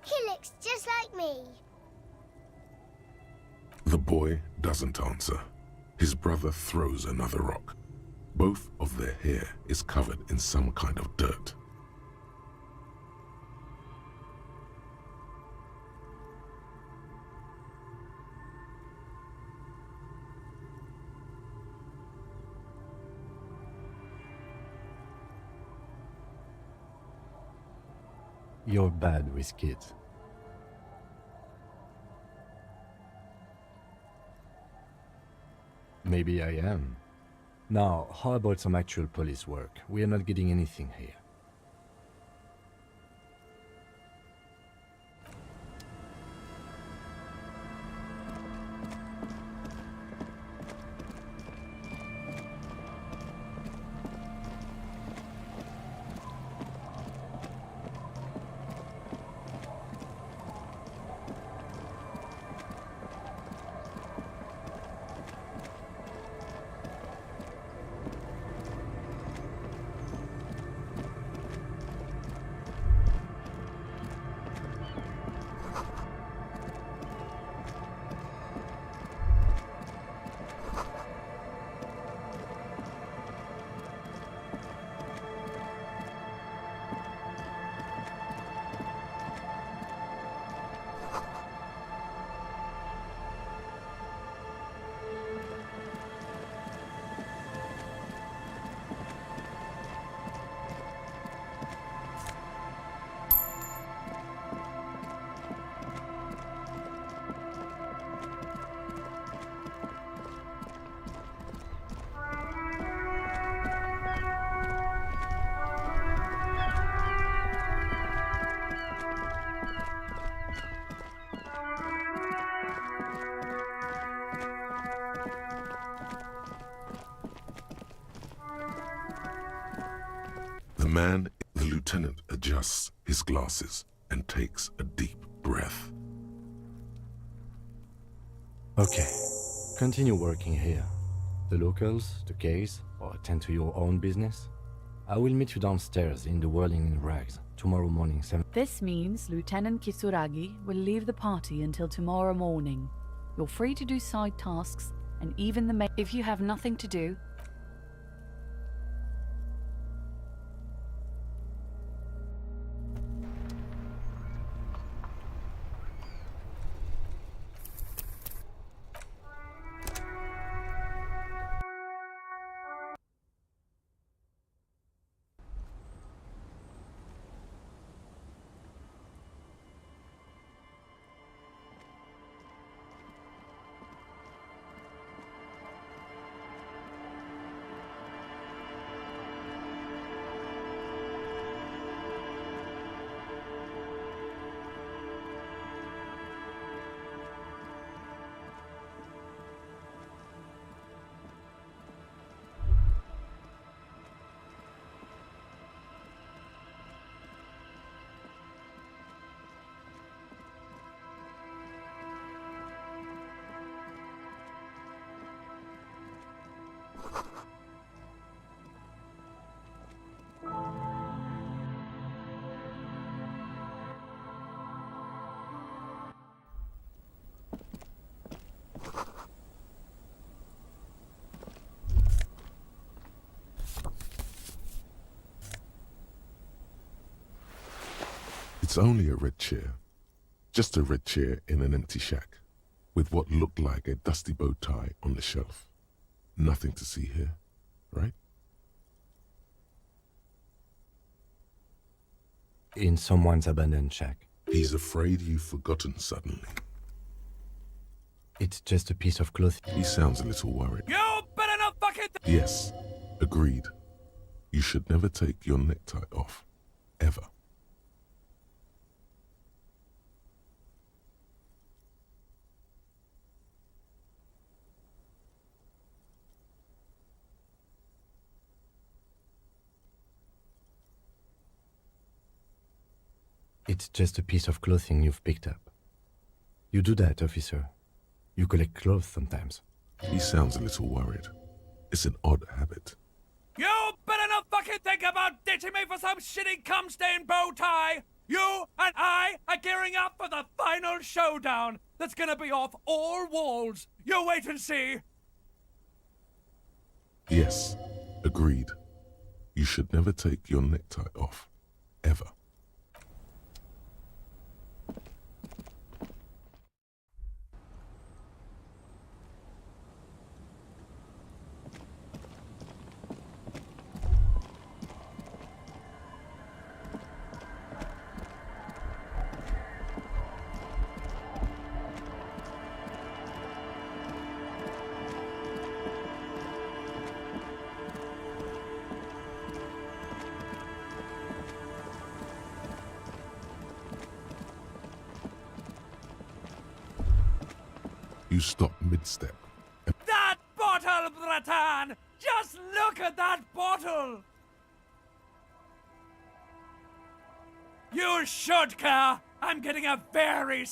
He looks just like me. The boy doesn't answer. His brother throws another rock. Both of their hair is covered in some kind of dirt. You're bad with kids. Maybe I am. Now, how about some actual police work? We are not getting anything here. The lieutenant adjusts his glasses and takes a deep breath. Okay, continue working here. The locals, the case, or attend to your own business. I will meet you downstairs in the Whirling in Rags tomorrow morning 7. This means Lieutenant Kisuragi will leave the party until tomorrow morning. You're free to do side tasks, and even the if you have nothing to do. It's only a red chair. Just a red chair in an empty shack, with what looked like a dusty bow tie on the shelf. Nothing to see here, right? In someone's abandoned shack. He's afraid you've forgotten suddenly. It's just a piece of clothing. He sounds a little worried. You better not fucking... Yes, agreed. You should never take your necktie off, ever. It's just a piece of clothing you've picked up. You do that, officer. You collect clothes sometimes. He sounds a little worried. It's an odd habit. You better not fucking think about ditching me for some shitty cum-stained bow tie! You and I are gearing up for the final showdown that's gonna be off all walls. You wait and see. Yes, agreed. You should never take your necktie off. Ever. You stop mid-step. That bottle, Bratan! Just look at that bottle! You should care! I'm getting a very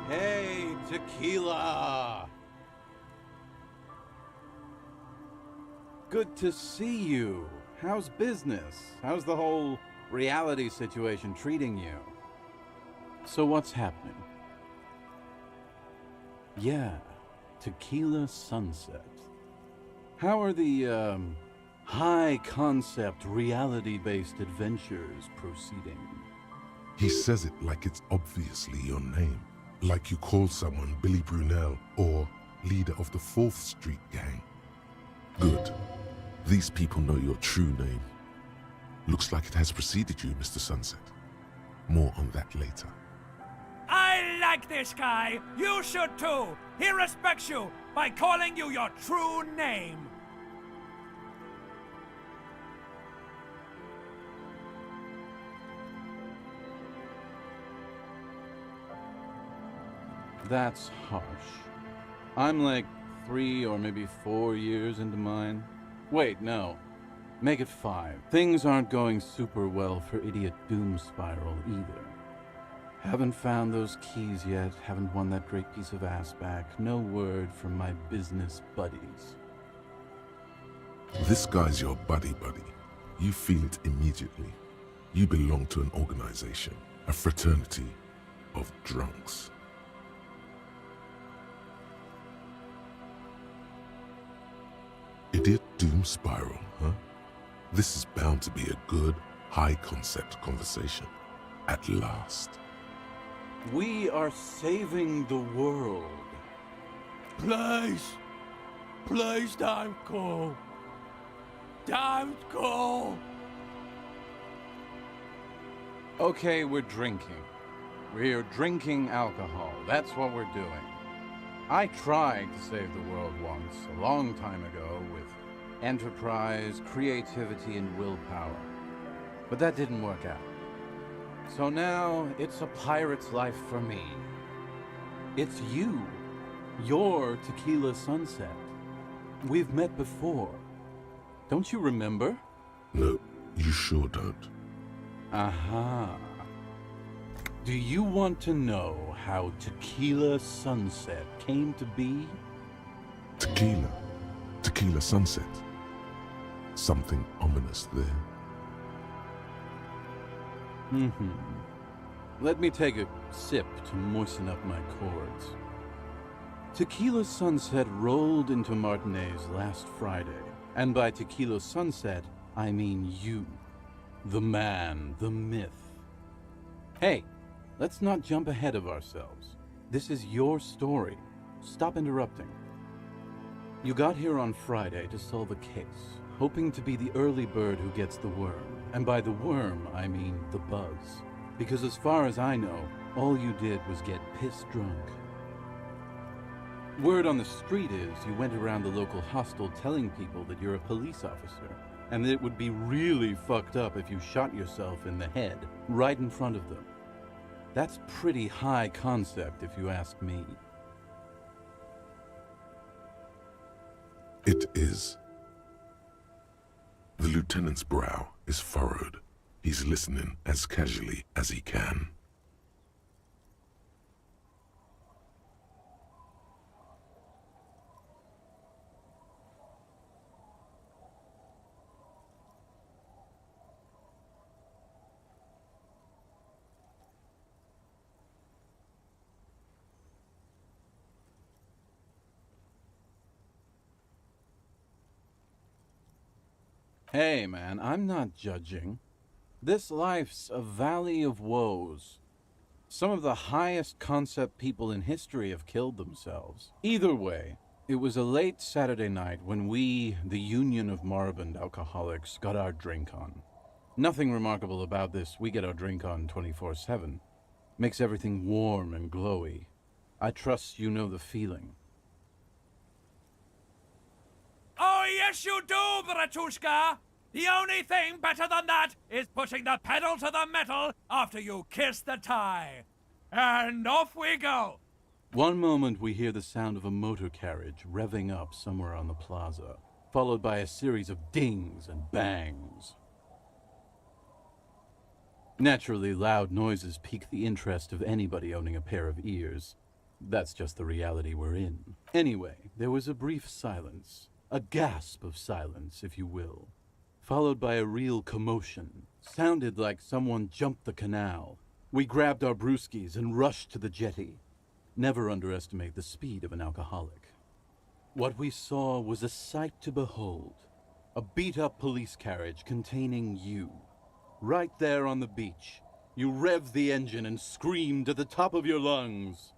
Hey, Tequila! Good to see you. How's business? How's the whole reality situation treating you? So what's happening? Yeah, Tequila Sunset. How are the, high-concept, reality-based adventures proceeding? He says it like it's obviously your name. Like you call someone Billy Brunel or leader of the 4th Street Gang. Good. These people know your true name. Looks like it has preceded you, Mr. Sunset. More on that later. I like this guy. You should too. He respects you by calling you your true name. That's harsh. I'm like 3 or maybe 4 years into mine. Wait, no. Make it 5. Things aren't going super well for Idiot Doom Spiral either. Haven't found those keys yet, haven't won that great piece of ass back. No word from my business buddies. This guy's your buddy. You feel it immediately. You belong to an organization, a fraternity of drunks. Idiot Doom Spiral, huh? This is bound to be a good, high-concept conversation. At last. We are saving the world. Please. Please don't go. Don't go. Okay, we're drinking. We're drinking alcohol. That's what we're doing. I tried to save the world once, a long time ago, with enterprise, creativity, and willpower. But that didn't work out. So now, it's a pirate's life for me. It's you. You're Tequila Sunset. We've met before. Don't you remember? No, you sure don't. Aha. Do you want to know how Tequila Sunset came to be? Tequila Sunset. Something ominous there. Let me take a sip to moisten up my chords. Tequila Sunset rolled into Martinez last Friday. And by Tequila Sunset, I mean you. The man, the myth. Hey, let's not jump ahead of ourselves. This is your story. Stop interrupting. You got here on Friday to solve a case, hoping to be the early bird who gets the worm. And by the worm, I mean the buzz. Because as far as I know, all you did was get piss drunk. Word on the street is you went around the local hostel telling people that you're a police officer, and that it would be really fucked up if you shot yourself in the head, right in front of them. That's pretty high concept, if you ask me. It is. The lieutenant's brow is furrowed. He's listening as casually as he can. Hey, man, I'm not judging. This life's a valley of woes. Some of the highest concept people in history have killed themselves. Either way, it was a late Saturday night when we, the Union of Moribund Alcoholics, got our drink on. Nothing remarkable about this. We get our drink on 24/7. Makes everything warm and glowy. I trust you know the feeling. Oh, yes, you do, Bratushka! The only thing better than that is putting the pedal to the metal after you kiss the tie. And off we go! One moment we hear the sound of a motor carriage revving up somewhere on the plaza, followed by a series of dings and bangs. Naturally, loud noises pique the interest of anybody owning a pair of ears. That's just the reality we're in. Anyway, there was a brief silence. A gasp of silence, if you will, followed by a real commotion. Sounded like someone jumped the canal. We grabbed our brewskis and rushed to the jetty. Never underestimate the speed of an alcoholic. What we saw was a sight to behold. A beat-up police carriage containing you. Right there on the beach, you revved the engine and screamed at the top of your lungs.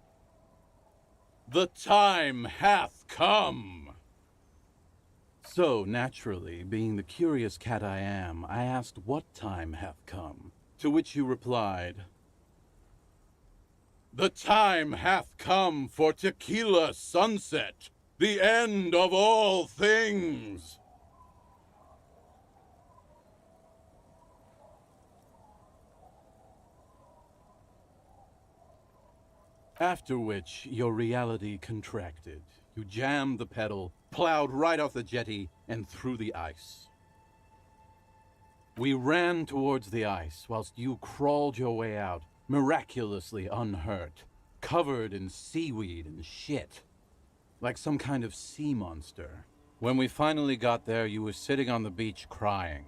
"The time hath come!" So, naturally, being the curious cat I am, I asked what time hath come, to which you replied, "The time hath come for tequila sunset, the end of all things!" After which, your reality contracted. You jammed the pedal, plowed right off the jetty, and through the ice. We ran towards the ice, whilst you crawled your way out, miraculously unhurt, covered in seaweed and shit, like some kind of sea monster. When we finally got there, you were sitting on the beach crying.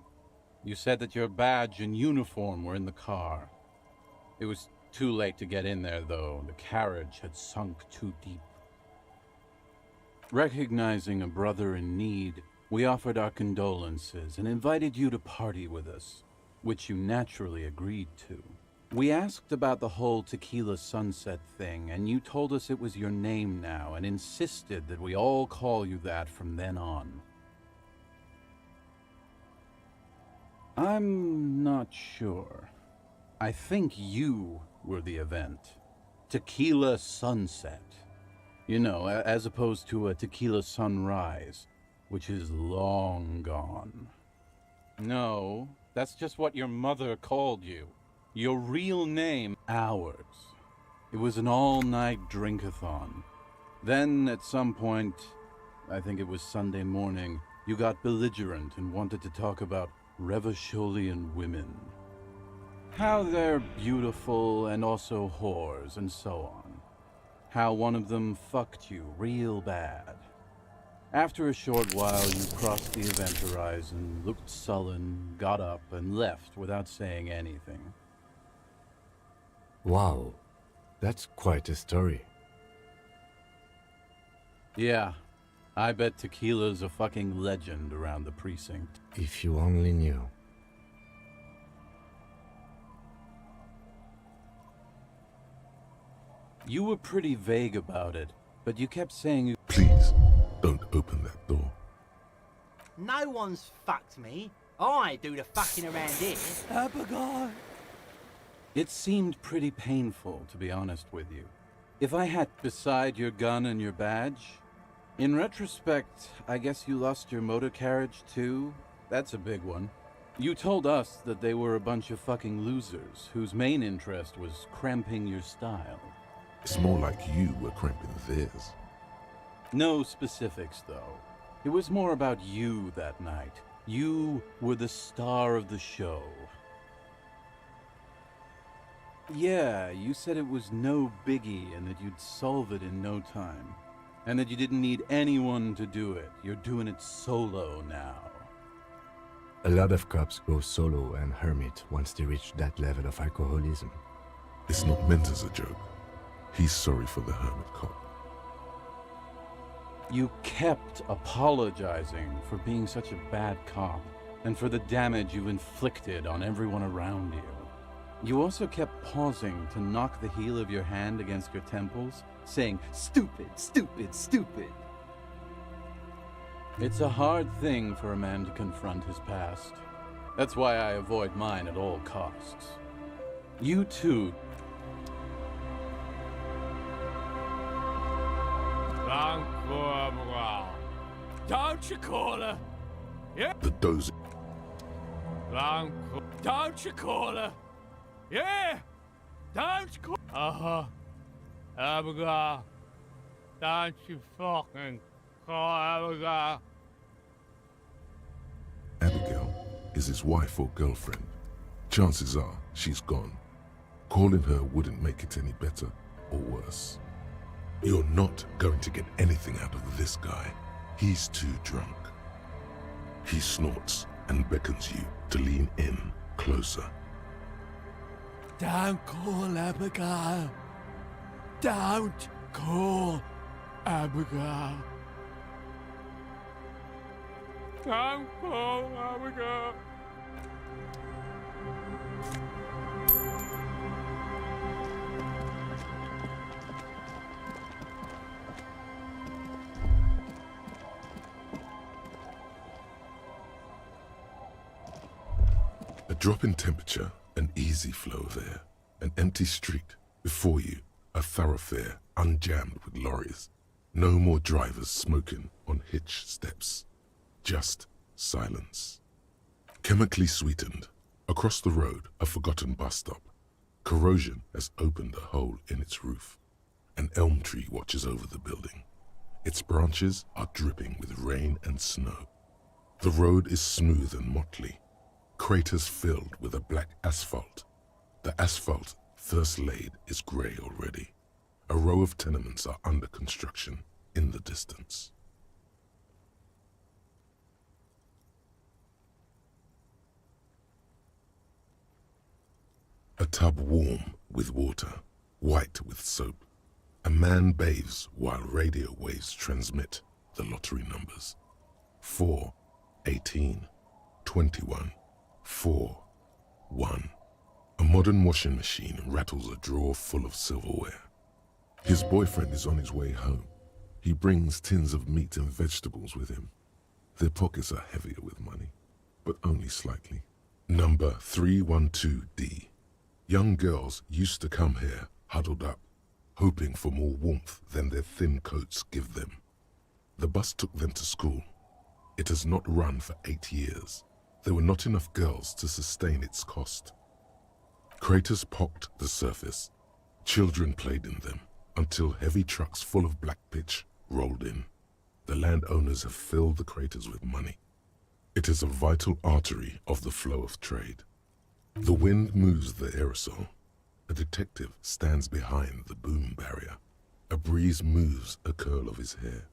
You said that your badge and uniform were in the car. It was too late to get in there, though. The carriage had sunk too deep. Recognizing a brother in need, we offered our condolences and invited you to party with us, which you naturally agreed to. We asked about the whole tequila sunset thing, and you told us it was your name now and insisted that we all call you that from then on. I'm not sure. I think you were the event. Tequila sunset. You know, as opposed to a tequila sunrise, which is long gone. No, that's just what your mother called you. Your real name, ours. It was an all-night drink-a-thon. Then, at some point, I think it was Sunday morning, you got belligerent and wanted to talk about Revacholian women. How they're beautiful and also whores and so on. How one of them fucked you real bad. After a short while, you crossed the event horizon, looked sullen, got up, and left without saying anything. Wow, that's quite a story. Yeah, I bet tequila's a fucking legend around the precinct. If you only knew. You were pretty vague about it, but you kept saying... Please, don't open that door. No one's fucked me. I do the fucking around here. Abigail! It seemed pretty painful, to be honest with you. If I had beside your gun and your badge... In retrospect, I guess you lost your motor carriage too? That's a big one. You told us that they were a bunch of fucking losers, whose main interest was cramping your style. It's more like you were cramping theirs. No specifics, though. It was more about you that night. You were the star of the show. Yeah, you said it was no biggie and that you'd solve it in no time. And that you didn't need anyone to do it. You're doing it solo now. A lot of cops go solo and hermit once they reach that level of alcoholism. It's not meant as a joke. He's sorry for the hermit cop. You kept apologizing for being such a bad cop and for the damage you inflicted on everyone around you. You also kept pausing to knock the heel of your hand against your temples, saying, "Stupid, stupid, stupid." It's a hard thing for a man to confront his past. That's why I avoid mine at all costs. You too. Don't you call her? Yeah. The dozy. Don't you call her? Yeah. Don't call. Abigail, don't you fucking call Abigail. Abigail is his wife or girlfriend. Chances are she's gone. Calling her wouldn't make it any better or worse. You're not going to get anything out of this guy. He's too drunk. He snorts and beckons you to lean in closer. Don't call Abigail. Don't call Abigail. Don't call Abigail. A drop in temperature, an easy flow of air, an empty street. Before you, a thoroughfare unjammed with lorries. No more drivers smoking on hitch steps. Just silence. Chemically sweetened. Across the road, a forgotten bus stop. Corrosion has opened a hole in its roof. An elm tree watches over the building. Its branches are dripping with rain and snow. The road is smooth and motley. Craters filled with a black asphalt. The asphalt, first laid, is grey already. A row of tenements are under construction in the distance. A tub warm with water, white with soap. A man bathes while radio waves transmit the lottery numbers. 4, 18, 21, 4, 1. A modern washing machine rattles a drawer full of silverware. His boyfriend is on his way home. He brings tins of meat and vegetables with him. Their pockets are heavier with money, but only slightly. Number 312D. Young girls used to come here, huddled up, hoping for more warmth than their thin coats give them. The bus took them to school. It has not run for 8 years. There were not enough girls to sustain its cost. Craters pocked the surface. Children played in them until heavy trucks full of black pitch rolled in. The landowners have filled the craters with money. It is a vital artery of the flow of trade. The wind moves the aerosol. A detective stands behind the boom barrier. A breeze moves a curl of his hair.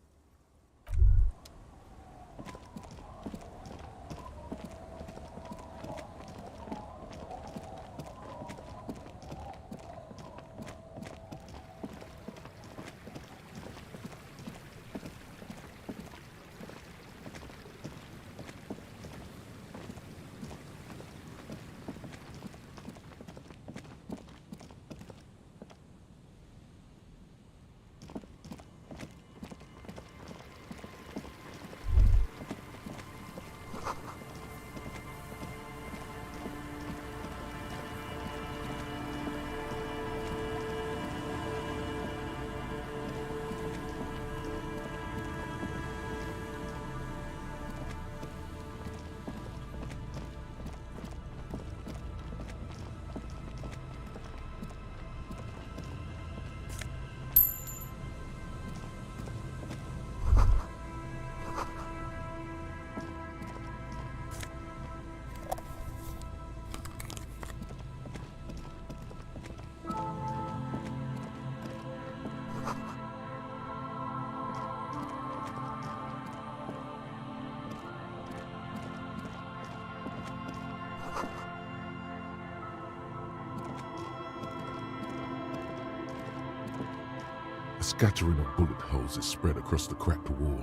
scattering of bullet holes is spread across the cracked wall,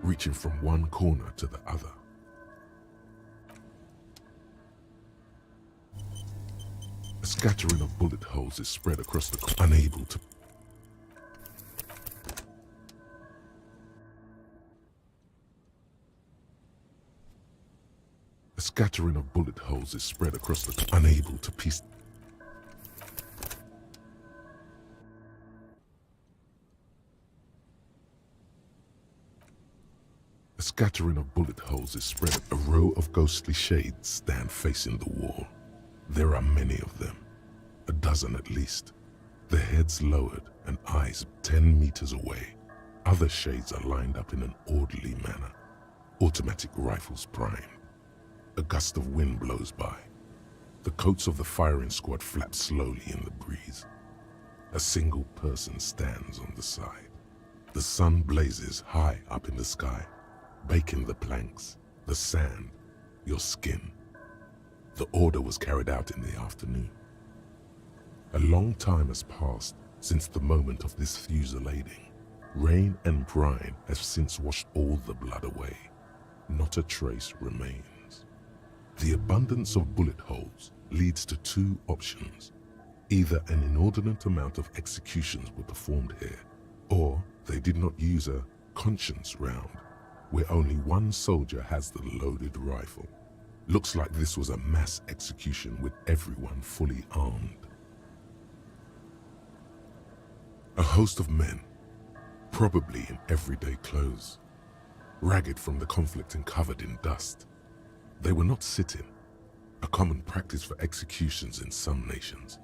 reaching from one corner to the other. A scattering of bullet holes is spread across the unable to A scattering of bullet holes is spread across the unable to piece. A scattering of bullet holes is spread. A row of ghostly shades stand facing the wall. There are many of them, a dozen at least, their heads lowered and eyes 10 meters away. Other shades are lined up in an orderly manner, automatic rifles primed. A gust of wind blows by. The coats of the firing squad flap slowly in the breeze. A single person stands on the side. The sun blazes high up in the sky, baking the planks, the sand, your skin. The order was carried out in the afternoon. A long time has passed since the moment of this fusillading. Rain and brine have since washed all the blood away. Not a trace remains. The abundance of bullet holes leads to two options. Either an inordinate amount of executions were performed here, or they did not use a conscience round, where only one soldier has the loaded rifle. Looks like this was a mass execution with everyone fully armed. A host of men, probably in everyday clothes, ragged from the conflict and covered in dust. They were not sitting, a common practice for executions in some nations,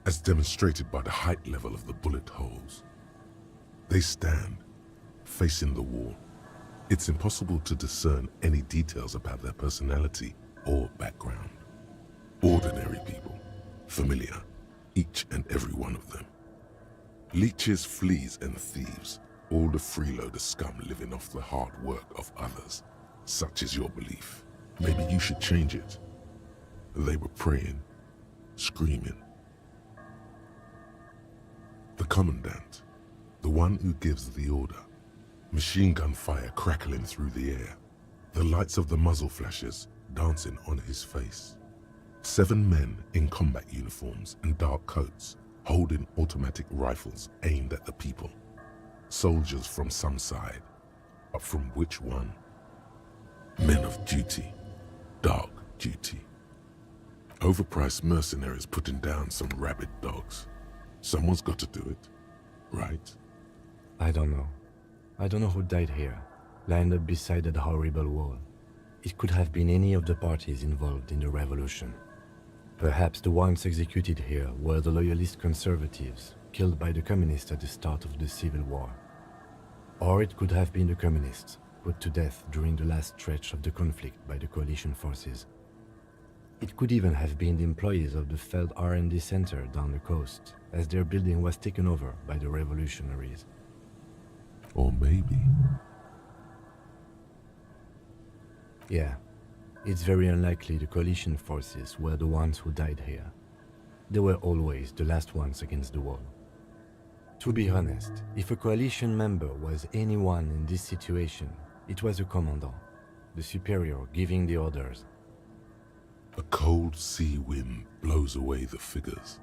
as demonstrated by the height level of the bullet holes. They stand, facing the wall. It's impossible to discern any details about their personality or background. Ordinary people, familiar, each and every one of them. Leeches, fleas, and thieves, all the freeloader scum living off the hard work of others. Such is your belief. Maybe you should change it. They were praying, screaming. The commandant, the one who gives the order, machine gun fire crackling through the air, the lights of the muzzle flashes dancing on his face. 7 men in combat uniforms and dark coats, holding automatic rifles aimed at the people. Soldiers from some side, but from which one? Men of duty, dark duty. Overpriced mercenaries putting down some rabid dogs. Someone's got to do it, right? I don't know. I don't know who died here, lined up beside that horrible wall. It could have been any of the parties involved in the revolution. Perhaps the ones executed here were the loyalist conservatives, killed by the communists at the start of the Civil War. Or it could have been the communists, put to death during the last stretch of the conflict by the coalition forces. It could even have been the employees of the failed R&D center down the coast, as their building was taken over by the revolutionaries. Or maybe... Yeah, it's very unlikely the coalition forces were the ones who died here. They were always the last ones against the wall. To be honest, if a coalition member was anyone in this situation, it was a commandant, the superior giving the orders. A cold sea wind blows away the figures.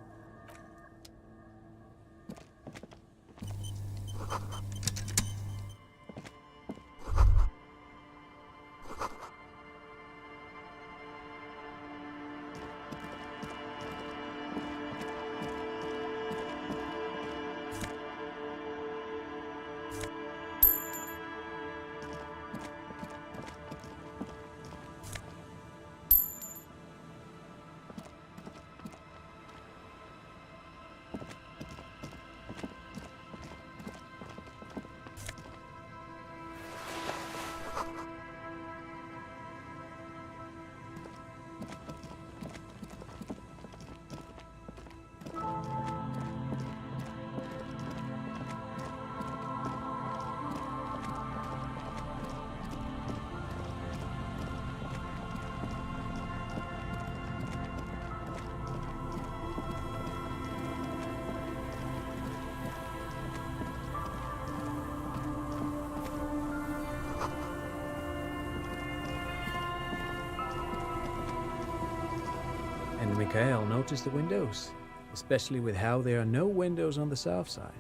And Mikhail noticed the windows, especially with how there are no windows on the south side.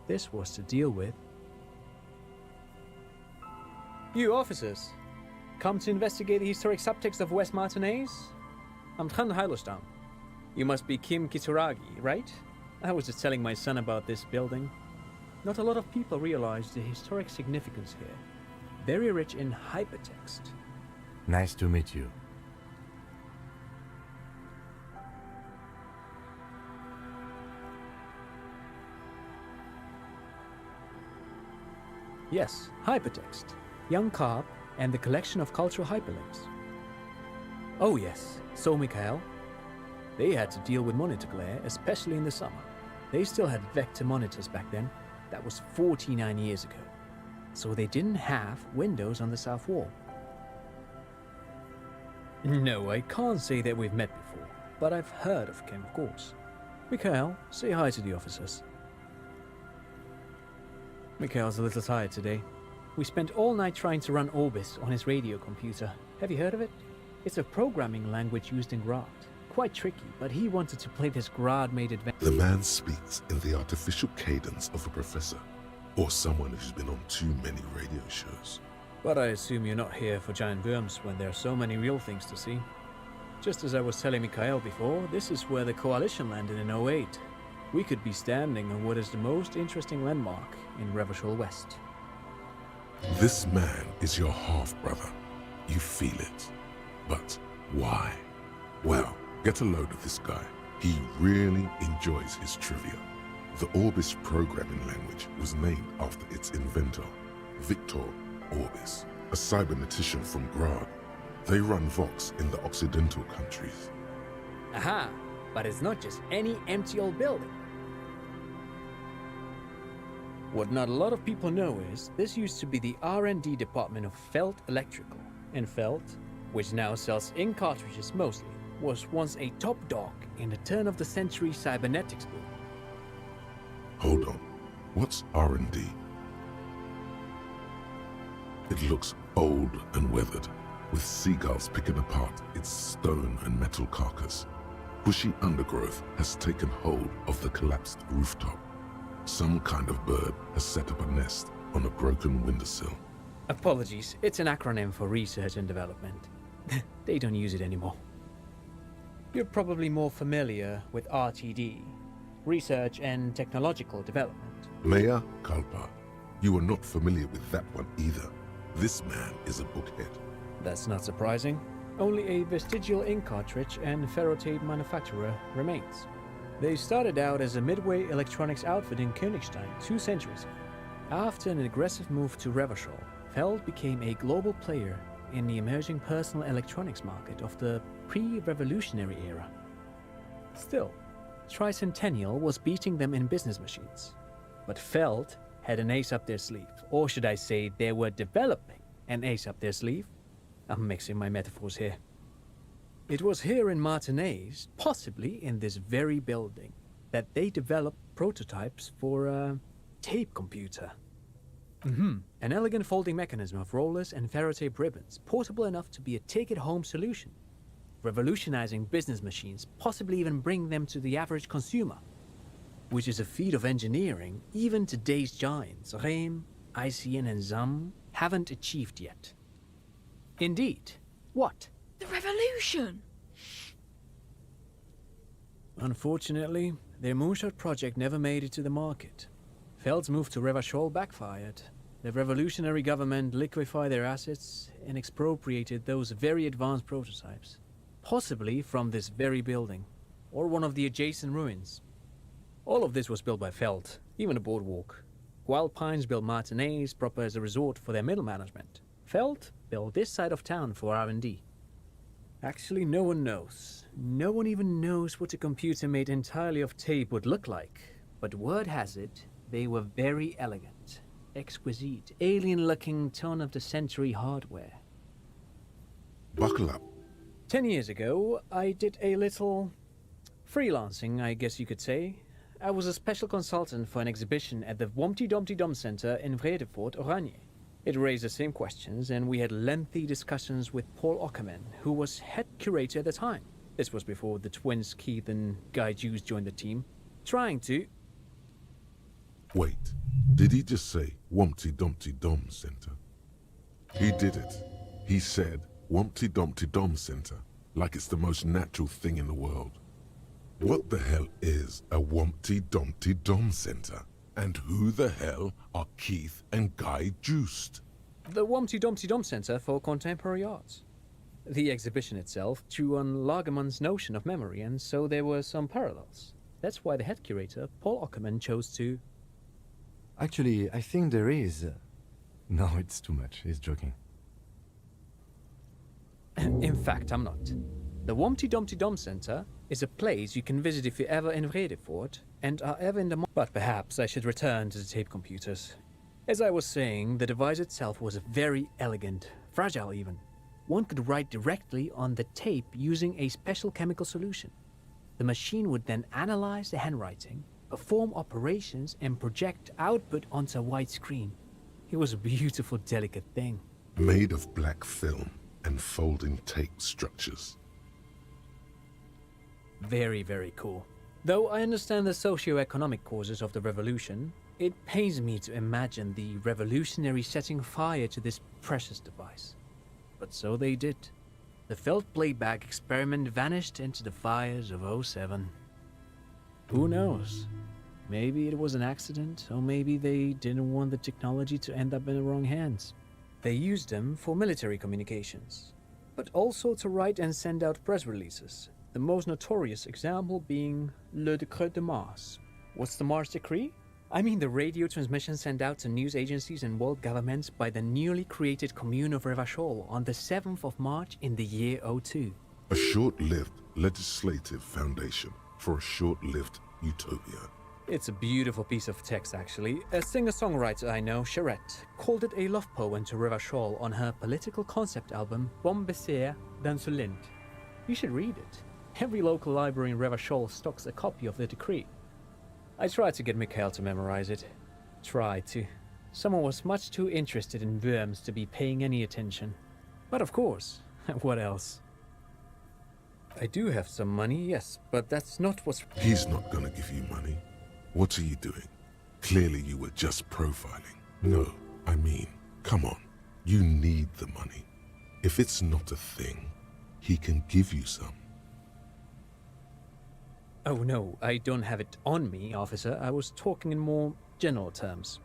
This was to deal with. You officers, come to investigate the historic subtext of West Martinez? I'm Tran Heilostam. You must be Kim Kitsuragi, right? I was just telling my son about this building. Not a lot of people realize the historic significance here. Very rich in hypertext. Nice to meet you. Yes, hypertext. Young Carp and the collection of cultural hyperlinks. Oh yes, so Mikhail. They had to deal with monitor glare, especially in the summer. They still had vector monitors back then. That was 49 years ago. So they didn't have windows on the south wall. No, I can't say that we've met before, but I've heard of Kim, of course. Mikhail, say hi to the officers. Mikhail's a little tired today. We spent all night trying to run Orbis on his radio computer. Have you heard of it? It's a programming language used in Grad. Quite tricky, but he wanted to play this Grad-made adventure. The man speaks in the artificial cadence of a professor, or someone who's been on too many radio shows. But I assume you're not here for giant worms when there are so many real things to see. Just as I was telling Mikhail before, this is where the Coalition landed in '08. We could be standing on what is the most interesting landmark in Revachol West. This man is your half-brother. You feel it. But why? Well, get a load of this guy. He really enjoys his trivia. The Orbis programming language was named after its inventor, Victor Orbis, a cybernetician from Grad. They run Vox in the Occidental countries. Aha! But it's not just any empty old building. What not a lot of people know is, this used to be the R&D department of Felt Electrical. And Felt, which now sells ink cartridges mostly, was once a top dog in the turn-of-the-century cybernetics boom. Hold on. What's R&D? It looks old and weathered, with seagulls picking apart its stone and metal carcass. Bushy undergrowth has taken hold of the collapsed rooftop. Some kind of bird has set up a nest on a broken windowsill. Apologies, it's an acronym for research and development. They don't use it anymore. You're probably more familiar with RTD, Research and Technological Development. Mea culpa. You are not familiar with that one either. This man is a bookhead. That's not surprising. Only a vestigial ink cartridge and ferrotape manufacturer remains. They started out as a midway electronics outfit in Königstein 2 centuries ago. After an aggressive move to Revachol, Feld became a global player in the emerging personal electronics market of the pre-revolutionary era. Still, Tricentennial was beating them in business machines. But Feld had an ace up their sleeve, or should I say they were developing an ace up their sleeve. I'm mixing my metaphors here. It was here in Martinez, possibly in this very building, that they developed prototypes for a tape computer. An elegant folding mechanism of rollers and ferrotape ribbons, portable enough to be a take-it-home solution, revolutionizing business machines, possibly even bring them to the average consumer, which is a feat of engineering even today's giants, Rehm, ICN and ZAM, haven't achieved yet. Indeed. What? The revolution! Unfortunately, their moonshot project never made it to the market. Feld's move to Revachol backfired. The revolutionary government liquefied their assets and expropriated those very advanced prototypes, possibly from this very building, or one of the adjacent ruins. All of this was built by Feld, even the boardwalk. Wild Pines built Martinez proper as a resort for their middle management. Feld built this side of town for R&D. Actually, no one knows. No one even knows what a computer made entirely of tape would look like. But word has it, they were very elegant, exquisite, alien-looking turn-of-the-century hardware. Buckle up. 10 years ago, I did a little freelancing, I guess you could say. I was a special consultant for an exhibition at the Womty Dumpty Dum Center in Vredefort, Oranje. It raised the same questions, and we had lengthy discussions with Paul Ockerman, who was head curator at the time. This was before the twins Keith and Guy Juice joined the team, trying to... Wait, did he just say Wumpty Dumpty Dom Center? He did it. He said Wumpty Dumpty Dom Center, like it's the most natural thing in the world. What the hell is a Wumpty Dumpty Dom Center? And who the hell are Keith and Guy Juiced? The Wumpty Dumpty Dom Center for Contemporary Arts. The exhibition itself drew on Lagerman's notion of memory, and so there were some parallels. That's why the head curator, Paul Ockerman, chose to... Actually, I think there is. No, it's too much. He's joking. In fact, I'm not. The Wumpty Dumpty Dom Center is a place you can visit if you're ever in Vredefort and are ever in the... But perhaps I should return to the tape computers. As I was saying, the device itself was very elegant, fragile even. One could write directly on the tape using a special chemical solution. The machine would then analyze the handwriting, perform operations, and project output onto a white screen. It was a beautiful, delicate thing. Made of black film and folding tape structures. Very, very cool. Though I understand the socio-economic causes of the revolution, it pains me to imagine the revolutionaries setting fire to this precious device. But so they did. The felt playback experiment vanished into the fires of '07. Who knows? Maybe it was an accident, or maybe they didn't want the technology to end up in the wrong hands. They used them for military communications, but also to write and send out press releases. The most notorious example being Le Décret de Mars. What's the Mars Decree? I mean the radio transmission sent out to news agencies and world governments by the newly created Commune of Revachol on the 7th of March in the year '02. A short-lived legislative foundation for a short-lived utopia. It's a beautiful piece of text, actually. A singer-songwriter I know, Charette, called it a love poem to Revachol on her political concept album, Bon Baiser dans ce Lind. You should read it. Every local library in Revachol stocks a copy of the decree. I tried to get Mikhail to memorize it. Tried to. Someone was much too interested in worms to be paying any attention. But of course, what else? I do have some money, yes, but that's not what's... He's not gonna give you money. What are you doing? Clearly you were just profiling. No, I mean, come on. You need the money. If it's not a thing, he can give you some. Oh no, I don't have it on me, officer. I was talking in more general terms.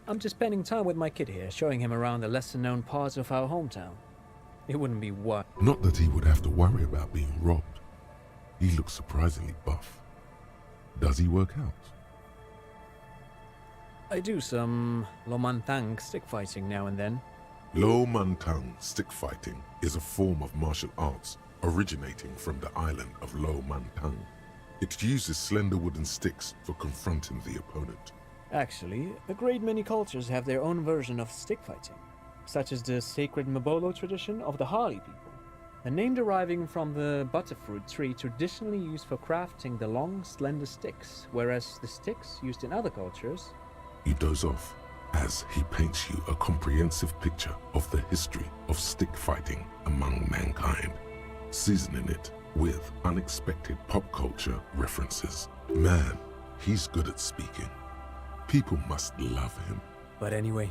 I'm just spending time with my kid here, showing him around the lesser-known parts of our hometown. It wouldn't be what... Not that he would have to worry about being robbed. He looks surprisingly buff. Does he work out? I do some Lo Mantang stick fighting now and then. Lo Mantang stick fighting is a form of martial arts originating from the island of Lo Mantang. It uses slender wooden sticks for confronting the opponent. Actually, a great many cultures have their own version of stick fighting, such as the sacred Mabolo tradition of the Harli people, the name deriving from the butterfruit tree traditionally used for crafting the long, slender sticks, whereas the sticks used in other cultures... You doze off as he paints you a comprehensive picture of the history of stick fighting among mankind, seasoning it with unexpected pop culture references. Man, he's good at speaking. People must love him. But anyway,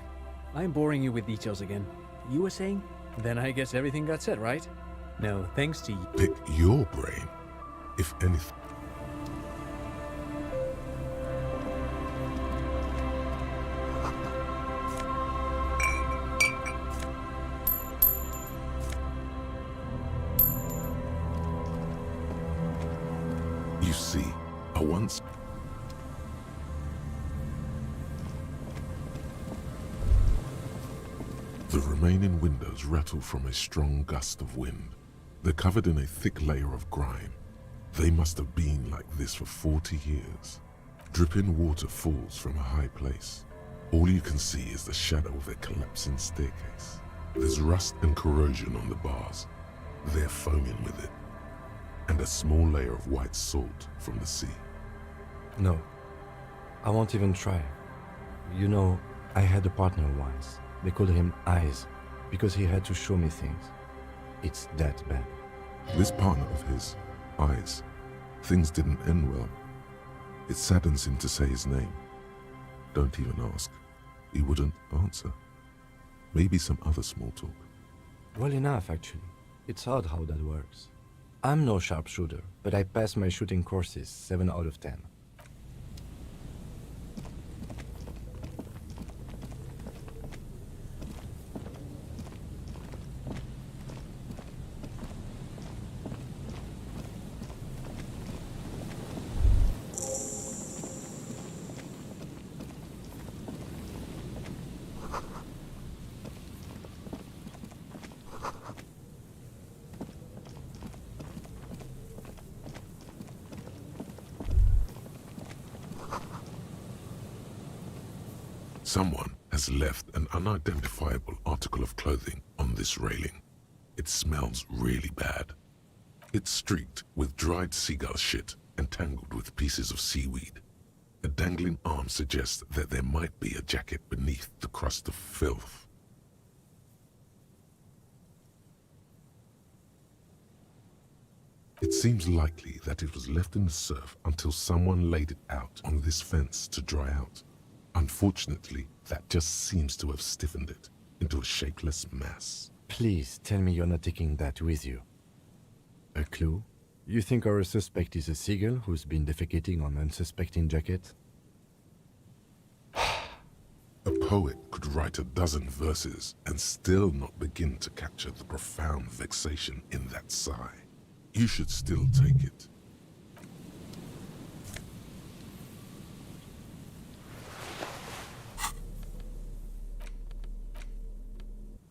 I'm boring you with details again. You were saying? Then I guess everything got said, right? No, thanks to you. Pick your brain, if anything. You see, I once... The remaining windows rattle from a strong gust of wind. They're covered in a thick layer of grime. They must have been like this for 40 years. Dripping water falls from a high place. All you can see is the shadow of a collapsing staircase. There's rust and corrosion on the bars. They're foaming with it. And a small layer of white salt from the sea. No. I won't even try. You know, I had a partner once. They called him Eyes, because he had to show me things. It's that bad. This partner of his, Eyes, things didn't end well. It saddens him to say his name. Don't even ask. He wouldn't answer. Maybe some other small talk. Well enough, actually. It's odd how that works. I'm no sharpshooter, but I passed my shooting courses 7 out of 10. Someone has left an unidentifiable article of clothing on this railing. It smells really bad. It's streaked with dried seagull shit and tangled with pieces of seaweed. A dangling arm suggests that there might be a jacket beneath the crust of filth. It seems likely that it was left in the surf until someone laid it out on this fence to dry out. Unfortunately, that just seems to have stiffened it into a shapeless mass. Please tell me you're not taking that with you. A clue? You think our suspect is a seagull who's been defecating on unsuspecting jacket? A poet could write a dozen verses and still not begin to capture the profound vexation in that sigh. You should still take it.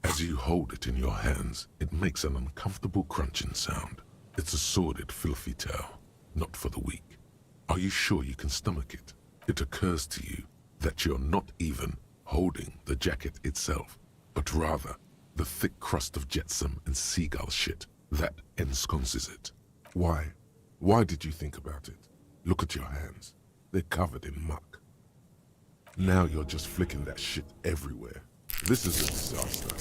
As you hold it in your hands, it makes an uncomfortable crunching sound. It's a sordid, filthy tale, not for the weak. Are you sure you can stomach it? It occurs to you that you're not even holding the jacket itself, but rather the thick crust of jetsam and seagull shit that ensconces it. Why? Why did you think about it? Look at your hands. They're covered in muck. Now you're just flicking that shit everywhere. This is a disaster.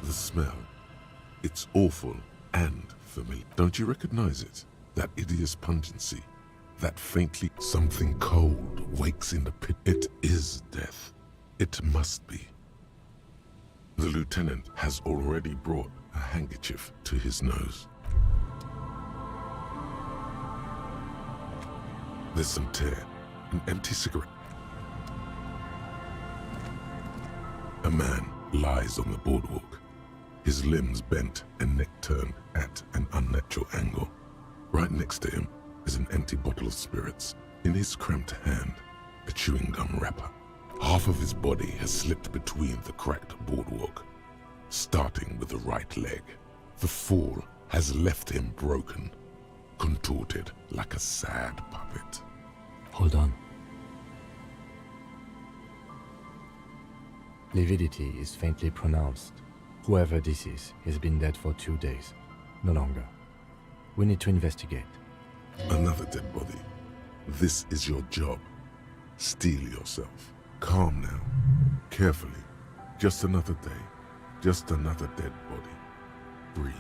The smell. It's awful and familiar. Don't you recognize it? That hideous pungency. That faintly something cold wakes in the pit. It is death. It must be. The lieutenant has already brought a handkerchief to his nose. There's some tear, an empty cigarette. A man lies on the boardwalk, his limbs bent and neck turned at an unnatural angle. Right next to him is an empty bottle of spirits. In his cramped hand, a chewing gum wrapper. Half of his body has slipped between the cracked boardwalk, starting with the right leg. The fall has left him broken, contorted like a sad puppet. Hold on. Lividity is faintly pronounced. Whoever this is has been dead for 2 days. No longer. We need to investigate. Another dead body. This is your job. Steel yourself. Calm now. Carefully. Just another day. Just another dead body. Breathe.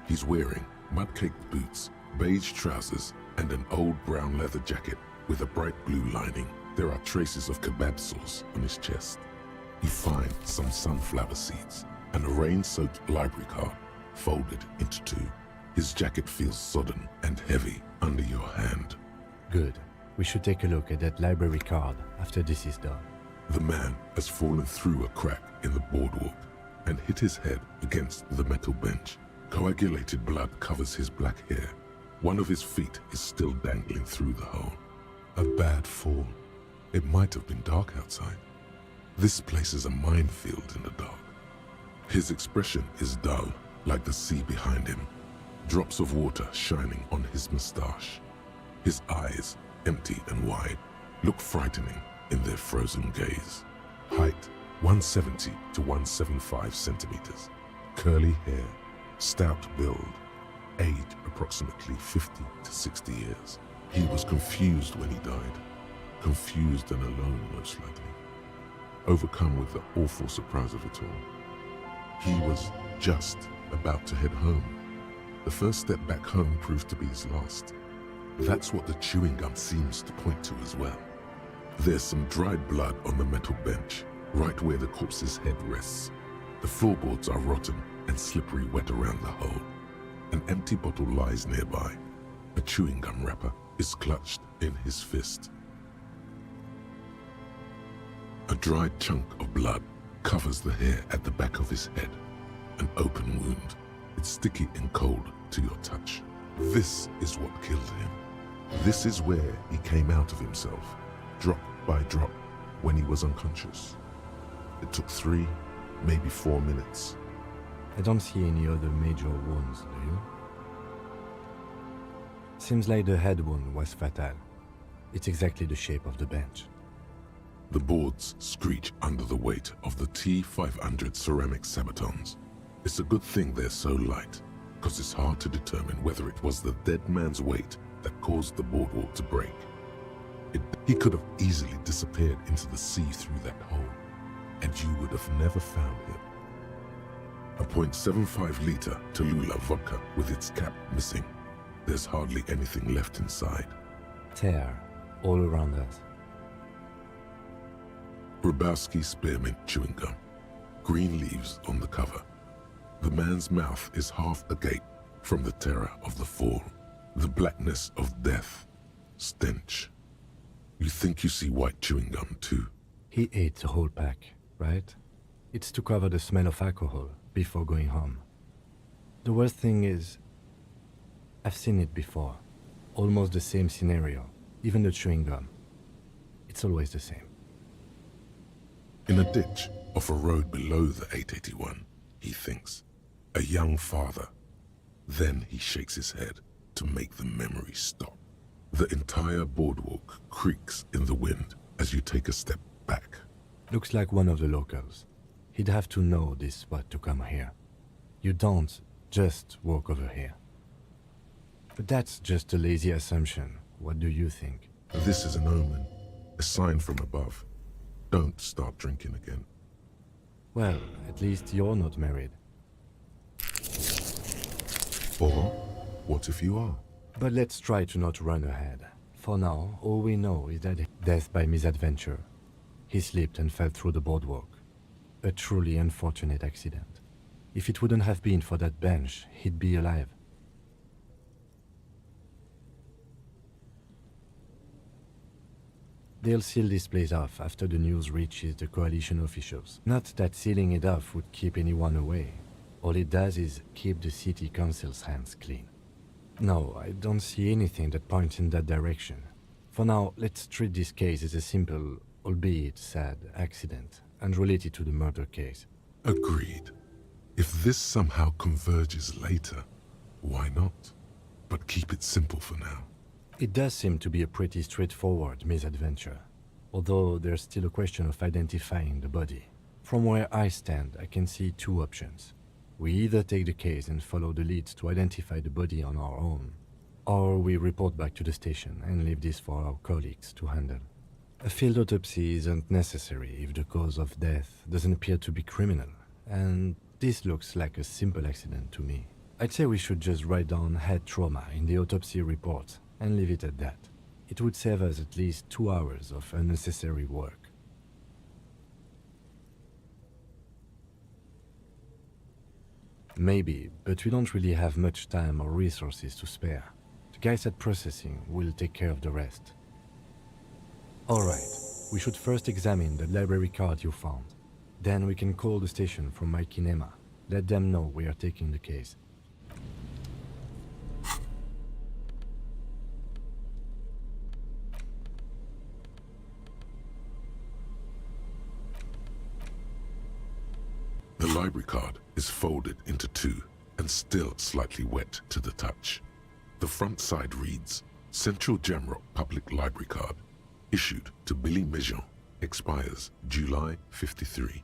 He's wearing mud-caked boots, beige trousers, and an old brown leather jacket with a bright blue lining. There are traces of kebab sauce on his chest. You find some sunflower seeds and a rain-soaked library card folded into two. His jacket feels sodden and heavy under your hand. Good. We should take a look at that library card after this is done. The man has fallen through a crack in the boardwalk. and hit his head against the metal bench. Coagulated blood covers his black hair. One of his feet is still dangling through the hole. A bad fall. It might have been dark outside. This place is a minefield in the dark. His expression is dull, like the sea behind him. Drops of water shining on his mustache. His eyes, empty and wide, look frightening in their frozen gaze. Height, 170 to 175 centimeters. Curly hair, stout build. Age, approximately 50 to 60 years. He was confused when he died. Confused and alone, most likely. Overcome with the awful surprise of it all. He was just about to head home. The first step back home proved to be his last. That's what the chewing gum seems to point to as well. There's some dried blood on the metal bench, right where the corpse's head rests. The floorboards are rotten and slippery wet around the hole. An empty bottle lies nearby. A chewing gum wrapper is clutched in his fist. A dried chunk of blood covers the hair at the back of his head. An open wound. It's sticky and cold to your touch. This is what killed him. This is where he came out of himself, drop by drop, when he was unconscious. It took 3, maybe 4 minutes. I don't see any other major wounds, do you? Seems like the head wound was fatal. It's exactly the shape of the bench. The boards screech under the weight of the T500 ceramic sabatons. It's a good thing they're so light, because it's hard to determine whether it was the dead man's weight that caused the boardwalk to break. He could have easily disappeared into the sea through that hole, and you would have never found him. A .75 liter Tallulah vodka with its cap missing. There's hardly anything left inside. Tear all around us. Grabowski spearmint chewing gum. Green leaves on the cover. The man's mouth is half agape from the terror of the fall. The blackness of death. Stench. You think you see white chewing gum too. He ate the whole pack, right? It's to cover the smell of alcohol before going home. The worst thing is, I've seen it before. Almost the same scenario. Even the chewing gum. It's always the same. In a ditch off a road below the 881, he thinks. A young father. Then he shakes his head to make the memory stop. The entire boardwalk creaks in the wind as you take a step back. Looks like one of the locals. He'd have to know this spot to come here. You don't just walk over here. But that's just a lazy assumption. What do you think? This is an omen, a sign from above. Don't start drinking again. Well, at least you're not married. Or, what if you are? But let's try to not run ahead. For now, all we know is that death by misadventure. He slipped and fell through the boardwalk. A truly unfortunate accident. If it wouldn't have been for that bench, he'd be alive. They'll seal this place off after the news reaches the coalition officials. Not that sealing it off would keep anyone away. All it does is keep the city council's hands clean. No, I don't see anything that points in that direction. For now, let's treat this case as a simple, albeit sad, accident, unrelated to the murder case. Agreed. If this somehow converges later, why not? But keep it simple for now. It does seem to be a pretty straightforward misadventure, although there's still a question of identifying the body. From where I stand, I can see 2 options. We either take the case and follow the leads to identify the body on our own, or we report back to the station and leave this for our colleagues to handle. A field autopsy isn't necessary if the cause of death doesn't appear to be criminal, and this looks like a simple accident to me. I'd say we should just write down head trauma in the autopsy report and leave it at that. It would save us at least 2 hours of unnecessary work. Maybe, but we don't really have much time or resources to spare. The guys at processing will take care of the rest. Alright, we should first examine the library card you found. Then we can call the station from my kinema. Let them know we are taking the case. The library card is folded into two and still slightly wet to the touch. The front side reads, Central Jamrock Public Library Card, issued to Billy Mejean, expires July 53.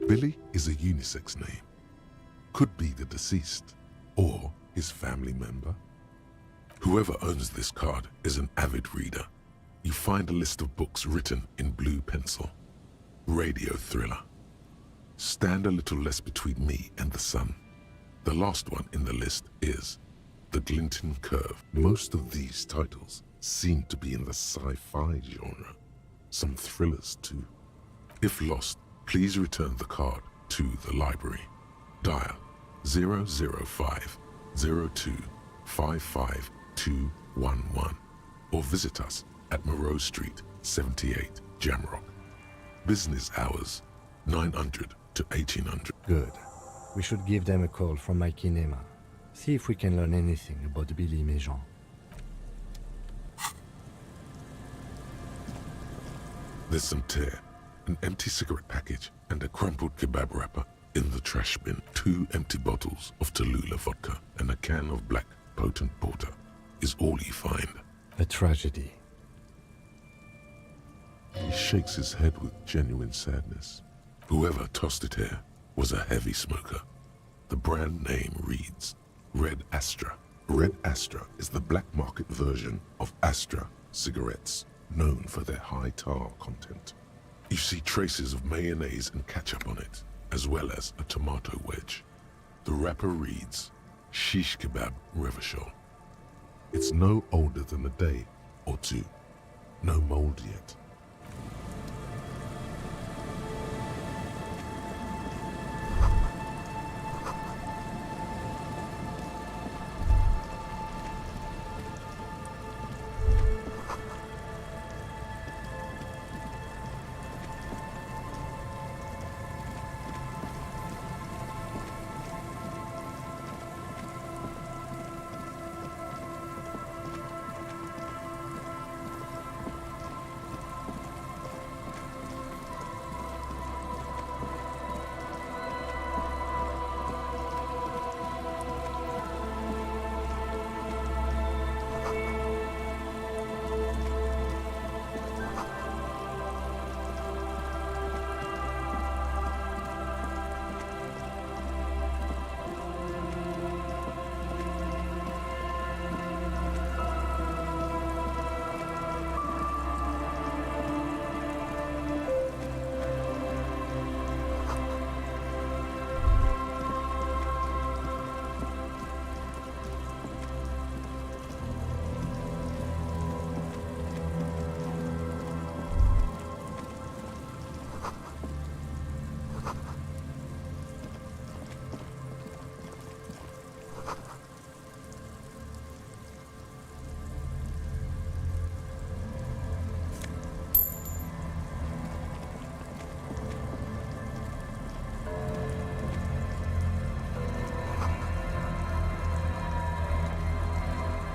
Billy is a unisex name. Could be the deceased, or his family member. Whoever owns this card is an avid reader. You find a list of books written in blue pencil. Radio thriller. Stand a little less between me and the sun. The last one in the list is The Glinton Curve. Most of these titles seem to be in the sci-fi genre. Some thrillers too. If lost, please return the card to the library. Dial 005 02 55211 or visit us at Moreau Street, 78, Jamrock. Business hours, 900 to 1800. Good. We should give them a call from my kinema. See if we can learn anything about Billy Mejean. There's some tear, an empty cigarette package, and a crumpled kebab wrapper in the trash bin. 2 empty bottles of Tallulah vodka and a can of black potent porter is all you find. A tragedy. He shakes his head with genuine sadness. Whoever tossed it here was a heavy smoker. The brand name reads Red Astra. Red Astra is the black market version of Astra cigarettes, known for their high tar content. You see traces of mayonnaise and ketchup on it, as well as a tomato wedge. The wrapper reads Shish Kebab Revachol. It's no older than a day or two. No mold yet.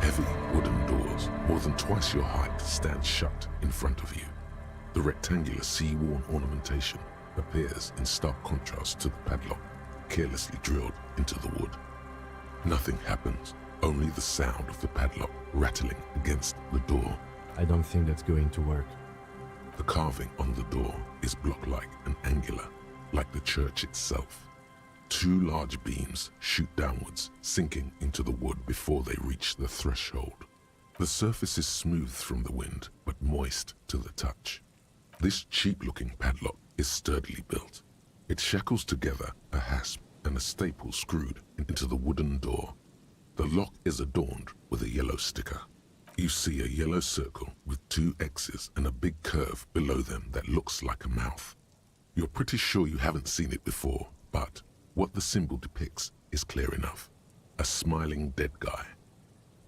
Heavy wooden doors, more than twice your height, stand shut in front of you. The rectangular sea-worn ornamentation appears in stark contrast to the padlock, carelessly drilled into the wood. Nothing happens, only the sound of the padlock rattling against the door. I don't think that's going to work. The carving on the door is block-like and angular, like the church itself. 2 large beams shoot downwards, sinking into the wood before they reach the threshold. The surface is smooth from the wind, but moist to the touch. This cheap-looking padlock is sturdily built. It shackles together a hasp and a staple screwed into the wooden door. The lock is adorned with a yellow sticker. You see a yellow circle with 2 X's and a big curve below them that looks like a mouth. You're pretty sure you haven't seen it before, but what the symbol depicts is clear enough. A smiling dead guy.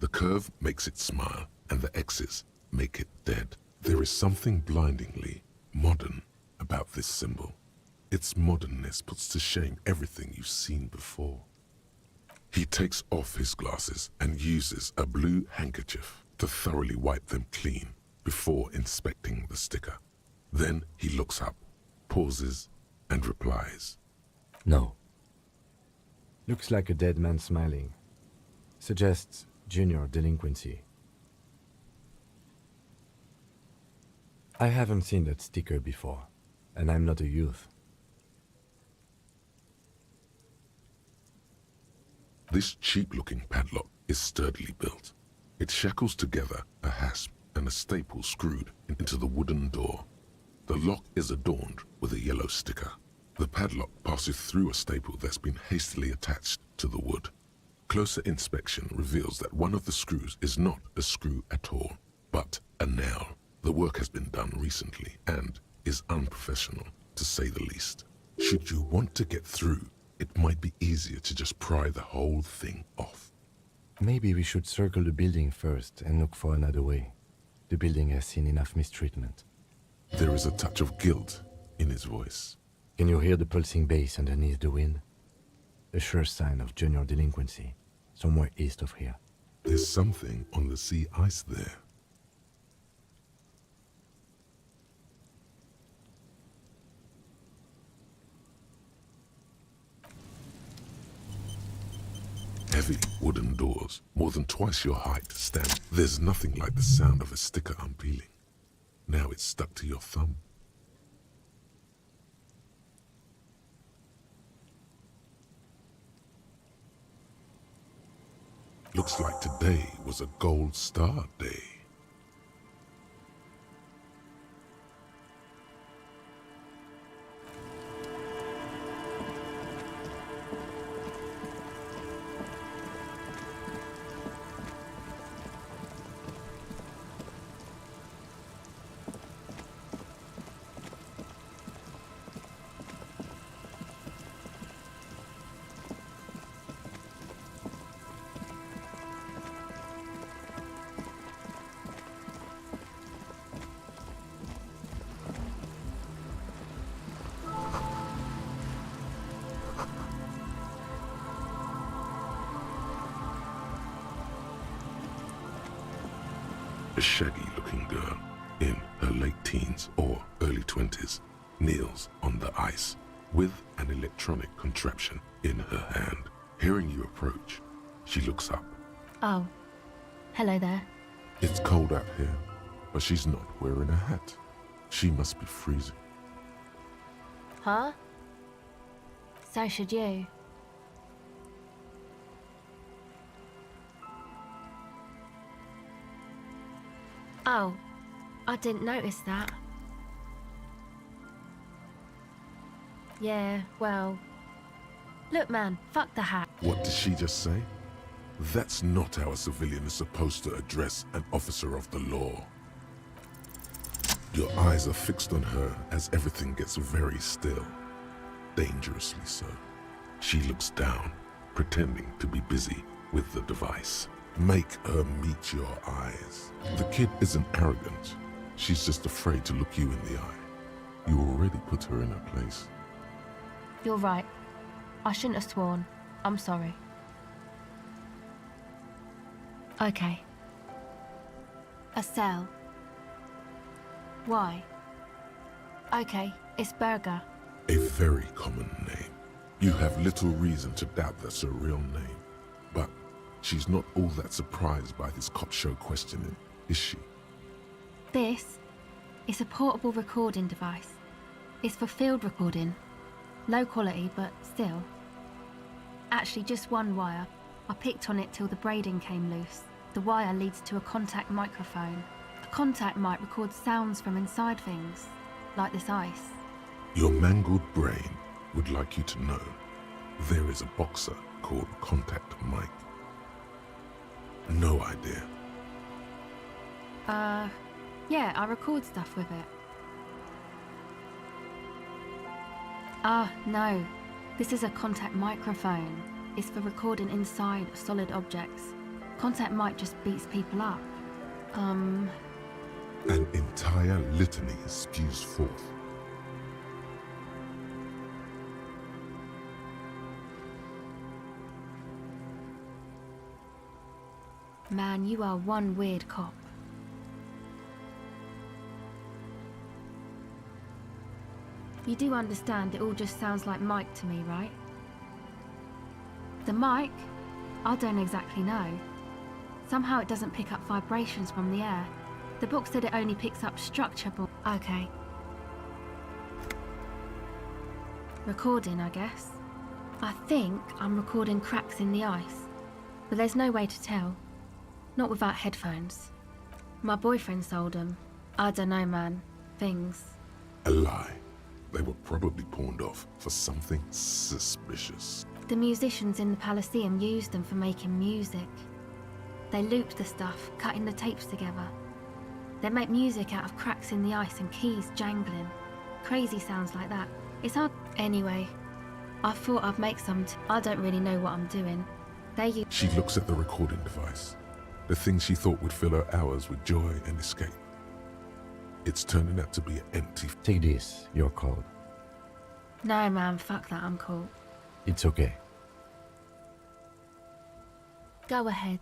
The curve makes it smile, and the X's make it dead. There is something blindingly modern about this symbol. Its modernness puts to shame everything you've seen before. He takes off his glasses and uses a blue handkerchief to thoroughly wipe them clean before inspecting the sticker. Then he looks up, pauses, and replies. No. Looks like a dead man smiling. Suggests junior delinquency. I haven't seen that sticker before, and I'm not a youth. This cheap-looking padlock is sturdily built. It shackles together a hasp and a staple screwed into the wooden door. The lock is adorned with a yellow sticker. The padlock passes through a staple that's been hastily attached to the wood. Closer inspection reveals that one of the screws is not a screw at all, but a nail. The work has been done recently and is unprofessional, to say the least. Should you want to get through, it might be easier to just pry the whole thing off. Maybe we should circle the building first and look for another way. The building has seen enough mistreatment. There is a touch of guilt in his voice. Can you hear the pulsing bass underneath the wind? A sure sign of junior delinquency, somewhere east of here. There's something on the sea ice there. Heavy wooden doors, more than twice your height, stand. There's nothing like the sound of a sticker unpeeling. Now it's stuck to your thumb. Looks like today was a gold star day. A shaggy-looking girl in her late teens or early 20s kneels on the ice with an electronic contraption in her hand. Hearing you approach, she looks up. Oh, hello there. It's cold out here, but she's not wearing a hat. She must be freezing. Huh? So should you. Oh, I didn't notice that. Yeah, well... Look, man, fuck the hat. What did she just say? That's not how a civilian is supposed to address an officer of the law. Your eyes are fixed on her as everything gets very still. Dangerously so. She looks down, pretending to be busy with the device. Make her meet your eyes. The kid isn't arrogant. She's just afraid to look you in the eye. You already put her in her place. You're right. I shouldn't have sworn. I'm sorry. Okay. A cell. Why? Okay, it's Berger. A very common name. You have little reason to doubt that's her real name. But she's not all that surprised by this cop show questioning, is she? This is a portable recording device. It's for field recording. Low quality, but still. Actually, just one wire. I picked on it till the braiding came loose. The wire leads to a contact microphone. A contact mic records sounds from inside things, like this ice. Your mangled brain would like you to know there is a boxer called Contact Mike. No idea. Yeah, I record stuff with it. No. This is a contact microphone. It's for recording inside solid objects. Contact mic just beats people up. An entire litany spews forth. Man, you are one weird cop. You do understand it all just sounds like Mike to me, right? The mic? I don't exactly know. Somehow it doesn't pick up vibrations from the air. The book said it only picks up structure, but okay. Recording, I guess. I think I'm recording cracks in the ice, but there's no way to tell. Not without headphones. My boyfriend sold them. I don't know, man. Things. A lie. They were probably pawned off for something suspicious. The musicians in the Palaceum used them for making music. They looped the stuff, cutting the tapes together. They make music out of cracks in the ice and keys jangling. Crazy sounds like that. It's hard. Anyway, I thought I'd make some. I don't really know what I'm doing. She looks at the recording device. The thing she thought would fill her hours with joy and escape. It's turning out to be an empty. Take this, you're called. No, man, fuck that, I'm cool. It's okay. Go ahead.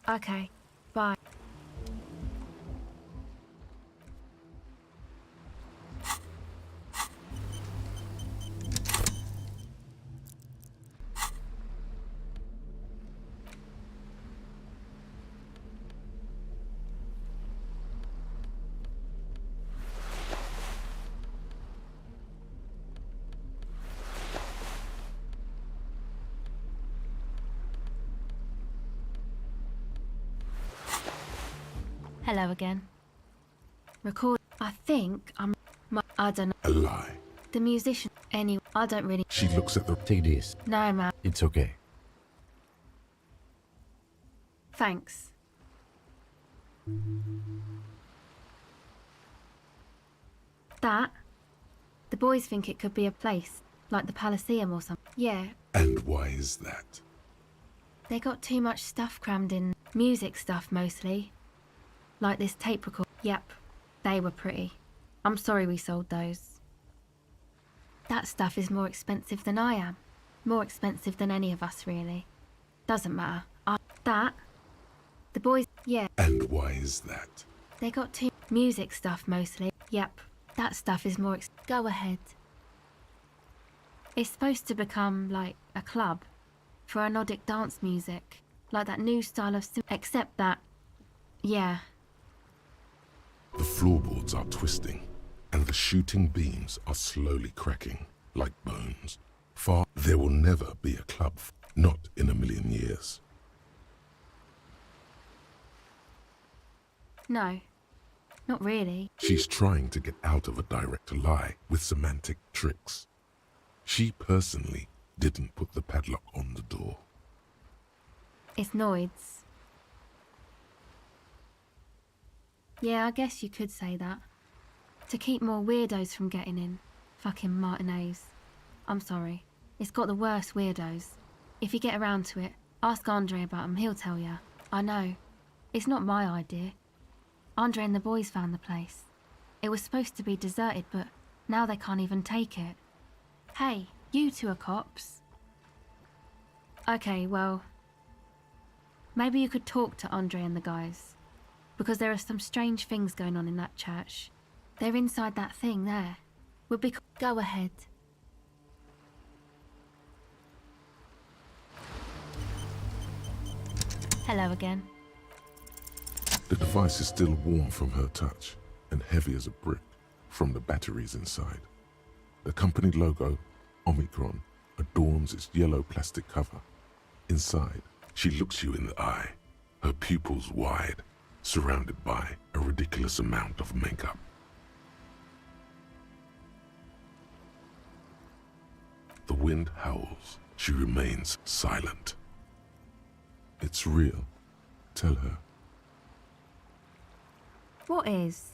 Okay, bye. Hello again. Record. I think I'm. I don't know. A lie. The musician. Anyway, I don't really. She looks at the. Take this. No, man. It's okay. Thanks. That? The boys think it could be a place, like the Palaceum or something. Yeah, And why is that? they got too much stuff crammed in. Music stuff mostly. Like this tape record. Yep, they were pretty. I'm sorry we sold those. That stuff is more expensive than I am. More expensive than any of us, really. Doesn't matter. That? The boys. Yeah. And why is that? They got too music stuff mostly. Yep, that stuff is more go ahead. It's supposed to become like a club for anodic dance music, like that new style of except that, yeah. The floorboards are twisting, and the shooting beams are slowly cracking, like bones. There will never be a club, not in a million years. No, not really. She's trying to get out of a direct lie with semantic tricks. She personally didn't put the padlock on the door. It's Noids. Yeah, I guess you could say that. To keep more weirdos from getting in. Fucking Martinez. I'm sorry. It's got the worst weirdos. If you get around to it, ask Andre about them, he'll tell ya. I know. It's not my idea. Andre and the boys found the place. It was supposed to be deserted, but now they can't even take it. Hey, you two are cops. Okay, well, maybe you could talk to Andre and the guys. Because there are some strange things going on in that church. They're inside that thing there. Would be. Go ahead. Hello again. The device is still warm from her touch and heavy as a brick from the batteries inside. The company logo, Omicron, adorns its yellow plastic cover. Inside, she looks you in the eye, her pupils wide, surrounded by a ridiculous amount of makeup. The wind howls. She remains silent. It's real. Tell her. What is?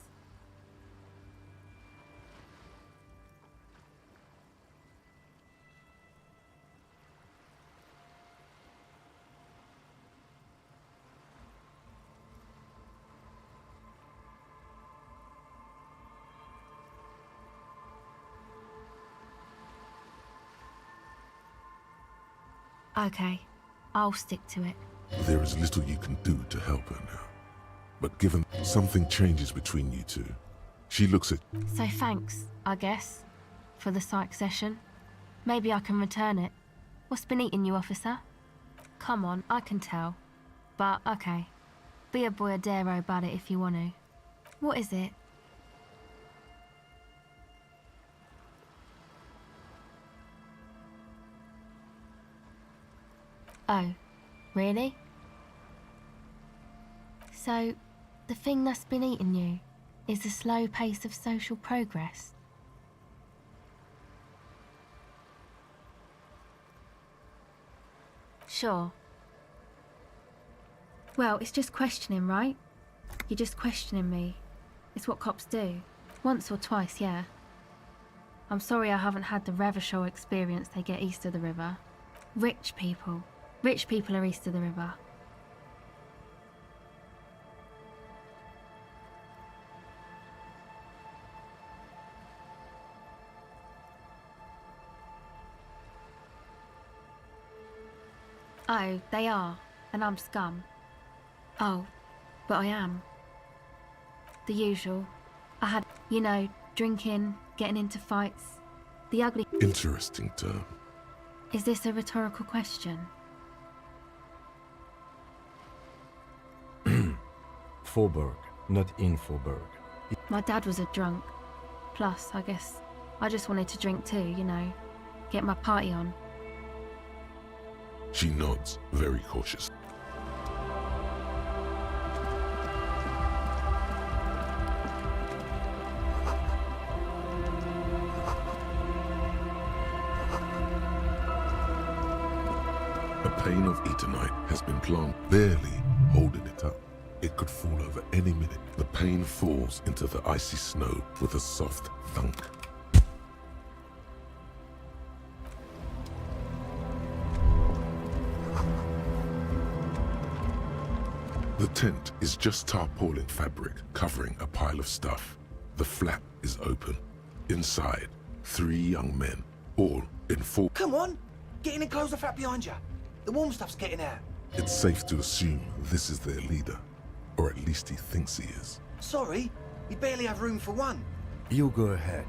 Okay, I'll stick to it. There is little you can do to help her now. But given something changes between you two, she looks at... So thanks, I guess, for the psych session. Maybe I can return it. What's been eating you, officer? Come on, I can tell. But, okay. Be a boyadero about it if you want to. What is it? Oh, really? So, the thing that's been eating you is the slow pace of social progress? Sure. Well, it's just questioning, right? You're just questioning me. It's what cops do. Once or twice, yeah. I'm sorry I haven't had the Revachol experience they get east of the river. Rich people are east of the river. Oh, they are, and I'm scum. Oh, but I am. The usual. I had, you know, drinking, getting into fights. The ugly... Interesting term. Is this a rhetorical question? Faubourg, not in Faubourg. My dad was a drunk. Plus, I guess, I just wanted to drink too, you know. Get my party on. She nods, very cautious. A pane of Eternite has been planted, barely holding it up. It could fall over any minute. The pane falls into the icy snow with a soft thunk. The tent is just tarpaulin fabric covering a pile of stuff. The flap is open. Inside, 3 young men, all in full... Come on! Get in and close the flap behind you. The warm stuff's getting out. It's safe to assume this is their leader. Or at least he thinks he is. Sorry, we barely have room for one. You go ahead.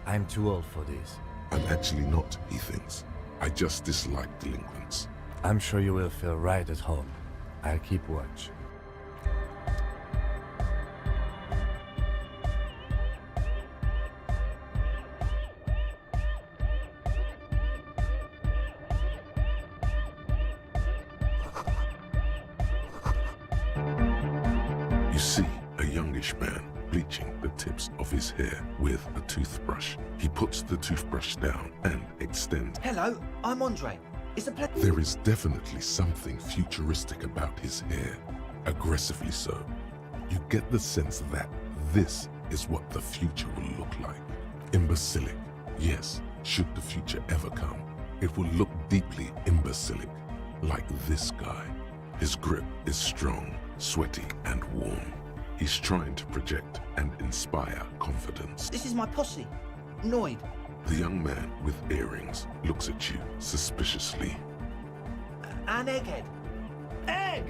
I'm too old for this. I'm actually not, he thinks. I just dislike delinquents. I'm sure you will feel right at home. I'll keep watch. You see a youngish man bleaching the tips of his hair with a toothbrush. He puts the toothbrush down and extends. Hello, I'm Andre. It's a pleasure. There is definitely something futuristic about his hair, aggressively so. You get the sense that this is what the future will look like. Imbecilic. Yes, should the future ever come, it will look deeply imbecilic, like this guy. His grip is strong, sweaty, and warm. He's trying to project and inspire confidence. This is my posse, Noid. The young man with earrings looks at you suspiciously. And Egghead. Egg!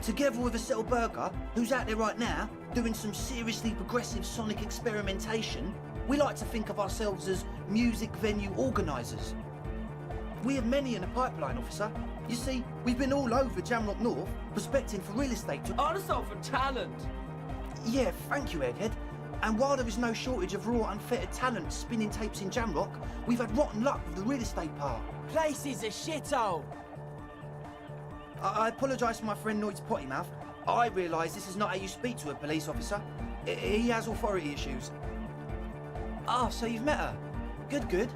Together with a Settle Burger, who's out there right now, doing some seriously progressive sonic experimentation, we like to think of ourselves as music venue organisers. We have many in the pipeline, officer. You see, we've been all over Jamrock North, prospecting for real estate to... Also for talent! Yeah, thank you, Egghead. And while there is no shortage of raw, unfettered talent spinning tapes in Jamrock, we've had rotten luck with the real estate part. Place is a shithole! I apologise for my friend Noid's potty mouth. I realise this is not how you speak to a police officer. He has authority issues. Ah, so you've met her? Good, good.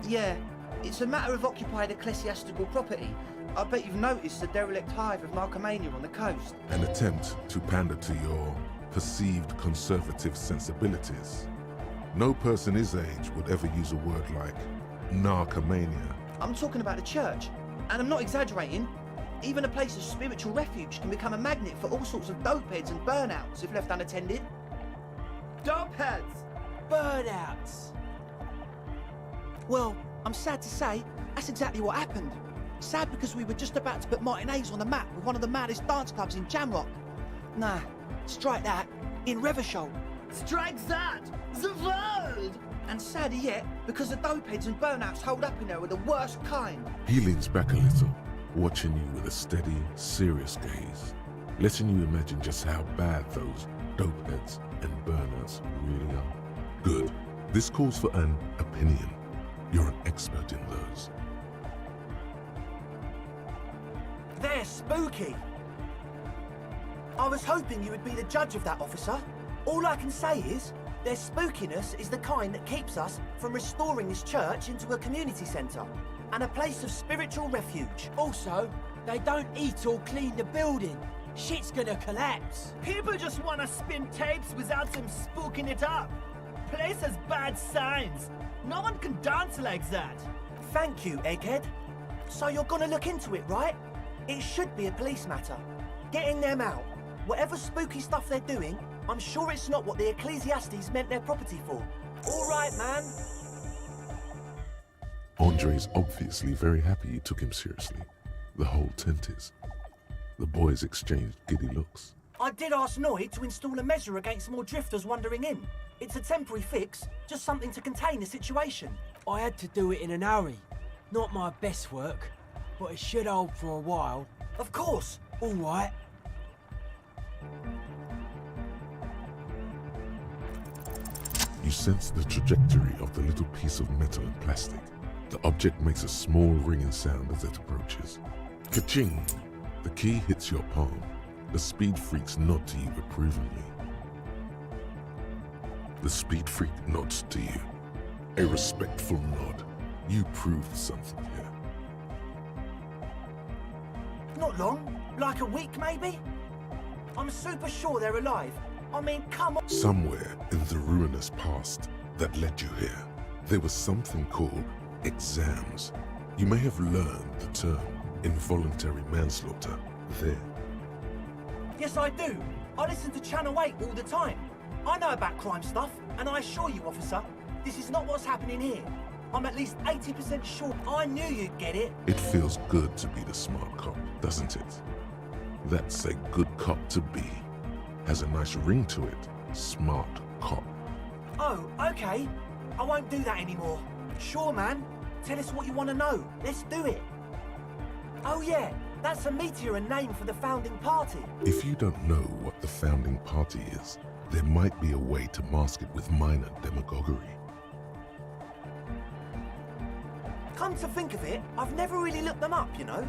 Yeah, it's a matter of occupied ecclesiastical property. I bet you've noticed the derelict hive of Marcomania on the coast. An attempt to pander to your perceived conservative sensibilities. No person his age would ever use a word like narcomania. I'm talking about the church, and I'm not exaggerating. Even a place of spiritual refuge can become a magnet for all sorts of dopeheads and burnouts if left unattended. Dopeheads! Burnouts! Well, I'm sad to say, that's exactly what happened. Sad because we were just about to put Martinez on the map with one of the maddest dance clubs in Jamrock. Nah, strike that, in Revachol. Strike that! The world! And sadder yet, because the dopeheads and burnouts holed up in there were the worst kind. He leans back a little, watching you with a steady, serious gaze, letting you imagine just how bad those dopeheads and burnouts really are. Good. This calls for an opinion. You're an expert in those. They're spooky. I was hoping you would be the judge of that, officer. All I can say is, their spookiness is the kind that keeps us from restoring this church into a community centre and a place of spiritual refuge. Also, they don't eat or clean the building. Shit's gonna collapse. People just want to spin tapes without them spooking it up. Place has bad signs. No one can dance like that. Thank you, Egghead. So you're gonna look into it, right? It should be a police matter. Getting them out. Whatever spooky stuff they're doing, I'm sure it's not what the Ecclesiastes meant their property for. All right, man. Andre's obviously very happy you took him seriously. The whole tent is. The boys exchanged giddy looks. I did ask Noy to install a measure against more drifters wandering in. It's a temporary fix, just something to contain the situation. I had to do it in an hurry. Not my best work, but it should hold for a while. Of course. All right. You sense the trajectory of the little piece of metal and plastic. The object makes a small ringing sound as it approaches. Ka-ching! The key hits your palm. The speed freaks nod to you approvingly. The speed freak nods to you. A respectful nod. You proved something here. Not long. Like a week, maybe? I'm super sure they're alive. I mean, come on. Somewhere in the ruinous past that led you here, there was something called exams. You may have learned the term involuntary manslaughter there. Yes, I do. I listen to Channel 8 all the time. I know about crime stuff, and I assure you, officer, this is not what's happening here. I'm at least 80% sure. I knew you'd get it. It feels good to be the smart cop, doesn't it? That's a good cop to be. Has a nice ring to it. Smart cop. Oh, okay. I won't do that anymore. Sure, man. Tell us what you want to know. Let's do it. Oh yeah, that's a meteor and name for the founding party. If you don't know what the founding party is, there might be a way to mask it with minor demagoguery. Come to think of it, I've never really looked them up, you know.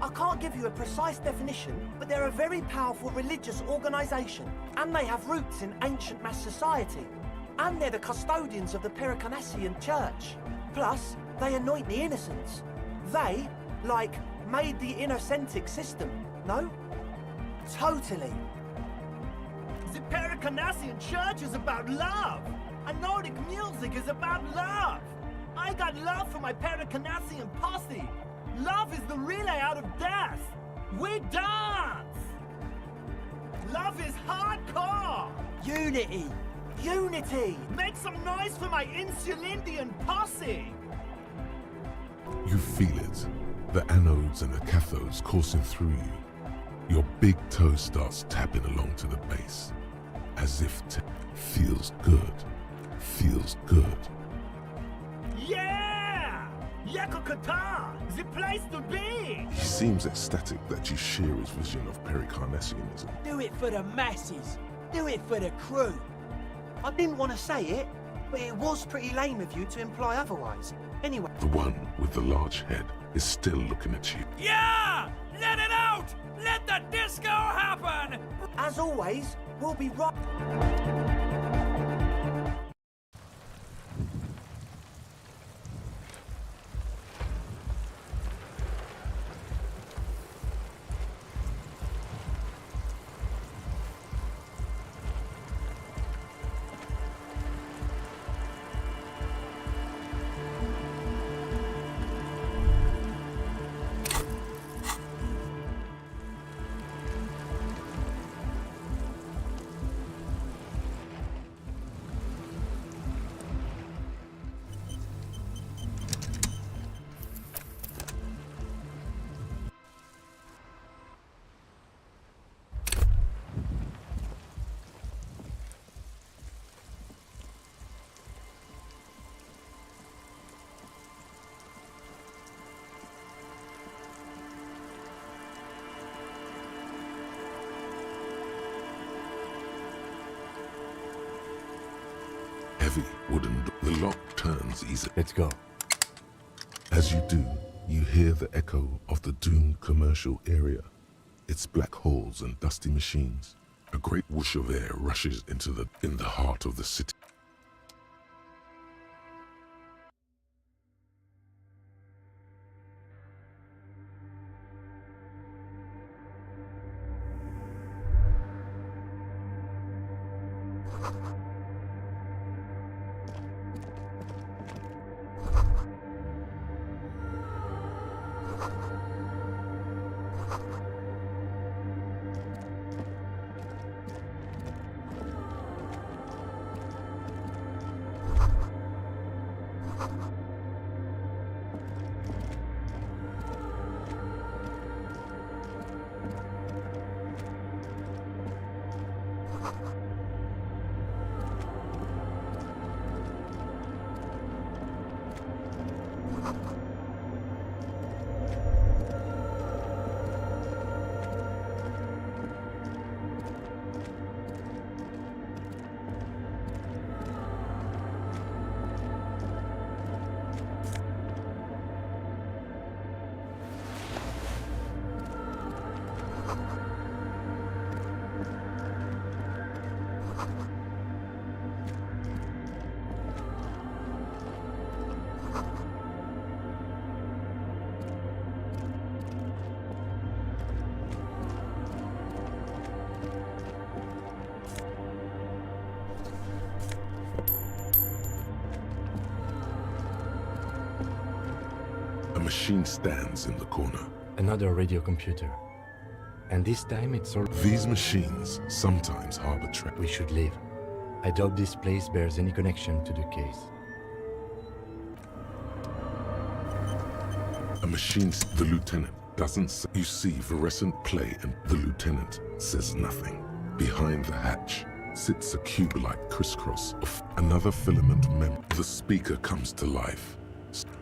I can't give you a precise definition, but they're a very powerful religious organisation, and they have roots in ancient mass society. And they're the custodians of the Pericanassian Church. Plus, they anoint the innocents. They, like, made the innocentic system, no? Totally. The Pericanassian Church is about love, and Nordic music is about love. I got love for my Pericanassian posse. Love is the relay out of death. We dance. Love is hardcore. Unity. Unity. Make some noise for my Insulindian posse. You feel it. The anodes and the cathodes coursing through you. Your big toe starts tapping along to the bass. As if feels good. Feels good. Yeah! Yakokata! The place to be! He seems ecstatic that you share his vision of Pericarnassianism. Do it for the masses. Do it for the crew. I didn't want to say it, but it was pretty lame of you to imply otherwise. Anyway. The one with the large head is still looking at you. Yeah! Let it out! Let the disco happen! As always, we'll be right... heavy wooden door. The lock turns easy. Let's go. As you do, you hear the echo of the doomed commercial area. Its black holes and dusty machines. A great whoosh of air rushes in the heart of the city. A machine stands in the corner. Another radio computer. And this time it's all... These machines sometimes harbor traps. We should leave. I doubt this place bears any connection to the case. A machine, the lieutenant doesn't say. You see fluorescent play and the lieutenant says nothing. Behind the hatch sits a cube-like crisscross of another filament member. The speaker comes to life.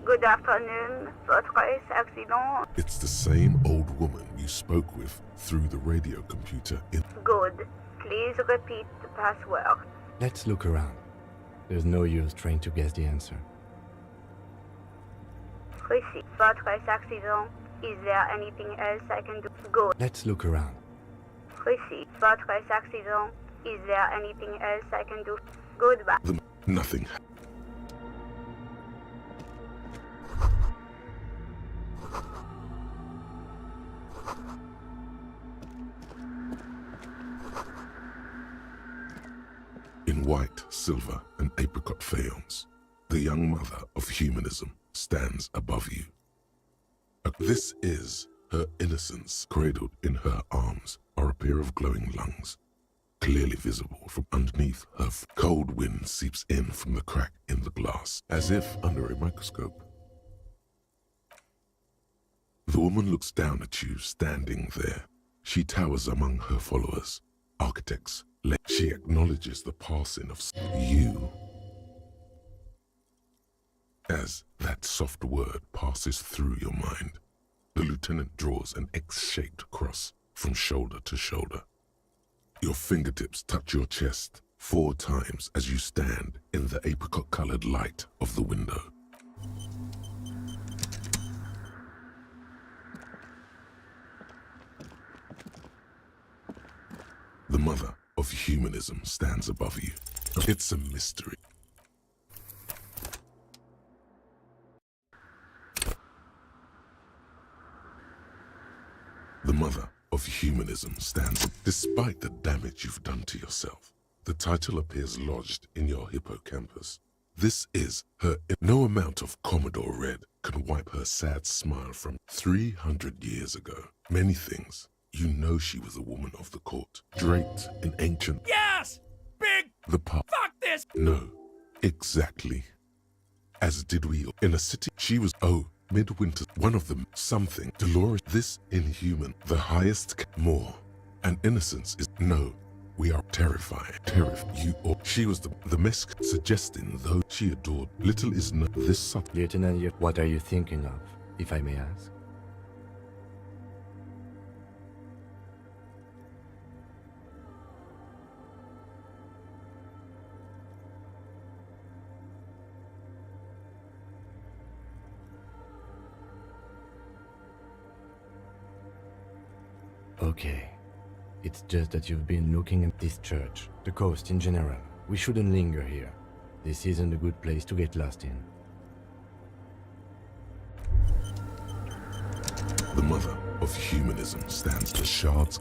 Good afternoon, votre accident. It's the same old woman you spoke with through the radio computer in... Good. Please repeat the password. Let's look around. There's no use trying to guess the answer. Précis. Votre accident. Is there anything else I can do? Good. Let's look around. Précis. Votre accident. Is there anything else I can do? Goodbye. Nothing. In white, silver, and apricot faience, the young mother of humanism stands above you. This is her innocence. Cradled in her arms are a pair of glowing lungs, clearly visible from underneath her. Cold wind seeps in from the crack in the glass, as if under a microscope. The woman looks down at you standing there. She towers among her followers, architects. She acknowledges the passing of you. As that soft word passes through your mind, the lieutenant draws an X-shaped cross from shoulder to shoulder. Your fingertips touch your chest 4 times as you stand in the apricot-colored light of the window. The mother of humanism stands above you. It's a mystery. The mother of humanism stands. Despite the damage you've done to yourself, the title appears lodged in your hippocampus. This is her. No amount of Commodore Red can wipe her sad smile from 300 years ago. Many things. You know she was a woman of the court, draped in ancient... Yes! Big... The part... Fuck this! No, exactly. As did we. In a city, she was... Oh, midwinter. One of them. Something. Dolores. This inhuman. The highest... More. And innocence is... No. We are terrified. You or... She was the mesk, suggesting though she adored. Little is no... This subtle... Lieutenant, what are you thinking of, if I may ask? Okay. It's just that you've been looking at this church, the coast in general. We shouldn't linger here. This isn't a good place to get lost in. The mother of humanism stands the shards.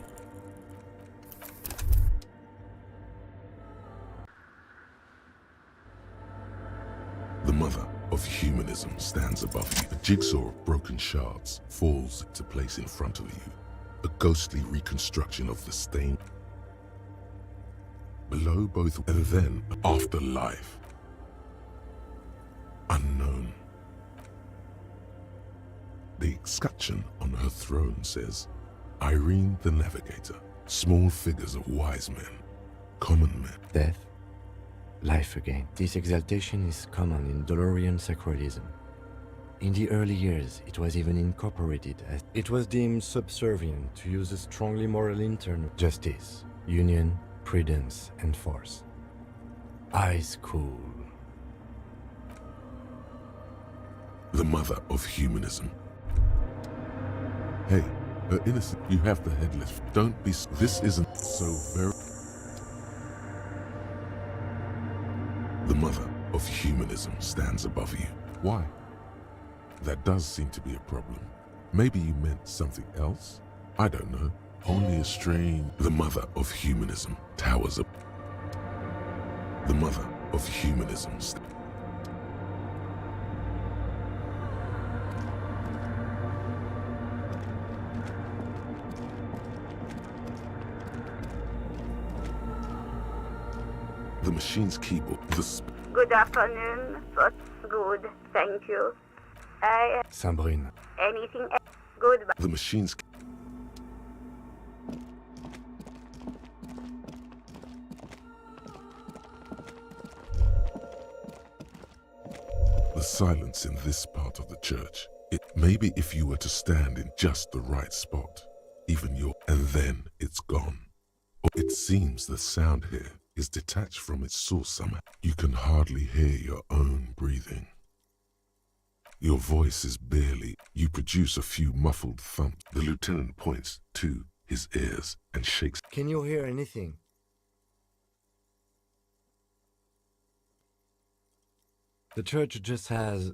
The mother of humanism stands above you. A jigsaw of broken shards falls into place in front of you. A ghostly reconstruction of the stain. Below both, and then afterlife. Unknown. The escutcheon on her throne says, Irene the Navigator, small figures of wise men, common men. Death, life again. This exaltation is common in Dolorian sacralism. In the early years, it was even incorporated as it was deemed subservient to use a strongly moral internal justice, union, prudence, and force. Ice cool. The mother of humanism. Hey, her innocent, you have the headless. Don't be, this isn't so very. The mother of humanism stands above you. Why? That does seem to be a problem. Maybe you meant something else? I don't know. Only a strange... The mother of humanism towers up. The mother of humanism. The machine's keyboard. Good afternoon. What's good? Thank you. Saint-Brune. Anything else? Goodbye. The machine's... The silence in this part of the church. Maybe if you were to stand in just the right spot, even your... And then it's gone. It seems the sound here is detached from its source somehow. You can hardly hear your own breathing. Your voice is barely. You produce a few muffled thumps. The lieutenant points to his ears and shakes. Can you hear anything? The church just has...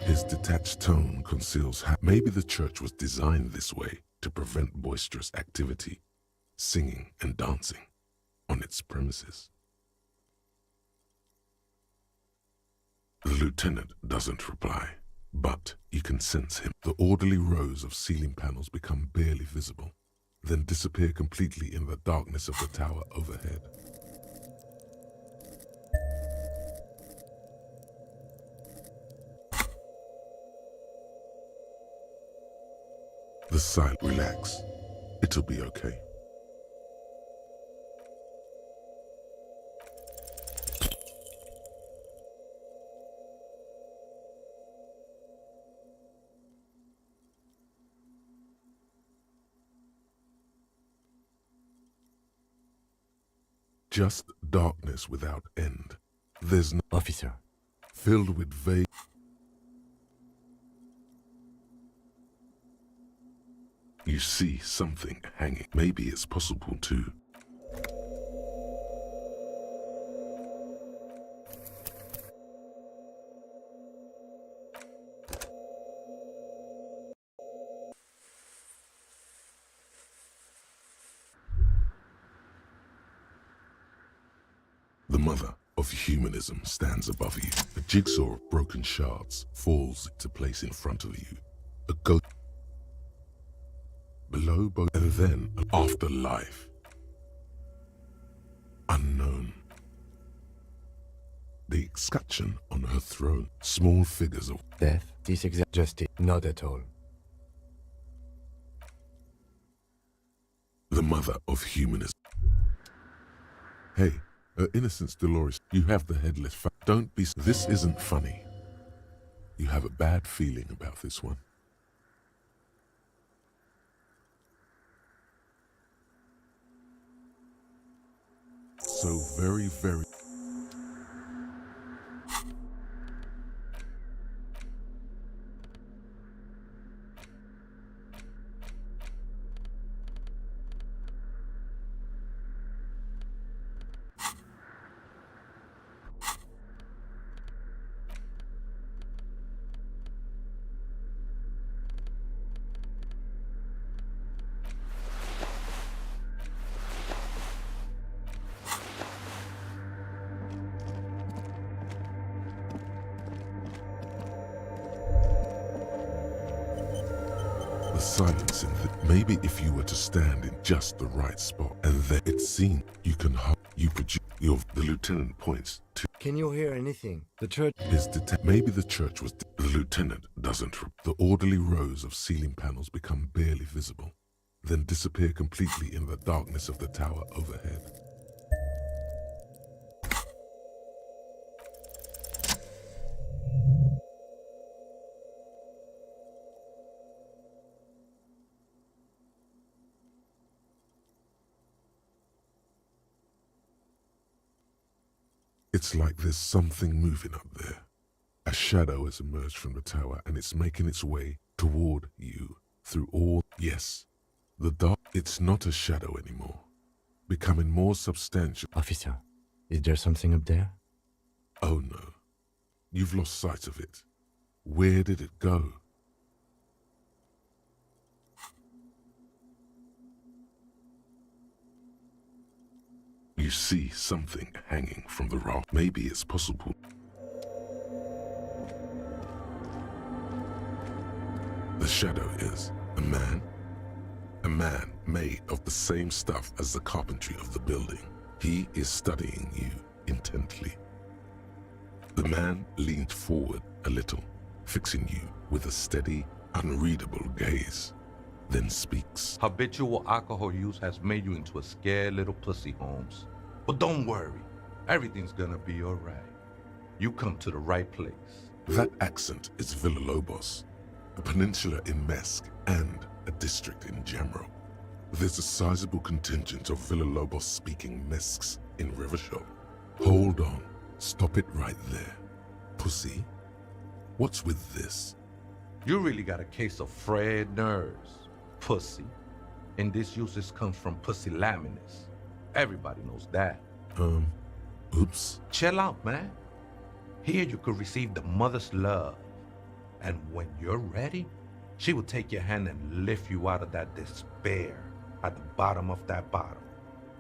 His detached tone conceals maybe the church was designed this way to prevent boisterous activity, singing and dancing on its premises. The lieutenant doesn't reply, but you can sense him. The orderly rows of ceiling panels become barely visible, then disappear completely in the darkness of the tower overhead. The silence. Relax. It'll be okay. Just darkness without end. There's no... Officer. Filled with vague... You see something hanging. Maybe it's possible to... The mother of humanism stands above you. A jigsaw of broken shards falls into place in front of you. A ghost... Below both, and then an afterlife. Unknown. The escutcheon on her throne. Small figures of... Death, this exact justice. Not at all. The mother of humanism. Hey, her innocence, Dolores. You have the headless Don't be... This isn't funny. You have a bad feeling about this one. So very... silence in maybe if you were to stand in just the right spot and then it's seen you can you produce the lieutenant points to. Can you hear anything? The church is maybe the church was the lieutenant doesn't. The orderly rows of ceiling panels become barely visible, then disappear completely in the darkness of the tower overhead. It's like there's something moving up there. A shadow has emerged from the tower and it's making its way toward you through all. Yes, the dark. It's not a shadow anymore, becoming more substantial. Officer, is there something up there? Oh no, you've lost sight of it. Where did it go? You see something hanging from the raft. Maybe it's possible. The shadow is a man made of the same stuff as the carpentry of the building. He is studying you intently. The man leaned forward a little, fixing you with a steady, unreadable gaze, then speaks. Habitual alcohol use has made you into a scared little pussy, Holmes. But don't worry, everything's gonna be all right. You come to the right place. That accent is Villalobos, a peninsula in Mesk and a district in Jamro. There's a sizable contingent of Villalobos-speaking Mesks in Rivershore. Hold on, stop it right there. Pussy, what's with this? You really got a case of frayed nerves, pussy. And this usage comes from pusillanimous. Everybody knows that. Oops. Chill out, man. Here you could receive the mother's love. And when you're ready, she will take your hand and lift you out of that despair at the bottom of that bottle.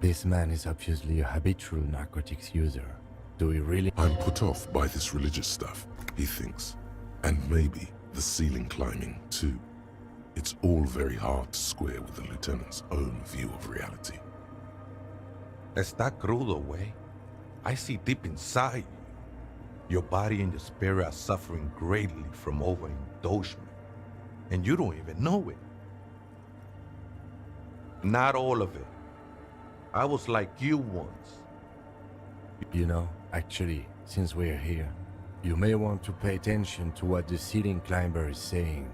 This man is obviously a habitual narcotics user. Do we really? I'm put off by this religious stuff, he thinks. And maybe the ceiling climbing, too. It's all very hard to square with the lieutenant's own view of reality. Está crudo, way. I see deep inside you. Your body and your spirit are suffering greatly from overindulgence, and you don't even know it. Not all of it. I was like you once. You know, actually, since we're here, you may want to pay attention to what the ceiling climber is saying.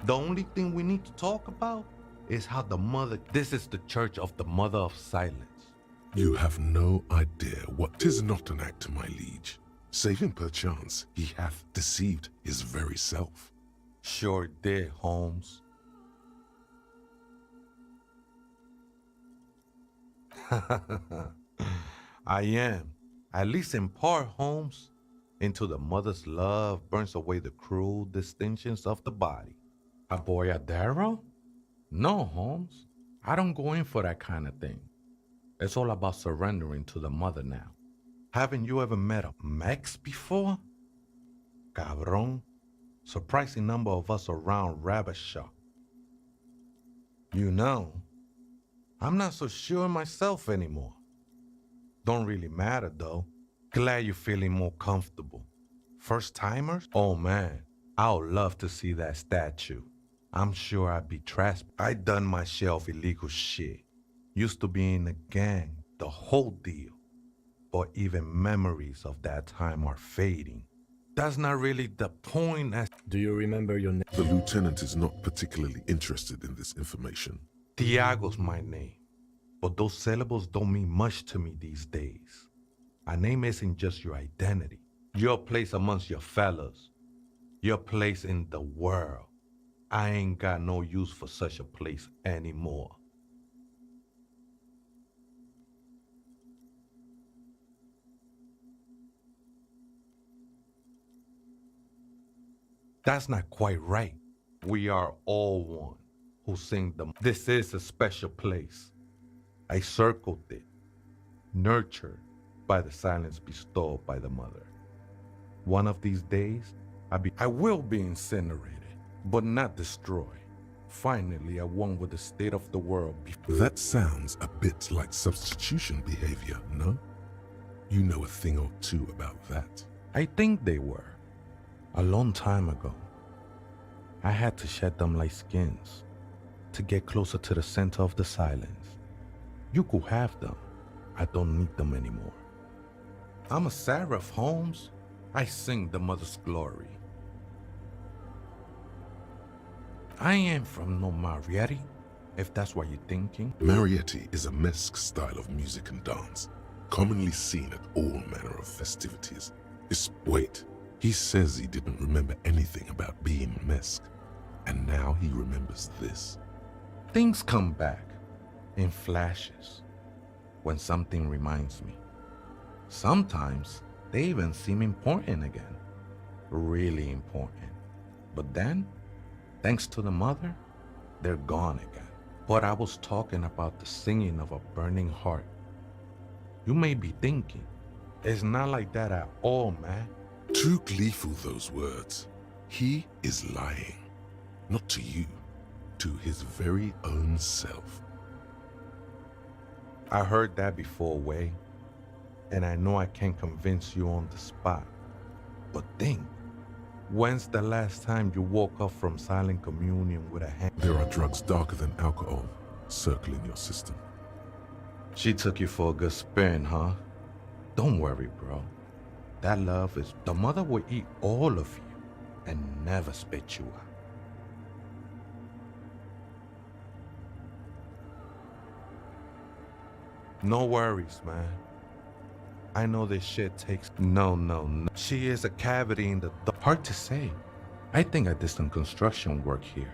The only thing we need to talk about is how the mother... This is the church of the Mother of Silence. You have no idea what... 'Tis not an act, my liege. Save him perchance, he hath deceived his very self. Sure did, Holmes. I am, at least in part, Holmes. Into the mother's love burns away the cruel distinctions of the body. A boyadero? No, Holmes. I don't go in for that kind of thing. It's all about surrendering to the mother now. Haven't you ever met a Mex before? Cabron. Surprising number of us around Rabbitshaw. You know, I'm not so sure myself anymore. Don't really matter though. Glad you're feeling more comfortable. First timers? Oh man, I would love to see that statue. I'm sure I'd be trashed. I done my share of illegal shit. Used to be in a gang, the whole deal. But even memories of that time are fading. That's not really the point. Do you remember your name? The lieutenant is not particularly interested in this information. Tiago's my name. But those syllables don't mean much to me these days. A name isn't just your identity. Your place amongst your fellows. Your place in the world. I ain't got no use for such a place anymore. That's not quite right. We are all one. who sing the. This is a special place. I circled it, nurtured by the silence bestowed by the mother. One of these days, I will be incinerated, but not destroyed. Finally, I won with the state of the world. That sounds a bit like substitution behavior, no? You know a thing or two about that. I think they were. A long time ago. I had to shed them like skins to get closer to the center of the silence. You could have them. I don't need them anymore. I'm a seraph, Holmes. I sing the mother's glory. I ain't from no Marietti, if that's what you're thinking. Marietti is a mesque style of music and dance, commonly seen at all manner of festivities. Wait, he says he didn't remember anything about being mesque, and now he remembers this. Things come back in flashes when something reminds me. Sometimes they even seem important again, really important. But then, thanks to the mother, they're gone again. But I was talking about the singing of a burning heart. You may be thinking, it's not like that at all, man. Too gleeful, those words. He is lying. Not to you, to his very own self. I heard that before, Way, and I know I can't convince you on the spot. But think, when's the last time you woke up from silent communion with a hand? There are drugs darker than alcohol circling your system. She took you for a good spin, huh? Don't worry, bro. That love is... The mother will eat all of you and never spit you out. No worries, man. I know this shit takes... No. She is a cavity in the... Hard to say. I think I did some construction work here.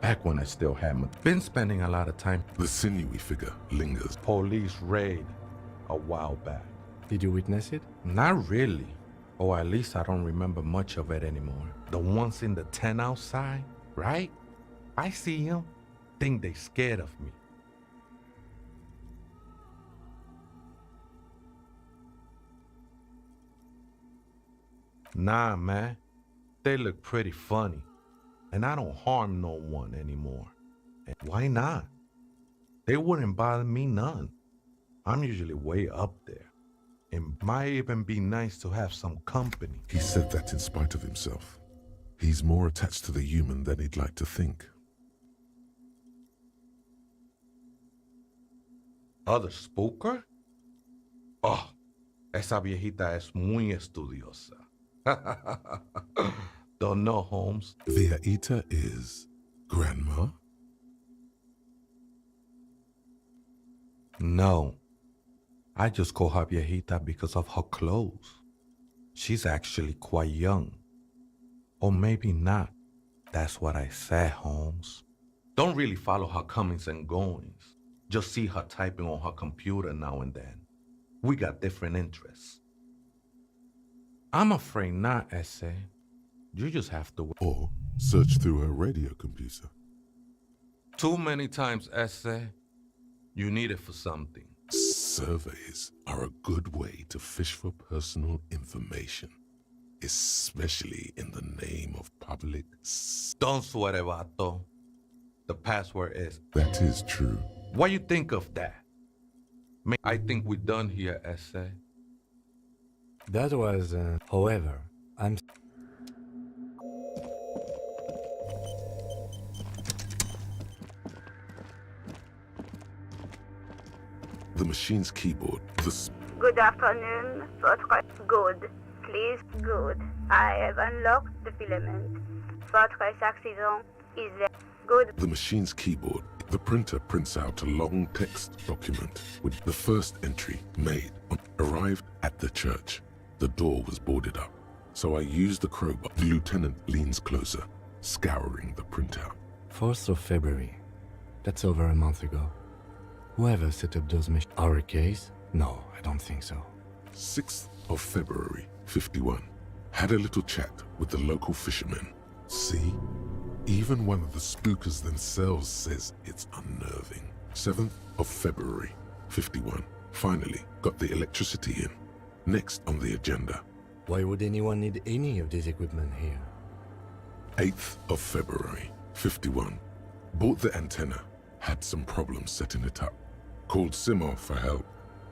Back when I still had my... Been spending a lot of time... The sinewy figure lingers. Police raid a while back. Did you witness it? Not really. Or at least I don't remember much of it anymore. The ones in the tent outside, right? I see them. Think they scared of me. Nah, man. They look pretty funny. And I don't harm no one anymore. And why not? They wouldn't bother me none. I'm usually way up there. It might even be nice to have some company. He said that in spite of himself. He's more attached to the human than he'd like to think. Other spooker? Oh, esa viejita es muy estudiosa. Don't know, Holmes. Viejita is grandma? No. I just call her viejita because of her clothes. She's actually quite young. Or maybe not. That's what I said, Holmes. Don't really follow her comings and goings. Just see her typing on her computer now and then. We got different interests. I'm afraid not, Essay. You just have to... Or search through her radio computer. Too many times, Essay. You need it for something. Surveys are a good way to fish for personal information, especially in the name of public... Don't sweat it, vato. The password is... That is true. What you think of that? I think we're done here, Essay. That was, however, I'm... The machine's keyboard, Good afternoon, Good. Please, good. I have unlocked the filament. Fortress accident is there. Good. The machine's keyboard. The printer prints out a long text document with the first entry made. Arrived at the church. The door was boarded up, so I used the crowbar. The lieutenant leans closer, scouring the printout. 4th of February. That's over a month ago. Whoever set up those machines... Our case? No, I don't think so. 6th of February, 51. Had a little chat with the local fishermen. See? Even one of the spookers themselves says it's unnerving. 7th of February, 51. Finally got the electricity in. Next on the agenda. Why would anyone need any of this equipment here? 8th of February, 51. Bought the antenna. Had some problems setting it up. Called Simo for help.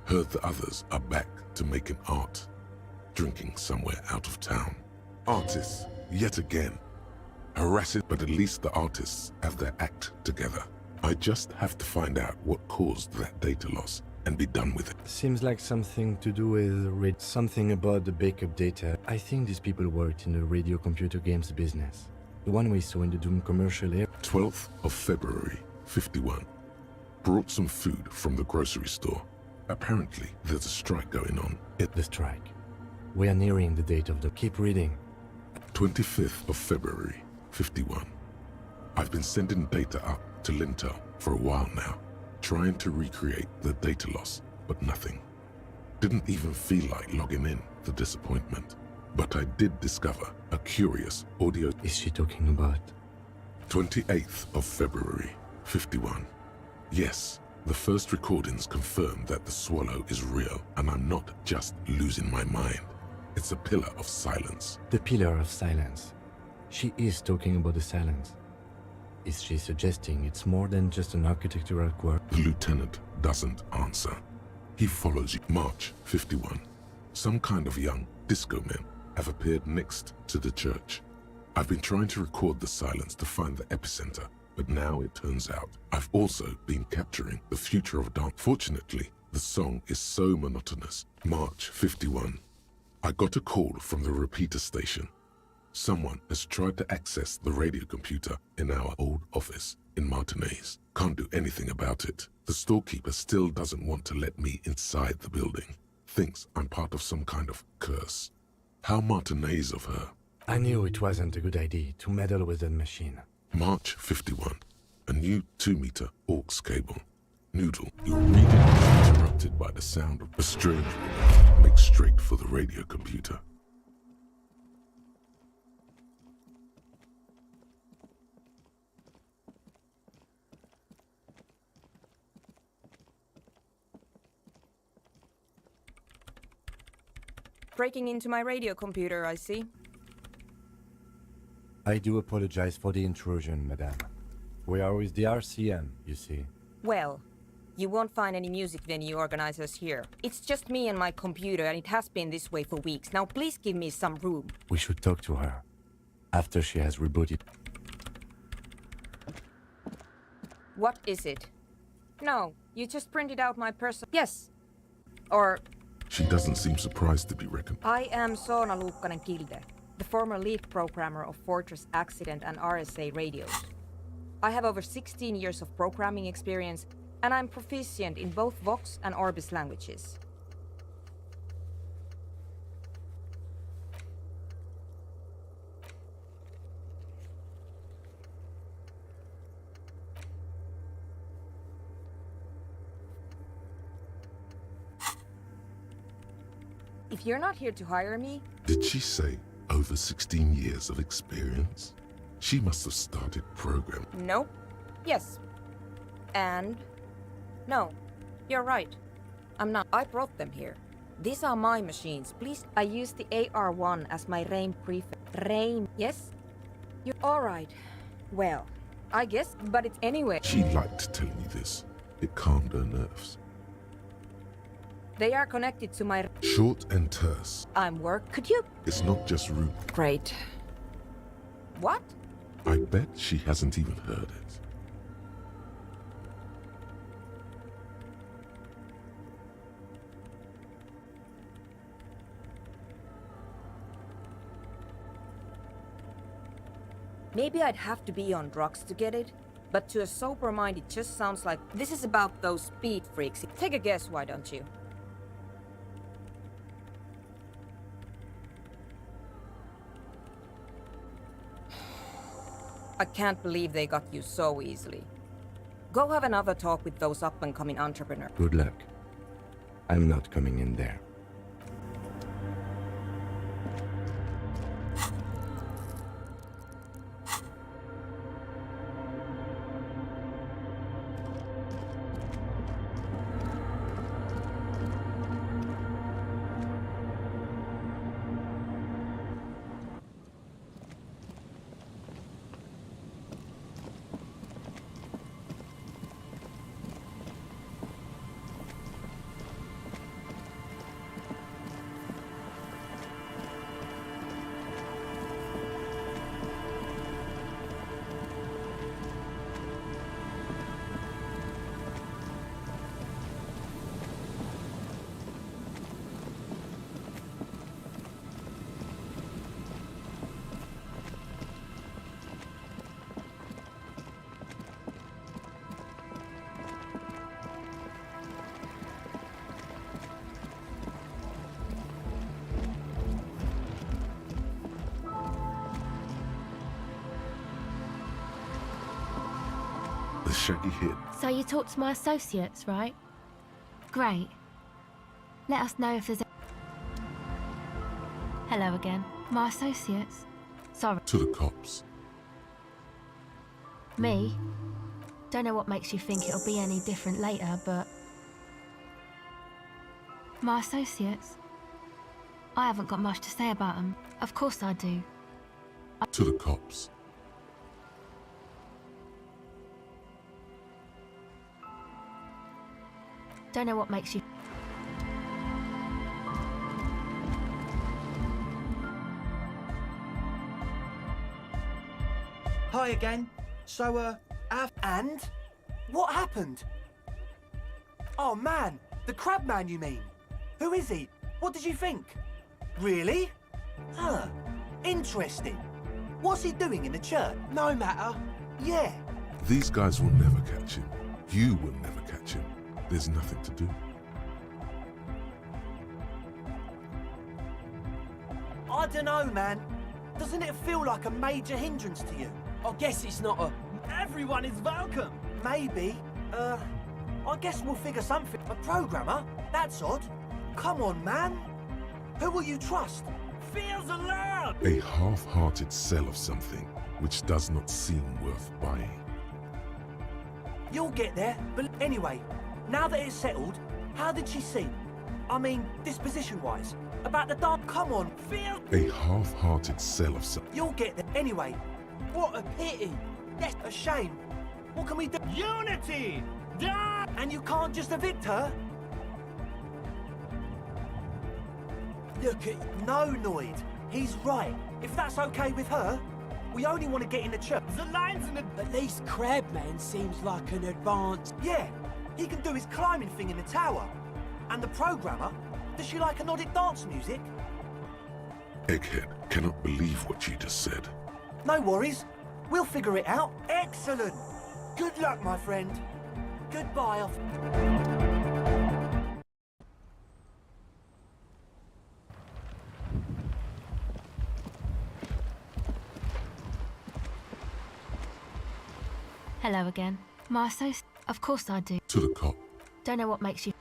Heard the others are back to making art. Drinking somewhere out of town. Artists, yet again. Harassing, but at least the artists have their act together. I just have to find out what caused that data loss and be done with it. Seems like something to do with something about the backup data. I think these people worked in the radio computer games business. The one we saw in the Doom commercial here. 12th of February, 51. Brought some food from the grocery store. Apparently, there's a strike going on. The strike. We are nearing the date of the... Keep reading. 25th of February, 51. I've been sending data up to Lintel for a while now, trying to recreate the data loss, but nothing. Didn't even feel like logging in, the disappointment. But I did discover a curious audio... Is she talking about? 28th of February, 51. Yes, the first recordings confirm that the swallow is real, and I'm not just losing my mind. It's a pillar of silence. The pillar of silence. She is talking about the silence. Is she suggesting it's more than just an architectural quirk? The lieutenant doesn't answer. He follows you. March 51. Some kind of young disco men have appeared next to the church. I've been trying to record the silence to find the epicenter, but now it turns out I've also been capturing the future of dance. Fortunately, the song is so monotonous. March 51. I got a call from the repeater station. Someone has tried to access the radio computer in our old office in Martinez. Can't do anything about it. The storekeeper still doesn't want to let me inside the building. Thinks I'm part of some kind of curse. How Martinez of her. I knew it wasn't a good idea to meddle with that machine. March 51. A new 2-meter aux cable. Noodle, your reading is interrupted by the sound of a strange woman. Make straight for the radio computer. Breaking into my radio computer, I see. I do apologize for the intrusion, madame. We are with the RCM, you see. Well, you won't find any music venue organizers here. It's just me and my computer, and it has been this way for weeks. Now please give me some room. We should talk to her after she has rebooted. What is it? No, you just printed out my person. Yes. Or... She doesn't seem surprised to be reckoned. I am Soona Luukkanen-Kilde, the former lead programmer of Fortress Accident and RSA radios. I have over 16 years of programming experience, and I'm proficient in both Vox and Orbis languages. If you're not here to hire me... Did she say over 16 years of experience? She must have started programming. No. Yes. And... No. You're right. I'm not. I brought them here. These are my machines. Please, I use the AR1 as my RAIN prefix. RAIN, yes? You're alright. Well, I guess, but it's anyway. She liked telling me this. It calmed her nerves. They are connected to my... Short and terse. I'm work. Could you... It's not just rude. Great. What? I bet she hasn't even heard it. Maybe I'd have to be on drugs to get it, but to a sober mind it just sounds like this is about those speed freaks. Take a guess, why don't you? I can't believe they got you so easily. Go have another talk with those up-and-coming entrepreneurs. Good luck. I'm not coming in there. The shaggy head. So you talked to my associates, right? Great. Let us know if there's a... Hello again. My associates? Sorry. To the cops. Me? Don't know what makes you think it'll be any different later, but... My associates? I haven't got much to say about them. Of course I do. To the cops. Don't know what makes you... Hi again. So, And? What happened? Oh man, the crab man you mean? Who is he? What did you think? Really? Huh. Interesting. What's he doing in the church? No matter. Yeah. These guys will never catch him. You will never catch him. There's nothing to do. I don't know, man. Doesn't it feel like a major hindrance to you? I guess it's not a... Everyone is welcome. Maybe. I guess we'll figure something. A programmer? That's odd. Come on, man. Who will you trust? Feels allowed. A half-hearted sell of something which does not seem worth buying. You'll get there. But anyway, now that it's settled, how did she seem? I mean, disposition-wise. About the dark. Come on, feel... A half-hearted sell of something. You'll get there. Anyway, what a pity. Yes, a shame. What can we do? Unity! Die! And you can't just evict her? Look at... No, Noid. He's right. If that's okay with her, we only want to get in the church. The line's in the... At least Crabman seems like an advanced... Yeah, he can do his climbing thing in the tower. And the programmer, does she like Nordic dance music? Egghead cannot believe what you just said. No worries. We'll figure it out. Excellent. Good luck, my friend. Goodbye. Hello again. My associate... Of course I do. To the cop. Don't know what makes you...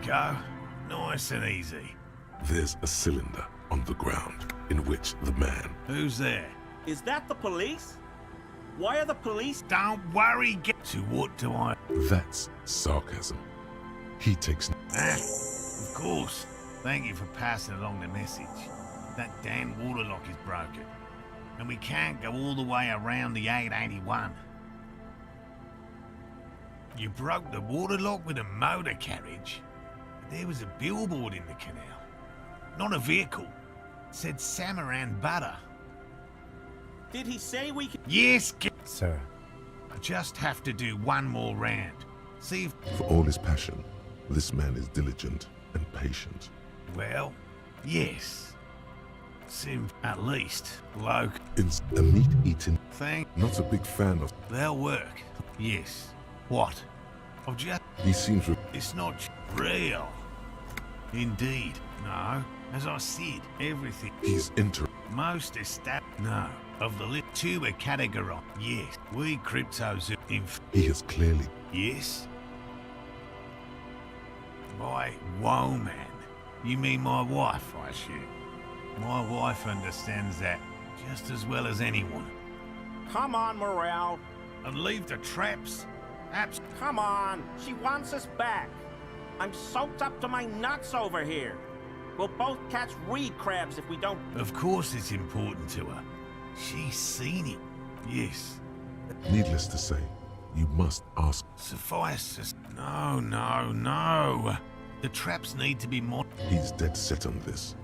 Go. Nice and easy. There's a cylinder on the ground in which the man... Who's there? Is that the police? Why are the police... Don't worry, get to what do I... That's sarcasm. He takes... Of course. Thank you for passing along the message. That damn water lock is broken. And we can't go all the way around the 881. You broke the water lock with a motor carriage? There was a billboard in the canal. Not a vehicle. It said Samaran Butter. Did he say we could... Yes, Sir. I just have to do one more round. See if... For all his passion, this man is diligent and patient. Well, yes. Sim, at least, bloke. It's a meat-eating... Thing. Not a big fan of... They'll work. Yes. What? I've just... He seems It's not real. Indeed. No. As I said, everything... He's Most established... No. Of the tuber category. Yes. We cryptos... He has clearly... Yes? By woman, you mean my wife, I assume? My wife understands that just as well as anyone. Come on, Morale. And leave the traps? Come on. She wants us back. I'm soaked up to my nuts over here. We'll both catch reed crabs if we don't... Of course it's important to her. She's seen it. Yes. Needless to say, you must ask. Suffice us. No, no, no. The traps need to be more... He's dead set on this.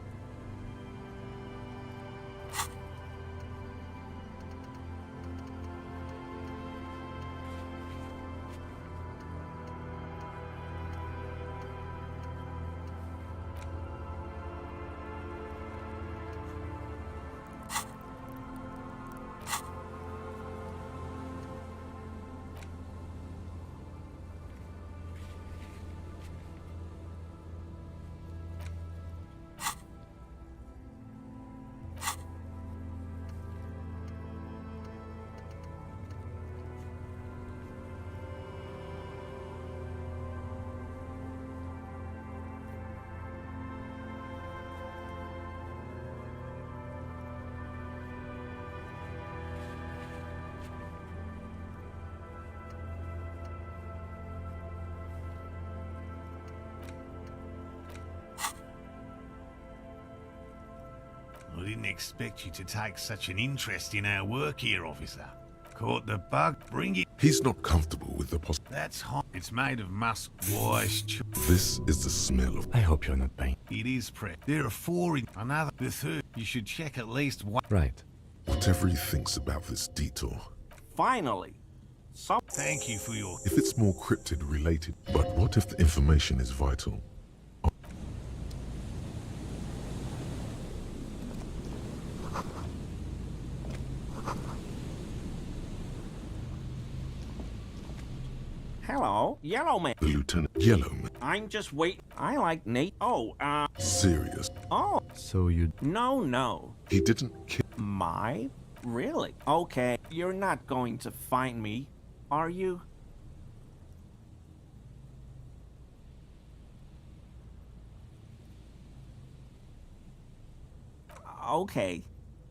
I didn't expect you to take such an interest in our work here, officer. Caught the bug, bring it. He's not comfortable with the That's hot. It's made of musk. Wise. This is the smell of... I hope you're not pain. It is prep. There are 4 in another. The third. You should check at least one. Right. Whatever he thinks about this detour. Finally. Thank you for your... If it's more cryptid related, but what if the information is vital? Hello, Yellow Man. The Lieutenant Yellow Man. I'm just wait. I like Nate. Oh, Serious. Oh. So you... No. He didn't kill... My? Really? Okay. You're not going to find me, are you? Okay.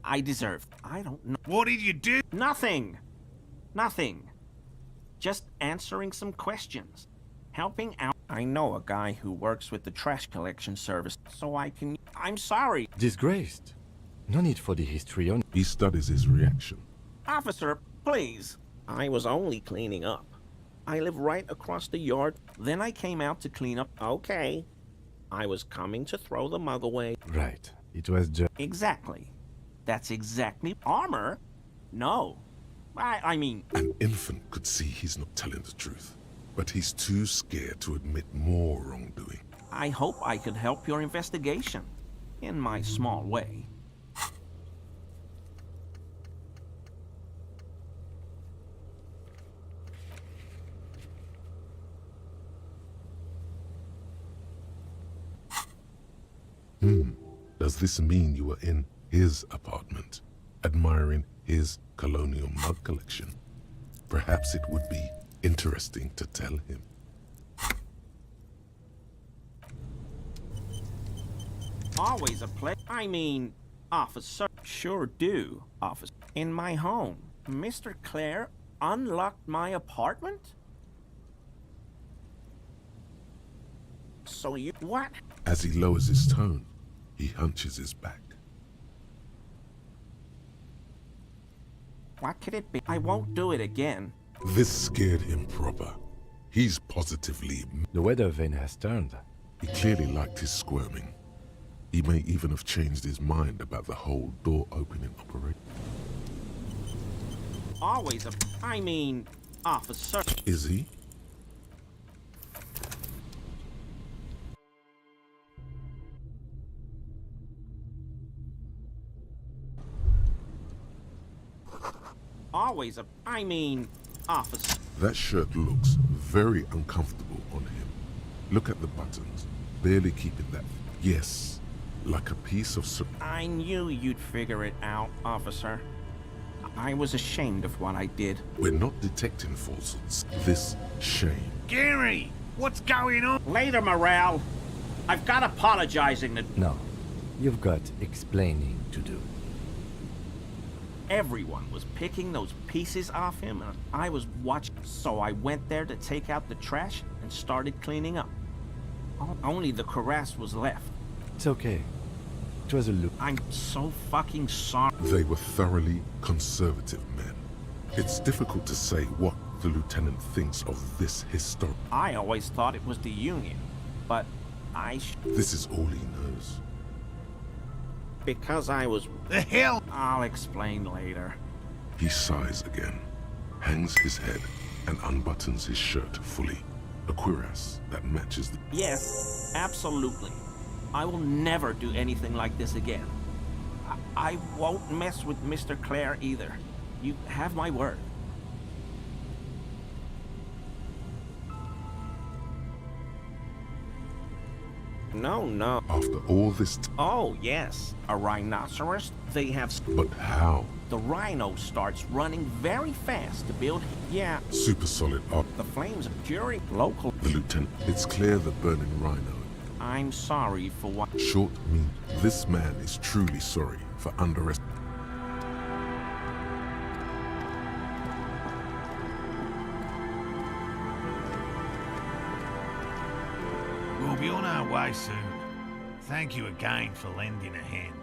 I deserve. I don't know. What did you do? Nothing. Just answering some questions. Helping out. I know a guy who works with the trash collection service, so I can... I'm sorry. Disgraced. No need for the history. He studies his reaction. Officer, please. I was only cleaning up. I live right across the yard. Then I came out to clean up. Okay. I was coming to throw the mug away. Right. It was just... Exactly. That's exactly... Armor? No. I mean... An infant could see he's not telling the truth, but he's too scared to admit more wrongdoing. I hope I could help your investigation, in my small way. Does this mean you were in his apartment, admiring his colonial mug collection? Perhaps it would be interesting to tell him. Always a play. I mean, officer. Sure do, officer. In my home, Mr. Clare unlocked my apartment? So you... What? As he lowers his tone, he hunches his back. What could it be? I won't do it again. This scared him proper. He's positively... The weather vane has turned. He clearly liked his squirming. He may even have changed his mind about the whole door opening operation. Always a... I mean, officer. Is he? Always a... I mean, officer. That shirt looks very uncomfortable on him. Look at the buttons, barely keeping that. Yes, like a piece of I knew you'd figure it out, officer. I was ashamed of what I did. We're not detecting falsehoods. This shame. Gary, what's going on? Later, Morale. I've got apologizing to... No, you've got explaining to do. Everyone was picking those pieces off him, and I was watching. So I went there to take out the trash and started cleaning up. Only the cuirass was left. It's okay. It was a look. I'm so fucking sorry. They were thoroughly conservative men. It's difficult to say what the lieutenant thinks of this historic. I always thought it was the Union, but This is all he knows. Because I was... The hell? I'll explain later. He sighs again, hangs his head, and unbuttons his shirt fully. A cuirass that matches the... Yes, absolutely. I will never do anything like this again. I won't mess with Mr. Clare either. You have my word. No. After all this Oh, yes. A rhinoceros? They have... But how? The rhino starts running very fast to build... Yeah. Super solid up. The flames of fury. Local... The lieutenant. It's clear the burning rhino. I'm sorry for what... Short mean. This man is truly sorry for underestimating. We'll be on our way soon. Thank you again for lending a hand.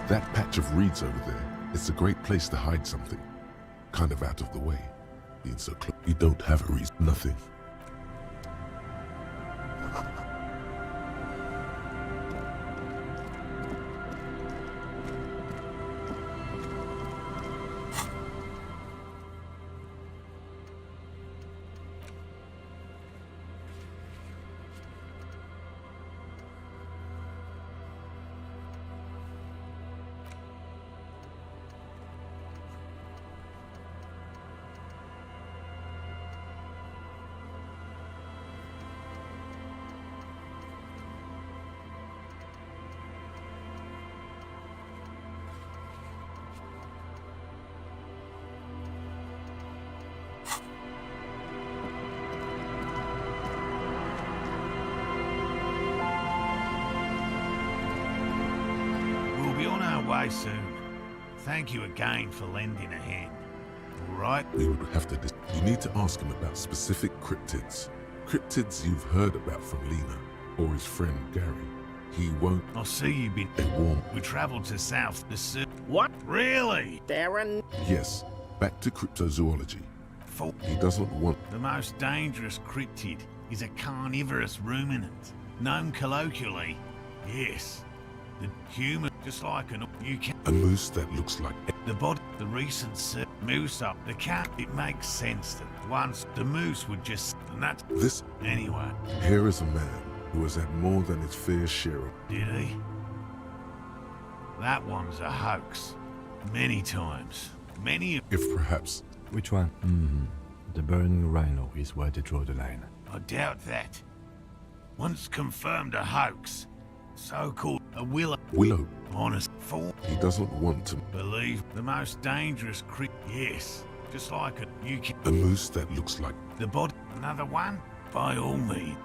That patch of reeds over there, it's a great place to hide something. Kind of out of the way. Being so close. You don't have a reason. Nothing. Way soon. Thank you again for lending a hand. All right? We would have to... You need to ask him about specific cryptids. Cryptids you've heard about from Lena, or his friend Gary. He won't... I see you've been... They won't. We traveled to South to... What? Really? Darren? Yes. Back to cryptozoology. He doesn't want... The most dangerous cryptid is a carnivorous ruminant, known colloquially, yes, the human, just like an... You can... A moose that looks like... The body, the recent moose up, the cat, it makes sense that once the moose would just... And that's... This... Anyway. Here is a man who has had more than his fair share of... Did he? That one's a hoax. Many times. Many... If perhaps... Which one? The burning rhino is where they draw the line. I doubt that. Once confirmed a hoax. So-called a willow. Willow? Honest fool. He doesn't want to... Believe the most dangerous yes. Just like a... You can... A moose that looks like... The body... Another one? By all means.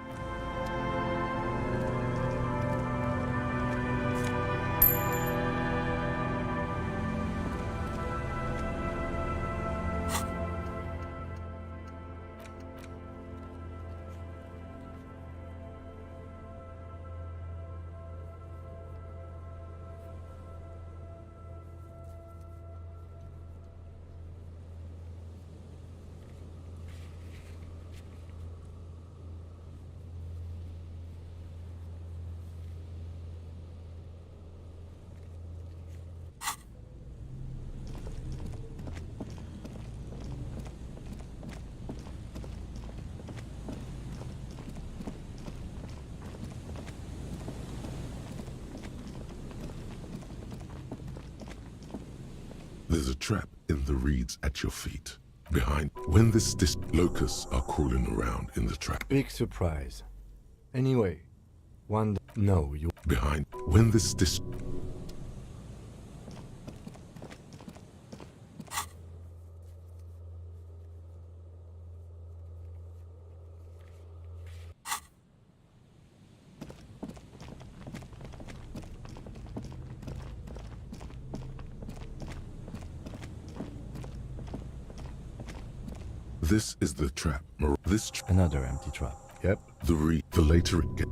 There's a trap in the reeds at your feet. Behind. When this locusts are crawling around in the trap. Big surprise. Anyway, no, you... Behind. When this This is the trap. Another empty trap. Yep. The later it gets.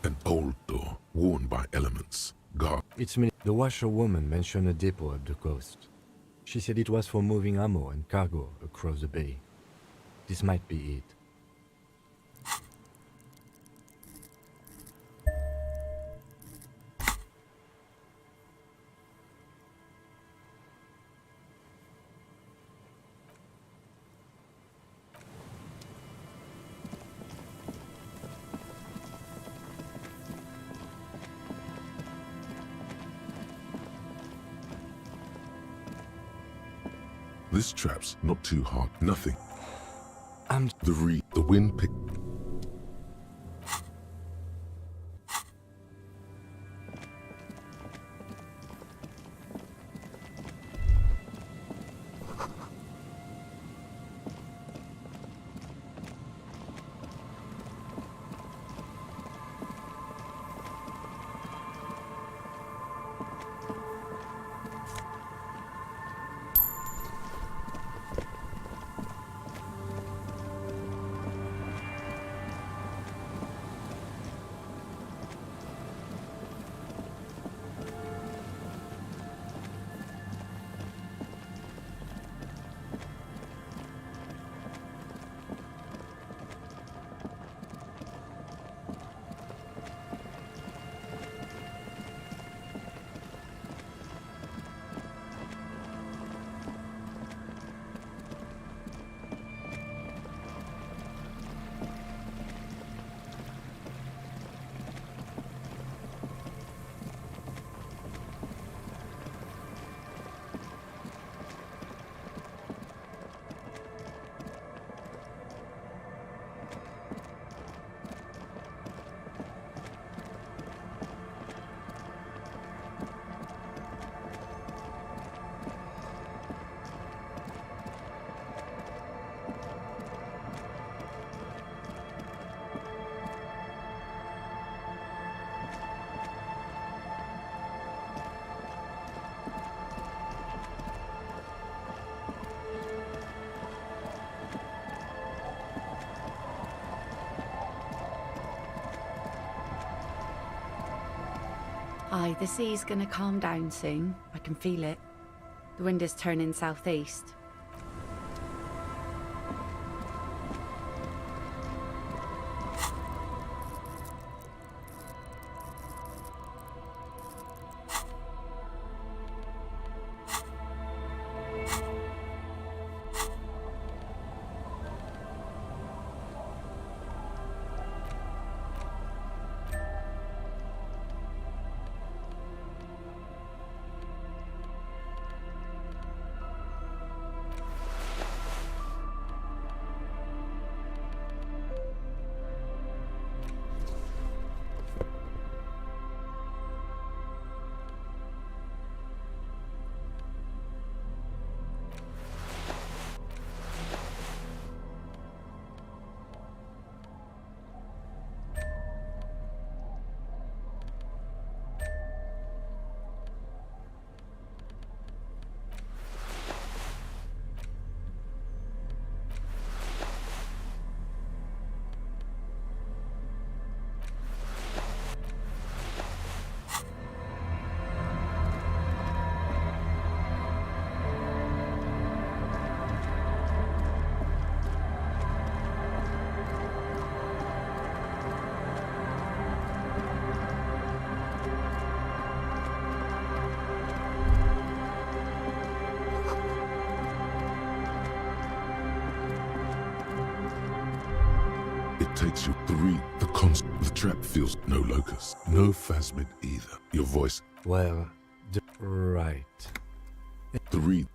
An old door, worn by elements. It's me. The washerwoman mentioned a depot up the coast. She said it was for moving ammo and cargo across the bay. This might be it. This trap's not too hard. Nothing. I'm... The wind picked. Aye, the sea's gonna calm down soon. I can feel it. The wind is turning southeast. takes you. 3. The trap feels no locus. No phasmid either. Your voice. Well, right. 3.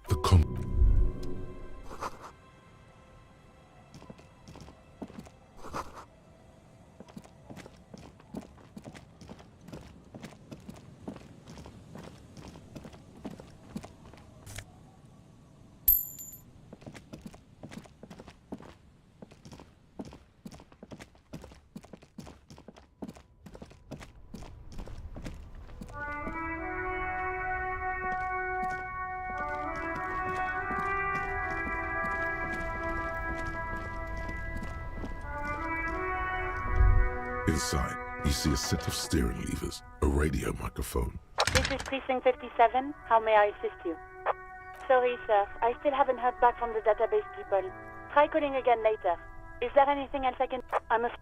Inside, you see a set of steering levers, a radio microphone. This is Precinct 57. How may I assist you? Sorry, sir. I still haven't heard back from the database people. Try calling again later. Is there anything else I can...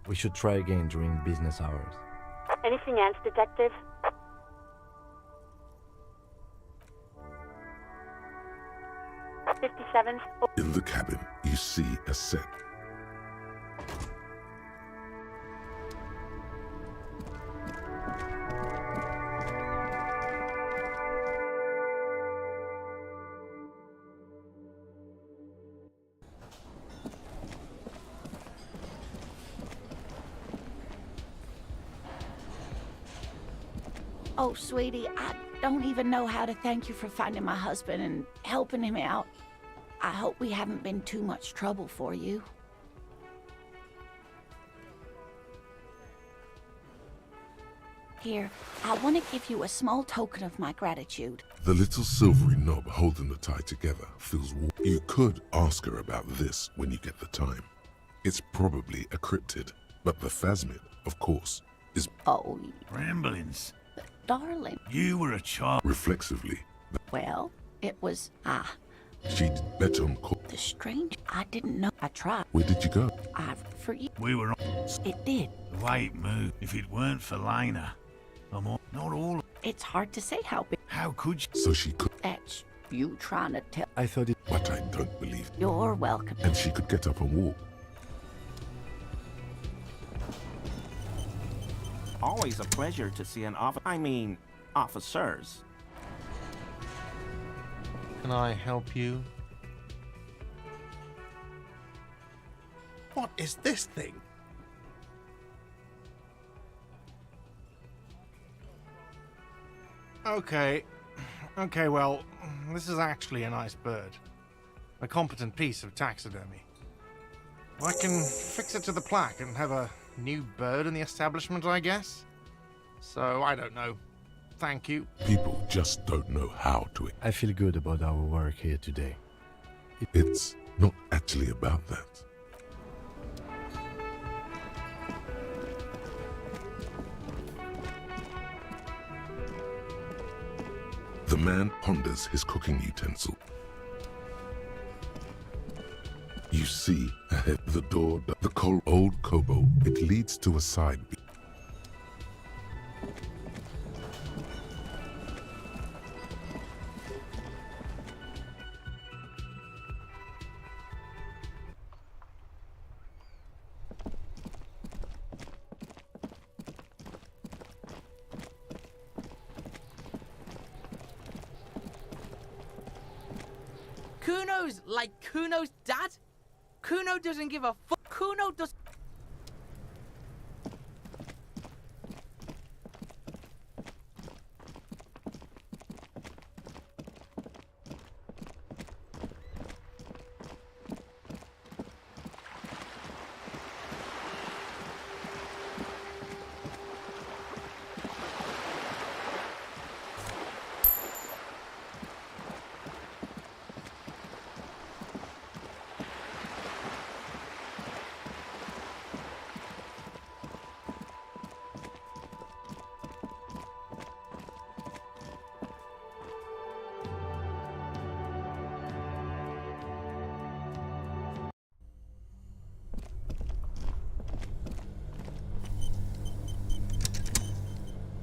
We should try again during business hours. Anything else, detective? In the cabin, you see a set. Oh, sweetie, I don't even know how to thank you for finding my husband and helping him out. I hope we haven't been too much trouble for you. Here, I want to give you a small token of my gratitude. The little silvery knob holding the tie together feels warm. You could ask her about this when you get the time. It's probably a cryptid, but the phasmid, of course, is... Oh, Ramblings. darling. You were a child. Reflexively, Well, it was... she did bet on call. The strange... I didn't know. I tried. Where did you go? For you. We were on. It did. The way it moved. If it weren't for Lena, not all. It's hard to say how big... How could you? So she could... That's you trying to tell... I thought it... But I don't believe... You're welcome. And she could get up and walk. Always a pleasure to see an officers. Can I help you? What is this thing? Okay, well, this is actually a nice bird. A competent piece of taxidermy. I can fix it to the plaque and have a new bird in the establishment, I guess? So, I don't know. Thank you. People just don't know how to... I feel good about our work here today. It's not actually about that. The man ponders his cooking utensil. You see ahead the door, the old kobold. It leads to a side. Kuno's like Kuno's dad? Kuno doesn't give a fuck. Kuno does...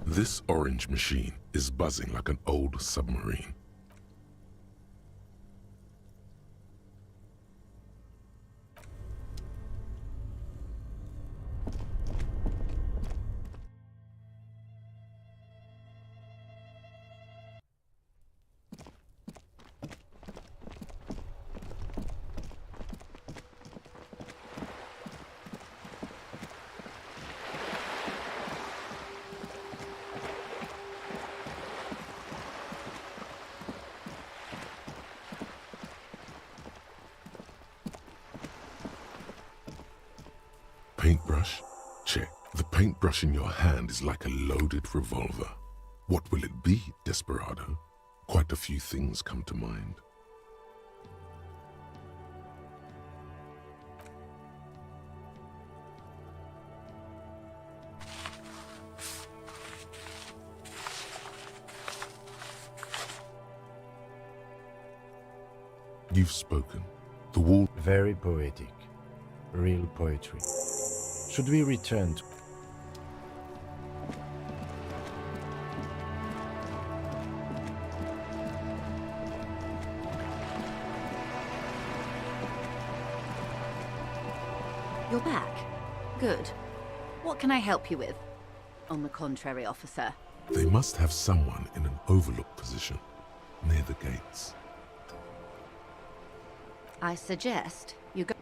This orange machine is buzzing like an old submarine. paintbrush? Check. The paintbrush in your hand is like a loaded revolver. What will it be, Desperado? Quite a few things come to mind. You've spoken. The wall... Very poetic. Real poetry. Should we return to... You're back. Good. What can I help you with? On the contrary, officer. They must have someone in an overlook position, near the gates. I suggest you go...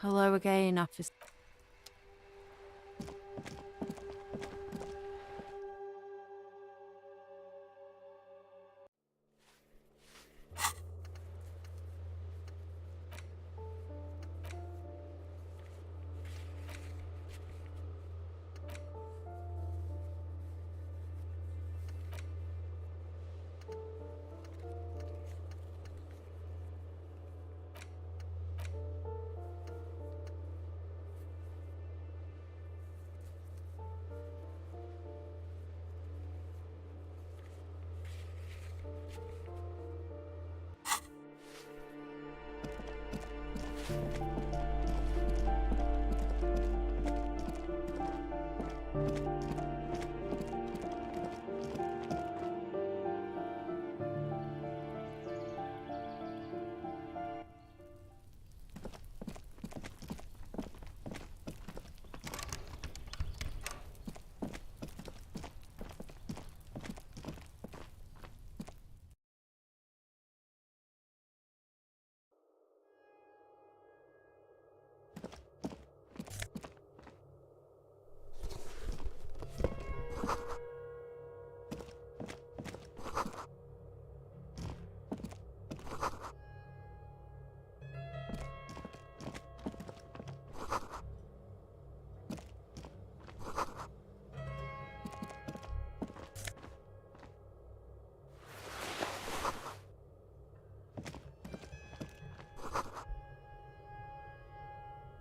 Hello again, officer.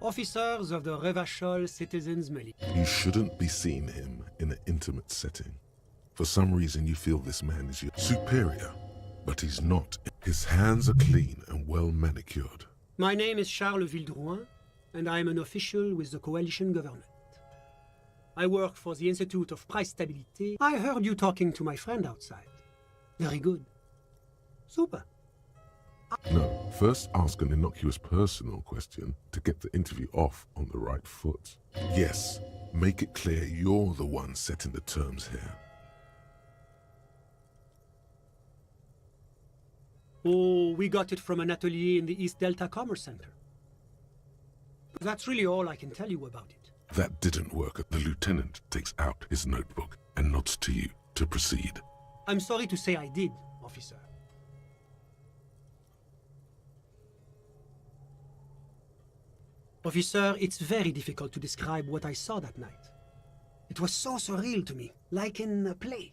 Officers of the Revachol Citizens Militia. You shouldn't be seeing him in an intimate setting. For some reason you feel this man is your superior, but he's not. His hands are clean and well manicured. My name is Charles Vildrouin, and I am an official with the coalition government. I work for the Institute of Price Stability. I heard you talking to my friend outside. Very good. Super. No, first ask an innocuous personal question to get the interview off on the right foot. Yes, make it clear you're the one setting the terms here. Oh, we got it from an atelier in the East Delta Commerce Center. That's really all I can tell you about it. That didn't work. The lieutenant takes out his notebook and nods to you to proceed. I'm sorry to say I did, officer. Officer, it's very difficult to describe what I saw that night. It was so surreal to me, like in a play.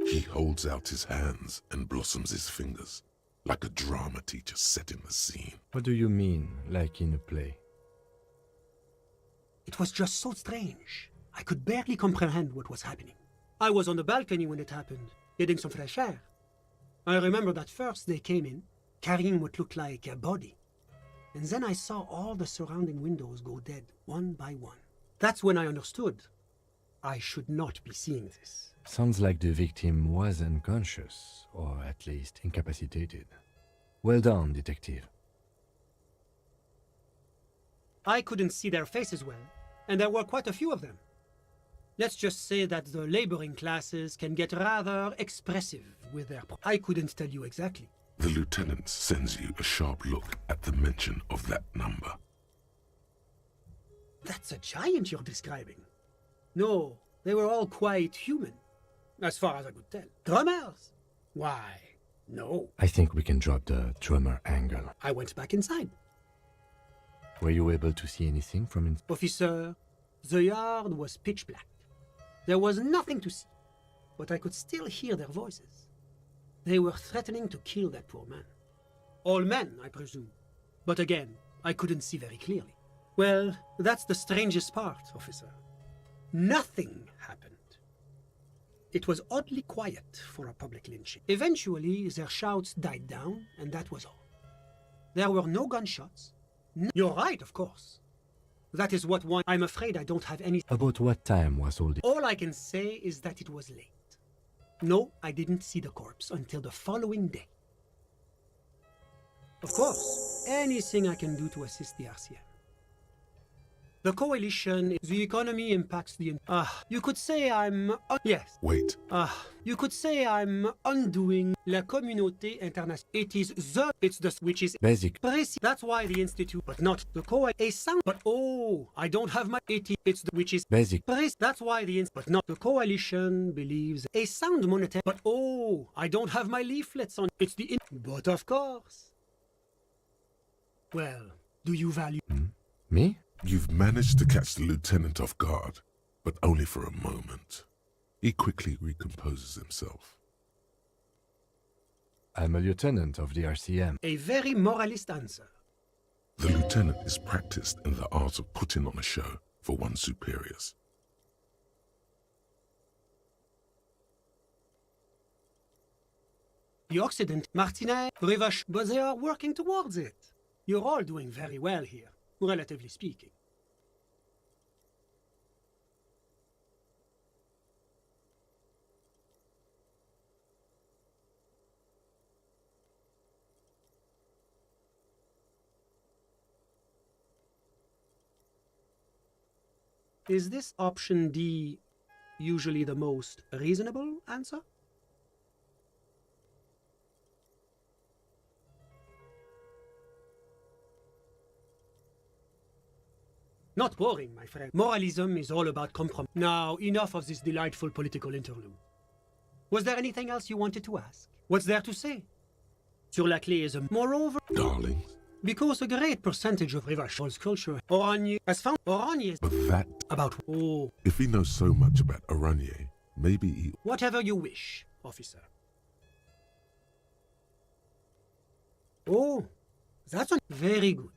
He holds out his hands and blossoms his fingers, like a drama teacher setting the scene. What do you mean, like in a play? It was just so strange. I could barely comprehend what was happening. I was on the balcony when it happened, getting some fresh air. I remember that first they came in, carrying what looked like a body. And then I saw all the surrounding windows go dead, one by one. That's when I understood. I should not be seeing this. Sounds like the victim was unconscious, or at least incapacitated. Well done, detective. I couldn't see their faces well, and there were quite a few of them. Let's just say that the laboring classes can get rather expressive with their... I couldn't tell you exactly. The lieutenant sends you a sharp look at the mention of that number. That's a giant you're describing. No, they were all quite human, as far as I could tell. Drummers? Why, no. I think we can drop the drummer angle. I went back inside. Were you able to see anything from inside? Officer, the yard was pitch black. There was nothing to see, but I could still hear their voices. They were threatening to kill that poor man. All men, I presume. But again, I couldn't see very clearly. Well, that's the strangest part, officer. Nothing happened. It was oddly quiet for a public lynching. Eventually, their shouts died down, and that was all. There were no gunshots. You're right, of course. That is what one... I'm afraid I don't have any... About what time was all this? All I can say is that it was late. No, I didn't see the corpse until the following day. Of course, anything I can do to assist the RCM. The coalition, the economy impacts the... you could say I'm... yes. Wait. You could say I'm undoing la communauté internationale. It is the... It's the... Which is... Basic. That's why the institute, but not the a sound... But oh, I don't have my... It's the... Which is... Basic. That's why the... But not the coalition believes a sound monetary... But oh, I don't have my leaflets on... It's the... But of course. Well, do you value... Me? You've managed to catch the lieutenant off guard, but only for a moment. He quickly recomposes himself. I'm a lieutenant of the RCM. A very moralist answer. The lieutenant is practiced in the art of putting on a show for one's superiors. The Occident, Martinet, Rivache, but they are working towards it. You're all doing very well here, relatively speaking. Is this option D usually the most reasonable answer? Not boring, my friend. Moralism is all about compromise. Now, enough of this delightful political interlude. Was there anything else you wanted to ask? What's there to say? Sur la clé is a... Moreover... Darling. Because a great percentage of Rivachol's culture, Oranje, has found Oranje... But that... About... Oh... If he knows so much about Oranje, maybe he... Whatever you wish, officer. Oh, that's very good.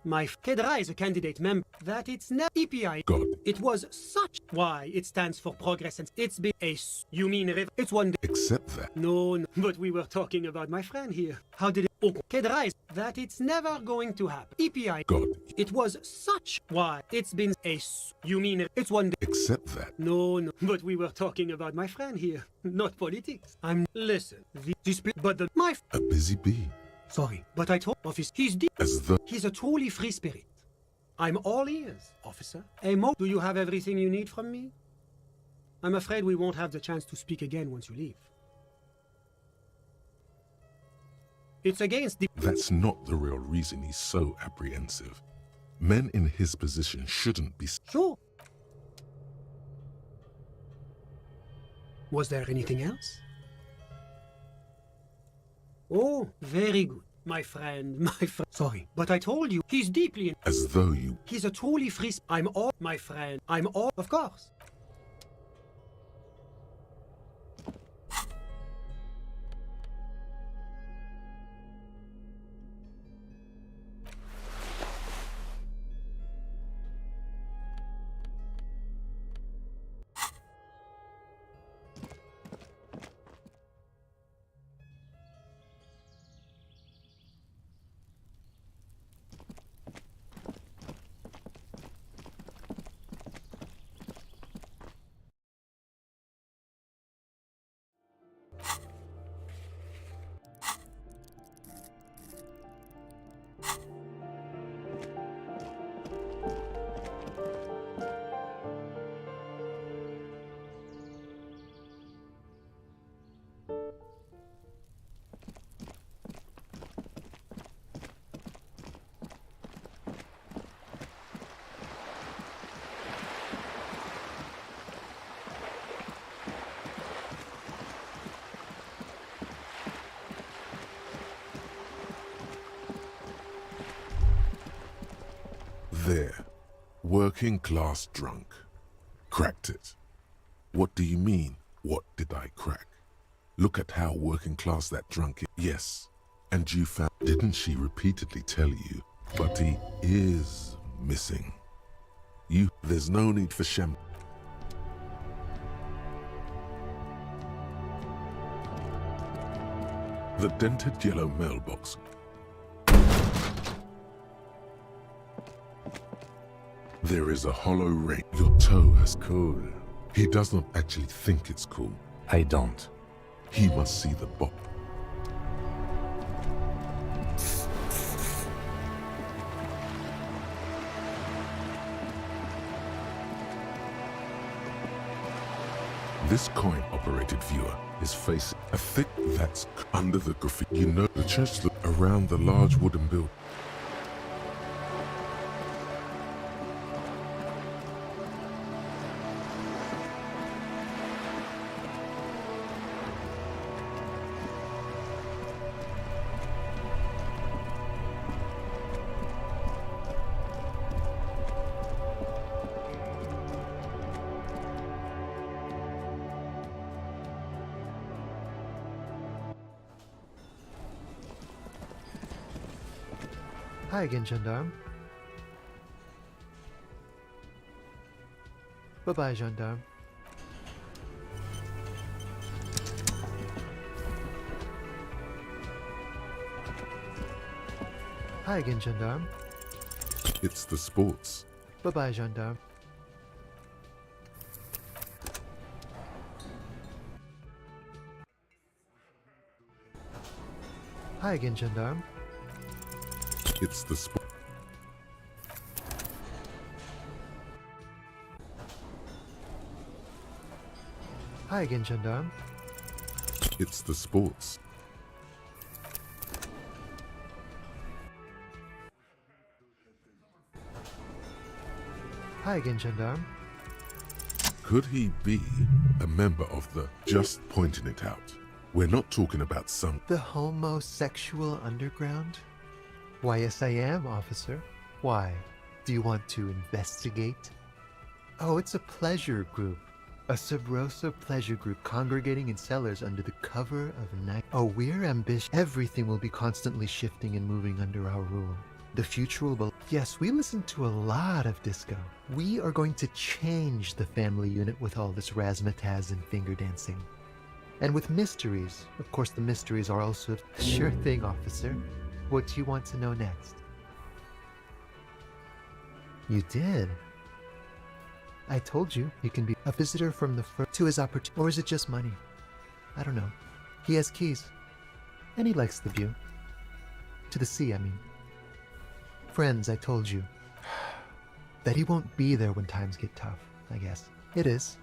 My Kedra is a candidate member. That it's not EPI. God. It was such... Why? It stands for progress and it's been a... You mean It's one day. Except that. No, but we were talking about my friend here. How did it... Oh, Kedra is... That it's never going to happen. EPI. God. It was such... Why? It's been a... You mean It's one day. Except that. No, but we were talking about my friend here. Not politics. Listen. But the... My... A busy bee. Sorry, but I told officer he's deep. He's a truly free spirit. I'm all ears, officer. Do you have everything you need from me? I'm afraid we won't have the chance to speak again once you leave. It's against the... That's not the real reason he's so apprehensive. Men in his position shouldn't be... Sure. Was there anything else? Oh, very good. My friend. Sorry, but I told you, he's deeply in... As though you... He's a truly free... I'm all... My friend. I'm all... Of course. There. Working class drunk. Cracked it. What do you mean, what did I crack? Look at how working class that drunk is. Yes. And you found... Didn't she repeatedly tell you? But he is missing. There's no need for sham. The dented yellow mailbox. There is a hollow ring. Your toe has cool. He does not actually think it's cool. I don't. He must see the box. This coin-operated viewer is facing a thick that's under the graffiti. You know the church look around the large wooden building. Hi again, gendarme. Bye-bye, gendarme. Hi again, gendarme. It's the sports. Bye-bye, gendarme. Hi again, gendarme. It's the sport. Hi again, gendarme. It's the sports. Hi again, gendarme. Could he be a member of the... Just pointing it out. We're not talking about some... The homosexual underground? Why, yes, I am, officer. Why? Do you want to investigate? Oh, it's a pleasure group. A sub rosa pleasure group congregating in cellars under the cover of night. Oh, we're ambitious. Everything will be constantly shifting and moving under our rule. The future will be... Yes, we listen to a lot of disco. We are going to change the family unit with all this razzmatazz and finger dancing. And with mysteries. Of course, the mysteries are also... Sure thing, officer. What do you want to know next? You did. I told you, he can be a visitor from the first to his opportunity. Or is it just money? I don't know. He has keys. And he likes the view. To the sea, I mean. Friends, I told you. That he won't be there when times get tough, I guess. It is.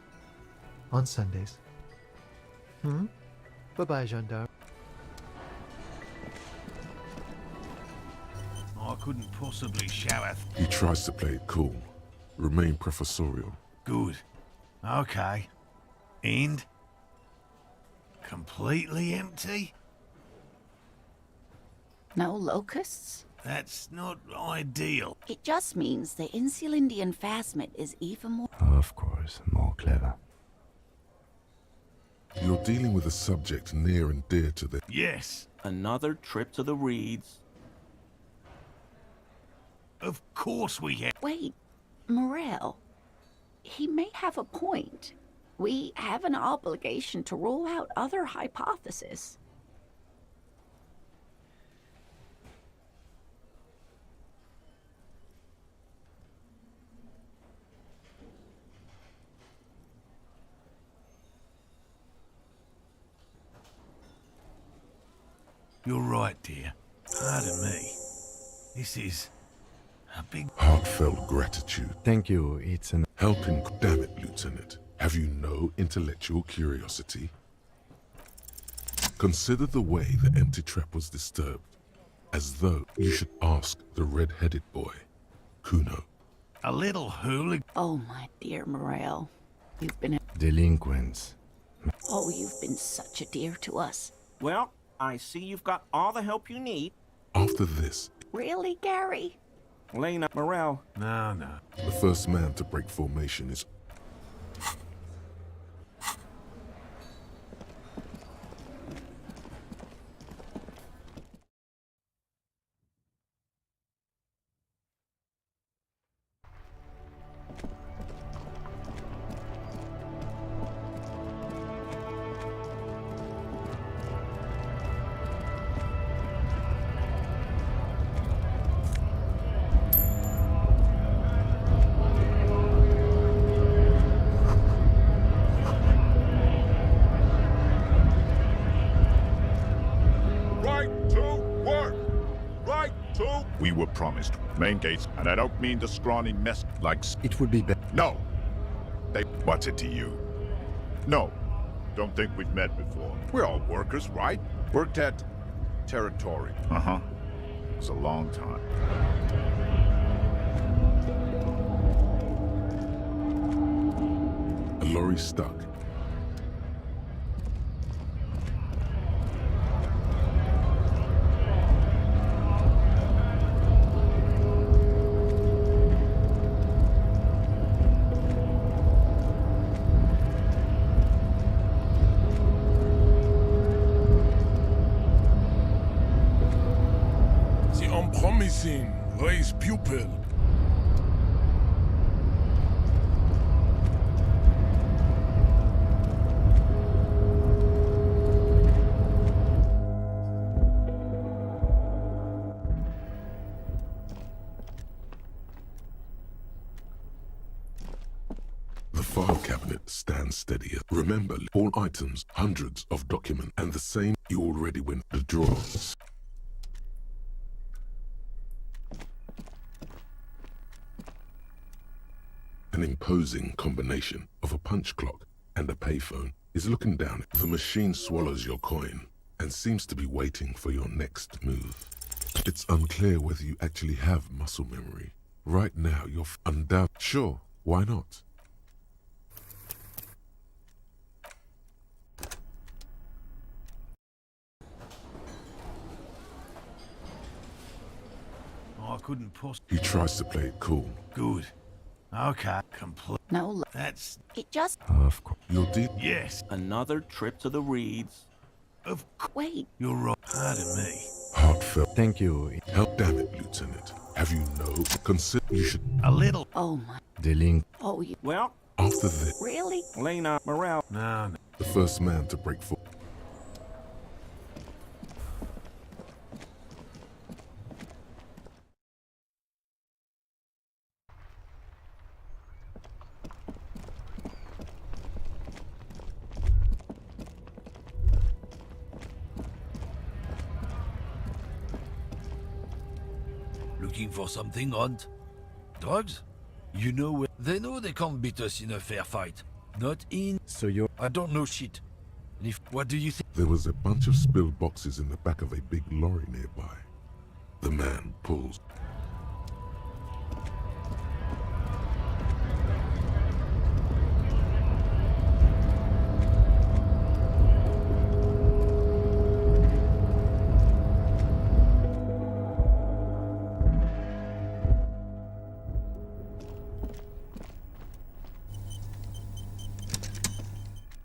On Sundays. Bye-bye, gendarme. I couldn't possibly shower. He tries to play it cool. Remain professorial. Good. Okay. And? Completely empty? No locusts? That's not ideal. It just means the Insulindian phasmid is even more... Of course, more clever. You're dealing with a subject near and dear to the... Yes. Another trip to the Reeds. Of course we have. Wait, Morel. He may have a point. We have an obligation to rule out other hypotheses. You're right, dear. Pardon me. This is a big... Heartfelt gratitude. Thank you, it's an... Helping... Damn it, Lieutenant. Have you no intellectual curiosity? Consider the way the empty trap was disturbed. As though you should ask the red-headed boy, Kuno. A little hooligan. Oh, my dear Morel. You've been... Delinquents. Oh, you've been such a dear to us. Well, I see you've got all the help you need. After this... Really, Gary? Lena, morale. No, no. The first man to break formation is... We were promised main gates, and I don't mean the scrawny mess like... It would be better. No! What's it to you? No. Don't think we've met before. We're all workers, right? Worked at... Territory. Uh-huh. It was a long time. A lorry stuck. Promising, raise pupil. The file cabinet stands steady. Remember, all items, hundreds of documents, and the same you already went the drawers. An imposing combination of a punch clock and a payphone is looking down. The machine swallows your coin and seems to be waiting for your next move. It's unclear whether you actually have muscle memory. Right now, you're undoubted. Sure, why not? I couldn't post. He tries to play it cool. Good. Okay, complete. No, look. That's... It just... Of course. Your deed? Yes. Another trip to the Reeds. Of course. Wait. You're right. Pardon me. Heartfelt. Thank you. Hell damn it, Lieutenant. Have you no consider you should... A little. Oh, my... The link. Oh, you... Well... After this... Really? Lena, morale. No, no. The first man to break for... Looking for something, Hunt? Drugs? You know, they know they can't beat us in a fair fight. Not in... So you're... I don't know shit. And if... What do you think? There was a bunch of spilled boxes in the back of a big lorry nearby. The man pulls.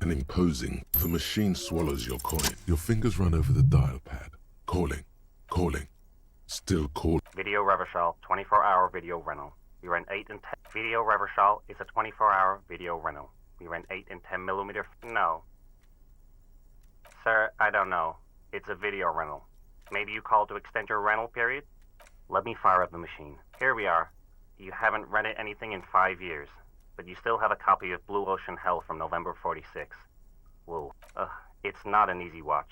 An imposing, the machine swallows your coin. Your fingers run over the dial pad. Calling, calling, still calling. Video Revershal, 24-hour video rental. We rent 8 and 10. Video Revershal is a 24-hour video rental. We rent 8 and 10 millimeter. No. Sir, I don't know. It's a video rental. Maybe you called to extend your rental period? Let me fire up the machine. Here we are. You haven't rented anything in 5 years. But you still have a copy of Blue Ocean Hell from November 46. Whoa. It's not an easy watch.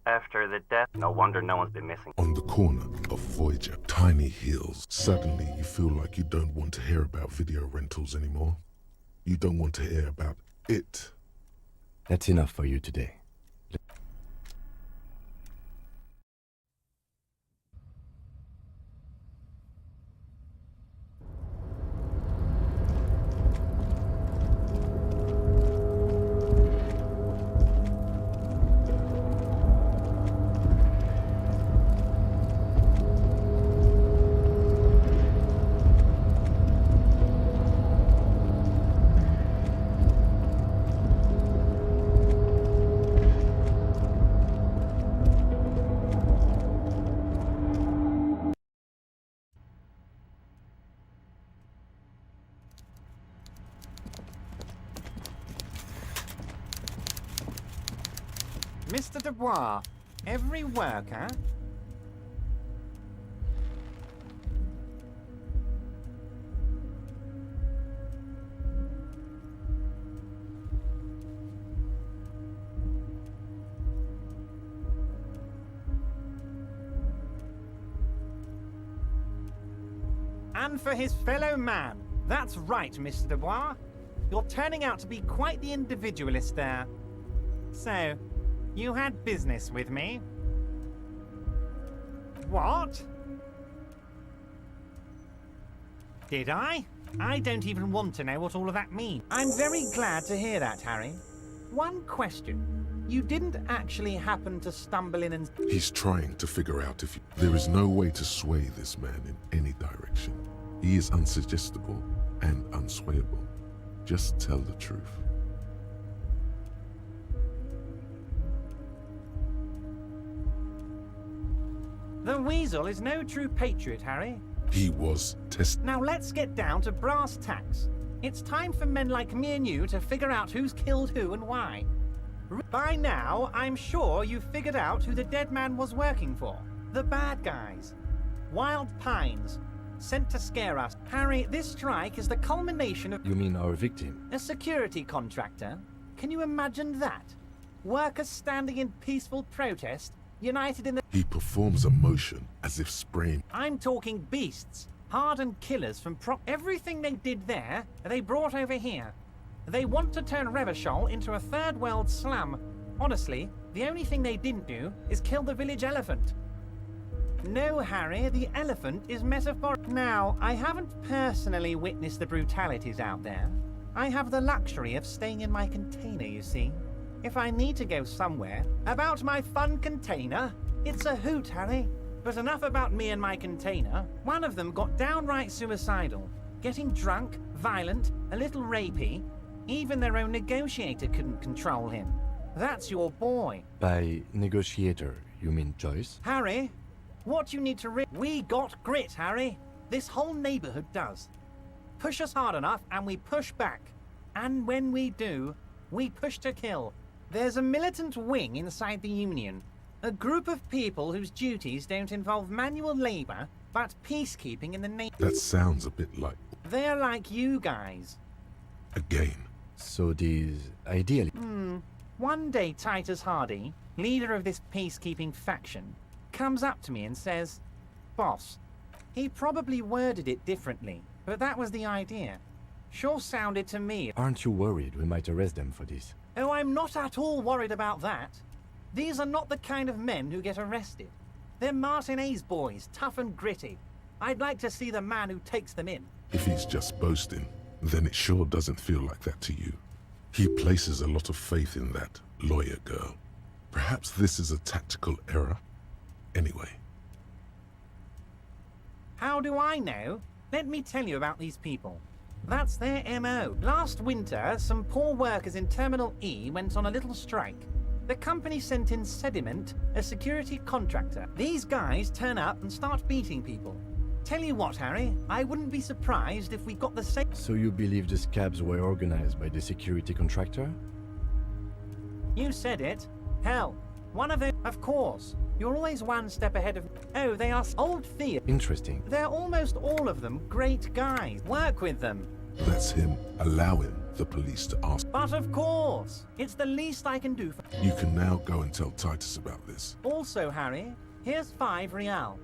After the death, no wonder no one's been missing. On the corner of Voyager, Tiny Hills. Suddenly you feel like you don't want to hear about video rentals anymore. You don't want to hear about it. That's enough for you today. Mr. Dubois, every worker... And for his fellow man. That's right, Mr. Dubois. You're turning out to be quite the individualist there. So, you had business with me? What? Did I? I don't even want to know what all of that means. I'm very glad to hear that, Harry. One question. You didn't actually happen to stumble in and... He's trying to figure out if there is no way to sway this man in any direction. He is unsuggestible and unswayable. Just tell the truth. The Weasel is no true patriot, Harry. He was tested. Now let's get down to brass tacks. It's time for men like me and you to figure out who's killed who and why. By now, I'm sure you've figured out who the dead man was working for. The bad guys. Wild Pines. Sent to scare us. Harry, this strike is the culmination of... You mean our victim? A security contractor? Can you imagine that? Workers standing in peaceful protest, united in the... He performs a motion as if spraying. I'm talking beasts. Hardened killers from everything they did there, they brought over here. They want to turn Revachol into a third world slum. Honestly, the only thing they didn't do is kill the village elephant. No, Harry, the elephant is metaphoric. Now, I haven't personally witnessed the brutalities out there. I have the luxury of staying in my container, you see. If I need to go somewhere, about my fun container, it's a hoot, Harry. But enough about me and my container. One of them got downright suicidal. Getting drunk, violent, a little rapey. Even their own negotiator couldn't control him. That's your boy. By negotiator, you mean Joyce? Harry, what you need to we got grit, Harry. This whole neighborhood does. Push us hard enough and we push back. And when we do, we push to kill. There's a militant wing inside the Union. A group of people whose duties don't involve manual labor, but peacekeeping in the name. That sounds a bit like... They're like you guys. Again. So these ideally... One day Titus Hardy, leader of this peacekeeping faction, comes up to me and says, "Boss," he probably worded it differently, but that was the idea. Sure sounded to me. Aren't you worried we might arrest them for this? Oh, I'm not at all worried about that. These are not the kind of men who get arrested. They're Martinez boys, tough and gritty. I'd like to see the man who takes them in. If he's just boasting, then it sure doesn't feel like that to you. He places a lot of faith in that lawyer girl. Perhaps this is a tactical error? Anyway. How do I know? Let me tell you about these people. That's their MO. Last winter, some poor workers in Terminal E went on a little strike. The company sent in Sediment, a security contractor. These guys turn up and start beating people. Tell you what, Harry, I wouldn't be surprised if we got the same... So you believe the scabs were organized by the security contractor? You said it. Hell, one of them... Of course. You're always one step ahead of... Oh, they are old Theo. Interesting. They're almost all of them great guys. Work with them. That's him allowing the police to ask. But of course, it's the least I can do for... You can now go and tell Titus about this. Also, Harry, here's 5 real.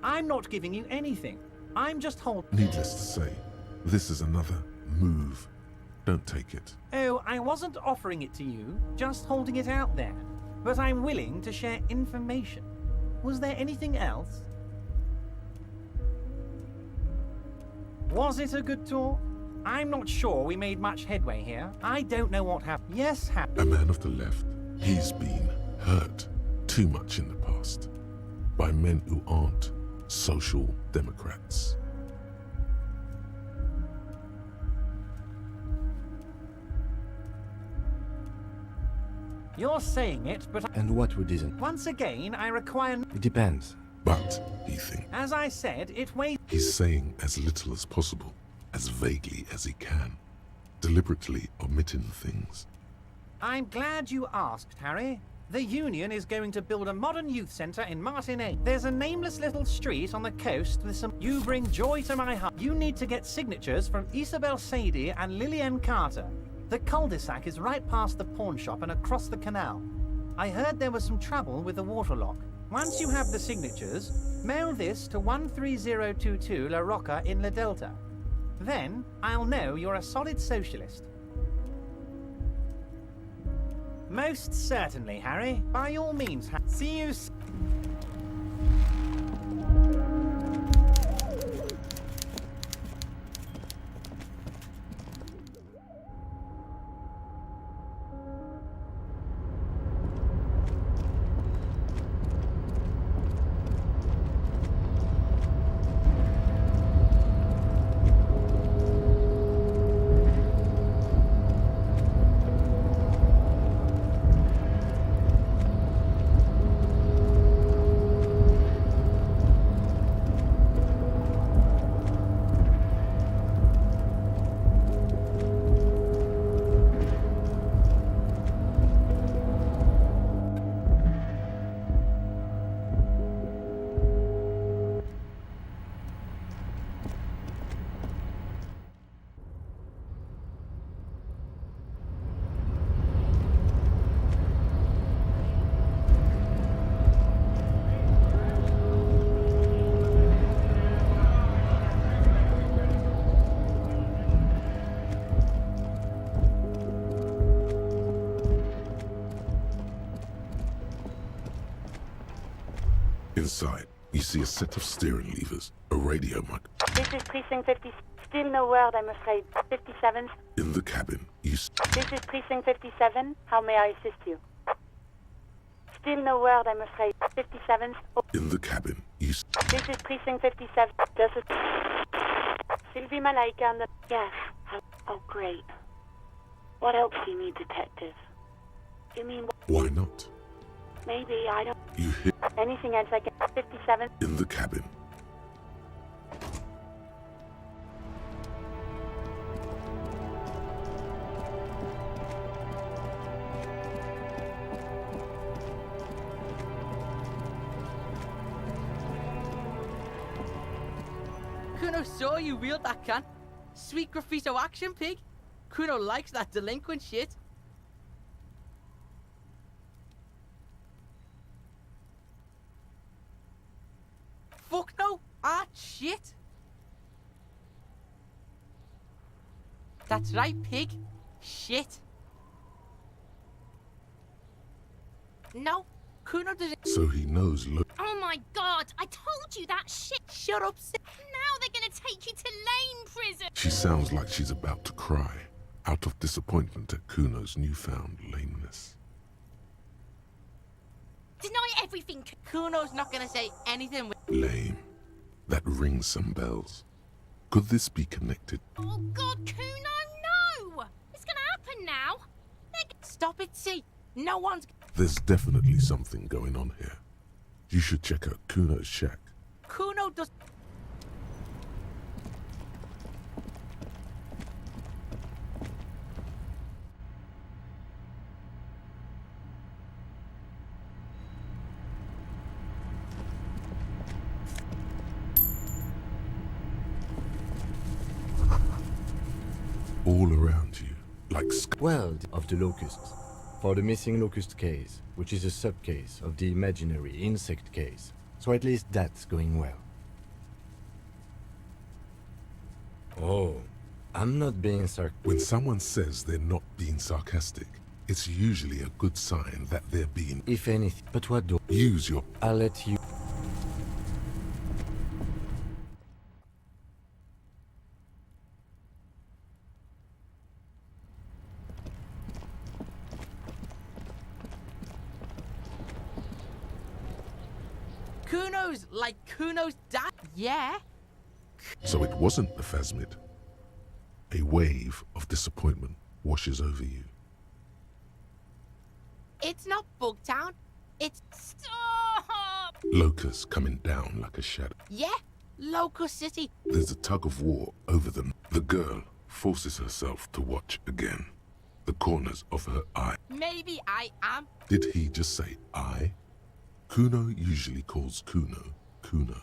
I'm not giving you anything. I'm just holding... Needless to say, this is another move. Don't take it. Oh, I wasn't offering it to you, just holding it out there. But I'm willing to share information. Was there anything else? Was it a good tour? I'm not sure we made much headway here. I don't know what happened. Yes, A man of the left. He's been hurt too much in the past by men who aren't social democrats. You're saying it, but... And what would isn't? Once again, I require... It depends. But, he thinks... As I said, it weighs... He's saying as little as possible, as vaguely as he can, deliberately omitting things. I'm glad you asked, Harry. The Union is going to build a modern youth centre in Martinique. There's a nameless little street on the coast with some... You bring joy to my heart. You need to get signatures from Isabel Sadie and Lillian Carter. The cul-de-sac is right past the pawn shop and across the canal. I heard there was some trouble with the waterlock. Once you have the signatures, mail this to 13022 La Rocca in La Delta. Then I'll know you're a solid socialist. Most certainly, Harry. By all means, see you soon. Inside, you see a set of steering levers, a radio mic. This is Precinct 50. Still no word, I'm afraid. 57. In the cabin, you This is Precinct 57. How may I assist you? Still no word, I'm afraid. 57. Oh. In the cabin, you This is Precinct 57. Does it... Sylvie Malaika on the... Yes. Oh, great. What else do you need, detective? You mean... Why not? Maybe, I don't... You hear... Anything else I can... 57. In the cabin. Kuno saw you wield that can. Sweet graffito action, pig. Kuno likes that delinquent shit. Fuck no! Ah, shit! That's right, pig. Shit. No, Kuno doesn't... So he knows... Oh my god, I told you that shit. Shut up, Now they're gonna take you to Lane prison. She sounds like she's about to cry, out of disappointment at Kuno's newfound lameness. Deny everything. Kuno's not gonna say anything with... Lame. That rings some bells. Could this be connected? Oh god, Kuno, no! It's gonna happen now. Stop it, see. No one's... There's definitely something going on here. You should check out Kuno's shack. Kuno does... All around you, like... Well, of the locusts. For the missing locust case, which is a sub-case of the imaginary insect case. So at least that's going well. Oh, I'm not being sarcastic. When someone says they're not being sarcastic, it's usually a good sign that they're being... If anything, but what do... Use your... I'll let you... Kuno's like Kuno's dad. Yeah. So it wasn't the phasmid. A wave of disappointment washes over you. It's not Bugtown. It's... Stop! Locusts coming down like a shadow. Yeah, Locust City. There's a tug of war over them. The girl forces herself to watch again. the corners of her eye. Maybe I am. Did he just say I? Kuno usually calls Kuno Kuno.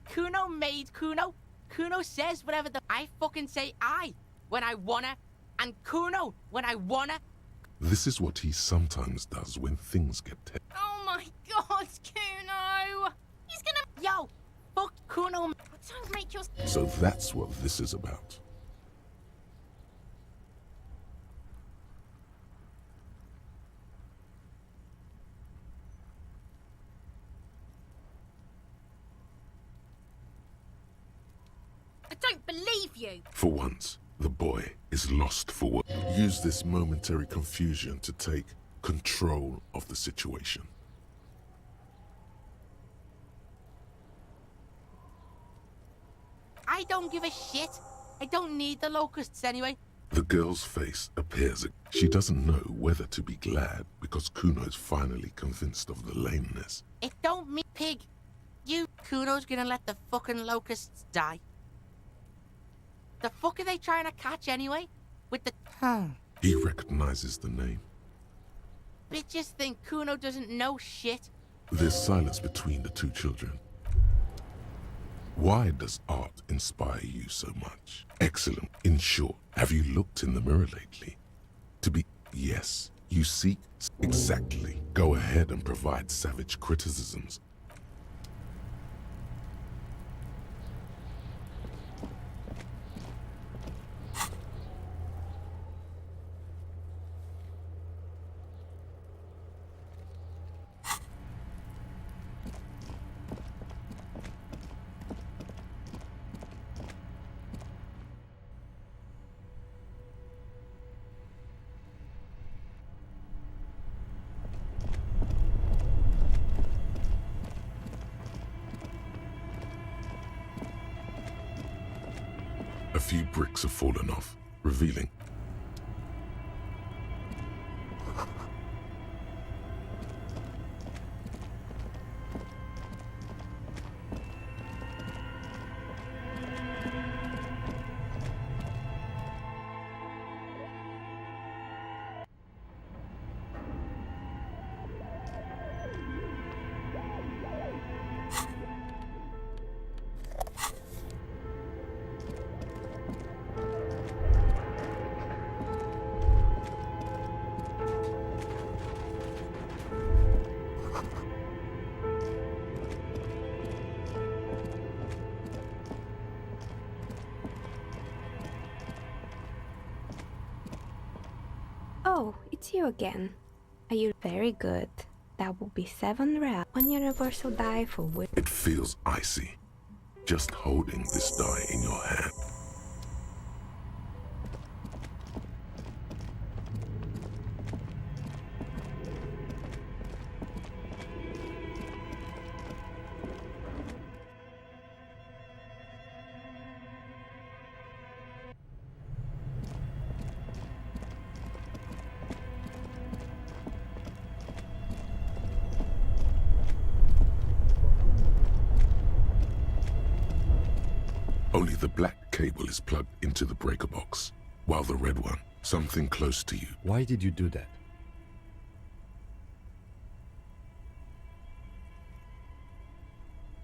Kuno made Kuno. Kuno says whatever the I fucking say I when I wanna, and Kuno when I wanna. This is what he sometimes does when things get tense. Oh my god, Kuno! He's gonna... Yo, fuck Kuno. Don't make your... So that's what this is about. I don't believe you! For once, the boy is lost for words. Use this momentary confusion to take control of the situation. I don't give a shit. I don't need the locusts anyway. The girl's face appears. She doesn't know whether to be glad because Kuno is finally convinced of the lameness. It don't mean pig. You, Kuno's gonna let the fucking locusts die. The fuck are they trying to catch anyway? With the... He recognizes the name. Bitches think Kuno doesn't know shit. There's silence between the two children. Why does art inspire you so much? Excellent. In short, have you looked in the mirror lately? To be... Yes, you seek... Exactly. Go ahead and provide savage criticisms. A few bricks have fallen off, revealing... Oh, it's you again. Are you very good? That will be 7 real. One universal die for which... It feels icy, just holding this die in your hand. Only the black cable is plugged into the breaker box, while the red one, something close to you. Why did you do that?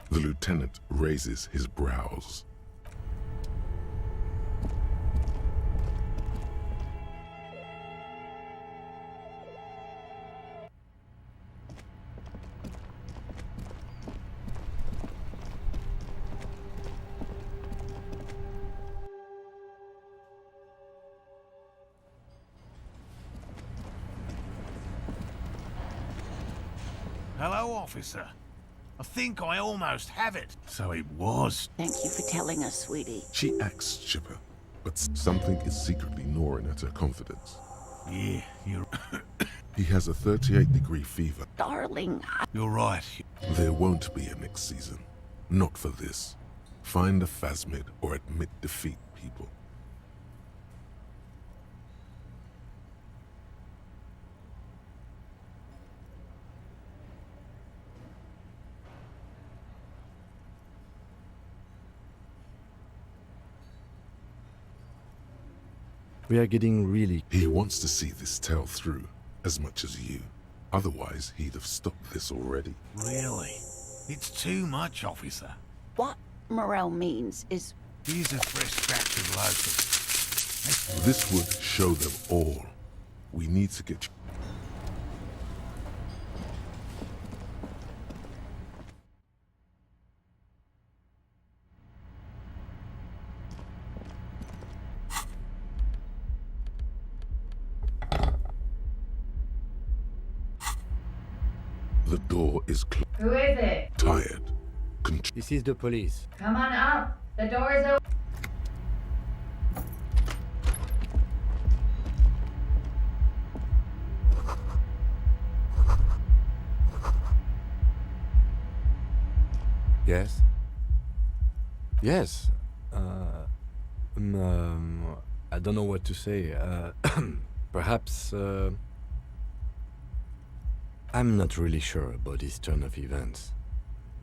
The lieutenant raises his brows. Hello, officer. I think I almost have it. So it was. Thank you for telling us, sweetie. She acts chipper, but something is secretly gnawing at her confidence. Yeah, you're... He has a 38-degree fever. Darling, You're right. There won't be a next season. Not for this. Find a phasmid or admit defeat, people. We are getting really... He wants to see this tale through as much as you. Otherwise, he'd have stopped this already. Really? It's too much, officer. What Morel means is... Here's a fresh batch of locusts. This would show them all. We need to get... The door is closed. Who is it? Tired. This is the police. Come on up. The door is open. Yes? Yes. I don't know what to say. Perhaps, I'm not really sure about this turn of events.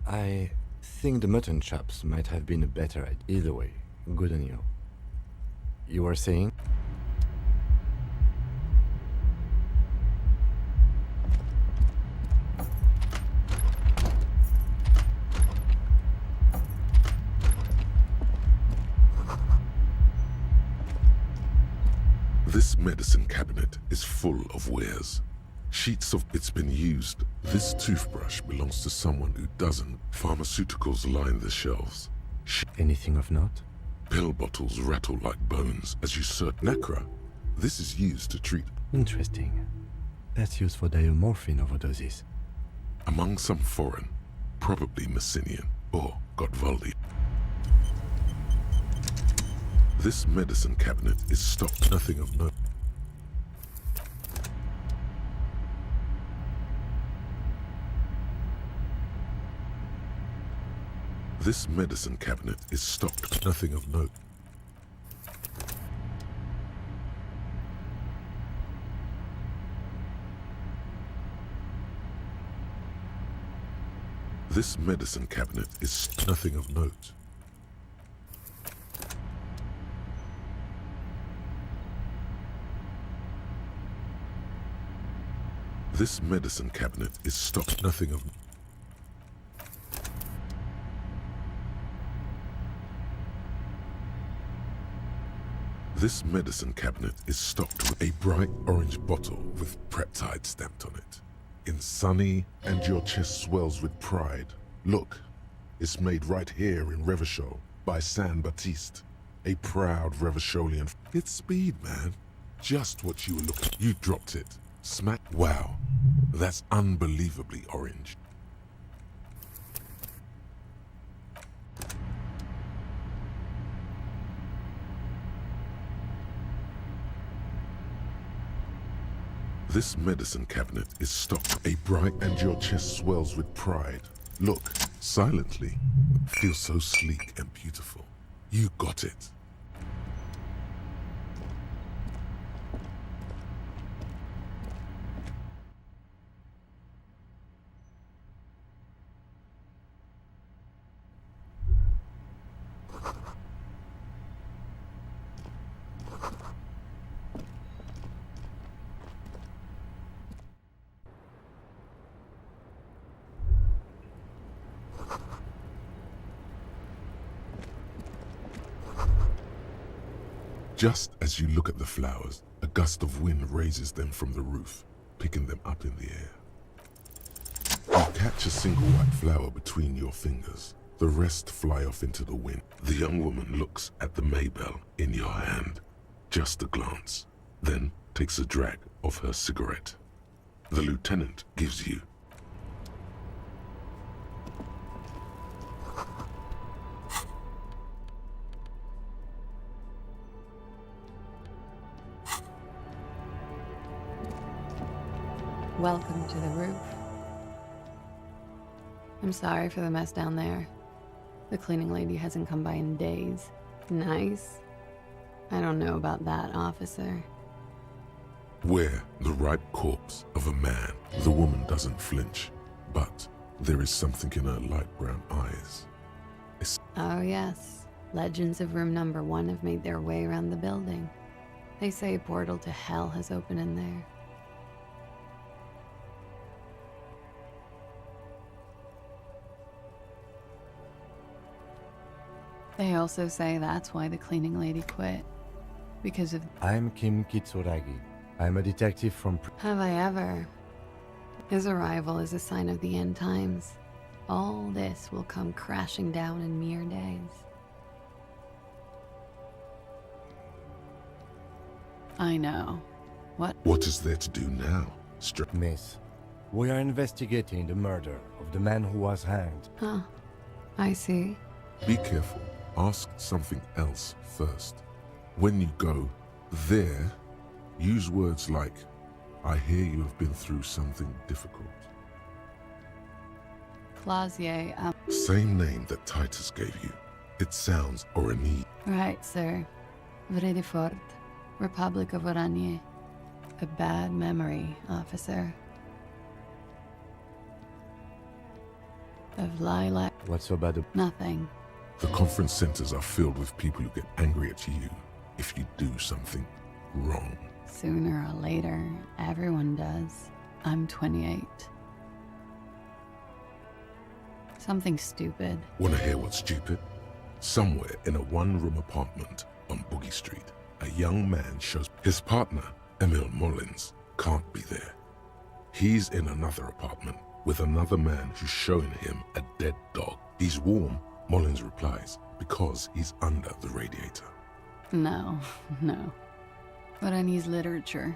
I think the mutton chops might have been a better idea. Either way, good on you. You were saying? This medicine cabinet is full of wares. Sheets of it's been used. This toothbrush belongs to someone who doesn't. Pharmaceuticals line the shelves. Anything of note? Pill bottles rattle like bones as you search. Nacra. This is used to treat. Interesting. That's used for diamorphine overdoses. Among some foreign, probably Messinian or Gotvaldi. This medicine cabinet is stocked. Nothing of note. This medicine cabinet is stocked. Nothing of note. This medicine cabinet is nothing of note. This medicine cabinet is stocked. Nothing of. This medicine cabinet is stocked with a bright orange bottle with Preptide stamped on it. In sunny, and your chest swells with pride. Look, it's made right here in Revachol by San Baptiste, a proud Revacholian. It's speed, man. Just what you were looking. You dropped it. Smack. Wow, that's unbelievably orange. This medicine cabinet is stocked. A bright and your chest swells with pride. Look, silently. Feel so sleek and beautiful. You got it. Just as you look at the flowers, a gust of wind raises them from the roof, picking them up in the air. You catch a single white flower between your fingers. The rest fly off into the wind. The young woman looks at the Maybell in your hand. Just a glance, then takes a drag of her cigarette. The lieutenant gives you. Welcome to the roof. I'm sorry for the mess down there. The cleaning lady hasn't come by in days. Nice? I don't know about that, officer. Where the ripe corpse of a man. The woman doesn't flinch, but there is something in her light brown eyes. Oh yes, legends of room number 1 have made their way around the building. They say a portal to hell has opened in there. They also say that's why the cleaning lady quit. Because of... I'm Kim Kitsuragi. I'm a detective from... Have I ever? His arrival is a sign of the end times. All this will come crashing down in mere days. I know. What? What is there to do now? Miss, we are investigating the murder of the man who was hanged. Huh. I see. Be careful. Ask something else first. When you go there, use words like, I hear you have been through something difficult. Clausier, Same name that Titus gave you. It sounds Orani. Right, sir. Vredefort, Republic of Oranje. A bad memory, officer. Of lilac. What's so bad? Nothing. The conference centers are filled with people who get angry at you if you do something wrong. Sooner or later, everyone does. I'm 28. Something stupid. Want to hear what's stupid? Somewhere in a one-room apartment on Boogie Street, a young man shows his partner, Emil Mullins, can't be there. He's in another apartment with another man who's showing him a dead dog. He's warm, Mullins replies, because he's under the radiator. No, no. But I need literature.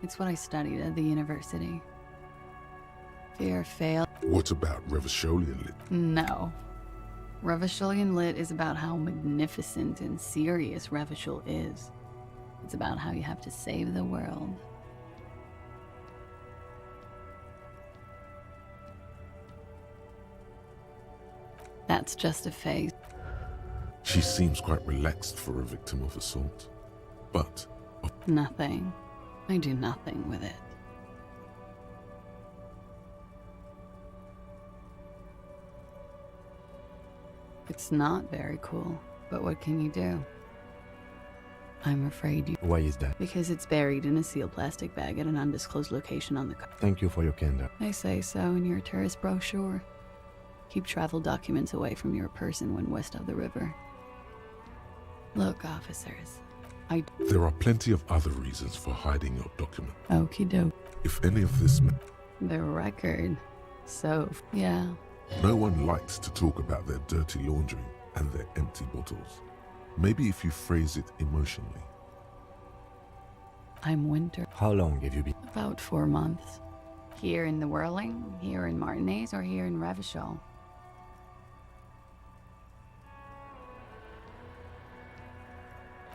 It's what I studied at the university. Fear fail. What about Revacholian lit? No. Revacholian lit is about how magnificent and serious Revachol is. It's about how you have to save the world. That's just a phase. She seems quite relaxed for a victim of assault. But... Nothing. I do nothing with it. It's not very cool, but what can you do? I'm afraid you... Why is that? Because it's buried in a sealed plastic bag at an undisclosed location on the coast. Thank you for your candor. They say so in your tourist brochure. Keep travel documents away from your person when west of the river. Look, officers, There are plenty of other reasons for hiding your document. Okie doke. If any of this... The record. So, yeah. No one likes to talk about their dirty laundry and their empty bottles. Maybe if you phrase it emotionally. I'm Winter. How long have you been? About 4 months. Here in the Whirling, here in Martinez, or here in Revachol.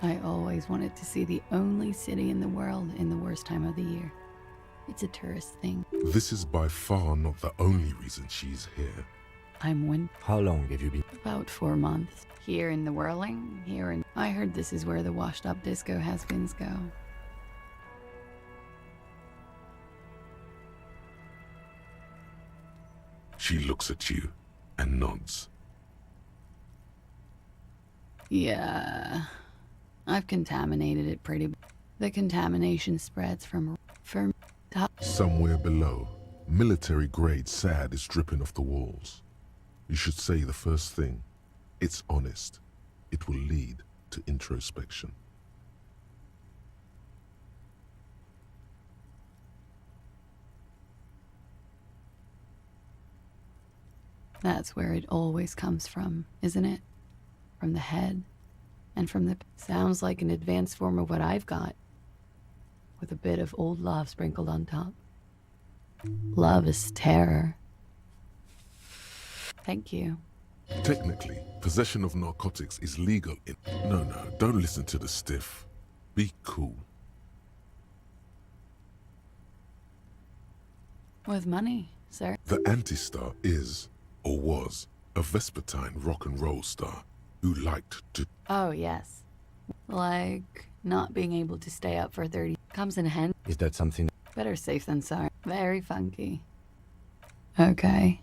I always wanted to see the only city in the world in the worst time of the year. It's a tourist thing. This is by far not the only reason she's here. I'm Winter. How long have you been? About 4 months. Here in the Whirling, here in... I heard this is where the washed-up disco has-beens go. She looks at you and nods. Yeah... I've contaminated it pretty... The contamination spreads from Somewhere below, military-grade sand is dripping off the walls. You should say the first thing. It's honest. It will lead to introspection. That's where it always comes from, isn't it? From the head. And from the... Sounds like an advanced form of what I've got. With a bit of old love sprinkled on top. Love is terror. Thank you. Technically, possession of narcotics is legal in... No, don't listen to the stiff. Be cool. With money, sir. The anti-star is, or was, a Vespertine rock and roll star who liked to... Oh, yes. Like, not being able to stay up for 30 comes in handy. Is that something... Better safe than sorry. Very funky. Okay.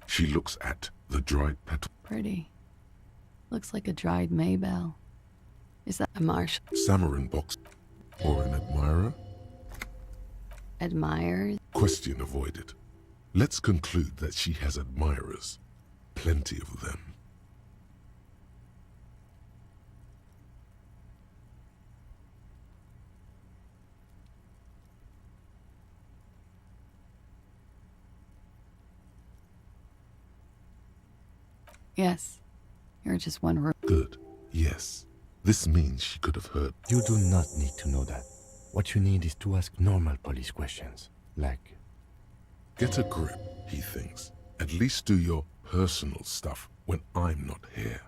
She looks at the dried petal. Pretty. Looks like a dried Maybell. Is that a marsh? Samarin box. Or an admirer? Admires? Question avoided. Let's conclude that she has admirers. Plenty of them. Yes. You're just one room. Good. Yes. This means she could have heard. You do not need to know that. What you need is to ask normal police questions, like... Get a grip, he thinks. At least do your personal stuff when I'm not here.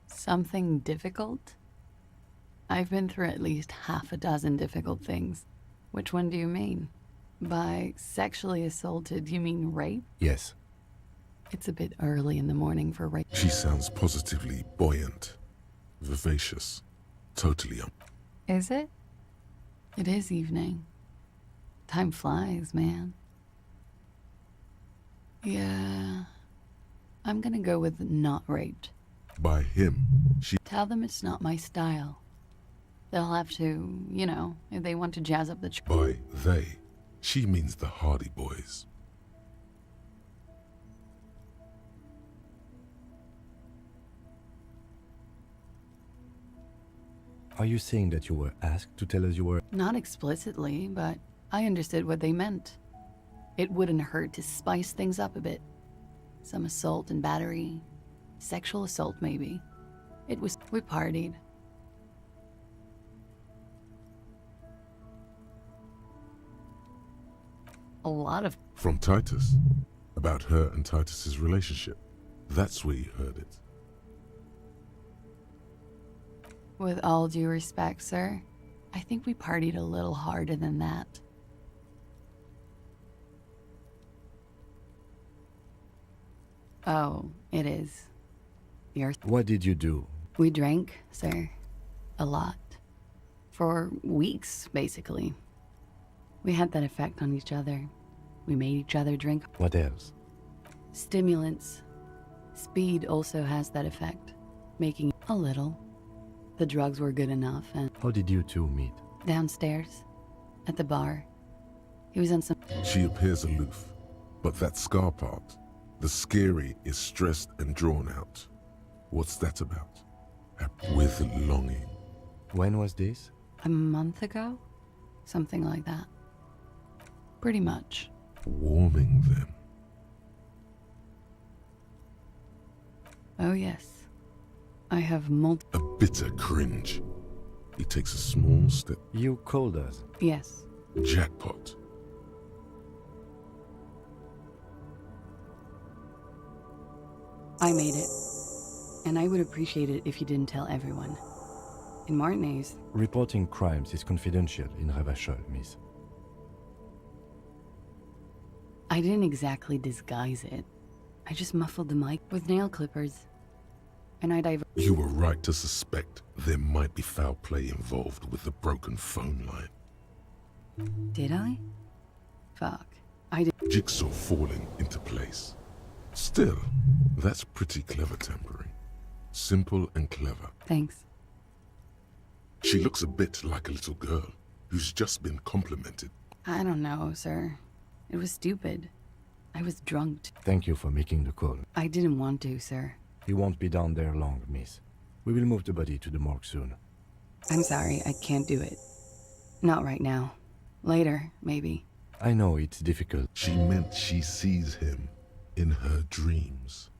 Something difficult? I've been through at least half a dozen difficult things. Which one do you mean? By sexually assaulted, you mean rape? Yes. It's a bit early in the morning for rape. She sounds positively buoyant, vivacious, totally up. Is it? It is evening. Time flies, man. Yeah. I'm gonna go with not raped. By him, she... Tell them it's not my style. They'll have to, you know, if they want to jazz up the... By they, she means the Hardy Boys. Are you saying that you were asked to tell us you were... Not explicitly, but I understood what they meant. It wouldn't hurt to spice things up a bit. Some assault and battery. Sexual assault, maybe. It was... We partied. A lot of... From Titus. About her and Titus's relationship. That's where you heard it. With all due respect, sir, I think we partied a little harder than that. Oh, it is. What did you do? We drank, sir. A lot. For weeks, basically. We had that effect on each other. We made each other drink. What else? Stimulants. Speed also has that effect. Making a little. The drugs were good enough and... How did you two meet? Downstairs. At the bar. He was on some... She appears aloof. But that scar part, the scary is stressed and drawn out. What's that about? With longing. When was this? A month ago? Something like that. Pretty much. Warming them. Oh yes. I have A bitter cringe. He takes a small step. You called us. Yes. Jackpot. I made it. And I would appreciate it if you didn't tell everyone. In Martinez... Reporting crimes is confidential in Revachol, miss. I didn't exactly disguise it. I just muffled the mic with nail clippers. And I You were right to suspect there might be foul play involved with the broken phone line. Did I? Fuck. I did. Jigsaw falling into place. Still, that's pretty clever tampering. Simple and clever. Thanks. She looks a bit like a little girl who's just been complimented. I don't know, sir. It was stupid. I was drunk. Thank you for making the call. I didn't want to, sir. He won't be down there long, miss. We will move the body to the morgue soon. I'm sorry, I can't do it. Not right now. Later, maybe. I know it's difficult. She meant she sees him in her dreams.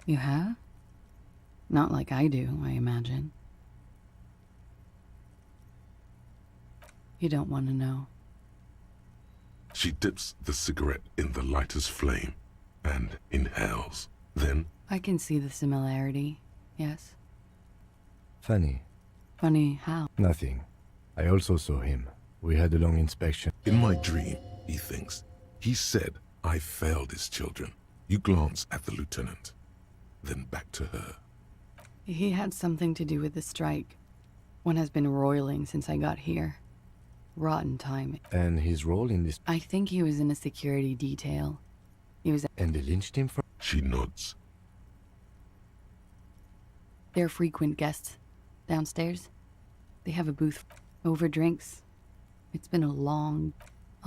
You have? Not like I do, I imagine. You don't want to know. She dips the cigarette in the lighter's flame and inhales. Then... I can see the similarity, yes. Funny. Funny how? Nothing. I also saw him. We had a long inspection. In my dream, he thinks, he said I failed his children. You glance at the lieutenant, then back to her. He had something to do with the strike. One has been roiling since I got here. Rotten timing. And his role in this... I think he was in a security detail. He was... And they lynched him for... She nods. They're frequent guests downstairs. They have a booth over drinks. It's been a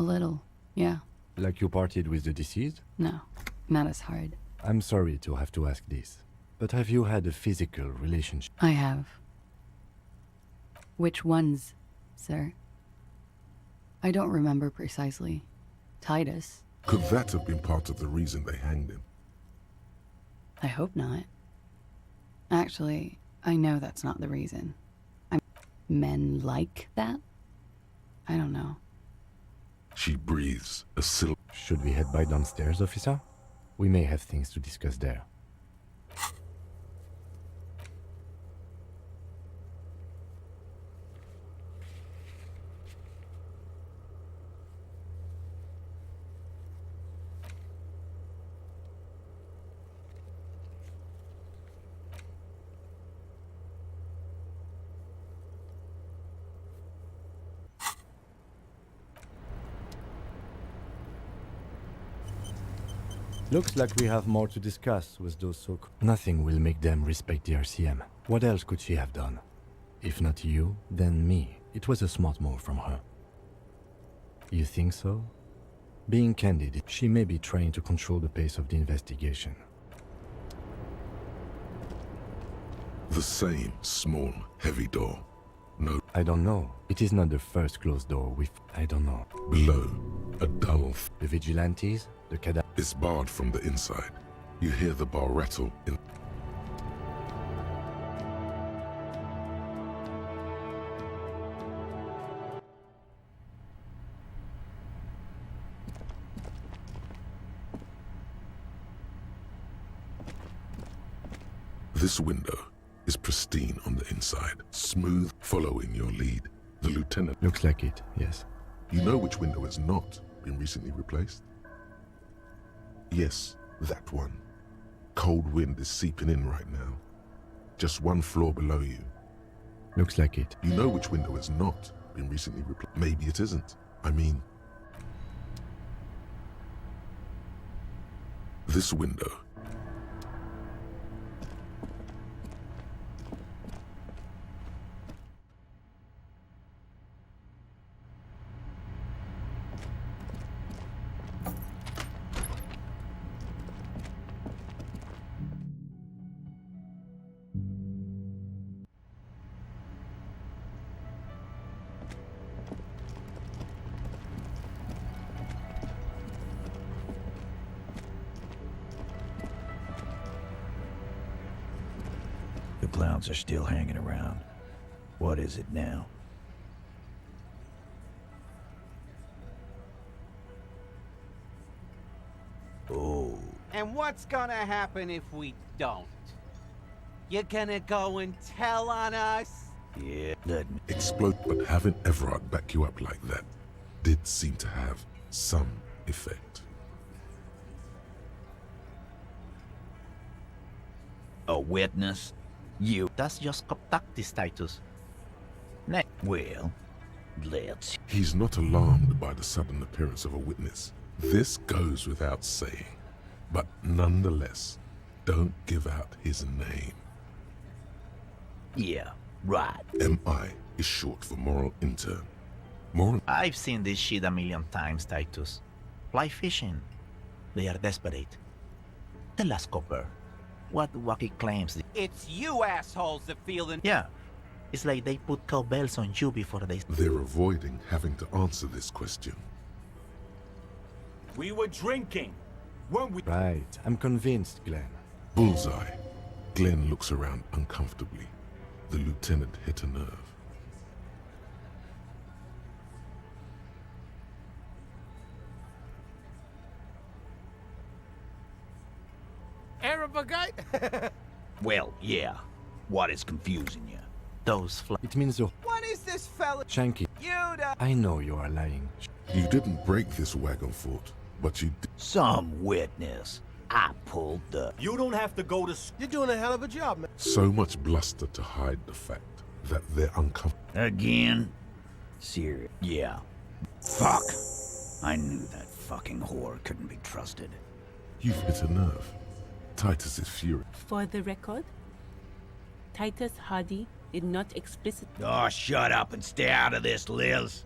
little, yeah. Like you partied with the deceased? No, not as hard. I'm sorry to have to ask this, but have you had a physical relationship? I have. Which ones, sir? I don't remember precisely. Titus. Could that have been part of the reason they hanged him? I hope not. Actually, I know that's not the reason. Men like that? I don't know. She breathes a silk. Should we head by downstairs, officer? We may have things to discuss there. Looks like we have more to discuss with those so-called... Nothing will make them respect the RCM. What else could she have done? If not you, then me. It was a smart move from her. You think so? Being candid, she may be trying to control the pace of the investigation. The same small, heavy door. No. I don't know. It is not the first closed door we've... I don't know. Below, a dull... The vigilantes? The cadaver... It's barred from the inside. You hear the bar rattle in... This window is pristine on the inside, smooth, following your lead. The lieutenant... Looks like it, yes. You know which window has not been recently replaced? Yes, that one. Cold wind is seeping in right now. Just one floor below you. Looks like it. You know which window has not been recently replaced. Maybe it isn't. I mean... This window. The clowns are still hanging around. What is it now? Oh. And what's gonna happen if we don't? You're gonna go and tell on us? Yeah, let me... Explode, but having Everard back you up like that did seem to have some effect. A witness? You... That's just contactis, Titus. Well, let's... He's not alarmed by the sudden appearance of a witness. This goes without saying. But nonetheless, don't give out his name. Yeah, right. MI is short for moral intern. Moral... I've seen this shit a million times, Titus. Fly fishing. They are desperate. The last copper. What wacky claims... It's you assholes that feel the... Yeah. It's like they put cowbells on you before they... They're avoiding having to answer this question. We were drinking. Weren't we? Right. I'm convinced, Glenn. Bullseye. Glenn looks around uncomfortably. The lieutenant hit a nerve. Arab guy? Well, yeah. What is confusing you? Those It means the... What is this? this fella. Shanky, You I know you are lying. You didn't break this wagon fort, but you did. Some witness. I pulled the... You don't have to go to... You're doing a hell of a job, man. So much bluster to hide the fact that they're uncomfortable. Again? Serious? Yeah. Fuck. I knew that fucking whore couldn't be trusted. You've hit a nerve. Titus is furious. For the record, Titus Hardy did not explicitly... Oh, shut up and stay out of this, Liz.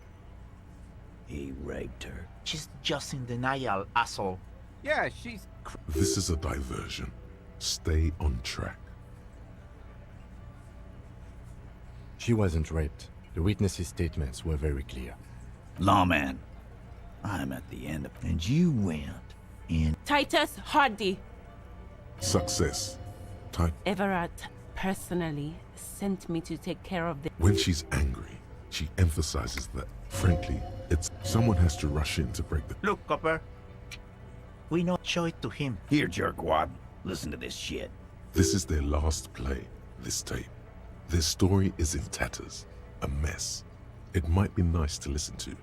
He raped her. She's just in denial, asshole. Yeah, she's... This is a diversion. Stay on track. She wasn't raped. The witnesses' statements were very clear. Lawman, I'm at the end of... And you went in... Titus Hardy! Success. Time. Everett personally sent me to take care of the... When she's angry, she emphasizes that, frankly, it's someone has to rush in to break the... Look, Copper. We not show it to him. Here, jerkwad. Listen to this shit. This is their last play, this tape. Their story is in tatters. A mess. It might be nice to listen to,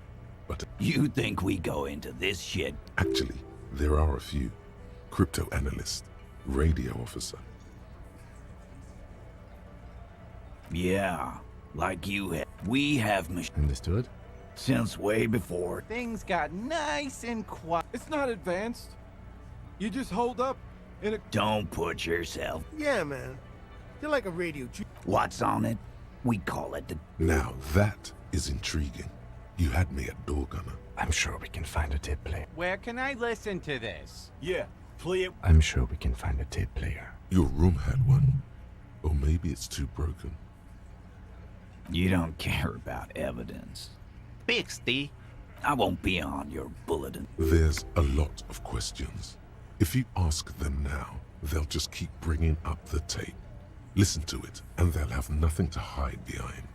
but... You think we go into this shit? Actually, there are a few. Crypto analyst, radio officer. Yeah, like you have. We have Understood? Since way before. Things got nice and quiet. It's not advanced. You just hold up in a... Don't put yourself. Yeah, man. You're like a radio... What's on it? We call it the... Now that is intriguing. You had me at door gunner. I'm sure we can find a tape player. Where can I listen to this? Yeah, play it. I'm sure we can find a tape player. Your room had one. Or maybe it's too broken. You don't care about evidence. Bixty. I won't be on your bulletin. There's a lot of questions. If you ask them now, they'll just keep bringing up the tape. Listen to it, and they'll have nothing to hide behind.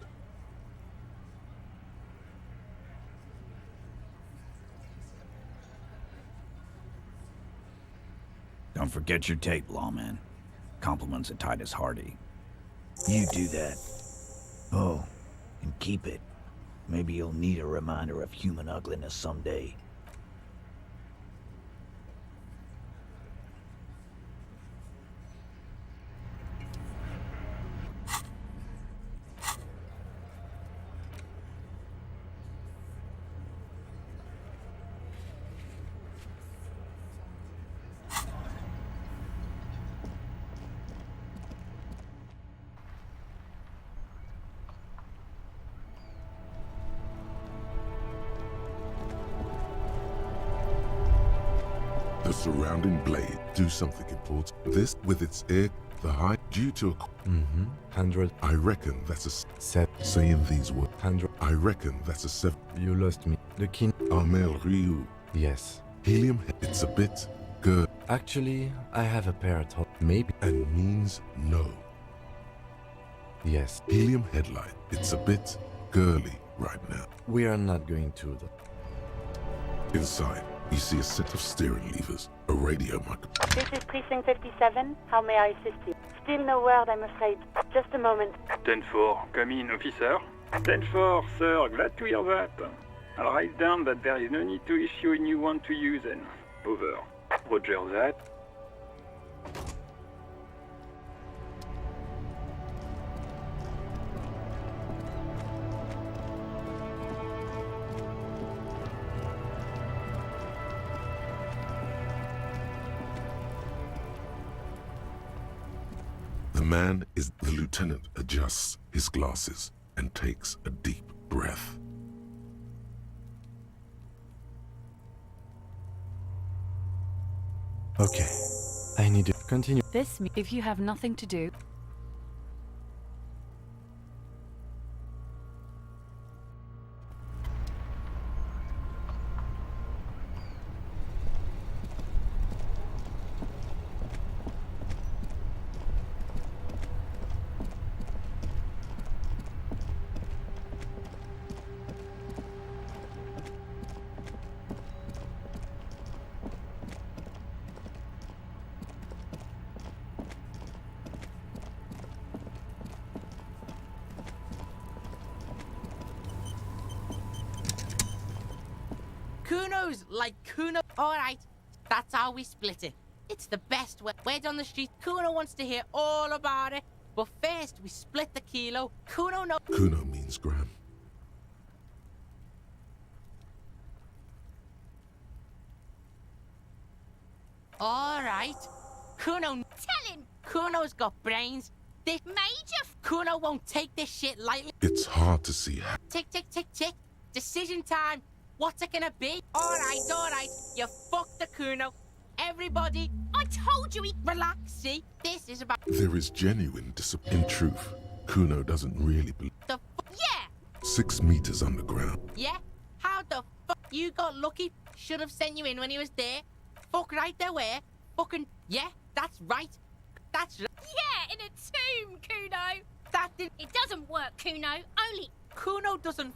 Don't forget your tape, lawman. Compliments of Titus Hardy. You do that. Oh, and keep it. Maybe you'll need a reminder of human ugliness someday. The surrounding blade do something important. This with its air, the height due to a... 100. I reckon that's a... 7. Saying these words. 100. I reckon that's a 7. You lost me. The king... Armel Ryu. Yes. Helium, it's a bit good. Actually, I have a pair at home. Maybe. And means no. Yes. Helium headlight, it's a bit girly right now. We are not going to the... Inside, you see a set of steering levers, a radio microphone. This is Precinct 57. How may I assist you? Still no word, I'm afraid. Just a moment. 10-4, come in, officer. 10-4, sir, glad to hear that. I'll write down that there is no need to issue a new one to you then. Over. Roger that. The man is... The lieutenant adjusts his glasses and takes a deep breath. Okay. I need to continue. If you have nothing to do, Kuno's like Kuno. Alright, that's how we split it. It's the best way. Word on the street, Kuno wants to hear all about it. But first, we split the kilo. Kuno knows. Kuno means gram. Alright. Kuno. Tell him. Kuno's got brains. This Major. Kuno won't take this shit lightly. It's hard to see how. Tick, tick, tick, tick. Decision time. What's it gonna be? Alright. You fucked the Kuno. Everybody. I told you he. Relax, see? This is about. There is genuine disappointment. In truth, Kuno doesn't really believe. The yeah! 6 meters underground. Yeah? How the fuck you got lucky? Should have sent you in when he was there. Fuck right there where? Fucking. Yeah, that's right. That's right. Yeah, in a tomb, Kuno. That didn't. It doesn't work, Kuno. Only. Kuno doesn't.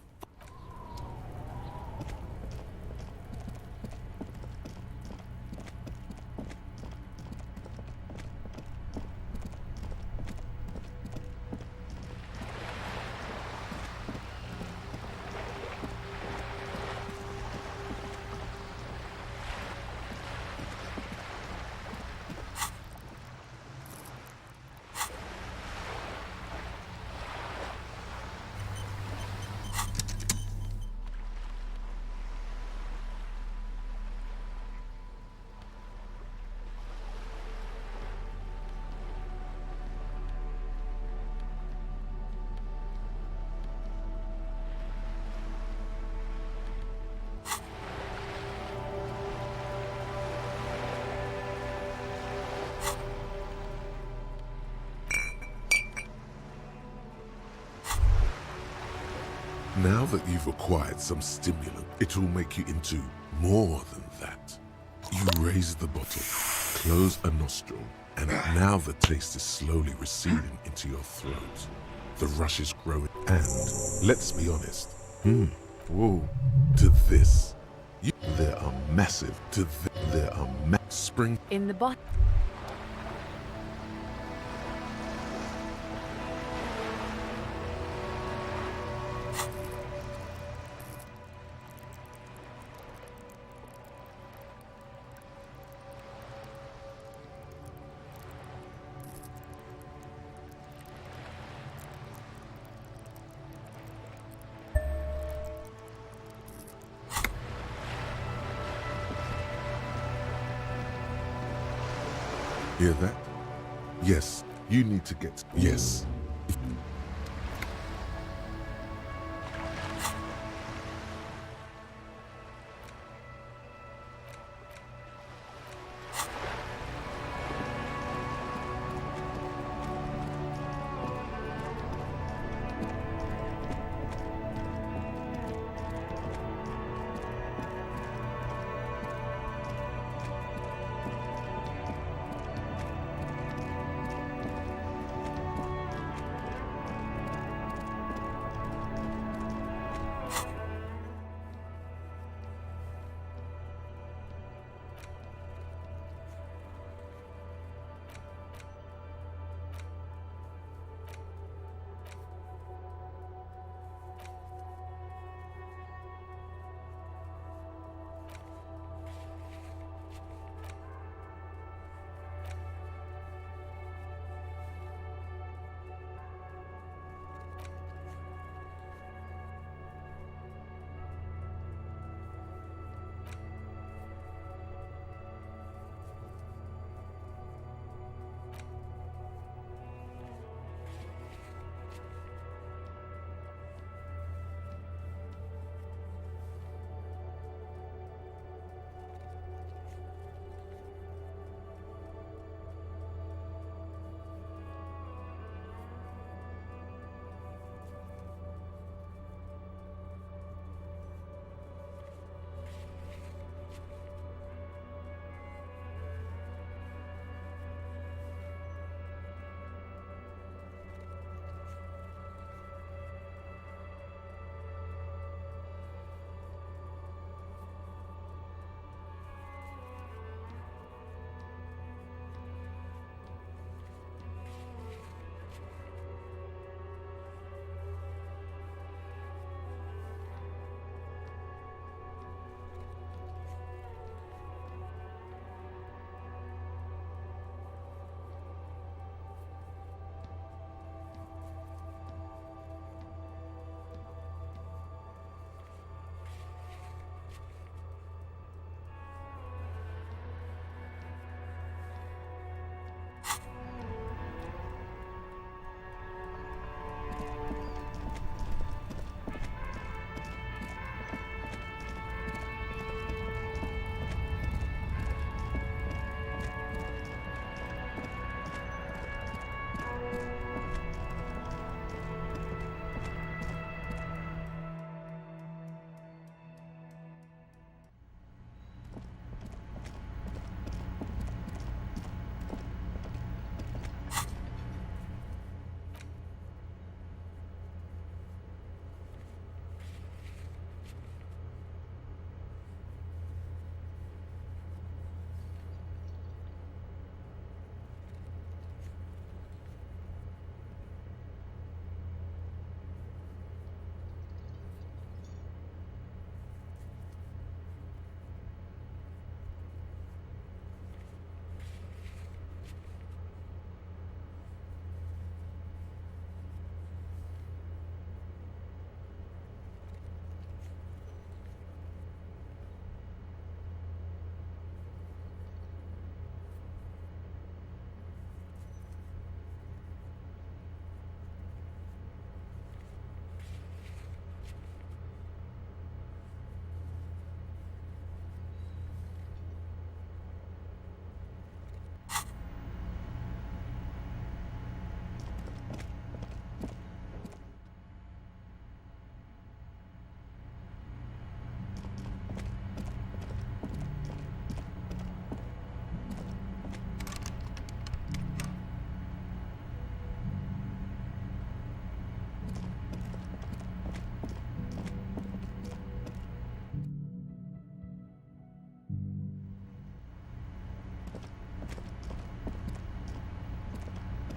Now that you've acquired some stimulant, it will make you into more than that. You raise the bottle, close a nostril, and now the taste is slowly receding into your throat. The rush is growing, and let's be honest, whoa, to this, there are massive, there are spring. In the bottle. Hear that? Yes, you need to get. Yes.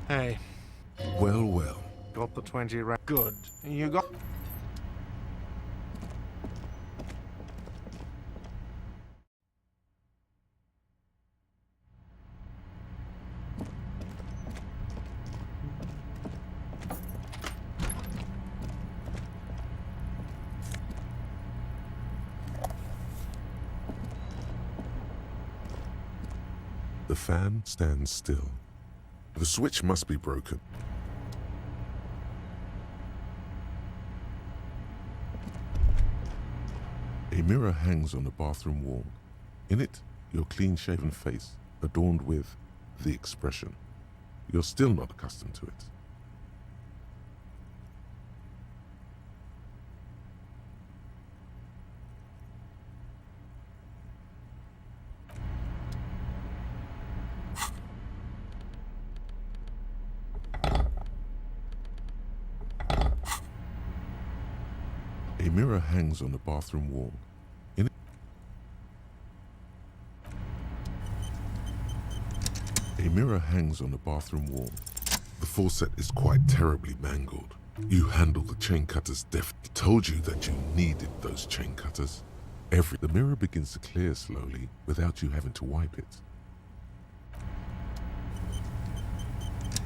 Hey. Well, well. Got the 20 round. Good. You got. The fan stands still. The switch must be broken. A mirror hangs on the bathroom wall. In it, your clean-shaven face, adorned with the expression. You're still not accustomed to it. A mirror hangs on the bathroom wall. In it, a mirror hangs on the bathroom wall. The faucet is quite terribly mangled. You handle the chain cutters deftly. Told you that you needed those chain cutters. The mirror begins to clear slowly without you having to wipe it.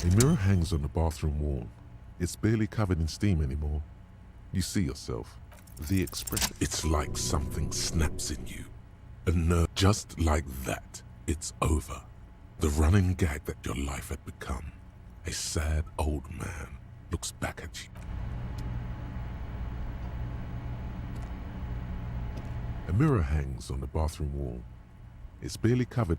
A mirror hangs on the bathroom wall. It's barely covered in steam anymore. You see yourself. The expression. It's like something snaps in you. A nerve. Just like that, it's over. The running gag that your life had become. A sad old man looks back at you. A mirror hangs on the bathroom wall. It's barely covered.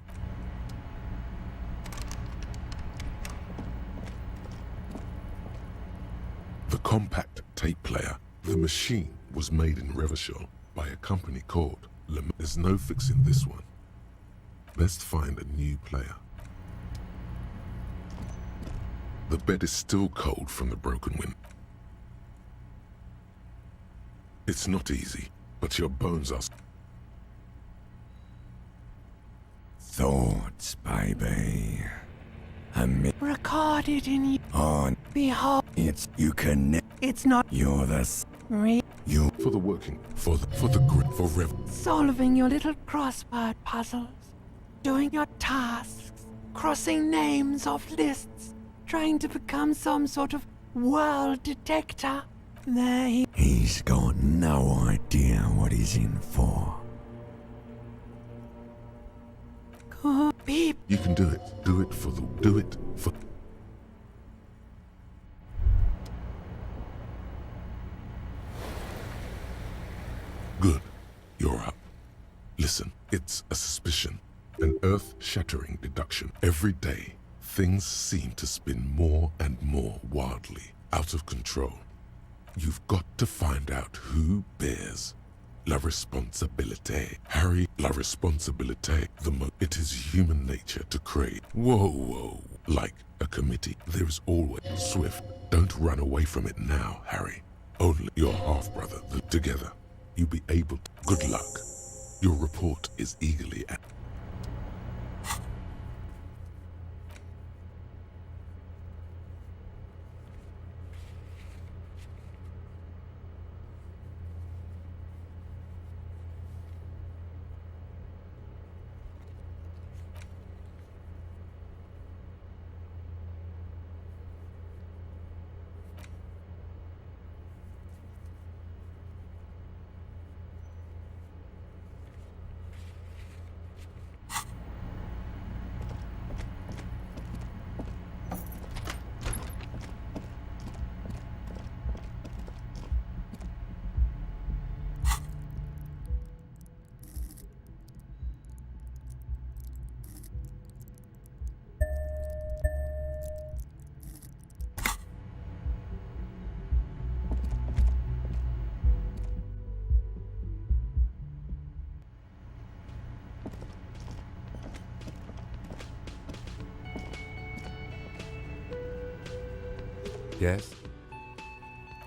The compact tape player. The machine was made in Revachol by a company called There's no fixing this one. Best find a new player. The bed is still cold from the broken window. It's not easy, but your bones are... Thoughts, baby. Recorded in you. On. Behold. It's... You can... It's not. You're the... You... For the working. For the grit. For rev... Solving your little crossword puzzles. Doing your tasks. Crossing names off lists. Trying to become some sort of world detector. There he... He's got no idea what he's in for. Could be... You can do it. Do it for the... Do it for... Good. You're up. Listen, it's a suspicion. An earth-shattering deduction. Every day, things seem to spin more and more wildly, out of control. You've got to find out who bears la responsabilité. Harry, la responsabilité. It is human nature to crave. Whoa. Like a committee, there is always swift. Don't run away from it now, Harry. Only your half-brother, together. You'll be able to. Good luck. Your report is eagerly at... Yes?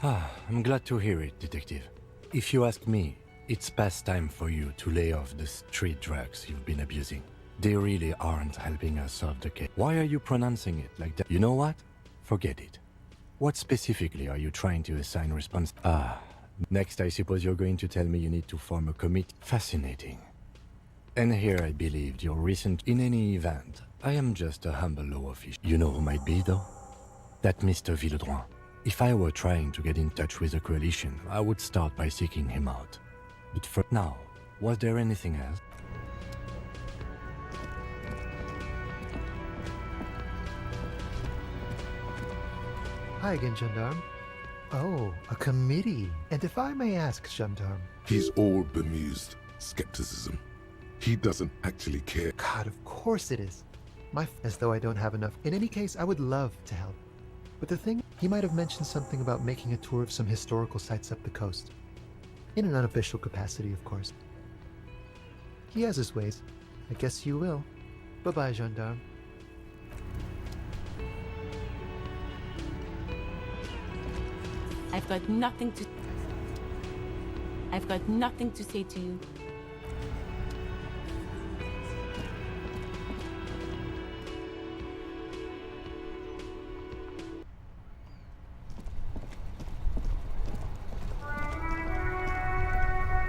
I'm glad to hear it, Detective. If you ask me, it's past time for you to lay off the street drugs you've been abusing. They really aren't helping us solve the case. Why are you pronouncing it like that? You know what? Forget it. What specifically are you trying to assign response? Next I suppose you're going to tell me you need to form a committee. Fascinating. And here I believed your recent... In any event, I am just a humble law official. You know who might be, though? That Mr. Villedroit. If I were trying to get in touch with the coalition, I would start by seeking him out. But for now, was there anything else? Hi again, Gendarme. Oh, a committee. And if I may ask, Gendarme... He's all bemused skepticism. He doesn't actually care. God, of course it is. As though I don't have enough. In any case, I would love to help. But the thing, he might have mentioned something about making a tour of some historical sites up the coast. In an unofficial capacity, of course. He has his ways. I guess you will. Bye-bye, Gendarme. I've got nothing to say to you.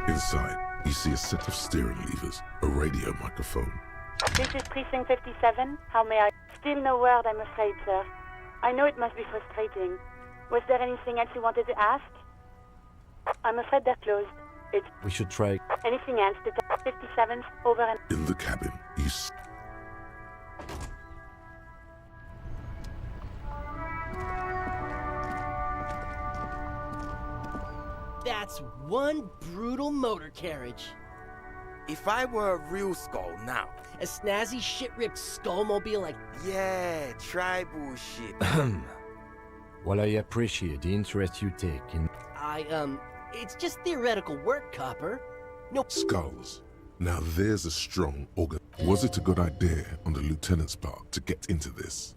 Inside, you see a set of steering levers, a radio microphone. This is Precinct 57. How may I... Still no word, I'm afraid, sir. I know it must be frustrating. Was there anything else you wanted to ask? I'm afraid they're closed. It's... We should try... Anything else? Detective 57's over and... In the cabin, you That's one brutal motor carriage. If I were a real skull now, a snazzy shit-ripped skullmobile like... Yeah, tribal shit. Well, I appreciate the interest you take in... It's just theoretical work, Copper. No... Skulls. Now there's a strong organ. Was it a good idea on the lieutenant's part to get into this?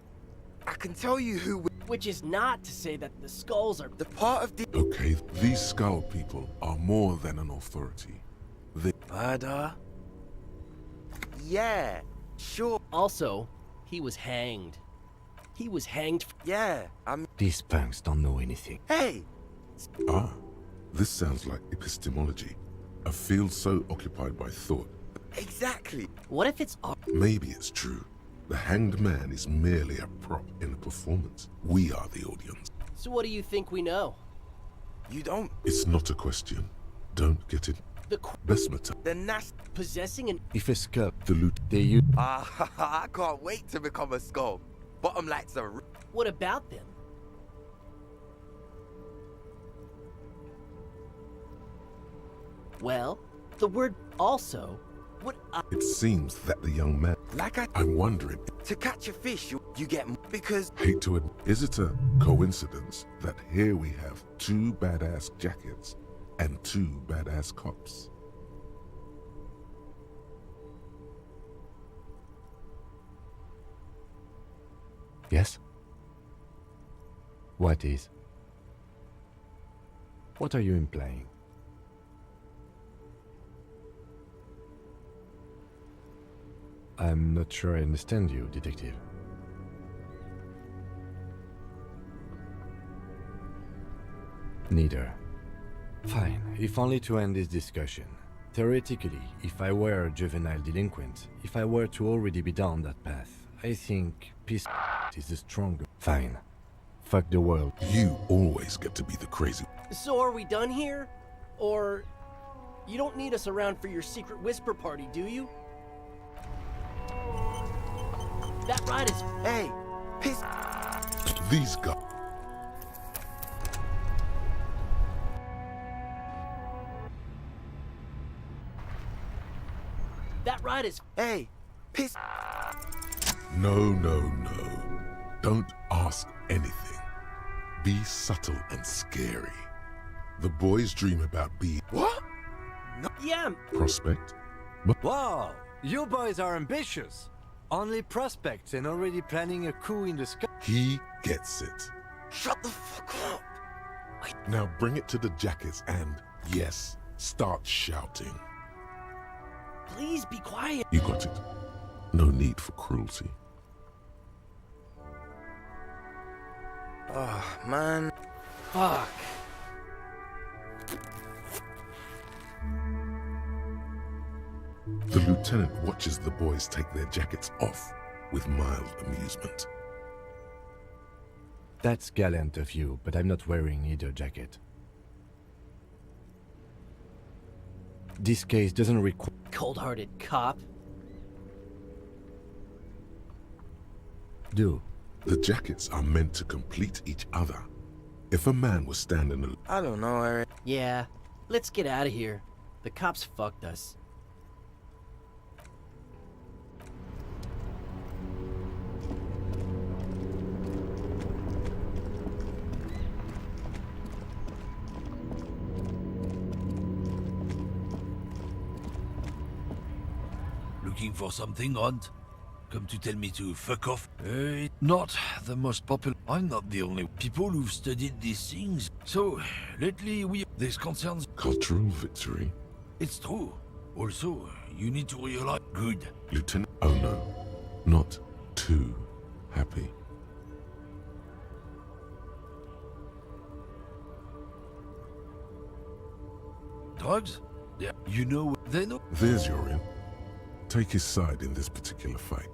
I can tell you who... Which is not to say that the skulls are the part of the... Okay, these skull people are more than an authority. They... Murder? Yeah, sure. Also, he was hanged. He was hanged... Yeah, These punks don't know anything. Hey! Ah, this sounds like epistemology. A field so occupied by thought. Exactly. What if it's... Maybe it's true. The hanged man is merely a prop in a performance. We are the audience. So what do you think we know? You don't... It's not a question. Don't get it. Besmata. The possessing an... If a skull... The loot... They use... I can't wait to become a skull. Bottom lights are... What about them? Well, the word also... It seems that the young man... I'm wondering... To catch a fish, you get... Because... Hate to admit, is it a coincidence that here we have 2 badass jackets and 2 badass cops? Yes? What is? What are you implying? I'm not sure I understand you, Detective. Neither. Fine, if only to end this discussion. Theoretically, if I were a juvenile delinquent, if I were to already be down that path, I think peace is the stronger. Fine. Fuck the world. You always get to be the crazy. So are we done here? Or... You don't need us around for your secret whisper party, do you? That ride is... Hey! Piss... These guys... That ride is... Hey! Piss... No. Don't ask anything. Be subtle and scary. The boys dream about being... What? No. Yeah. Prospect. Wow! You boys are ambitious. Only prospects and already planning a coup in the sky. He gets it. Shut the fuck up. Now bring it to the jackets and, yes, start shouting. Please be quiet. You got it. No need for cruelty. Oh, man. Fuck. The lieutenant watches the boys take their jackets off with mild amusement. That's gallant of you, but I'm not wearing either jacket. This case doesn't require... Cold-hearted cop. Do. The jackets are meant to complete each other. If a man was standing... I don't know, Eric. Yeah, let's get out of here. The cops fucked us. Looking for something, Hunt? Come to tell me to fuck off? Not the most popular. I'm not the only people who've studied these things. So, lately this concerns... Cultural victory? It's true. Also, you need to realize... Good. Lieutenant... Oh no. Not too happy. Drugs? Yeah. You know... They know... There's your in. Take his side in this particular fight.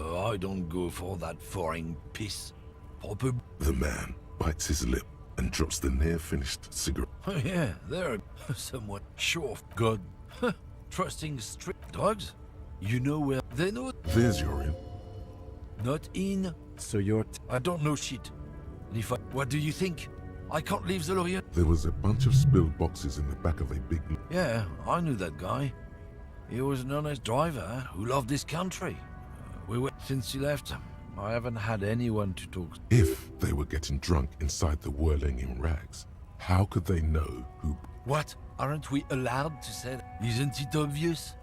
I don't go for that foreign piss. Proper... The man bites his lip and drops the near-finished cigarette. Oh yeah, they're somewhat sure of God. Trusting strict drugs? You know where... They know... There's your in. Not in... So you're... I don't know shit. And if I... What do you think? I can't leave the lawyer. There was a bunch of spilled boxes in the back of a big... Yeah, I knew that guy. He was an honest driver who loved this country. Since he left, I haven't had anyone to talk to. If they were getting drunk inside the whirling in rags, how could they know who... What? Aren't we allowed to say that? Isn't it obvious?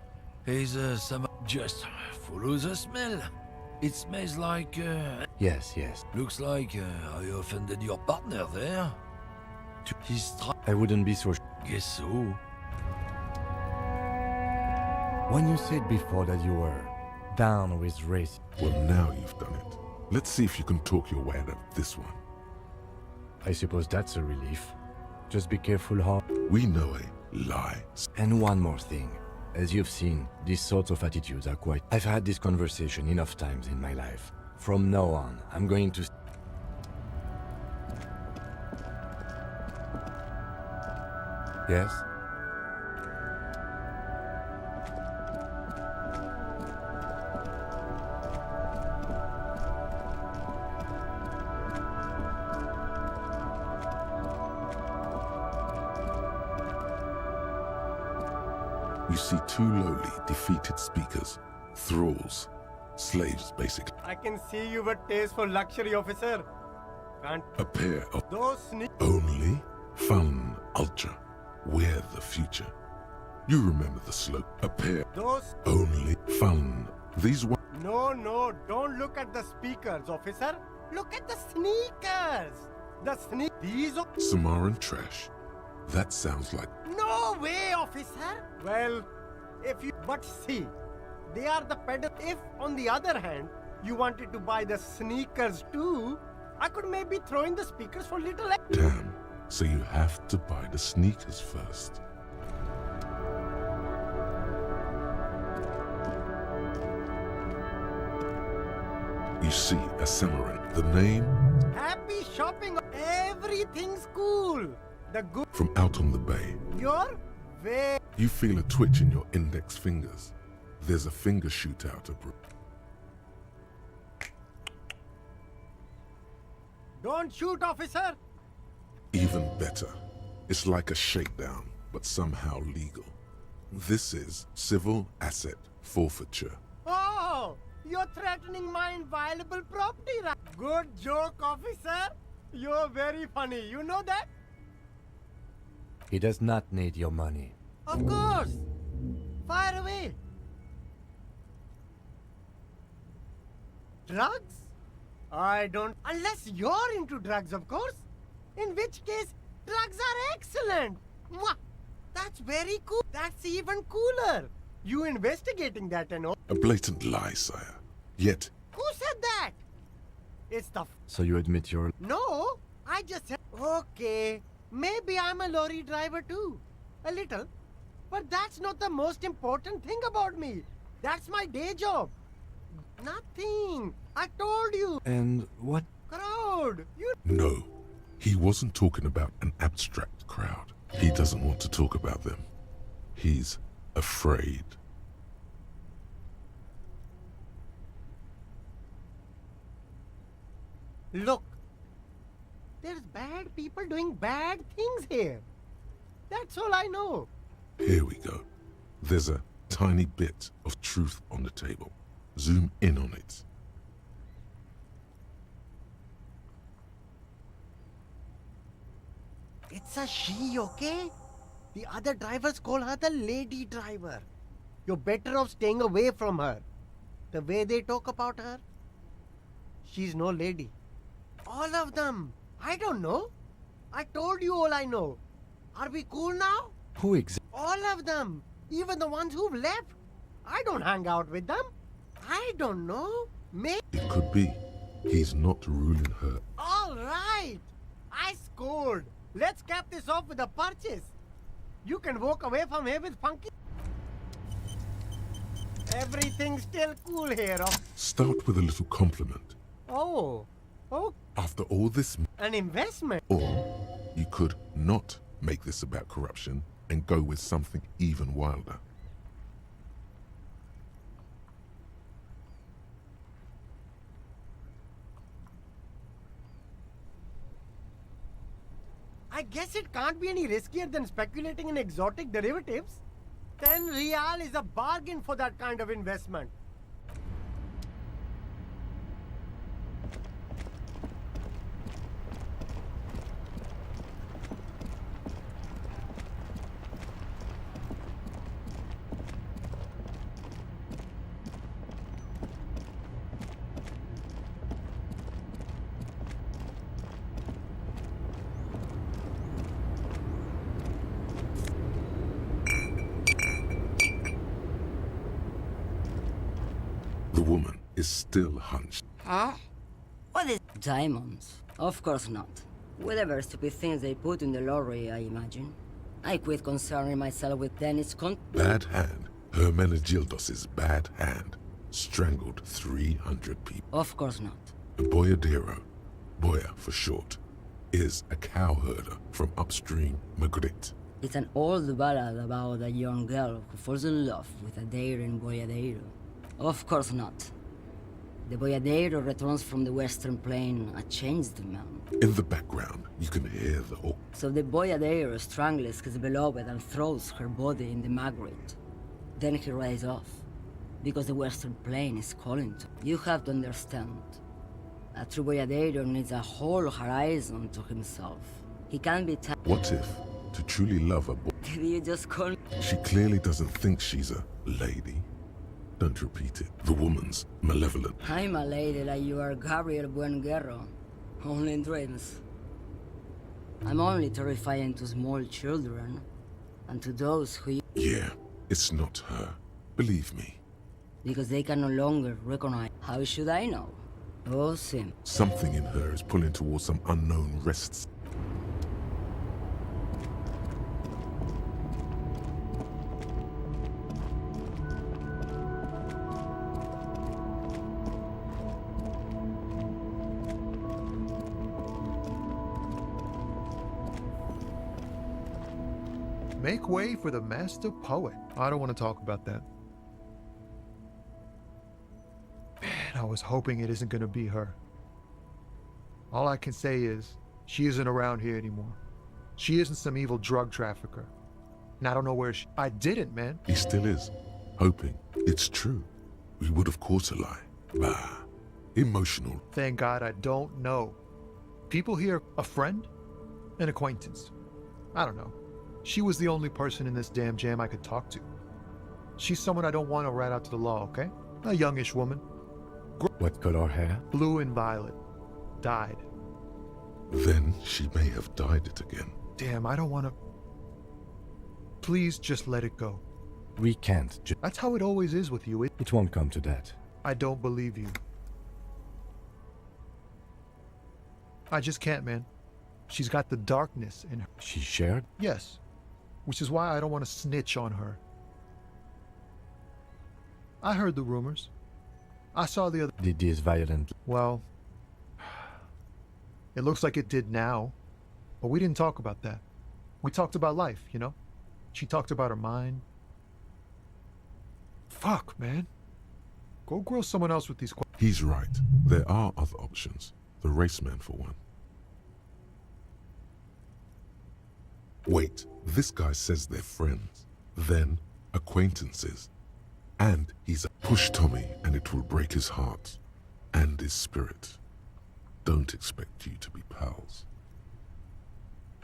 He's some... Just follow the smell. It smells like... Yes, yes. Looks like I offended your partner there. I wouldn't be so... Guess so. When you said before that you were down with race... Well, now you've done it. Let's see if you can talk your way out of this one. I suppose that's a relief. Just be careful how... We know a lie. And one more thing. As you've seen, these sorts of attitudes are quite... I've had this conversation enough times in my life. From now on, I'm going to... Yes? You see two lowly, defeated speakers. Thralls. Slaves, basically. I can see you have a taste for luxury, officer. Can't... A pair of... Those Only fun ultra. We're the future. You remember the slope. A pair... Those... Only fun. These one... No, don't look at the speakers, officer. Look at the sneakers. These... Samaran trash. That sounds like... No way, officer. Well, if you... But see, they are the pedal. If, on the other hand, you wanted to buy the sneakers too, I could maybe throw in the speakers for little... Damn. So you have to buy the sneakers first. You see, a Samaran. The name... Happy shopping. Everything's cool. The good... From out on the bay. You're very... You feel a twitch in your index fingers. There's a finger shootout abroad. Don't shoot, officer. Even better. It's like a shakedown, but somehow legal. This is civil asset forfeiture. Oh, you're threatening my inviolable property, right? Good joke, officer. You're very funny. You know that? He does not need your money. Of course. Fire away. Drugs? I don't... Unless you're into drugs, of course. In which case, drugs are excellent. Mwah! That's very cool. That's even cooler. You investigating that and all. A blatant lie, sire. Yet, Who said that? It's the... So you admit you're... No, I just said... Okay, maybe I'm a lorry driver too. A little. But that's not the most important thing about me. That's my day job. Nothing. I told you. And what? Crowd. You... no. He wasn't talking about an abstract crowd. He doesn't want to talk about them. He's afraid. Look. There's bad people doing bad things here. That's all I know. Here we go. There's a tiny bit of truth on the table. Zoom in on it. It's a she, okay? The other drivers call her the lady driver. You're better off staying away from her. The way they talk about her, she's no lady. All of them. I don't know. I told you all I know. Are we cool now? Who exactly? All of them. Even the ones who've left. I don't hang out with them. I don't know. Maybe. It could be. He's not ruling her. All right. I scored. Let's cap this off with a purchase. You can walk away from here with funky. Everything's still cool here. Start with a little compliment. Oh. After all this... An investment. Or you could not make this about corruption and go with something even wilder. I guess it can't be any riskier than speculating in exotic derivatives. 10 real is a bargain for that kind of investment. The woman is still hunched. Huh? What is... Diamonds? Of course not. Whatever stupid things they put in the lorry, I imagine. I quit concerning myself with Dennis Bad hand. Hermenegildos's bad hand. Strangled 300 people. Of course not. The Boyadero, Boya for short, is a cowherder from upstream Magritte. It's an old ballad about a young girl who falls in love with a daring boyadero. Of course not. The boyadero returns from the western plain a changed man. In the background, you can hear the... So the boyadero strangles his beloved and throws her body in the Magritte. Then he rides off, because the western plain is calling to. You have to understand. A true boyadero needs a whole horizon to himself. He can't be What if, to truly love a boy... Did you just call me? She clearly doesn't think she's a lady. Don't repeat it. The woman's malevolent. I'm a lady like you are, Gabriel Buenguerro. Only in dreams. I'm only terrifying to small children, and to those who... Yeah, it's not her. Believe me. Because they can no longer recognize... How should I know? Oh, Sim. Something in her is pulling towards some unknown rests. Make way for the master poet. I don't want to talk about that. Man, I was hoping it isn't going to be her. All I can say is, she isn't around here anymore. She isn't some evil drug trafficker. And I don't know where she... I didn't, man. He still is. Hoping. It's true. We would have caught a lie. Bah. Emotional. Thank God I don't know. People here, a friend? An acquaintance. I don't know. She was the only person in this damn jam I could talk to. She's someone I don't want to rat out to the law, okay? A youngish woman. What color hair? Blue and violet. Died. Then she may have dyed it again. Damn, I don't want to... Please just let it go. We can't. That's how it always is with you. It won't come to that. I don't believe you. I just can't, man. She's got the darkness in her. She shared? Yes. Which is why I don't want to snitch on her. I heard the rumors. I saw the other... Did this violent... Well... It looks like it did now. But we didn't talk about that. We talked about life, you know? She talked about her mind. Fuck, man. Go grill someone else with these questions. He's right. There are other options. The raceman, for one. Wait, this guy says they're friends, then acquaintances. And he's a push Tommy and it will break his heart and his spirit. Don't expect you to be pals.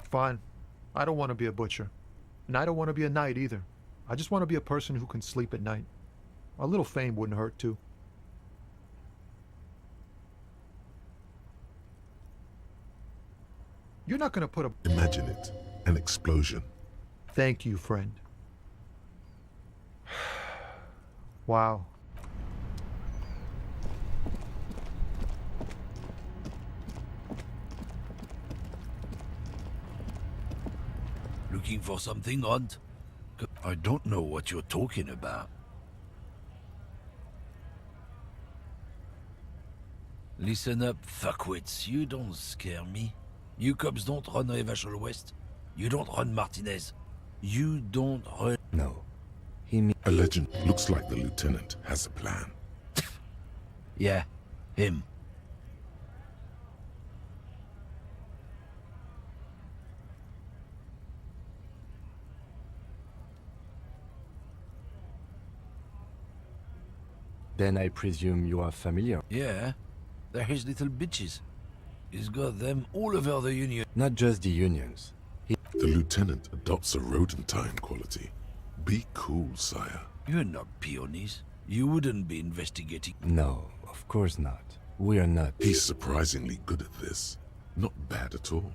Fine. I don't want to be a butcher. And I don't want to be a knight either. I just want to be a person who can sleep at night. A little fame wouldn't hurt too. You're not going to put a... Imagine it. An explosion. Thank you, friend. Wow. Looking for something odd? I don't know what you're talking about. Listen up, fuckwits. You don't scare me. You cops don't run Revachol West. You don't run Martinez. You don't run... No. A legend. Looks like the lieutenant has a plan. Yeah, him. Then I presume you are familiar. Yeah, they're his little bitches. He's got them all over the Union. Not just the Unions. The lieutenant adopts a rodentine quality. Be cool, sire. You're not peonies. You wouldn't be investigating. No, of course not. We are not. He's surprisingly good at this. Not bad at all.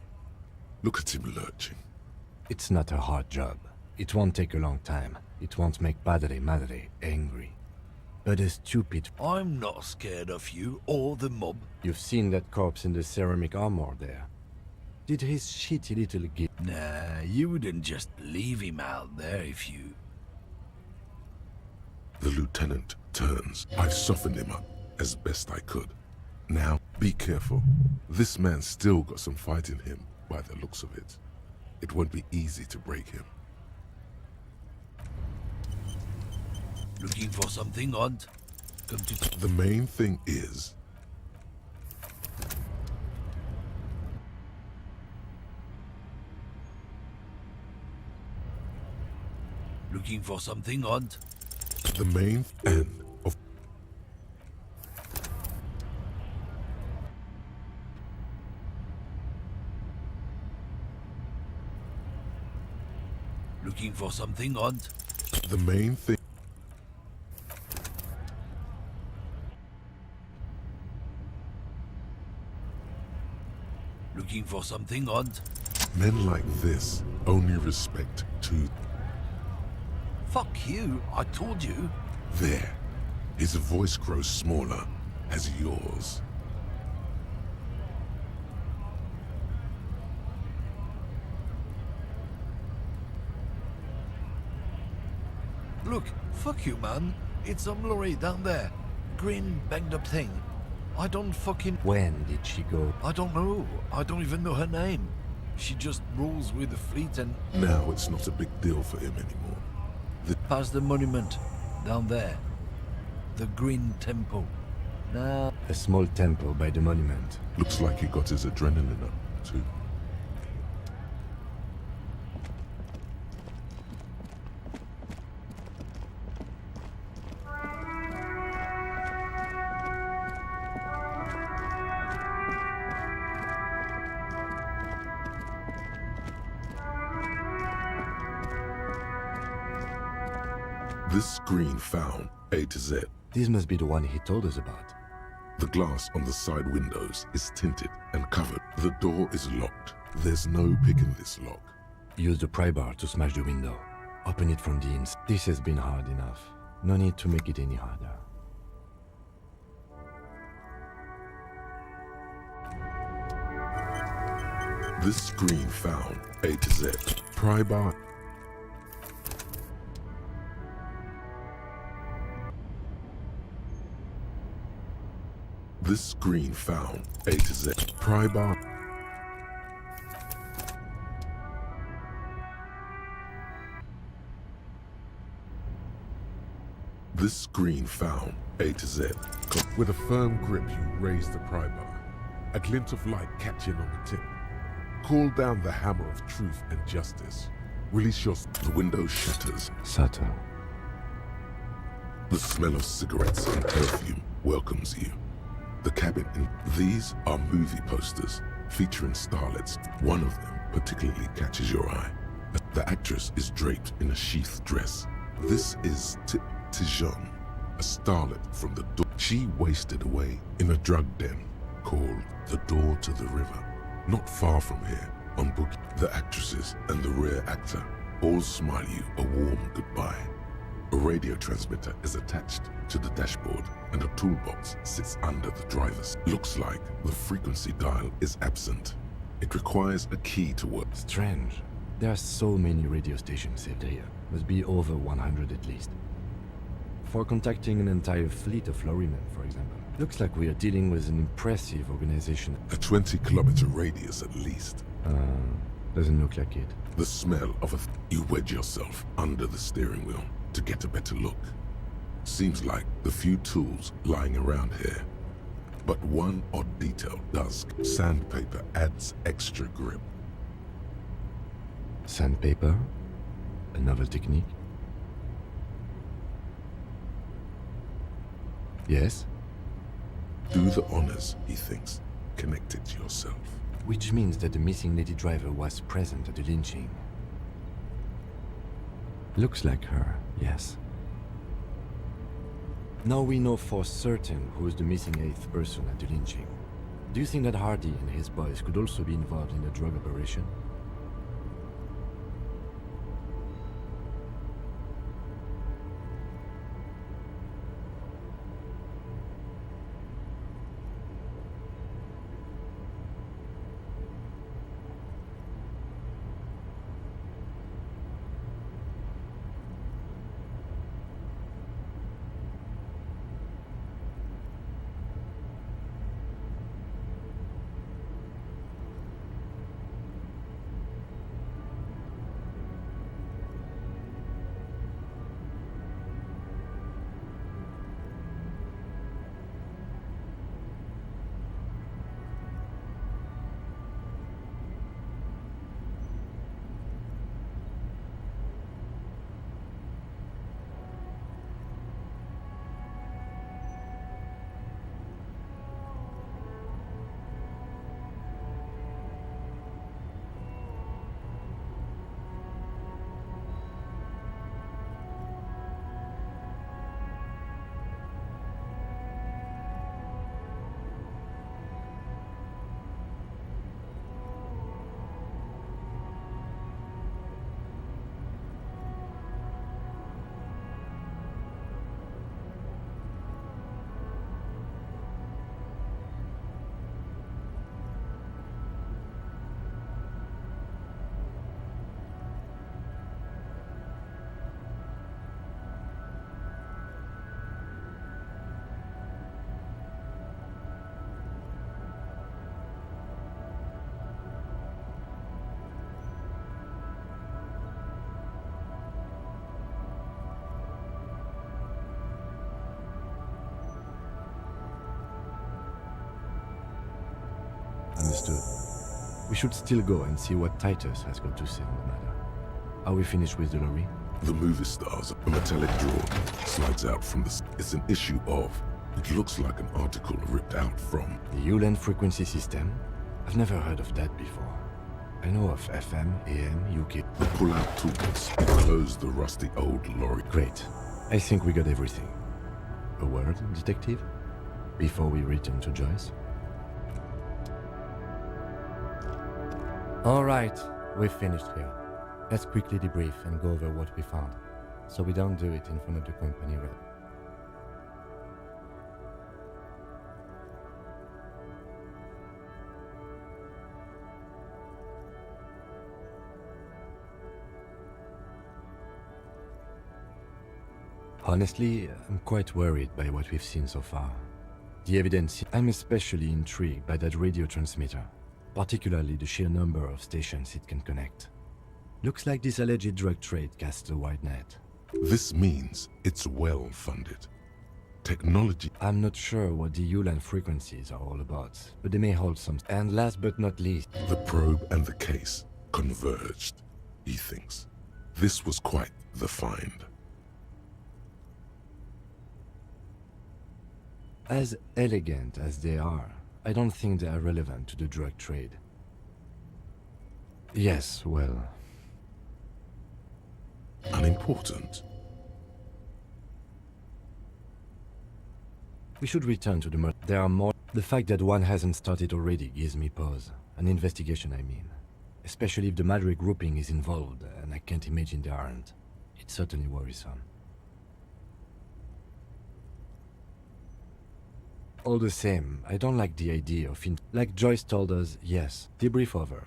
Look at him lurching. It's not a hard job. It won't take a long time. It won't make Padre Madre angry. But a stupid... I'm not scared of you or the mob. You've seen that corpse in the ceramic armor there. Did his shitty little git... Nah, you wouldn't just leave him out there if you... The lieutenant turns. I've softened him up as best I could. Now, be careful. This man's still got some fight in him by the looks of it. It won't be easy to break him. Looking for something odd? Come to... The main thing is... Looking for something odd? The main end of... Looking for something odd? The main thing... Looking for something odd? Men like this only respect two... Fuck you, I told you. There. His voice grows smaller as yours. Look, fuck you, man. It's some lorry down there. Green, banged up thing. I don't fucking... When did she go? I don't know. I don't even know her name. She just rolls with the fleet and... Now it's not a big deal for him anymore. Past the monument. Down there. The Green Temple. Now... A small temple by the monument. Looks like he got his adrenaline up, too. This screen found A to Z. This must be the one he told us about. The glass on the side windows is tinted and covered. The door is locked. There's no picking this lock. Use the pry bar to smash the window. Open it from the inside. This has been hard enough. No need to make it any harder. This screen found A to Z. Pry bar. This screen found A to Z. Pry bar. This screen found A to Z. With a firm grip, you raise the pry bar. A glint of light catching on the tip. Call down the hammer of truth and justice. Release your... The window shutters. Subtle. The smell of cigarettes and perfume welcomes you. The cabin in... These are movie posters featuring starlets. One of them particularly catches your eye. The actress is draped in a sheath dress. This is Tijon, a starlet from the door. She wasted away in a drug den called The Door to the River. Not far from here, on book, the actresses and the rear actor all smile you a warm goodbye. A radio transmitter is attached to the dashboard and a toolbox sits under the driver's. Looks like the frequency dial is absent. It requires a key to work. Strange. There are so many radio stations saved here. Must be over 100 at least. For contacting an entire fleet of lorrymen, for example. Looks like we are dealing with an impressive organization. A 20-kilometer radius at least. Doesn't look like it. The smell of a... You wedge yourself under the steering wheel to get a better look. Seems like the few tools lying around here. But one odd detail does. Sandpaper adds extra grip. Sandpaper? A novel technique? Yes? Do the honors, he thinks. Connect it to yourself. Which means that the missing lady driver was present at the lynching. Looks like her, yes. Now we know for certain who is the missing 8th person at the lynching. Do you think that Hardy and his boys could also be involved in the drug operation? Understood. We should still go and see what Titus has got to say on the matter. Are we finished with the lorry? The movie stars, a metallic drawer slides out from the... It's an issue of... It looks like an article ripped out from... The Jaylen frequency system? I've never heard of that before. I know of FM, AM, UK... The pull-out tools enclose the rusty old lorry. Great. I think we got everything. A word, detective? Before we return to Joyce? All right, we've finished here. Let's quickly debrief and go over what we found, so we don't do it in front of the company rep. Honestly, I'm quite worried by what we've seen so far. The evidence, I'm especially intrigued by that radio transmitter, particularly the sheer number of stations it can connect. Looks like this alleged drug trade casts a wide net. This means it's well funded. Technology. I'm not sure what the Jaylen frequencies are all about, but they may hold some. And last but not least, The probe and the case converged, he thinks. This was quite the find. as elegant as they are, I don't think they are relevant to the drug trade. Yes, well, unimportant. We should return to the murder. There are more. The fact that one hasn't started already gives me pause. An investigation, I mean. Especially if the Madrid grouping is involved, and I can't imagine they aren't. It's certainly worrisome. All the same, I don't like the idea of like Joyce told us, yes, debrief over.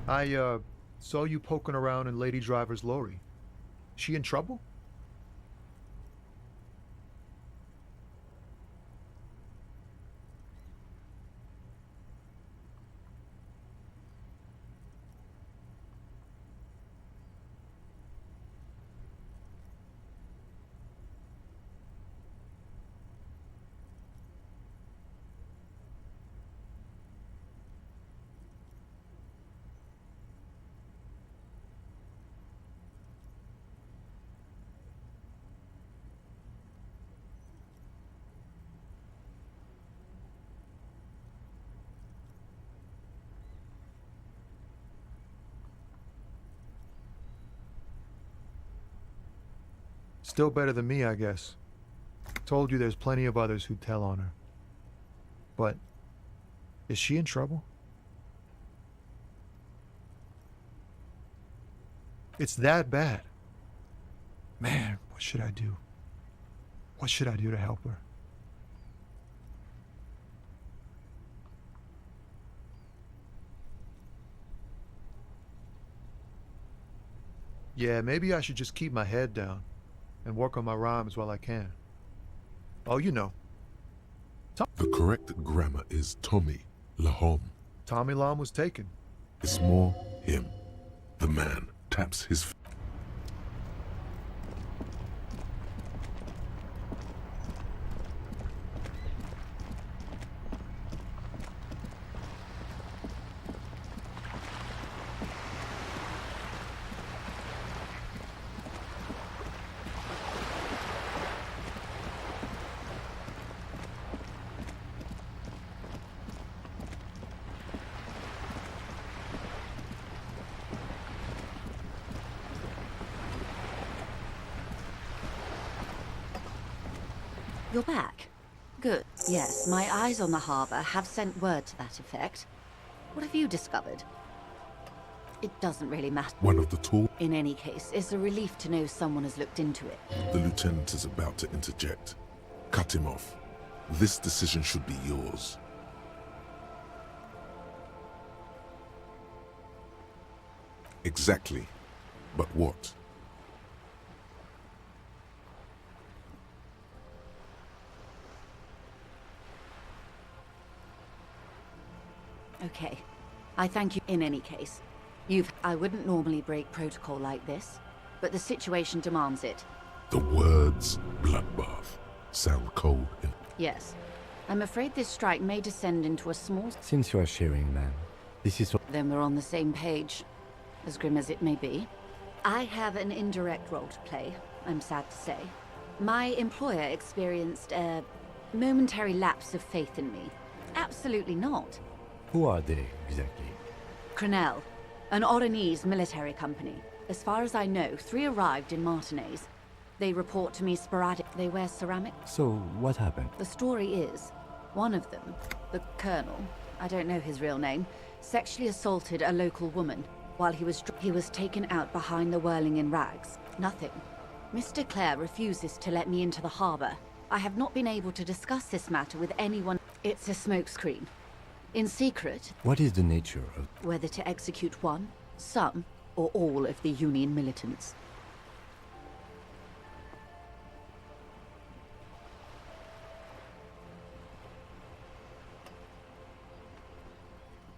I saw you poking around in Lady Driver's lorry. She in trouble? Still better than me, I guess. Told you there's plenty of others who'd tell on her. But, is she in trouble? It's that bad. Man, what should I do? What should I do to help her? Yeah, maybe I should just keep my head down and work on my rhymes while I can. Oh, you know. The correct grammar is Tommy Lahom. Tommy Lahom was taken. It's more him. The man taps his... You're back. Good. Yes, my eyes on the harbour have sent word to that effect. What have you discovered? It doesn't really matter. One of the tall... In any case, it's a relief to know someone has looked into it. The lieutenant is about to interject. Cut him off. This decision should be yours. Exactly. But what? Okay. I thank you in any case. I wouldn't normally break protocol like this, but the situation demands it. The words bloodbath sound cold in... Yes. I'm afraid this strike may descend into a small... Since you are sharing, man, this is... Then we're on the same page, as grim as it may be. I have an indirect role to play, I'm sad to say. My employer experienced a momentary lapse of faith in me. Absolutely not. Who are they, exactly? Crenell. An Oranese military company. As far as I know, 3 arrived in Martinez. They report to me sporadic. They wear ceramic. So, what happened? The story is, one of them, the colonel, I don't know his real name, sexually assaulted a local woman while he was taken out behind the whirling in rags. Nothing. Mr. Clare refuses to let me into the harbor. I have not been able to discuss this matter with anyone. It's a smokescreen. In secret. What is the nature of... Whether to execute one, some, or all of the Union militants.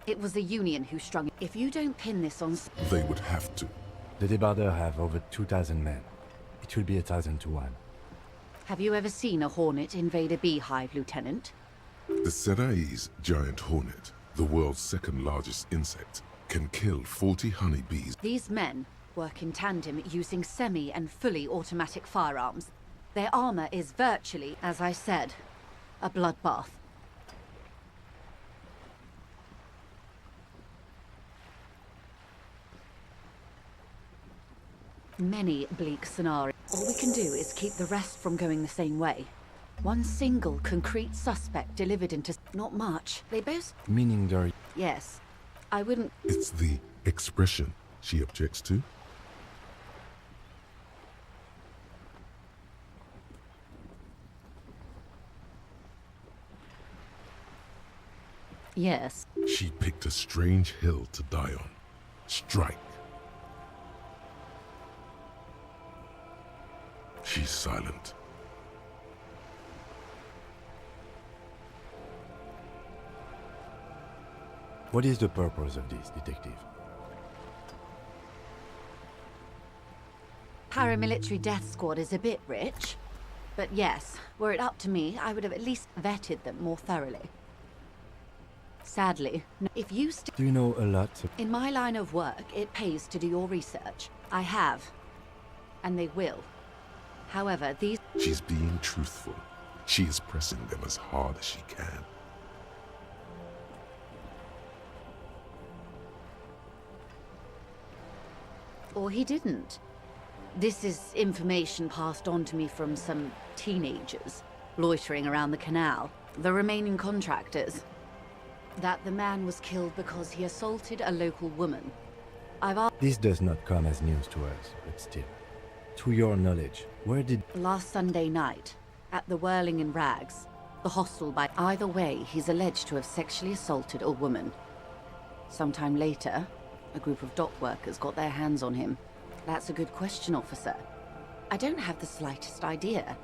It was the Union who strung it. If you don't pin this on... They would have to. The Debardeurs have over 2,000 men. It will be 1,000 to 1. Have you ever seen a hornet invade a beehive, Lieutenant? The Serai's giant hornet, the world's second largest insect, can kill 40 honeybees. These men work in tandem using semi- and fully automatic firearms. Their armor is virtually, as I said, a bloodbath. Many bleak scenarios. All we can do is keep the rest from going the same way. One single concrete suspect delivered into... Not much. They both... Meaning they're... Yes. I wouldn't... It's the expression she objects to. Yes. She picked a strange hill to die on. Strike. She's silent. What is the purpose of this, Detective? Paramilitary death squad is a bit rich. But yes, were it up to me, I would have at least vetted them more thoroughly. Sadly, if you Do you know a lot? In my line of work, it pays to do your research. I have. And they will. However, these... She's being truthful. She is pressing them as hard as she can. Or he didn't. This is information passed on to me from some teenagers loitering around the canal. The remaining contractors. That the man was killed because he assaulted a local woman. I've asked... This does not come as news to us, but still. To your knowledge, where did... Last Sunday night, at the Whirling in Rags. The hostel by... Either way, he's alleged to have sexually assaulted a woman. Sometime later, a group of dock workers got their hands on him. That's a good question, officer. I don't have the slightest idea.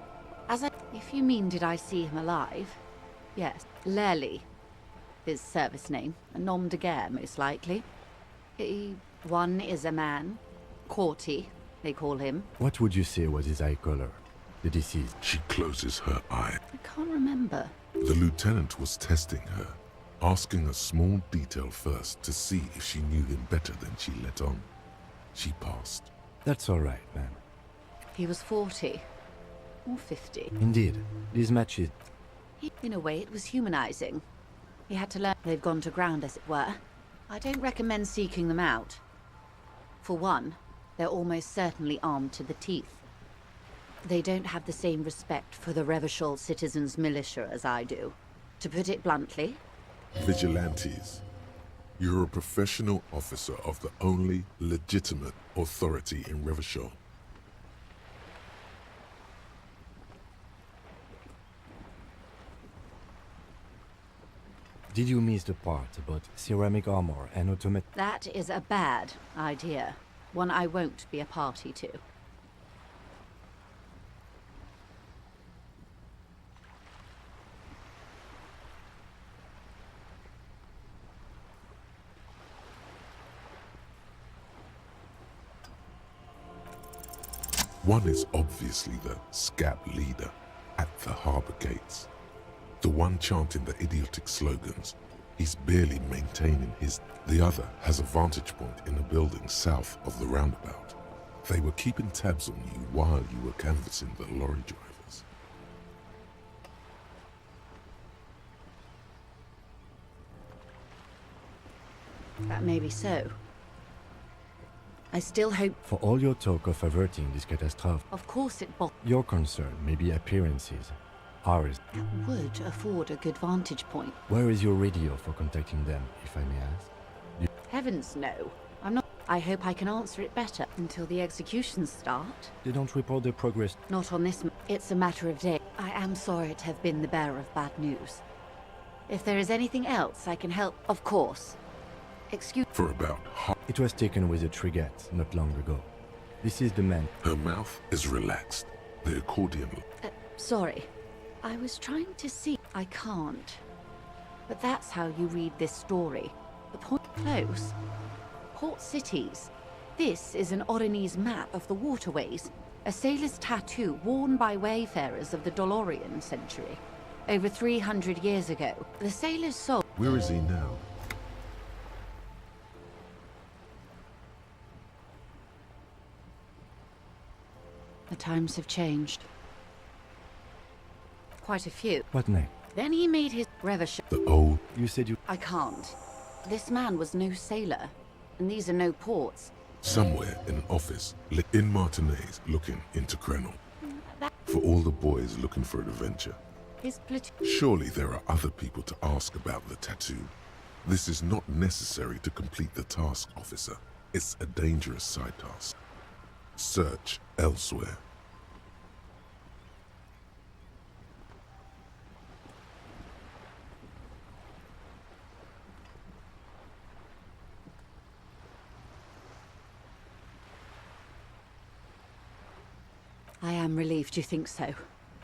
If you mean did I see him alive? Yes. Lely. His service name. A nom de guerre, most likely. One is a man. Corty, they call him. What would you say was his eye color? The deceased. She closes her eye. I can't remember. The lieutenant was testing her, asking a small detail first to see if she knew him better than she let on. She passed. That's all right, ma'am. He was 40. Or 50. Indeed. These matches... In a way, it was humanizing. He had to learn. They've gone to ground, as it were. I don't recommend seeking them out. For one, they're almost certainly armed to the teeth. They don't have the same respect for the Revachol citizens' militia as I do. To put it bluntly... Vigilantes. You're a professional officer of the only legitimate authority in Revachol. Did you miss the part about ceramic armor and automatic... That is a bad idea. One I won't be a party to. One is obviously the scab leader at the harbor gates. The one chanting the idiotic slogans. He's barely maintaining his... The other has a vantage point in a building south of the roundabout. They were keeping tabs on you while you were canvassing the lorry drivers. That may be so. I still hope... For all your talk of averting this catastrophe, Of course it your concern may be appearances. Ours. would afford a good vantage point. Where is your radio for contacting them, if I may ask? Heavens no. I'm not... I hope I can answer it better until the executions start. They don't report their progress. Not on this... It's a matter of days. I am sorry to have been the bearer of bad news. If there is anything else I can help... Of course. Excuse... For about half. It was taken with a trigette not long ago. This is the man. Her mouth is relaxed. The accordion. Sorry. I was trying to see... I can't. But that's how you read this story. The point close. Port cities. This is an Oronese map of the waterways. A sailor's tattoo worn by wayfarers of the Dolorian century. Over 300 years ago. The sailor's soul... Where is he now? The times have changed. Quite a few. What next? Then he made his revolution. The old... You said you... I can't. This man was no sailor. And these are no ports. Somewhere in an office, in Martinez, looking into Krenel. For all the boys looking for an adventure. His platoon... Surely there are other people to ask about the tattoo. This is not necessary to complete the task, officer. It's a dangerous side task. Search elsewhere. I am relieved you think so.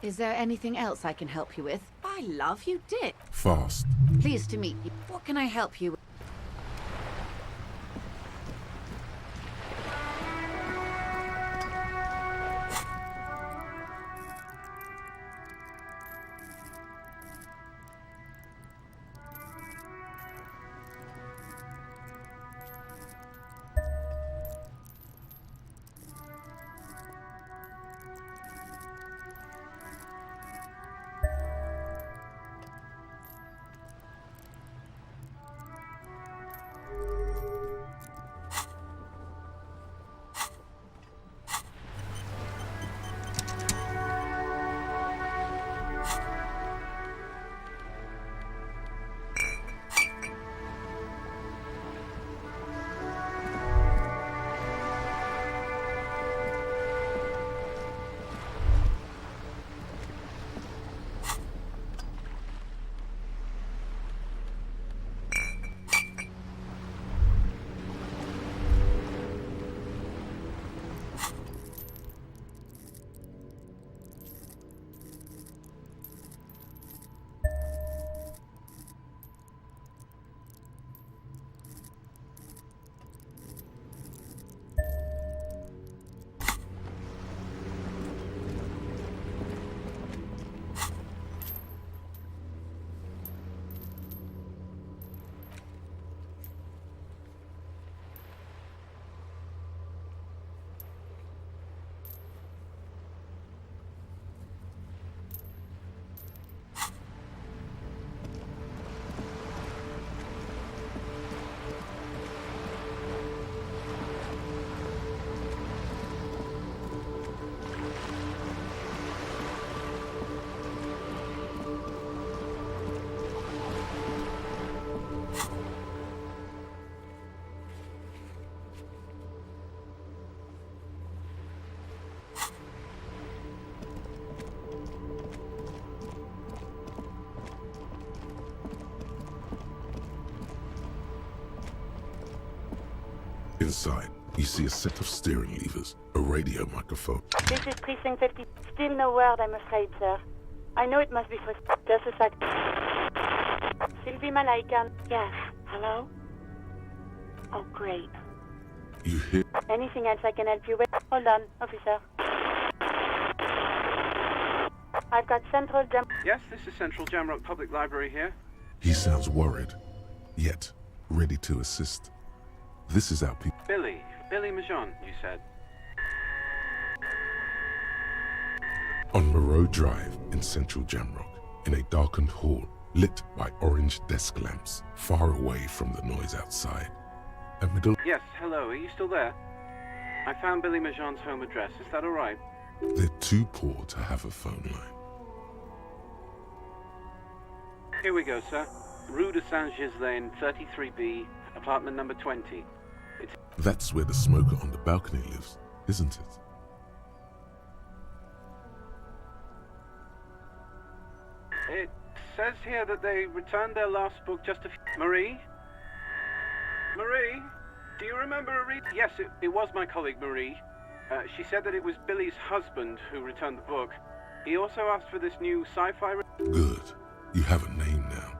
Is there anything else I can help you with? By love, you did. Fast. Pleased to meet you. What can I help you with? Inside, you see a set of steering levers, a radio microphone. This is Precinct 50. Still no word, I'm afraid, sir. I know it must be frustrating. Just a sec. Sylvie Malaikan. Yes. Hello? Oh, great. You hear? Anything else I can help you with? Hold on, officer. I've got Central Jam... Yes, this is Central Jamrock Public Library here. He sounds worried, yet ready to assist. This is our people. Billy Majon, you said. On Moreau Drive in Central Jamrock, in a darkened hall lit by orange desk lamps, far away from the noise outside. A middle... Yes, hello, are you still there? I found Billy Majon's home address. Is that all right? They're too poor to have a phone line. Here we go, sir. Rue de Saint-Ghislain, 33B, apartment number 20. That's where the smoker on the balcony lives, isn't it? It says here that they returned their last book just a few... Marie? Marie? Do you remember a read? Yes, it was my colleague, Marie. She said that it was Billy's husband who returned the book. He also asked for this new sci-fi... Good. You have a name now.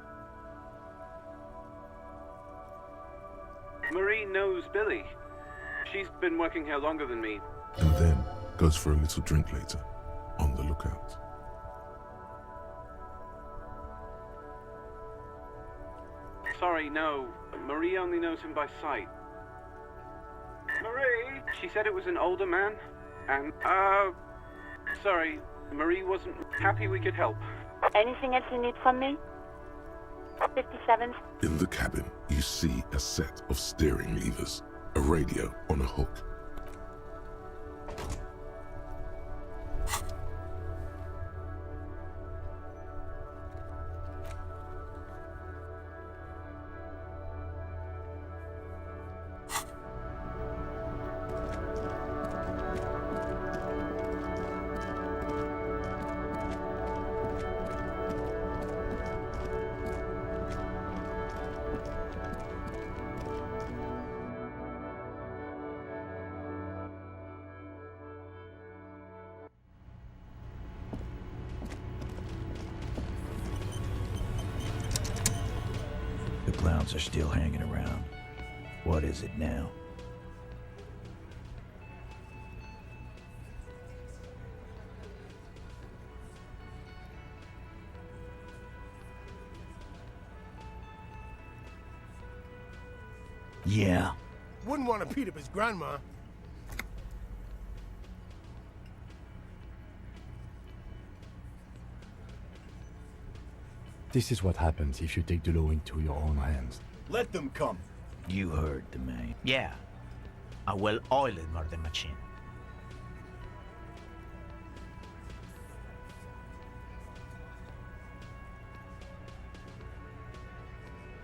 Marie knows Billy. She's been working here longer than me. And then goes for a little drink later. On the lookout. Sorry, no. Marie only knows him by sight. Marie! She said it was an older man, and, sorry, Marie wasn't happy we could help. Anything else you need from me? 57. In the cabin, you see a set of steering levers, a radio on a hook. The clowns are still hanging around. What is it now? Yeah. Wouldn't want to beat up his grandma. This is what happens if you take the law into your own hands. Let them come. You heard the man. Yeah. A well-oiled murder machine.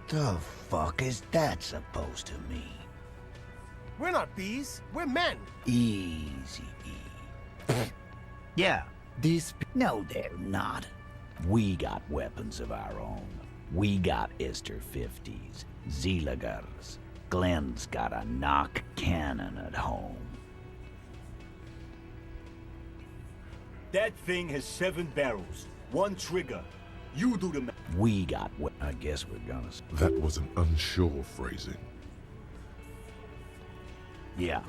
The fuck is that supposed to mean? We're not bees. We're men. Easy. Yeah. No, they're not. We got weapons of our own. We got Ister 50s, Zeeligers. Glenn's got a knock cannon at home. That thing has 7 barrels, 1 trigger. You do the We got what I guess we're gonna... That was an unsure phrasing. Yeah.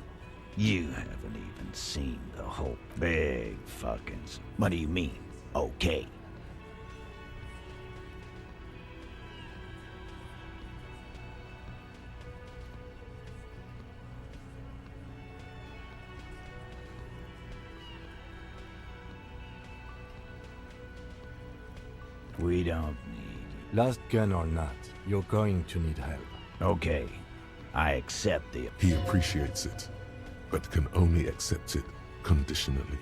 You haven't even seen the whole big fucking... What do you mean? Okay. We don't need... Last gun or not, you're going to need help. Okay. I accept the... He appreciates it, but can only accept it conditionally.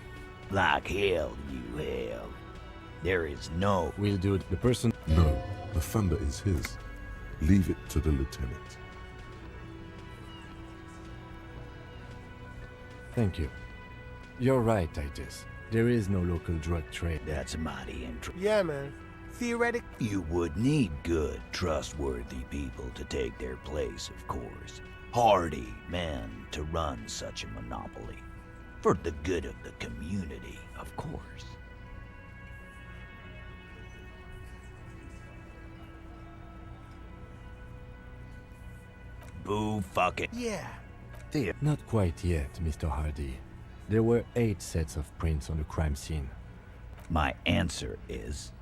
Like hell, you hell. There is no... We'll do it. The person... No, the thunder is his. Leave it to the lieutenant. Thank you. You're right, Titus. There is no local drug trade. That's mighty interesting. Yeah, man. Theoretic. You would need good, trustworthy people to take their place, of course. Hardy men to run such a monopoly. For the good of the community, of course. Boo fuck it. Yeah. Not quite yet, Mr. Hardy. There were 8 sets of prints on the crime scene. My answer is...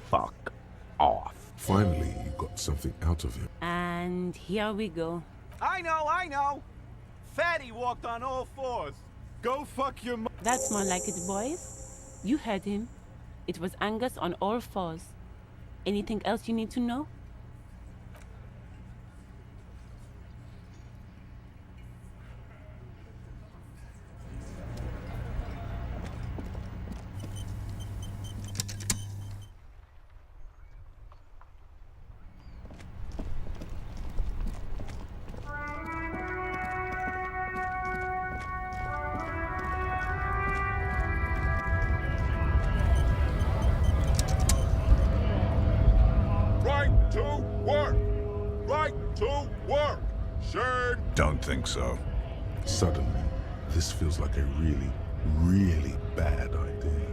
fuck off. Finally, you got something out of him. And here we go. I know! Fatty walked on all 4s. Go fuck your That's more like it, boys. You heard him. It was Angus on all 4s. Anything else you need to know? to work! Right to work! Shane! Don't think so. Suddenly, this feels like a really, really bad idea.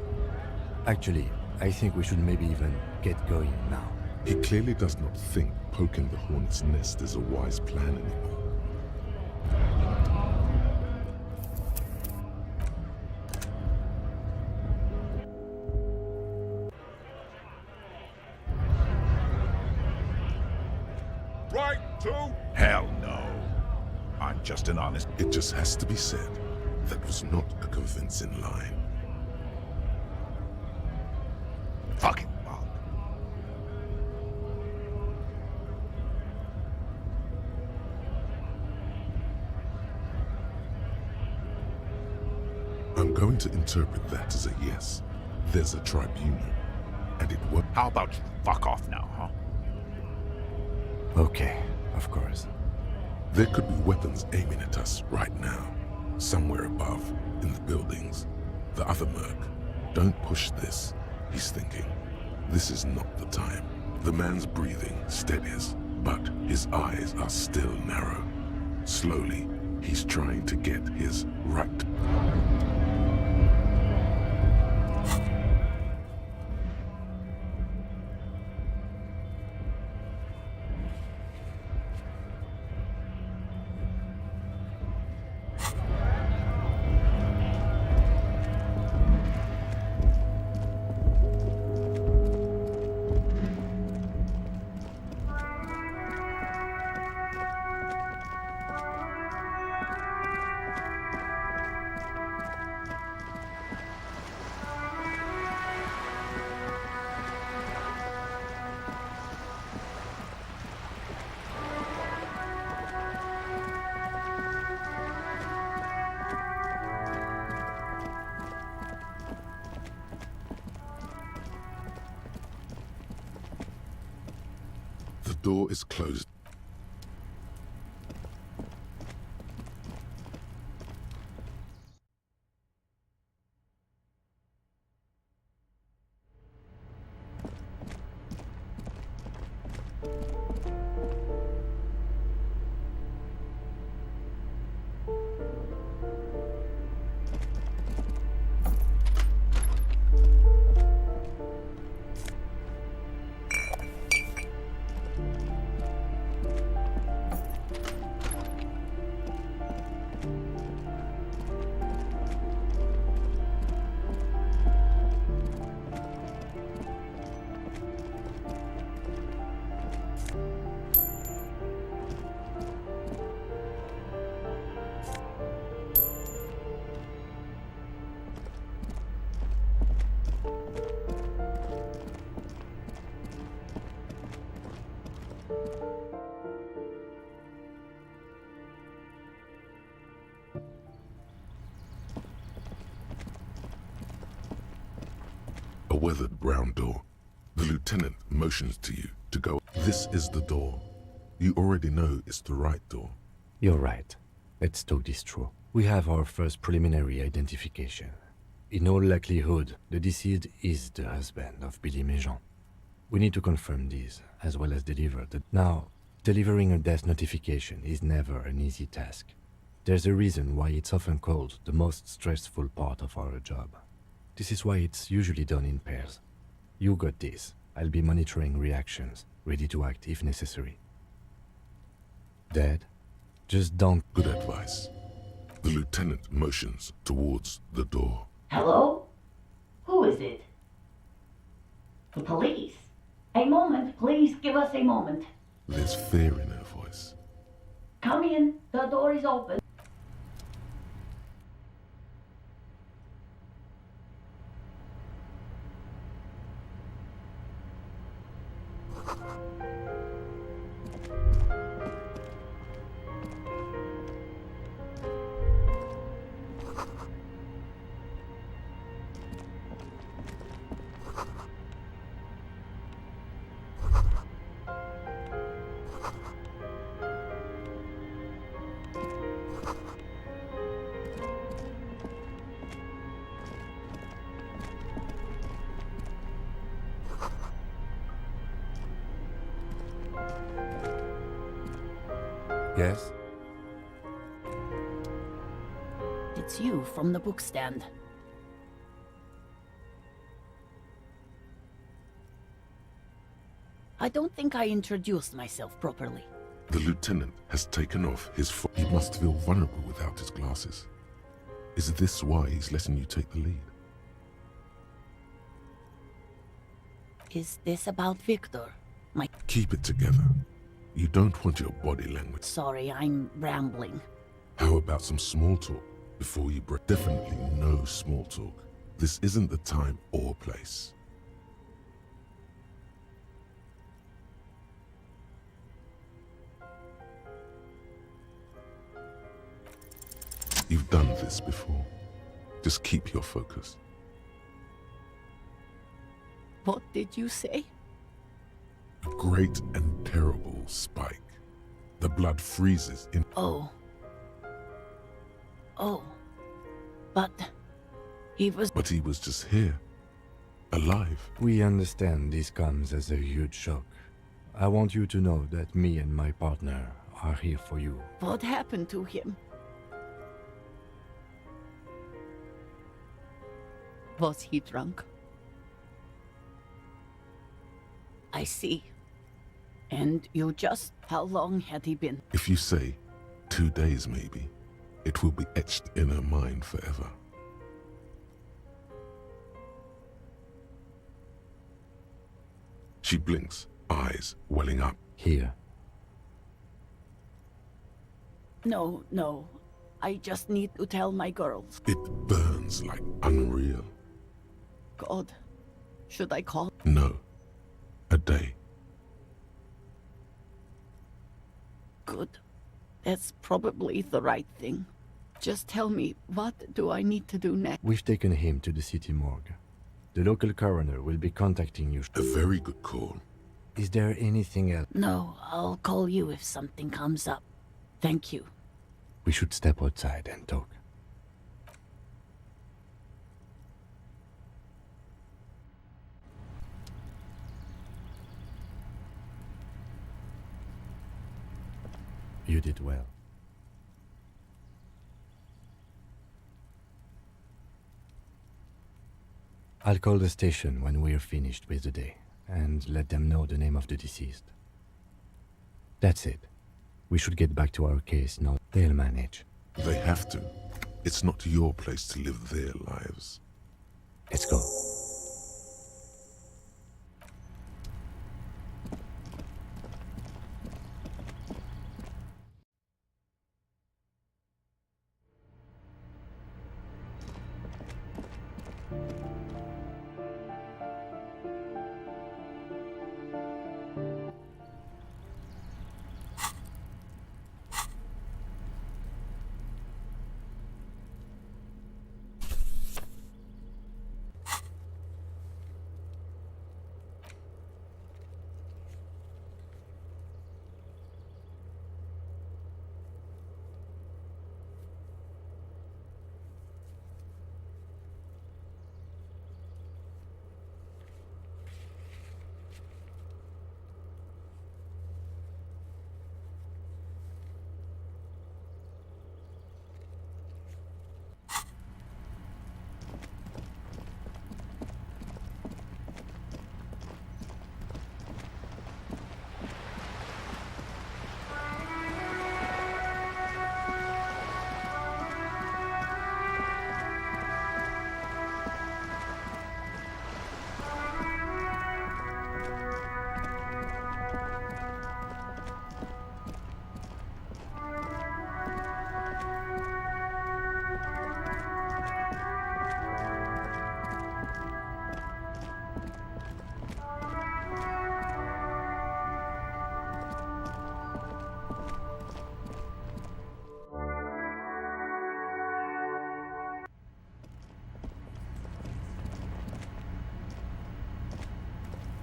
Actually, I think we should maybe even get going now. He clearly does not think poking the hornet's nest is a wise plan anymore. Right to... Hell no. I'm just an honest... It just has to be said, that was not a convincing line. Fucking bug. I'm going to interpret that as a yes. There's a tribunal, and it was... How about you fuck off now, huh? Okay, of course. There could be weapons aiming at us right now. Somewhere above, in the buildings. The other merc. Don't push this, he's thinking. This is not the time. The man's breathing steadies, but his eyes are still narrow. Slowly, he's trying to get his right. The door is closed. A weathered brown door. The lieutenant motions to you to go. This is the door. You already know it's the right door. You're right. Let's talk this through. We have our first preliminary identification. In all likelihood, the deceased is the husband of Billy Méjean. We need to confirm this, as well as deliver the... Now, delivering a death notification is never an easy task. There's a reason why it's often called the most stressful part of our job. This is why it's usually done in pairs. You got this. I'll be monitoring reactions, ready to act if necessary. Dad, just don't... Good advice. The lieutenant motions towards the door. Hello? Who is it? The police. A moment, please give us a moment. There's fear in her voice. Come in, the door is open. Yes? It's you from the bookstand. I don't think I introduced myself properly. The lieutenant has taken off his He must feel vulnerable without his glasses. Is this why he's letting you take the lead? Is this about Victor? Keep it together. You don't want your body language. Sorry, I'm rambling. How about some small talk before you break? Definitely no small talk. This isn't the time or place. You've done this before. Just keep your focus. What did you say? A great and terrible spike. The blood freezes in... Oh. But he was... But he was just here. Alive. We understand this comes as a huge shock. I want you to know that me and my partner are here for you. What happened to him? Was he drunk? I see. And you just... How long had he been? If you say 2 days maybe, it will be etched in her mind forever. She blinks, eyes welling up. Here. No. I just need to tell my girls. It burns like unreal. God, should I call? No. A day. Good. That's probably the right thing. Just tell me, what do I need to do next? We've taken him to the city morgue. The local coroner will be contacting you. A very good call. Is there anything else? No, I'll call you if something comes up. Thank you. We should step outside and talk. You did well. I'll call the station when we're finished with the day, and let them know the name of the deceased. That's it. We should get back to our case now. They'll manage. They have to. It's not your place to live their lives. Let's go.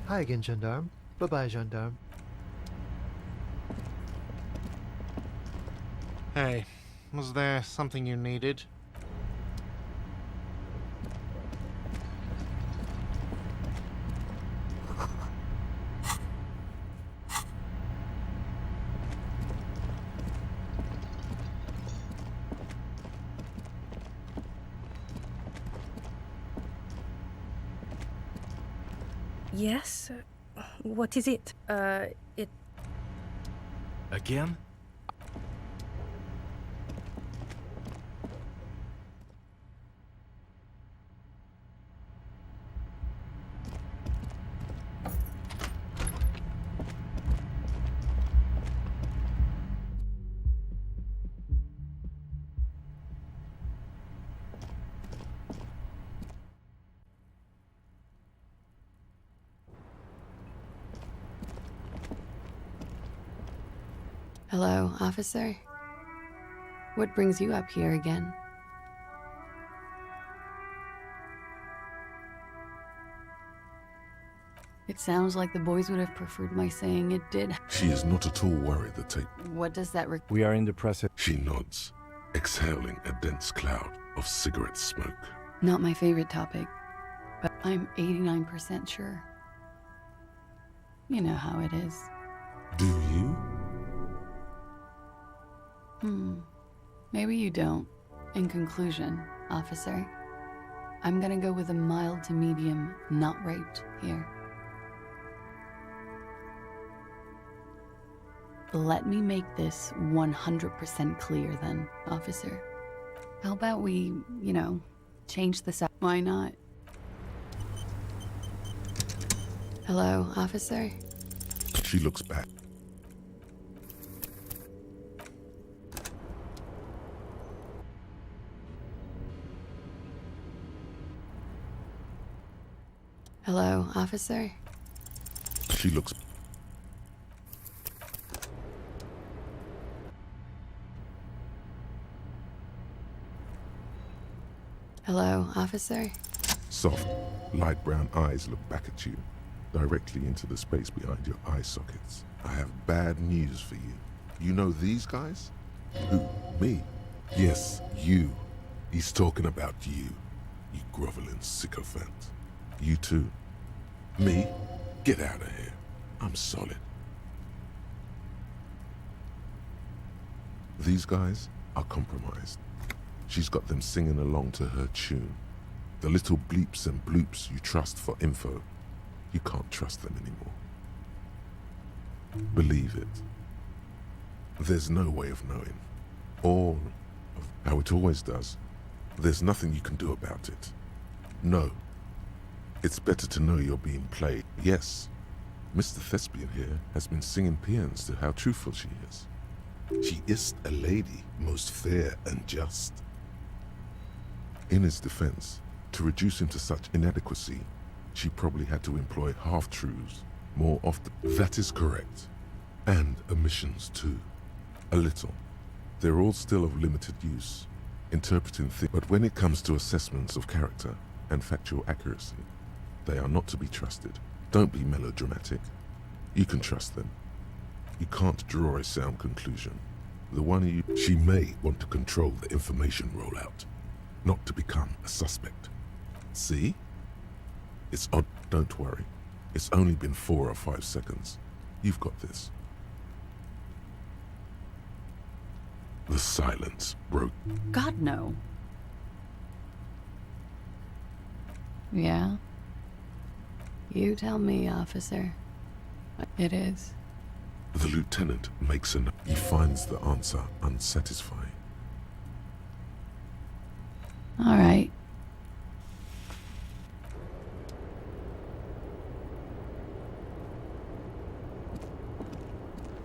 Hi again, Gendarme. Bye-bye, Gendarme. Hey, was there something you needed? Yes? What is it? Again? Hello, officer. What brings you up here again? It sounds like the boys would have preferred my saying it did. She is not at all worried that What does that We are in the process. She nods, exhaling a dense cloud of cigarette smoke. Not my favorite topic, but I'm 89% sure. You know how it is. Do you? Maybe you don't. In conclusion, officer, I'm gonna go with a mild to medium not raped here. Let me make this 100% clear then, officer. How about we, change the side? Why not? Hello, officer? She looks back. Hello, officer? She looks. Hello, officer? Soft, light brown eyes look back at you, directly into the space behind your eye sockets. I have bad news for you. You know these guys? Who? Me? Yes, you. He's talking about you, you groveling sycophant. You too. Me? Get out of here. I'm solid. These guys are compromised. She's got them singing along to her tune. The little bleeps and bloops you trust for info, you can't trust them anymore. Believe it. There's no way of knowing. All of how it always does. There's nothing you can do about it. No. It's better to know you're being played. Yes, Mr. Thespian here has been singing paeans to how truthful she is. She is a lady, most fair and just. In his defense, to reduce him to such inadequacy, she probably had to employ half-truths more often. That is correct. And omissions too. A little. They're all still of limited use, interpreting things. But when it comes to assessments of character and factual accuracy, they are not to be trusted. Don't be melodramatic. You can trust them. You can't draw a sound conclusion. The one of you, she may want to control the information rollout, not to become a suspect. See? It's odd. Don't worry. It's only been 4 or 5 seconds. You've got this. The silence broke. God, no. Yeah? You tell me, officer. It is. The lieutenant makes a note. He finds the answer unsatisfying. All right.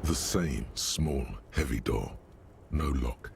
The same small, heavy door. No lock.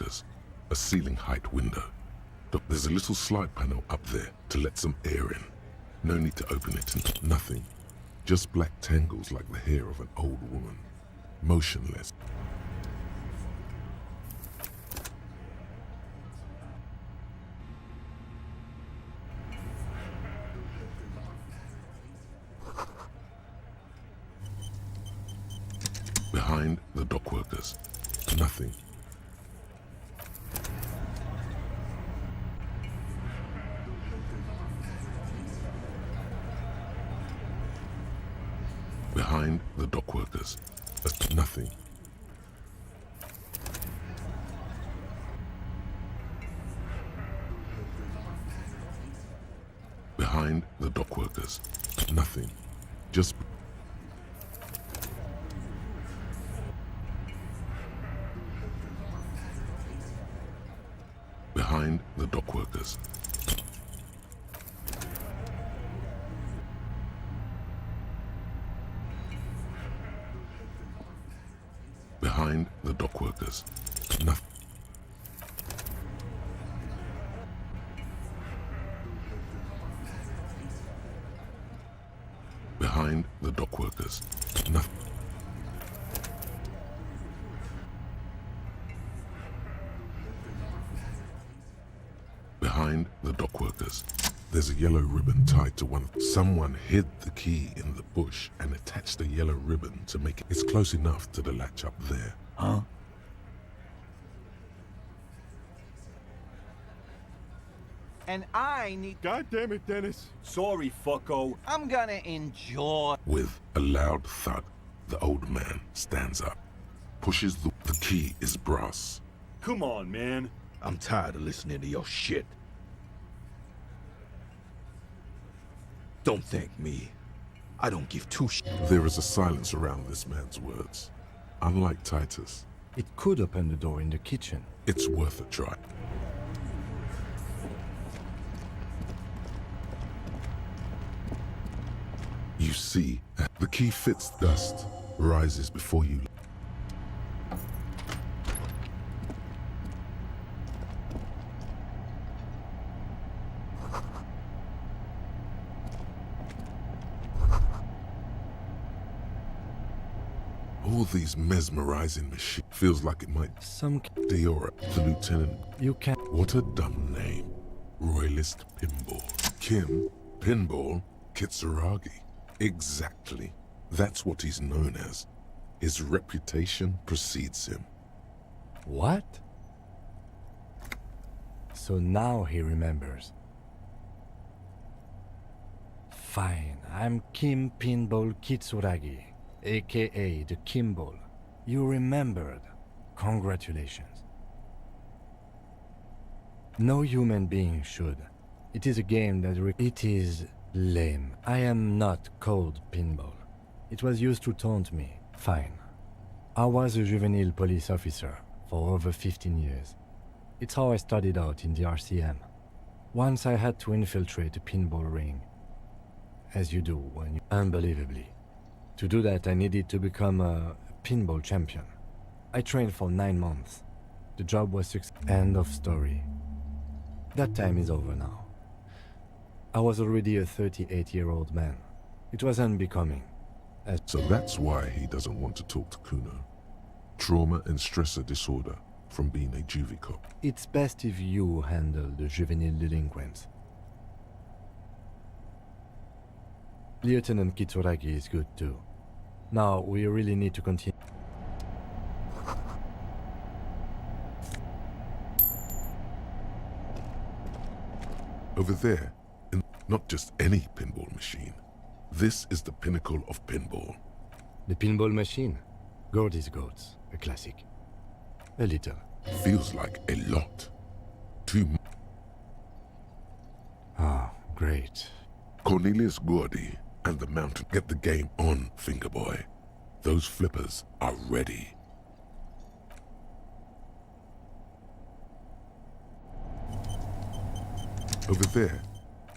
workers. A ceiling height window. Look, there's a little slide panel up there to let some air in. No need to open it and nothing. Just black tangles like the hair of an old woman. Motionless. Behind the dock workers. Nothing. Behind the dock workers. Nothing. Behind the dock workers. Nothing. Just... Behind the dock workers. Behind the dock workers. Nothing. Behind the dock workers. Nothing. Behind the dock workers. There's a yellow ribbon tied to one. Someone hid the key in the bush and attached a yellow ribbon to make it. It's close enough to the latch up there. Huh? And I need... God damn it, Dennis. Sorry, fucko. I'm gonna enjoy... With a loud thud, the old man stands up. Pushes the key is brass. Come on, man. I'm tired of listening to your shit. Don't thank me. I don't give two shits. There is a silence around this man's words. Unlike Titus, It could open the door in the kitchen. it's worth a try. You see, the key fits dust, rises before you. All these mesmerizing machines feels like it might. Diora, the lieutenant. You can. What a dumb name. Royalist Pinball. Kim, Pinball, Kitsuragi. Exactly. That's what he's known as. His reputation precedes him. What? So now he remembers. Fine, I'm Kim Pinball Kitsuragi, aka the Kimball. You remembered. Congratulations. No human being should. It is a game that it is lame. I am not called Pinball. It was used to taunt me. Fine. I was a juvenile police officer for over 15 years. It's how I started out in the RCM. Once I had to infiltrate a pinball ring. As you do when you... Unbelievably. To do that, I needed to become a pinball champion. I trained for 9 months. The job was successful. End of story. That time is over now. I was already a 38-year-old man. It was unbecoming. So that's why he doesn't want to talk to Kuno. Trauma and stressor disorder from being a juvie cop. It's best if you handle the juvenile delinquents. Lieutenant Kitsuragi is good too. Now, we really need to continue. Over there, and not just any pinball machine. This is the pinnacle of pinball. The pinball machine. Gordy's Goats. A classic. A little. Feels like a lot. Too much. Ah, great. Cornelius Gordy and the Mountain. Get the game on, Fingerboy. Those flippers are ready. Over there,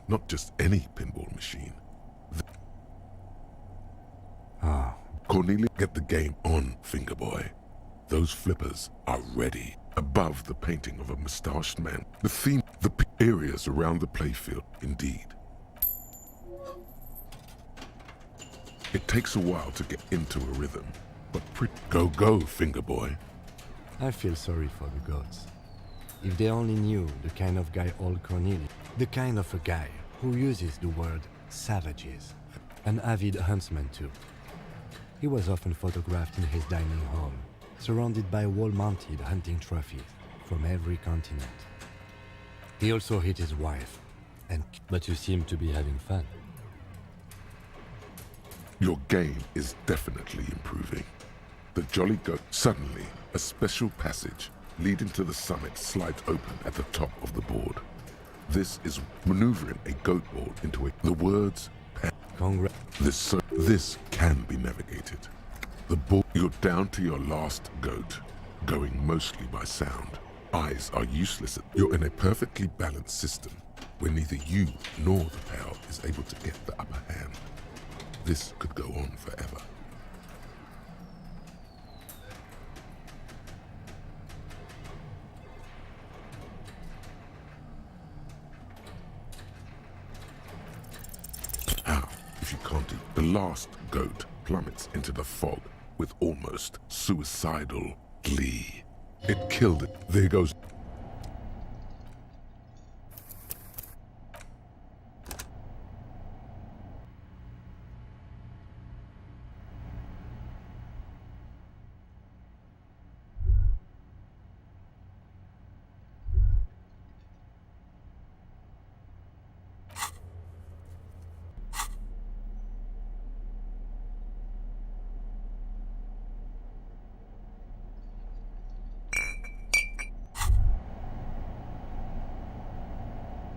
not just any pinball machine. Ah. Cornelius, get the game on, Fingerboy. Those flippers are ready. Above the painting of a mustached man, the theme, the areas around the playfield, indeed. It takes a while to get into a rhythm, but go, finger boy. I feel sorry for the gods. If they only knew the kind of guy old Cornelius, the kind of a guy who uses the word savages, an avid huntsman too. He was often photographed in his dining hall, surrounded by wall-mounted hunting trophies from every continent. He also hit his wife, but you seem to be having fun. Your game is definitely improving. The Jolly Goat. Suddenly, a special passage leading to the summit slides open at the top of the board. This is maneuvering a goat board into the words. This can be navigated. The board, you're down to your last goat, going mostly by sound. Eyes are useless. You're in a perfectly balanced system where neither you nor the pal is able to get the upper hand. This could go on forever. How, if you can't eat? The last goat plummets into the fog with almost suicidal glee. It killed it. There goes.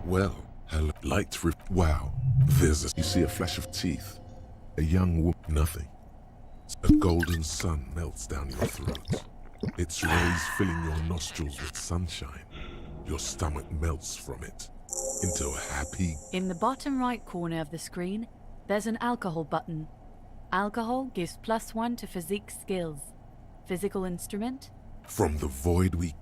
Well, hello. Lights wow. You see a flash of teeth. A young woman. Nothing. A golden sun melts down your throat. Its rays filling your nostrils with sunshine. Your stomach melts from it into a happy... In the bottom right corner of the screen, there's an alcohol button. Alcohol gives +1 to physique skills. Physical instrument? From the void we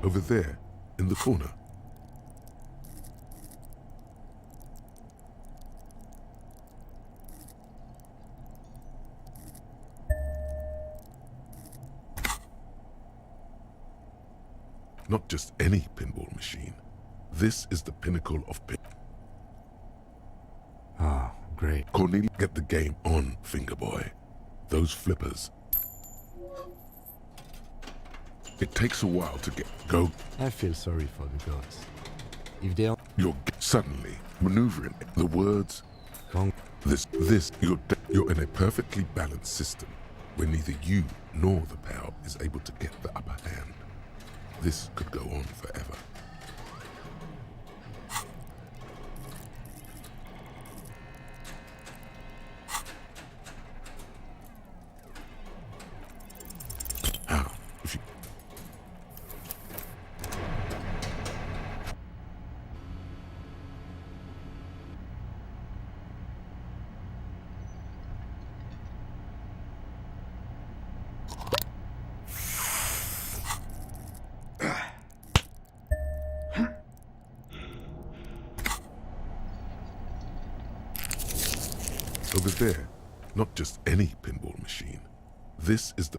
over there, in the corner. not just any pinball machine. This is the pinnacle of pin. Ah, great. Cornelia, get the game on, Fingerboy. Those flippers. It takes a while to go. I feel sorry for the gods. If they are... You're suddenly maneuvering the words. You're in a perfectly balanced system where neither you nor the power is able to get the upper hand. This could go on forever. How? If you... Over there, not just any pinball machine. This is the...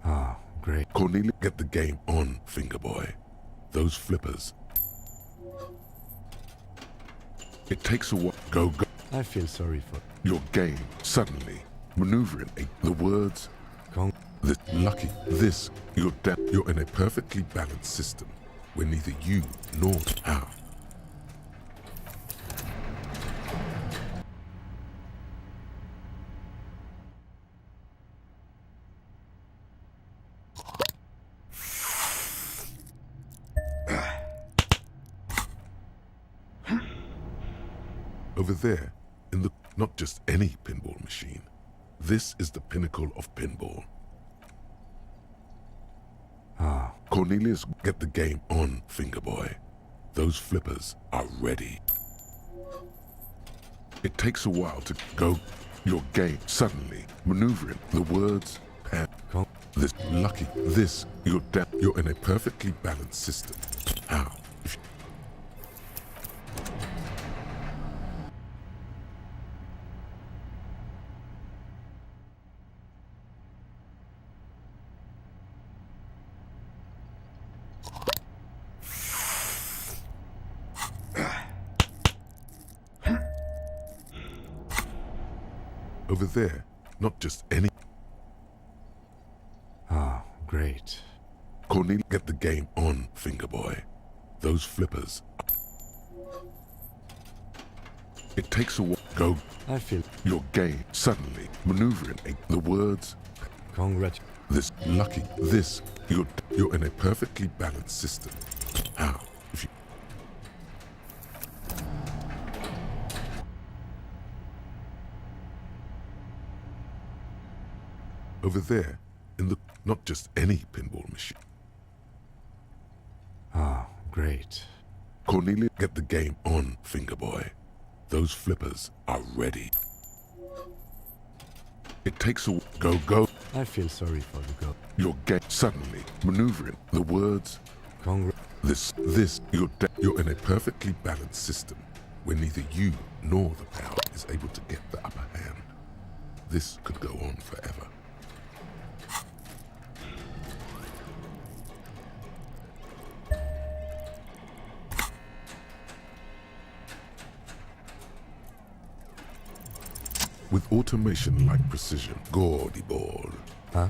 Ah, great. Cornelia, get the game on, Fingerboy. Those flippers. It takes a while. Go. I feel sorry for... Your game, suddenly, maneuvering the words... You're in a perfectly balanced system where neither you nor... How? Over there, in the... Not just any pinball machine. This is the pinnacle of pinball. Ah. Cornelius, get the game on, Fingerboy. Those flippers are ready. It takes a while to go. Your game, suddenly, maneuvering the words... You're in a perfectly balanced system. How? Over there, not just any... Ah, great. Cornelia, get the game on, Fingerboy. Those flippers. It takes a while. Go. I feel... Your game, suddenly, maneuvering the words... You're in a perfectly balanced system. How? If you... Over there, in the... Not just any pinball machine. Ah, great. Cornelia, get the game on, Fingerboy. Those flippers are ready. It takes a... Go. I feel sorry for the god. Your game, suddenly, maneuvering the words... You're in a perfectly balanced system where neither you nor the power is able to get the upper hand. This could go on forever. With automation-like precision, gaudy ball. Huh?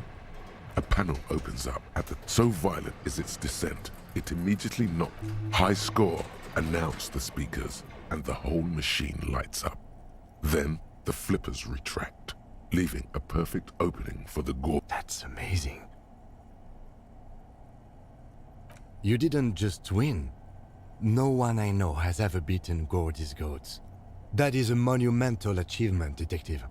A panel opens up at the... So violent is its descent, it immediately knocked. High score, announced the speakers, and the whole machine lights up. Then, the flippers retract, leaving a perfect opening for the gore. That's amazing. You didn't just win. No one I know has ever beaten Gordy's goats. That is a monumental achievement, Detective.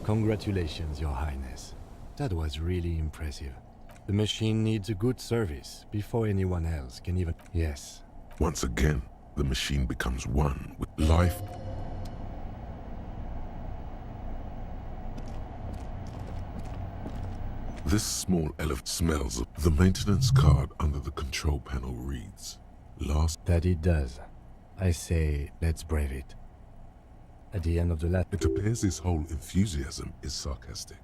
Congratulations, Your Highness. That was really impressive. The machine needs a good service before anyone else can even... Yes. Once again, the machine becomes one with life. This small elephant smells of... The maintenance card under the control panel reads... That it does. I say, let's brave it. At the end of the last... It appears his whole enthusiasm is sarcastic.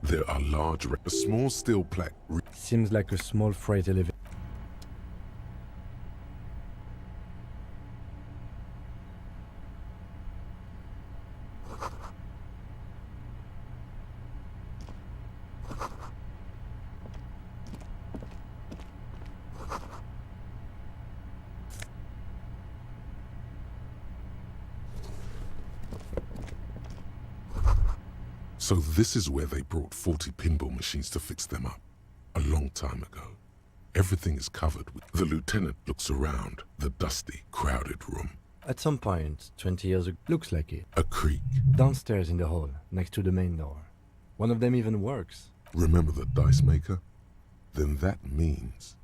There are large, a small steel plaque. Seems like a small freight elevator. So this is where they brought 40 pinball machines to fix them up. A long time ago. Everything is covered with... The lieutenant looks around the dusty, crowded room. At some point, 20 years ago, looks like it. A creak. Downstairs in the hall, next to the main door. One of them even works. Remember the dice maker? Then that means...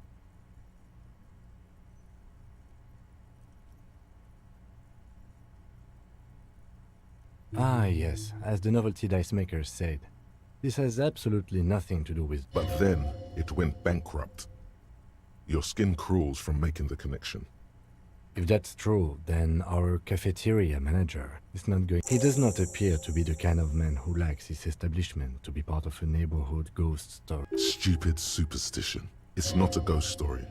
Ah, yes, as the novelty dice maker said. This has absolutely nothing to do with... But then, it went bankrupt. Your skin crawls from making the connection. If that's true, then our cafeteria manager is not going... He does not appear to be the kind of man who likes his establishment to be part of a neighborhood ghost story. Stupid superstition. It's not a ghost story.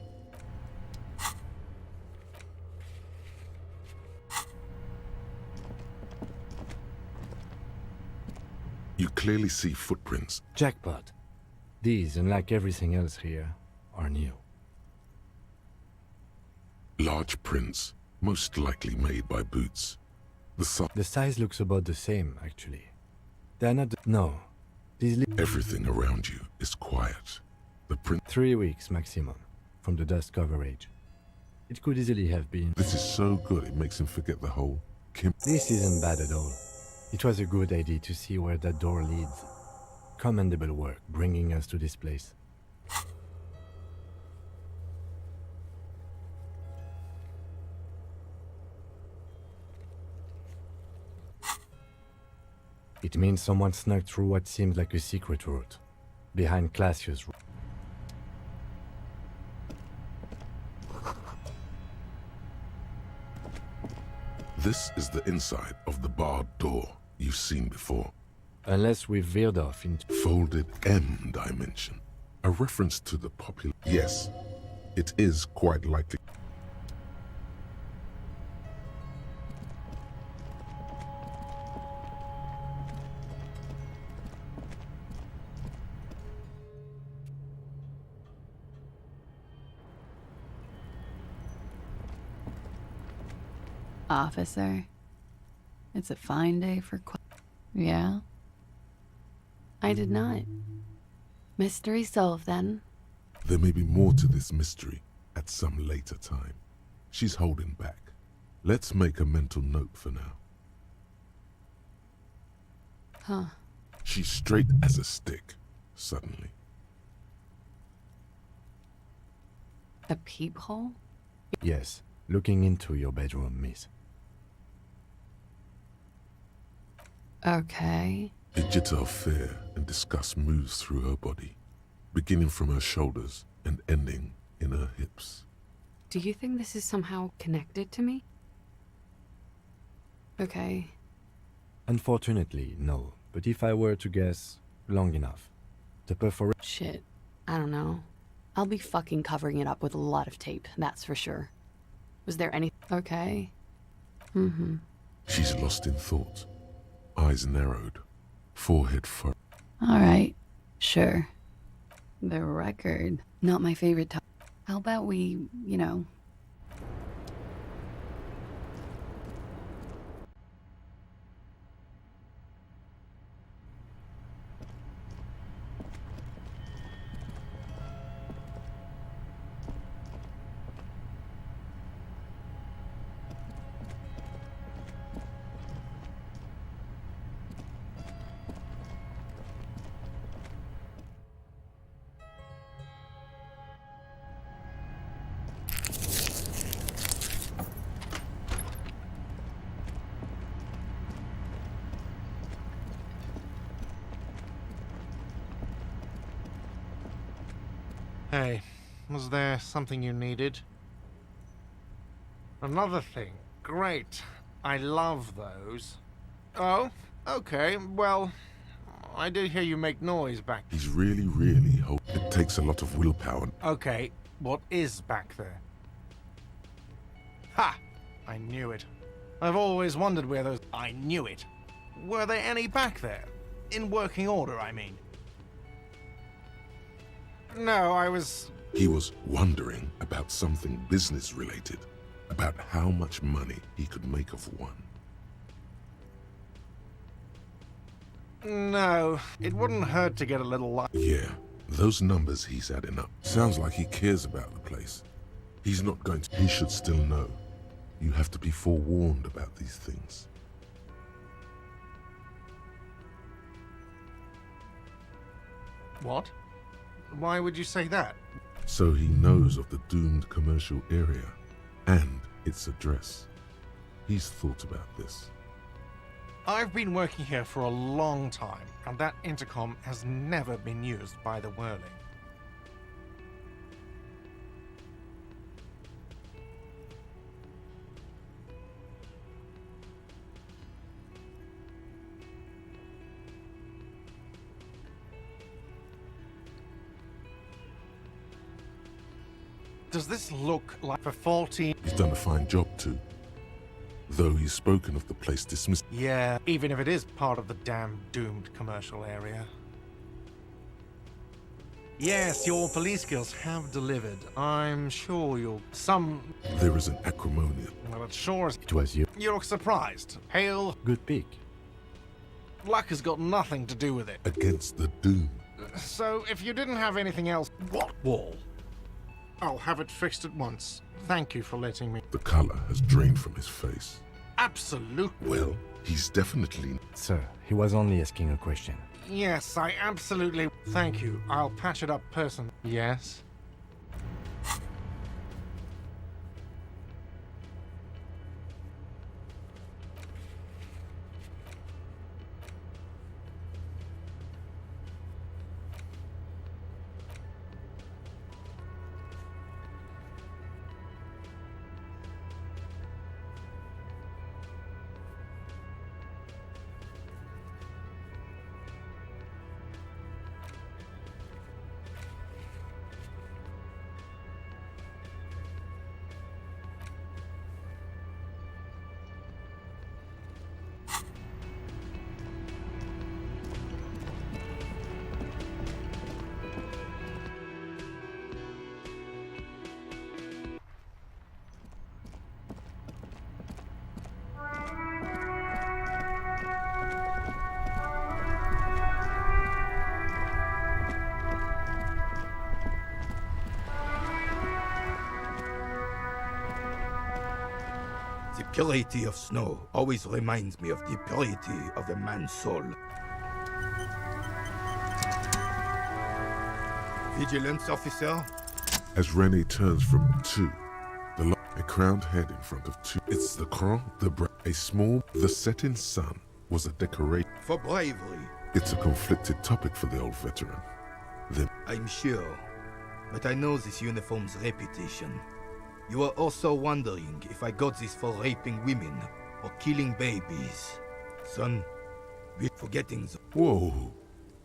You clearly see footprints. Jackpot. These, unlike everything else here, are new. Large prints, most likely made by boots. The size looks about the same, actually. They're not... No. These... Everything around you is quiet. The print... 3 weeks maximum, from the dust coverage. It could easily have been... This is so good it makes him forget the whole... This isn't bad at all. It was a good idea to see where that door leads. Commendable work bringing us to this place. It means someone snuck through what seems like a secret route, behind Classius. This is the inside of the barred door you've seen before. Unless we've veered off into... Folded M dimension. A reference to the popular... Yes, it is quite likely. Officer, it's a fine day for Yeah? I did not. Mystery solved, then. There may be more to this mystery at some later time. She's holding back. Let's make a mental note for now. Huh. She's straight as a stick, suddenly. A peephole? Yes, looking into your bedroom, miss. Okay. A jitter of fear and disgust moves through her body, beginning from her shoulders and ending in her hips. Do you think this is somehow connected to me? Okay. Unfortunately, no. But if I were to guess long enough, the perforation... Shit. I don't know. I'll be fucking covering it up with a lot of tape, that's for sure. Was there any... Okay. She's lost in thought. Eyes narrowed. Forehead furrowed. Alright. Sure. The record. Not my favorite topic. How about we, you know... Hey, was there something you needed? Another thing. Great. I love those. Oh, okay, well, I did hear you make noise back. He's really it takes a lot of willpower. Okay, what is back there? Ha! I knew it. I've always wondered where those... I knew it. Were there any back there? In working order, I mean. No, I was... He was wondering about something business-related, about how much money he could make of one. No, it wouldn't hurt to get a little light. Yeah, those numbers he's adding up. Sounds like he cares about the place. He's not going to... He should still know. You have to be forewarned about these things. What? Why would you say that? So he knows of the doomed commercial area and its address. He's thought about this. I've been working here for a long time, and that intercom has never been used by the Whirling. Does this look like a faulty... He's done a fine job too. Though he's spoken of the place dismissed. Yeah, even if it is part of the damn doomed commercial area. Yes, your police skills have delivered. I'm sure you'll... There is an acrimonious. Well, it sure is... It was you. You look surprised. Hail. Good pick. Luck has got nothing to do with it. Against the doom. So, if you didn't have anything else... What wall? I'll have it fixed at once. Thank you for letting me... The color has drained from his face. Absolutely. Well, he's definitely... Sir, he was only asking a question. Yes, I absolutely... Thank you. I'll patch it up personally. Yes? The purity of snow always reminds me of the purity of a man's soul. Vigilance officer? As Rennie turns from two, a crowned head in front of two. It's the crown, a small, the setting sun was a decoration. For bravery. It's a conflicted topic for the old veteran. I'm sure, but I know this uniform's reputation. You are also wondering if I got this for raping women or killing babies. Son, we're forgetting the... Whoa.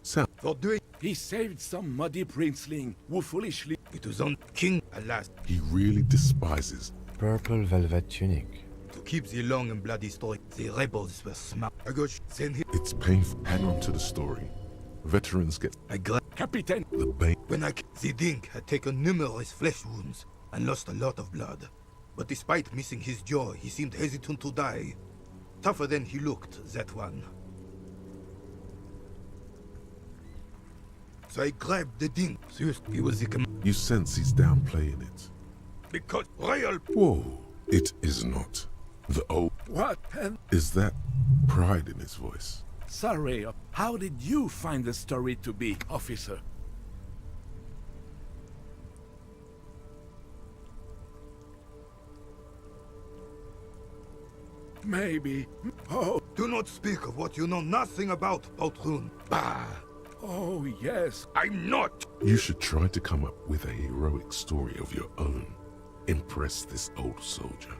Sam. For doing... He saved some muddy princeling who foolishly... It was on King, alas. He really despises... Purple velvet tunic. To keep the long and bloody story, the rebels were smart. I got send him... It's painful. Hang on to the story. Veterans get... I grab... Captain! The bane... When the Dink had taken numerous flesh wounds and lost a lot of blood. But despite missing his jaw, he seemed hesitant to die. Tougher than he looked, that one. So I grabbed the Dink. He was the You sense he's downplaying it. Because royal... Whoa. It is not. The old... What? Is that pride in his voice? Sorry, how did you find the story to be, officer? Maybe. Oh. Do not speak of what you know nothing about, Poltroon. Bah. Oh, yes. I'm not. You should try to come up with a heroic story of your own. Impress this old soldier.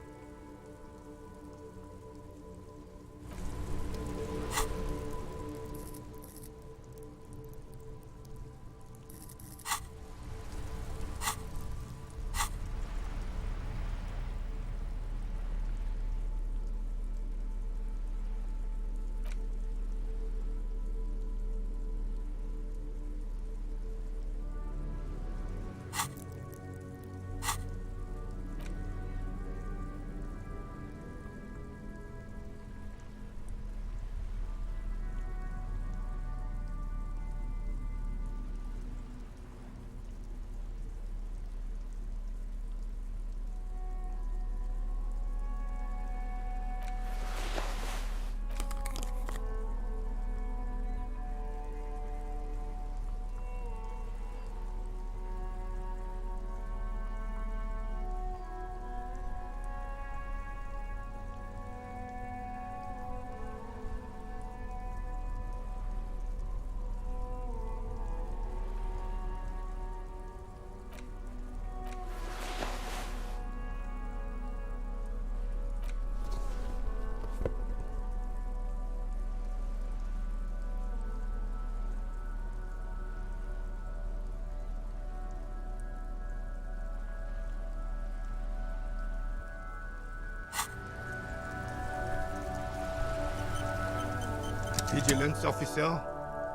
Vigilance officer?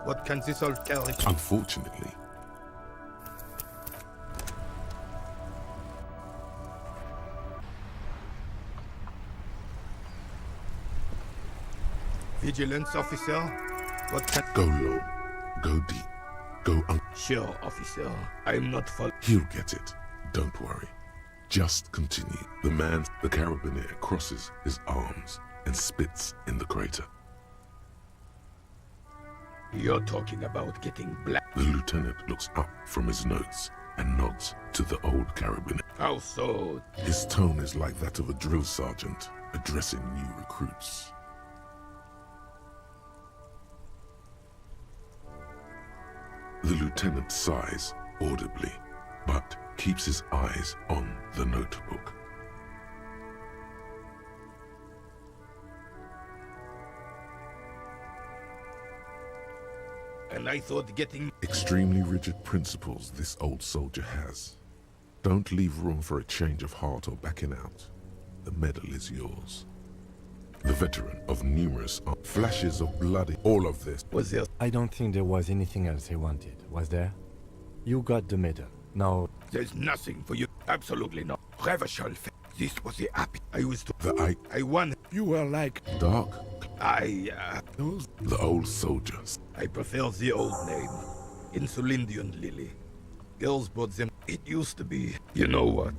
What can this all carry? Unfortunately, Vigilance officer? What can... Go low, go deep, go Sure, officer. I'm not for... He'll get it. Don't worry. Just continue. The carabiner crosses his arms and spits in the crater. You're talking about getting black. The lieutenant looks up from his notes and nods to the old carabiner. How so? His tone is like that of a drill sergeant addressing new recruits. The lieutenant sighs audibly, but keeps his eyes on the notebook. And I thought getting... Extremely rigid principles this old soldier has. Don't leave room for a change of heart or backing out. The medal is yours. The veteran of numerous flashes of bloody. All of this. Was there? I don't think there was anything else he wanted, was there? You got the medal. Now... There's nothing for you. Absolutely not. Revachol. This was the happy. I was to... I won. You were like... Dark. Those... The old soldiers. I prefer the old name. Insulindian Lily. Girls bought them. It used to be... You know what?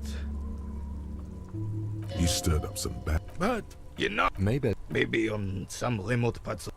You stirred up some bad... But... You know... Maybe on some remote parts of...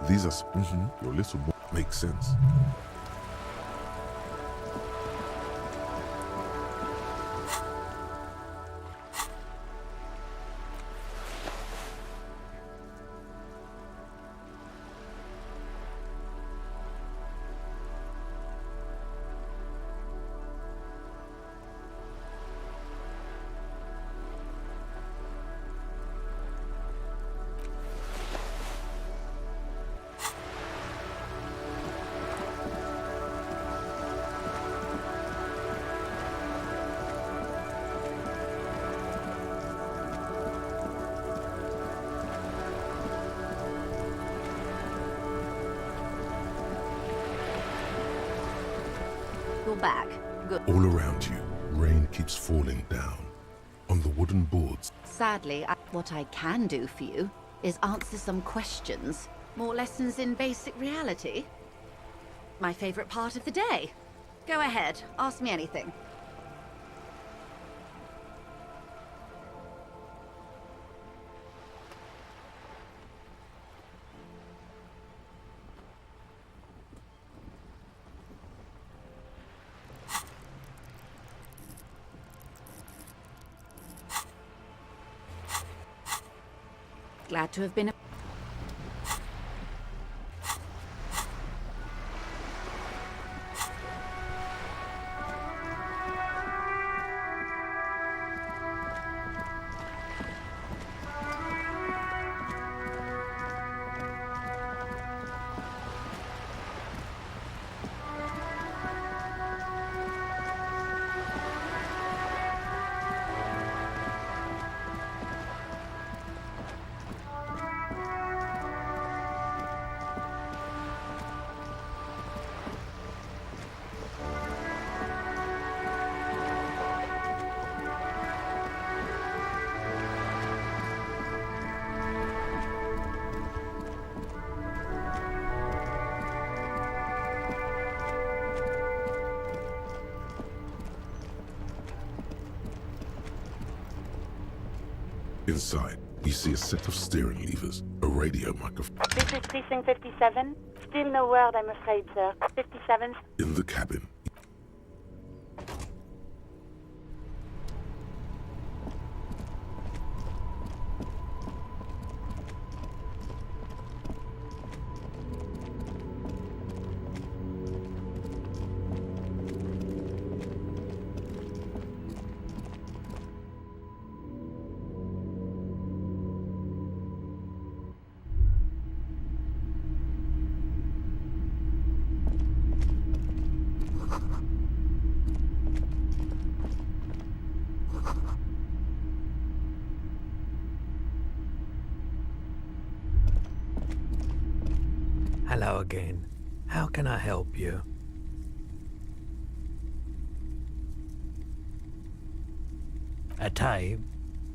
These are... Your little boy makes sense. Back. Good. All around you, rain keeps falling down. On the wooden boards, Sadly, what I can do for you is answer some questions. More lessons in basic reality. My favorite part of the day. Go ahead, ask me anything. Glad to have been. Inside, you see a set of steering levers, a radio microphone. This is Precinct 57. Still no word, I'm afraid, sir. 57. In the cabin, Hello again. How can I help you? A tape?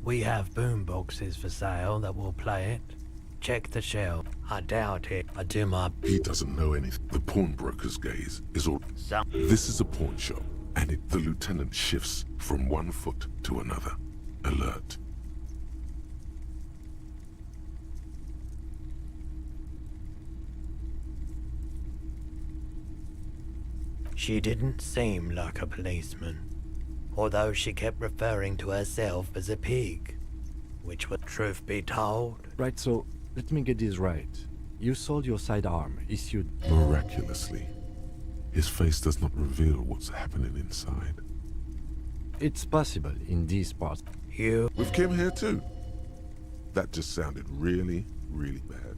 We have boom boxes for sale that will play it. Check the shelf. I doubt it. I do my... He doesn't know anything. The pawnbroker's gaze is all... This is a pawn shop, and the lieutenant shifts from one foot to another. Alert. She didn't seem like a policeman, although she kept referring to herself as a pig, which would, truth be told... Right, so let me get this right. You sold your sidearm, issued... Miraculously, his face does not reveal what's happening inside. It's possible in these parts. You... With Kim here too? That just sounded really, really bad.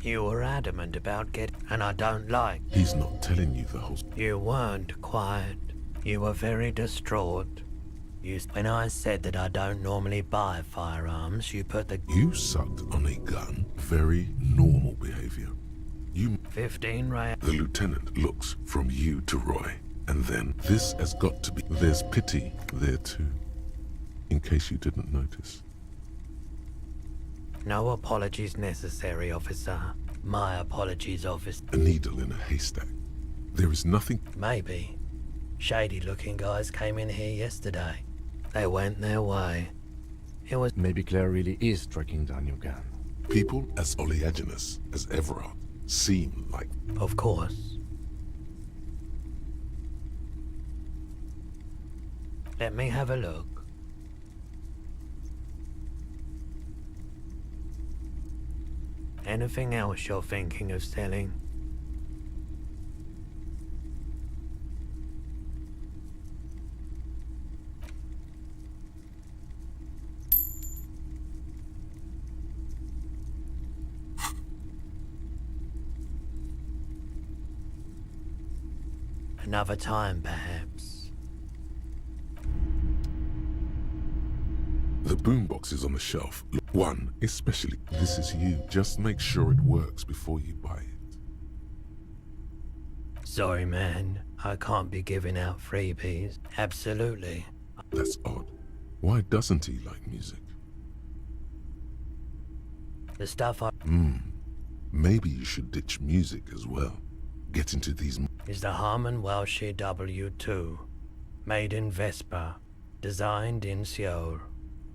You were adamant about and I don't like... He's not telling you the whole... You weren't quiet. You were very distraught. When I said that I don't normally buy firearms, you put the... You sucked on a gun. Very normal behavior. You... 15 rounds. The lieutenant looks from you to Roy, and then this has got to be... There's pity there too, in case you didn't notice. No apologies necessary, officer. My apologies, officer. A needle in a haystack. There is nothing... Maybe. Shady-looking guys came in here yesterday. They went their way. It was... Maybe Claire really is tracking down your gun. People as oleaginous as Everard seem like... Of course. Let me have a look. Anything else you're thinking of selling? Another time, perhaps. The boombox is on the shelf. One, especially. This is you. Just make sure it works before you buy it. Sorry, man. I can't be giving out freebies. Absolutely. That's odd. Why doesn't he like music? The stuff I... Maybe you should ditch music as well. Get into these... is the Harman Welsh W2. Made in Vespa. Designed in Seoul.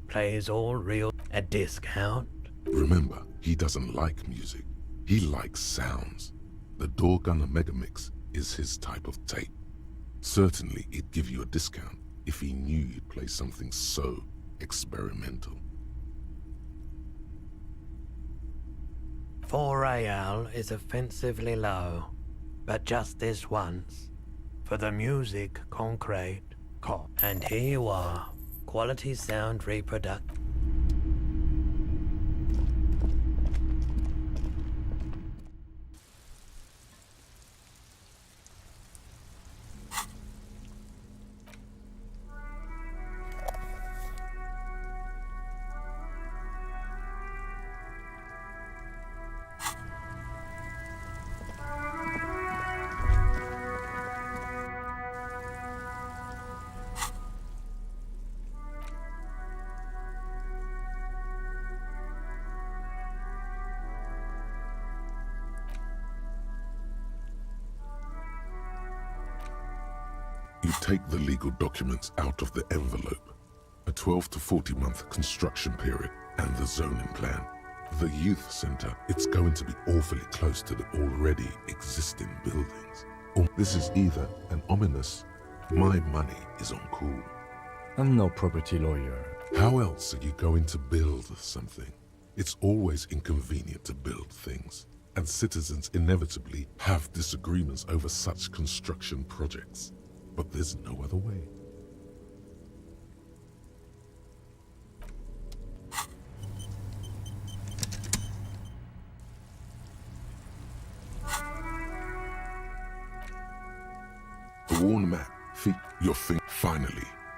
Plays all real... at discount? Remember, he doesn't like music. He likes sounds. The Door Gunner Megamix is his type of tape. Certainly, it'd give you a discount if he knew you'd play something so experimental. 4 real is offensively low, but just this once. For the music, concrete, cop. And here you are, quality sound reproduct. You take the legal documents out of the envelope, a 12 to 40 month construction period, and the zoning plan. The youth center, it's going to be awfully close to the already existing buildings. Or this is either an ominous, my money is on cool. I'm no property lawyer. How else are you going to build something? It's always inconvenient to build things, and citizens inevitably have disagreements over such construction projects. But there's no other way. The worn map, feet, your thing, finally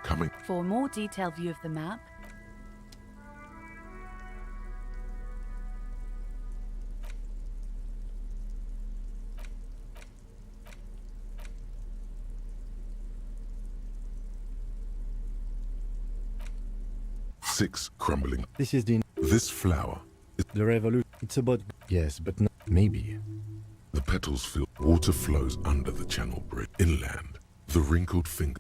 coming. For a more detailed view of the map, Six crumbling. This is This flower. The revolution. It's about... Yes, but no, maybe. The petals feel. Water flows under the channel bridge. Inland. The wrinkled finger.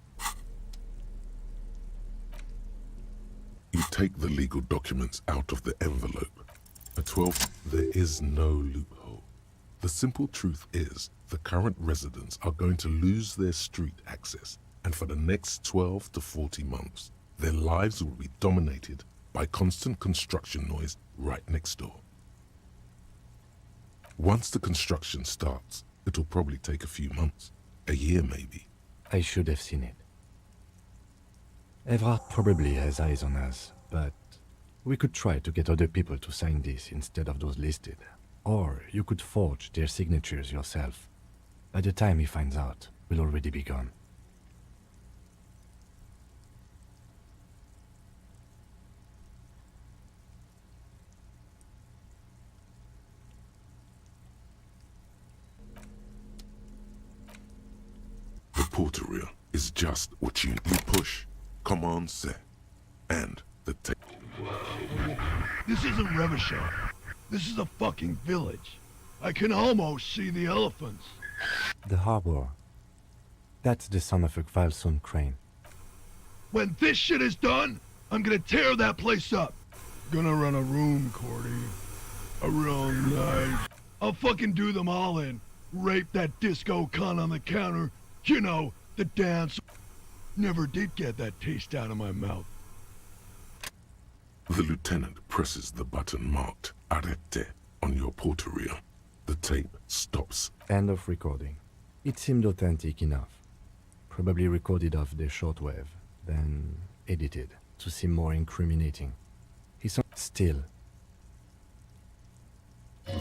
You take the legal documents out of the envelope. A 12. There is no loophole. The simple truth is, the current residents are going to lose their street access, and for the next 12 to 40 months, their lives will be dominated by constant construction noise right next door. Once the construction starts, it'll probably take a few months, a year maybe. I should have seen it. Evrard probably has eyes on us, but we could try to get other people to sign this instead of those listed. Or you could forge their signatures yourself. By the time he finds out, we'll already be gone. The Porteria is just what you push, command set, and the tape. This isn't Revachol. This is a fucking village. I can almost see the elephants. The harbor. That's the son of a Kvalson crane. When this shit is done, I'm gonna tear that place up. Gonna run a room, Cordy. A real nice. I'll fucking do them all in. Rape that disco cunt on the counter. You know, the dance. Never did get that taste out of my mouth. The lieutenant presses the button marked Arrête on your Porteria. The tape stops. End of recording. It seemed authentic enough. Probably recorded off the shortwave, then edited to seem more incriminating. He's still.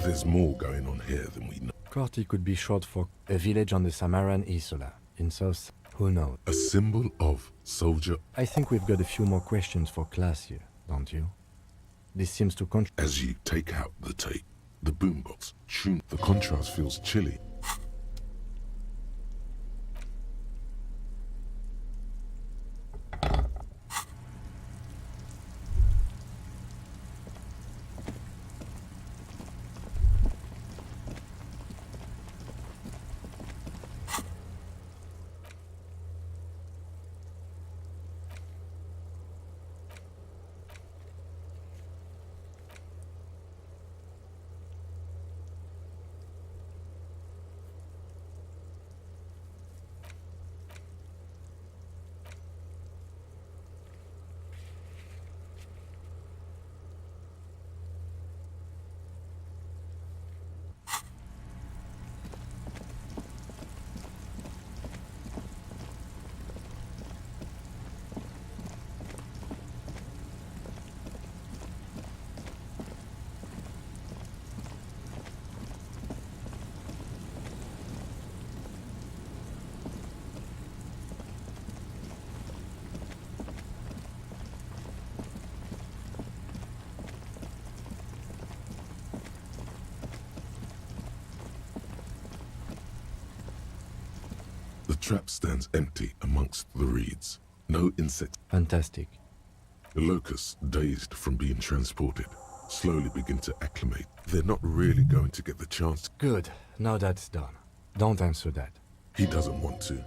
There's more going on here than we know. Corti could be short for a village on the Samaran Isola, in South. Who knows? A symbol of soldier. I think we've got a few more questions for class here, don't you? This seems to As you take out the tape, the boombox tune. The contrast feels chilly. trap stands empty amongst the reeds. No insects. Fantastic. The locusts, dazed from being transported, slowly begin to acclimate. They're not really going to get the chance. Good. Now that's done. Don't answer that. He doesn't want to.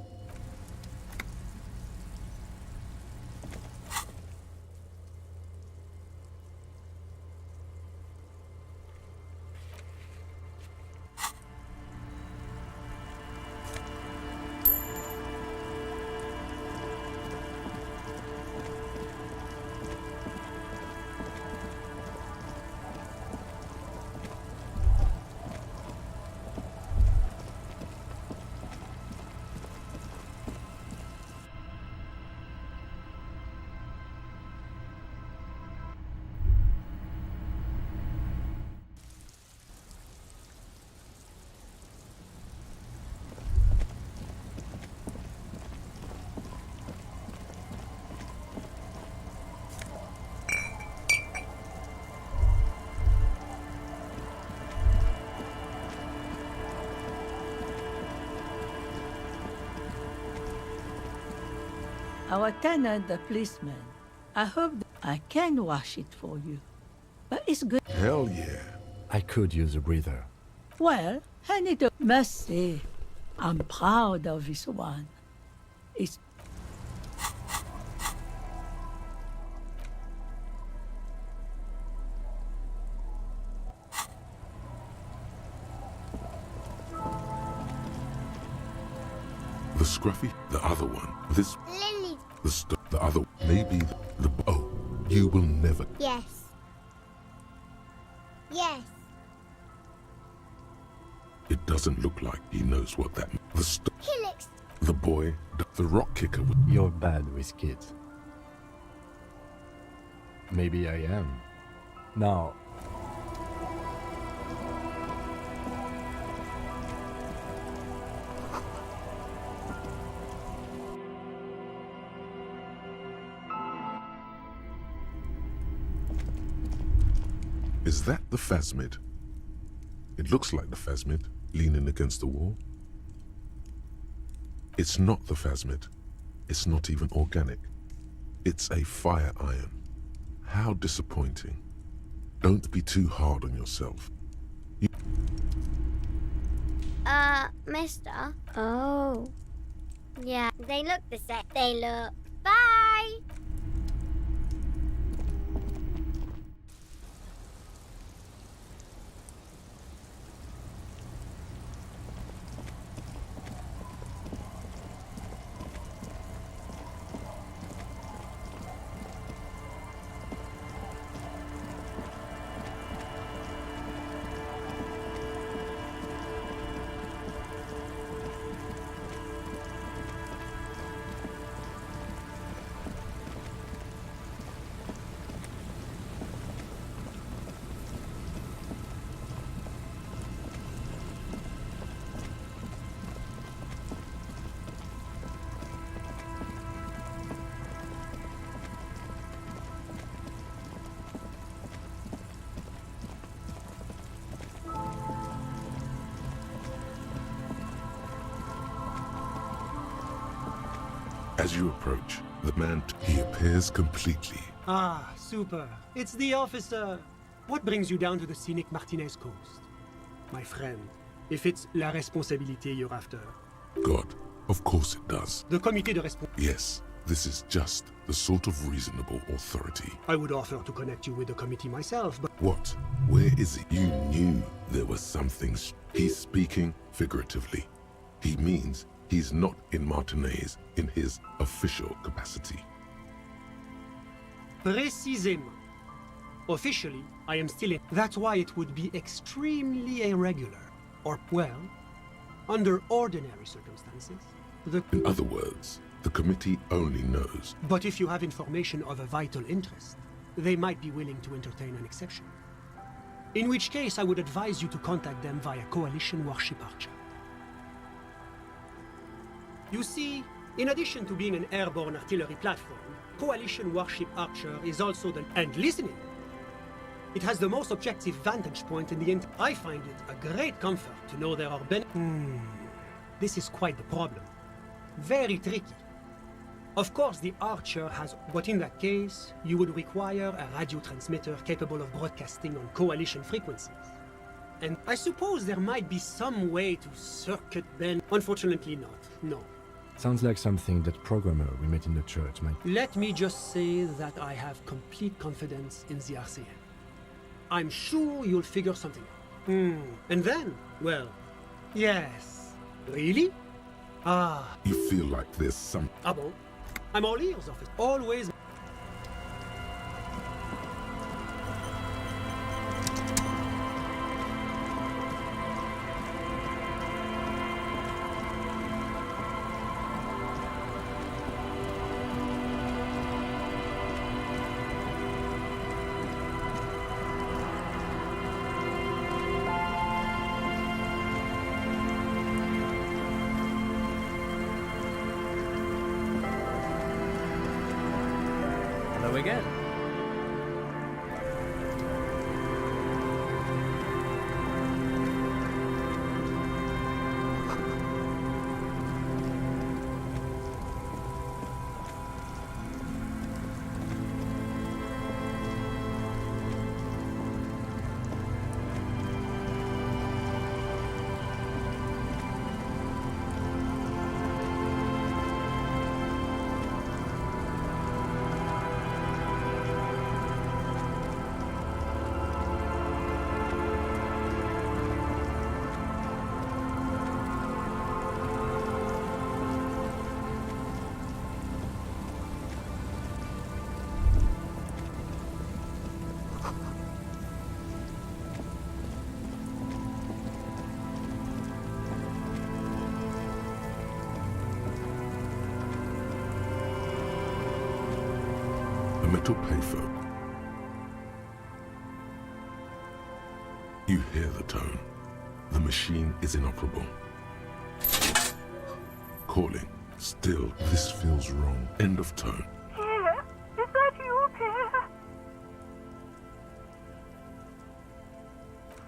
Our tenant, the policeman. I hope I can wash it for you. But it's good. Hell yeah. I could use a breather. Well, I need to must say, I'm proud of this one. It's The scruffy, the other one. This, Lily. the other, maybe the. Oh, you will never. Yes. Yes. It doesn't look like he knows what that. He looks. The boy, the rock kicker. You're bad with kids. Maybe I am. Now. Is that the phasmid? It looks like the phasmid, leaning against the wall. It's not the phasmid. It's not even organic. It's a fire iron. How disappointing. Don't be too hard on yourself. Mister? Oh. Yeah, they look the same. They look. Bye! As you approach, the man, he appears completely. Ah, super. It's the officer. What brings you down to the scenic Martinez coast? My friend, if it's la responsabilité you're after. God, of course it does. The comité de respons... Yes, this is just the sort of reasonable authority. I would offer to connect you with the committee myself, but... What? Where is it? You knew there was something. He's speaking figuratively. He means he's not in Martinez in his official capacity. Précisément. Officially, I am still in... That's why it would be extremely irregular. Or, well, under ordinary circumstances, the... In other words, the committee only knows. But if you have information of a vital interest, they might be willing to entertain an exception. In which case, I would advise you to contact them via Coalition Warship Archer. You see, in addition to being an airborne artillery platform, Coalition Warship Archer is also the... And listening! It has the most objective vantage point in the I find it a great comfort to know there are This is quite the problem. Very tricky. Of course, the Archer has, but in that case, you would require a radio transmitter capable of broadcasting on Coalition frequencies. And I suppose there might be some way to circuit bend. Unfortunately not, no. Sounds like something that programmer we met in the church might... Let me just say that I have complete confidence in the RCM. I'm sure you'll figure something out. And then, well, yes. Really? Ah. You feel like there's some... Ah bon? I'm all ears, officer. Always. Hello again. A metal payphone. You hear the tone. The machine is inoperable. Calling. Still, this feels wrong. End of tone. Pierre, is that you, Pierre?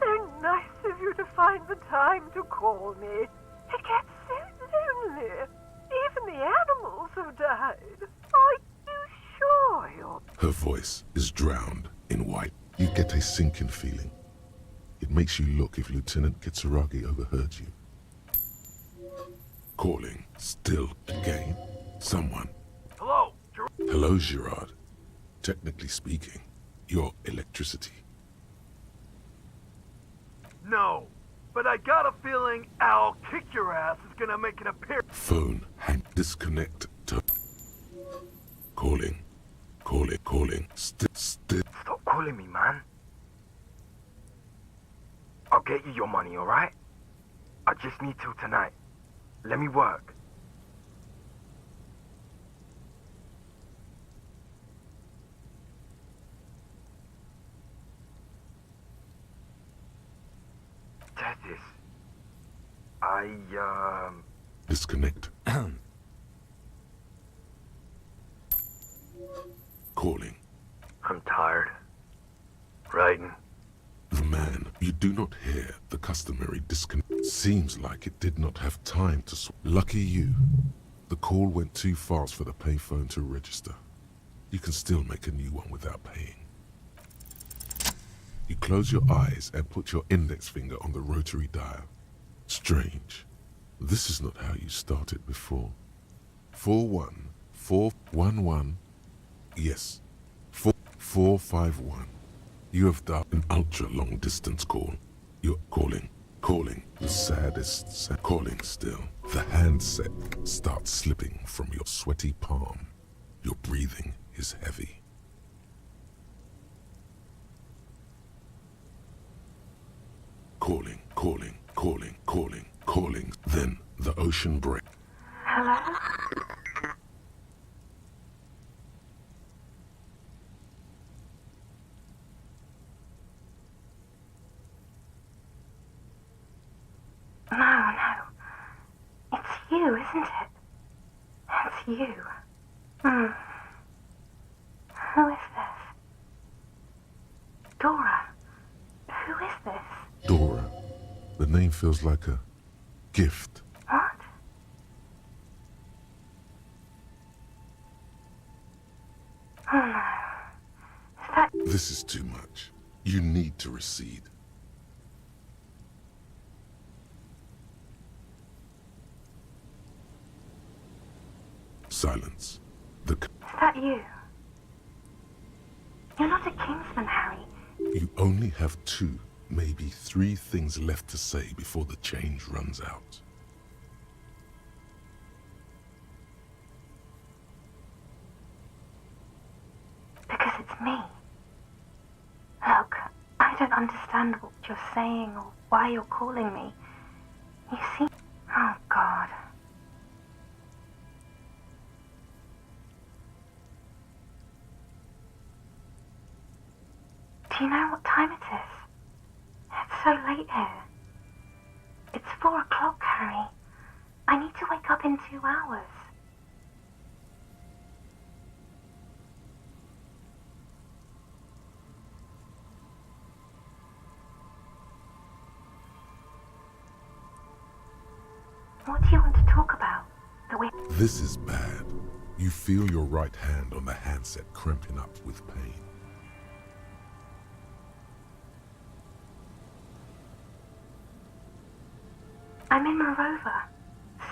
So nice of you to find the time to call me. It gets so lonely. Even the animals have died. Are you sure you're... Her voice is drowned in white. You get a sinking feeling. It makes you look if Lieutenant Kitsuragi overheard you. Calling. Still again. Someone. Hello, Hello, Gerard. Technically speaking, you're electricity. No, but I got a feeling Al Kick Your Ass is gonna make an appearance. Phone. Hang. Disconnect. Calling. Calling. Still. Stop calling me, man. I'll get you your money, alright? I just need till tonight. Let me work. Testis. Disconnect. Calling. I'm tired. Writing. The man. You do not hear the customary disconnect. Seems like it did not have time to Lucky you. The call went too fast for the payphone to register. You can still make a new one without paying. You close your eyes and put your index finger on the rotary dial. Strange. This is not how you started before. 41411. Yes. 4451. You have dialed an ultra-long distance call. You're calling. The saddest calling still. The handset starts slipping from your sweaty palm. Your breathing is heavy. Calling. Then the ocean break. Hello? No. It's you, isn't it? It's you. Who is this? Dora. Who is this? Dora. The name feels like a gift. What? This is too much. You need to recede. Silence. Is that you? You're not a Kingsman, Harry. You only have 2, maybe 3 things left to say before the change runs out. Because it's me. Look, I don't understand what you're saying or why you're calling me. You see... Oh, God. Do you know what time it is? It's so late here. It's 4 o'clock, Harry. I need to wake up in 2 hours. What do you want to talk about? This is bad. You feel your right hand on the handset cramping up with pain. I'm in Morova,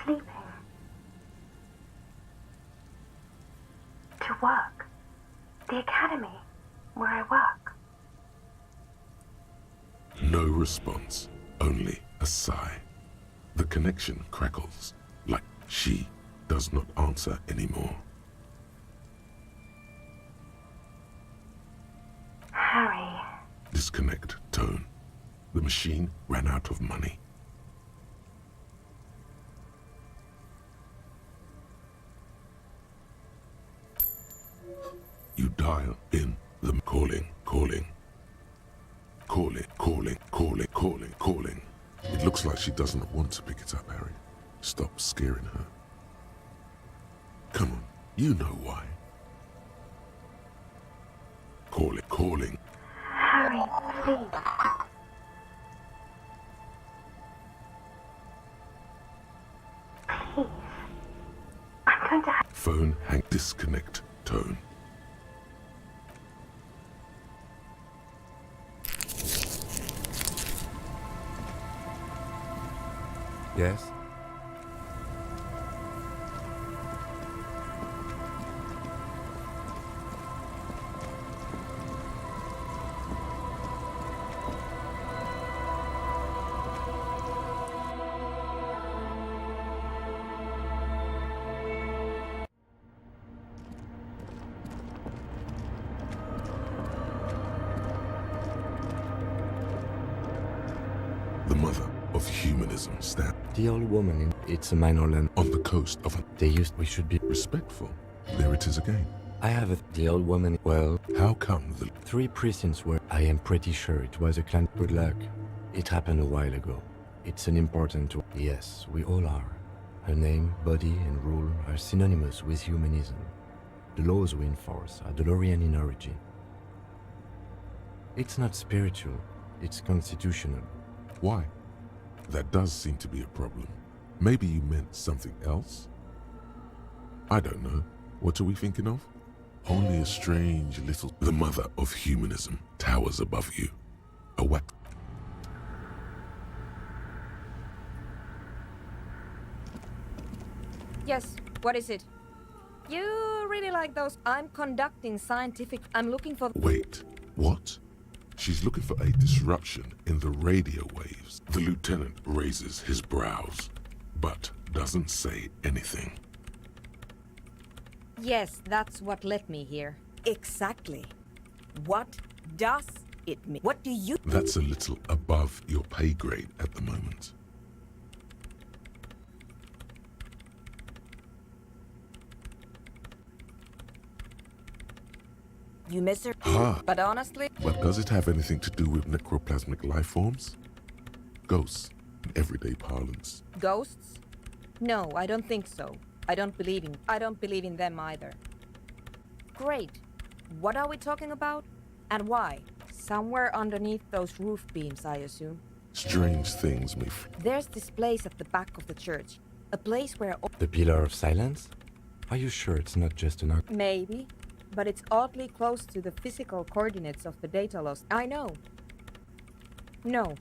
sleeping. To work. The academy, where I work. No response, only a sigh. The connection crackles, like she does not answer anymore. Harry. Disconnect tone. The machine ran out of money. You dial in the calling. It looks like she doesn't want to pick it up, Harry. Stop scaring her. Come on, you know why. Calling. Harry, please. Please. I'm going to have... Phone hang disconnect tone. Yes? The mother of humanism stand. The old woman in it's a minor land on the coast of we should be respectful. There it is again. I have the old woman. Well, how come the 3 precincts where I am pretty sure it was a clan. Good luck. It happened a while ago. It's an important yes, we all are. Her name, body, and rule are synonymous with humanism. The laws we enforce are Delorian in origin. It's not spiritual, it's constitutional. Why? That does seem to be a problem. Maybe you meant something else? I don't know. What are we thinking of? Only a strange little... The mother of humanism towers above you. A whack... Yes, what is it? You really like those... I'm conducting scientific... I'm looking for... Wait, what? She's looking for a disruption in the radio waves. The lieutenant raises his brows, but doesn't say anything. Yes, that's what led me here. Exactly. What does it mean? What do you... That's a little above your pay grade at the moment. You miss her? But honestly... But does it have anything to do with necroplasmic life forms? Ghosts, in everyday parlance. Ghosts? No, I don't think so. I don't believe in them either. Great. What are we talking about? And why? Somewhere underneath those roof beams, I assume. Strange things may... There's this place at the back of the church. A place where... The Pillar of Silence? Are you sure it's not just an... Maybe. but it's oddly close to the physical coordinates of the data loss. I know. No,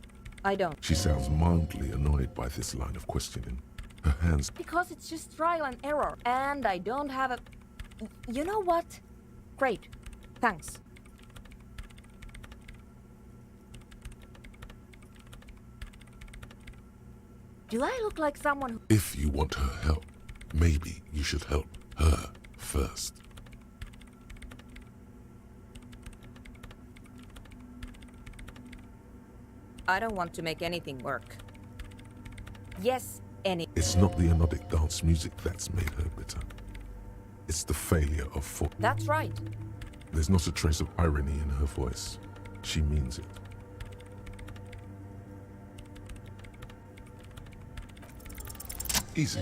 I don't. She sounds mildly annoyed by this line of questioning. Her hands... Because it's just trial and error, and I don't have a... You know what? Great. Thanks. Do I look like someone who... If you want her help, maybe you should help her first. I don't want to make anything work. Yes, any... It's not the anodic dance music that's made her bitter. It's the failure of for... That's right. There's not a trace of irony in her voice. She means it. Easy.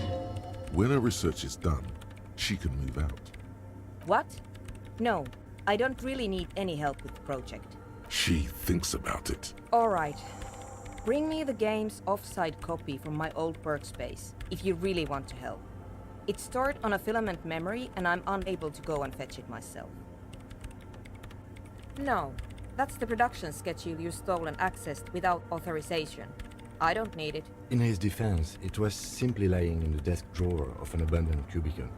When her research is done, she can move out. What? No, I don't really need any help with the project. She thinks about it. All right. Bring me the game's offsite copy from my old workspace, if you really want to help. It's stored on a filament memory, and I'm unable to go and fetch it myself. No, that's the production schedule you stole and accessed without authorization. I don't need it. In his defense, it was simply lying in the desk drawer of an abandoned cubicle.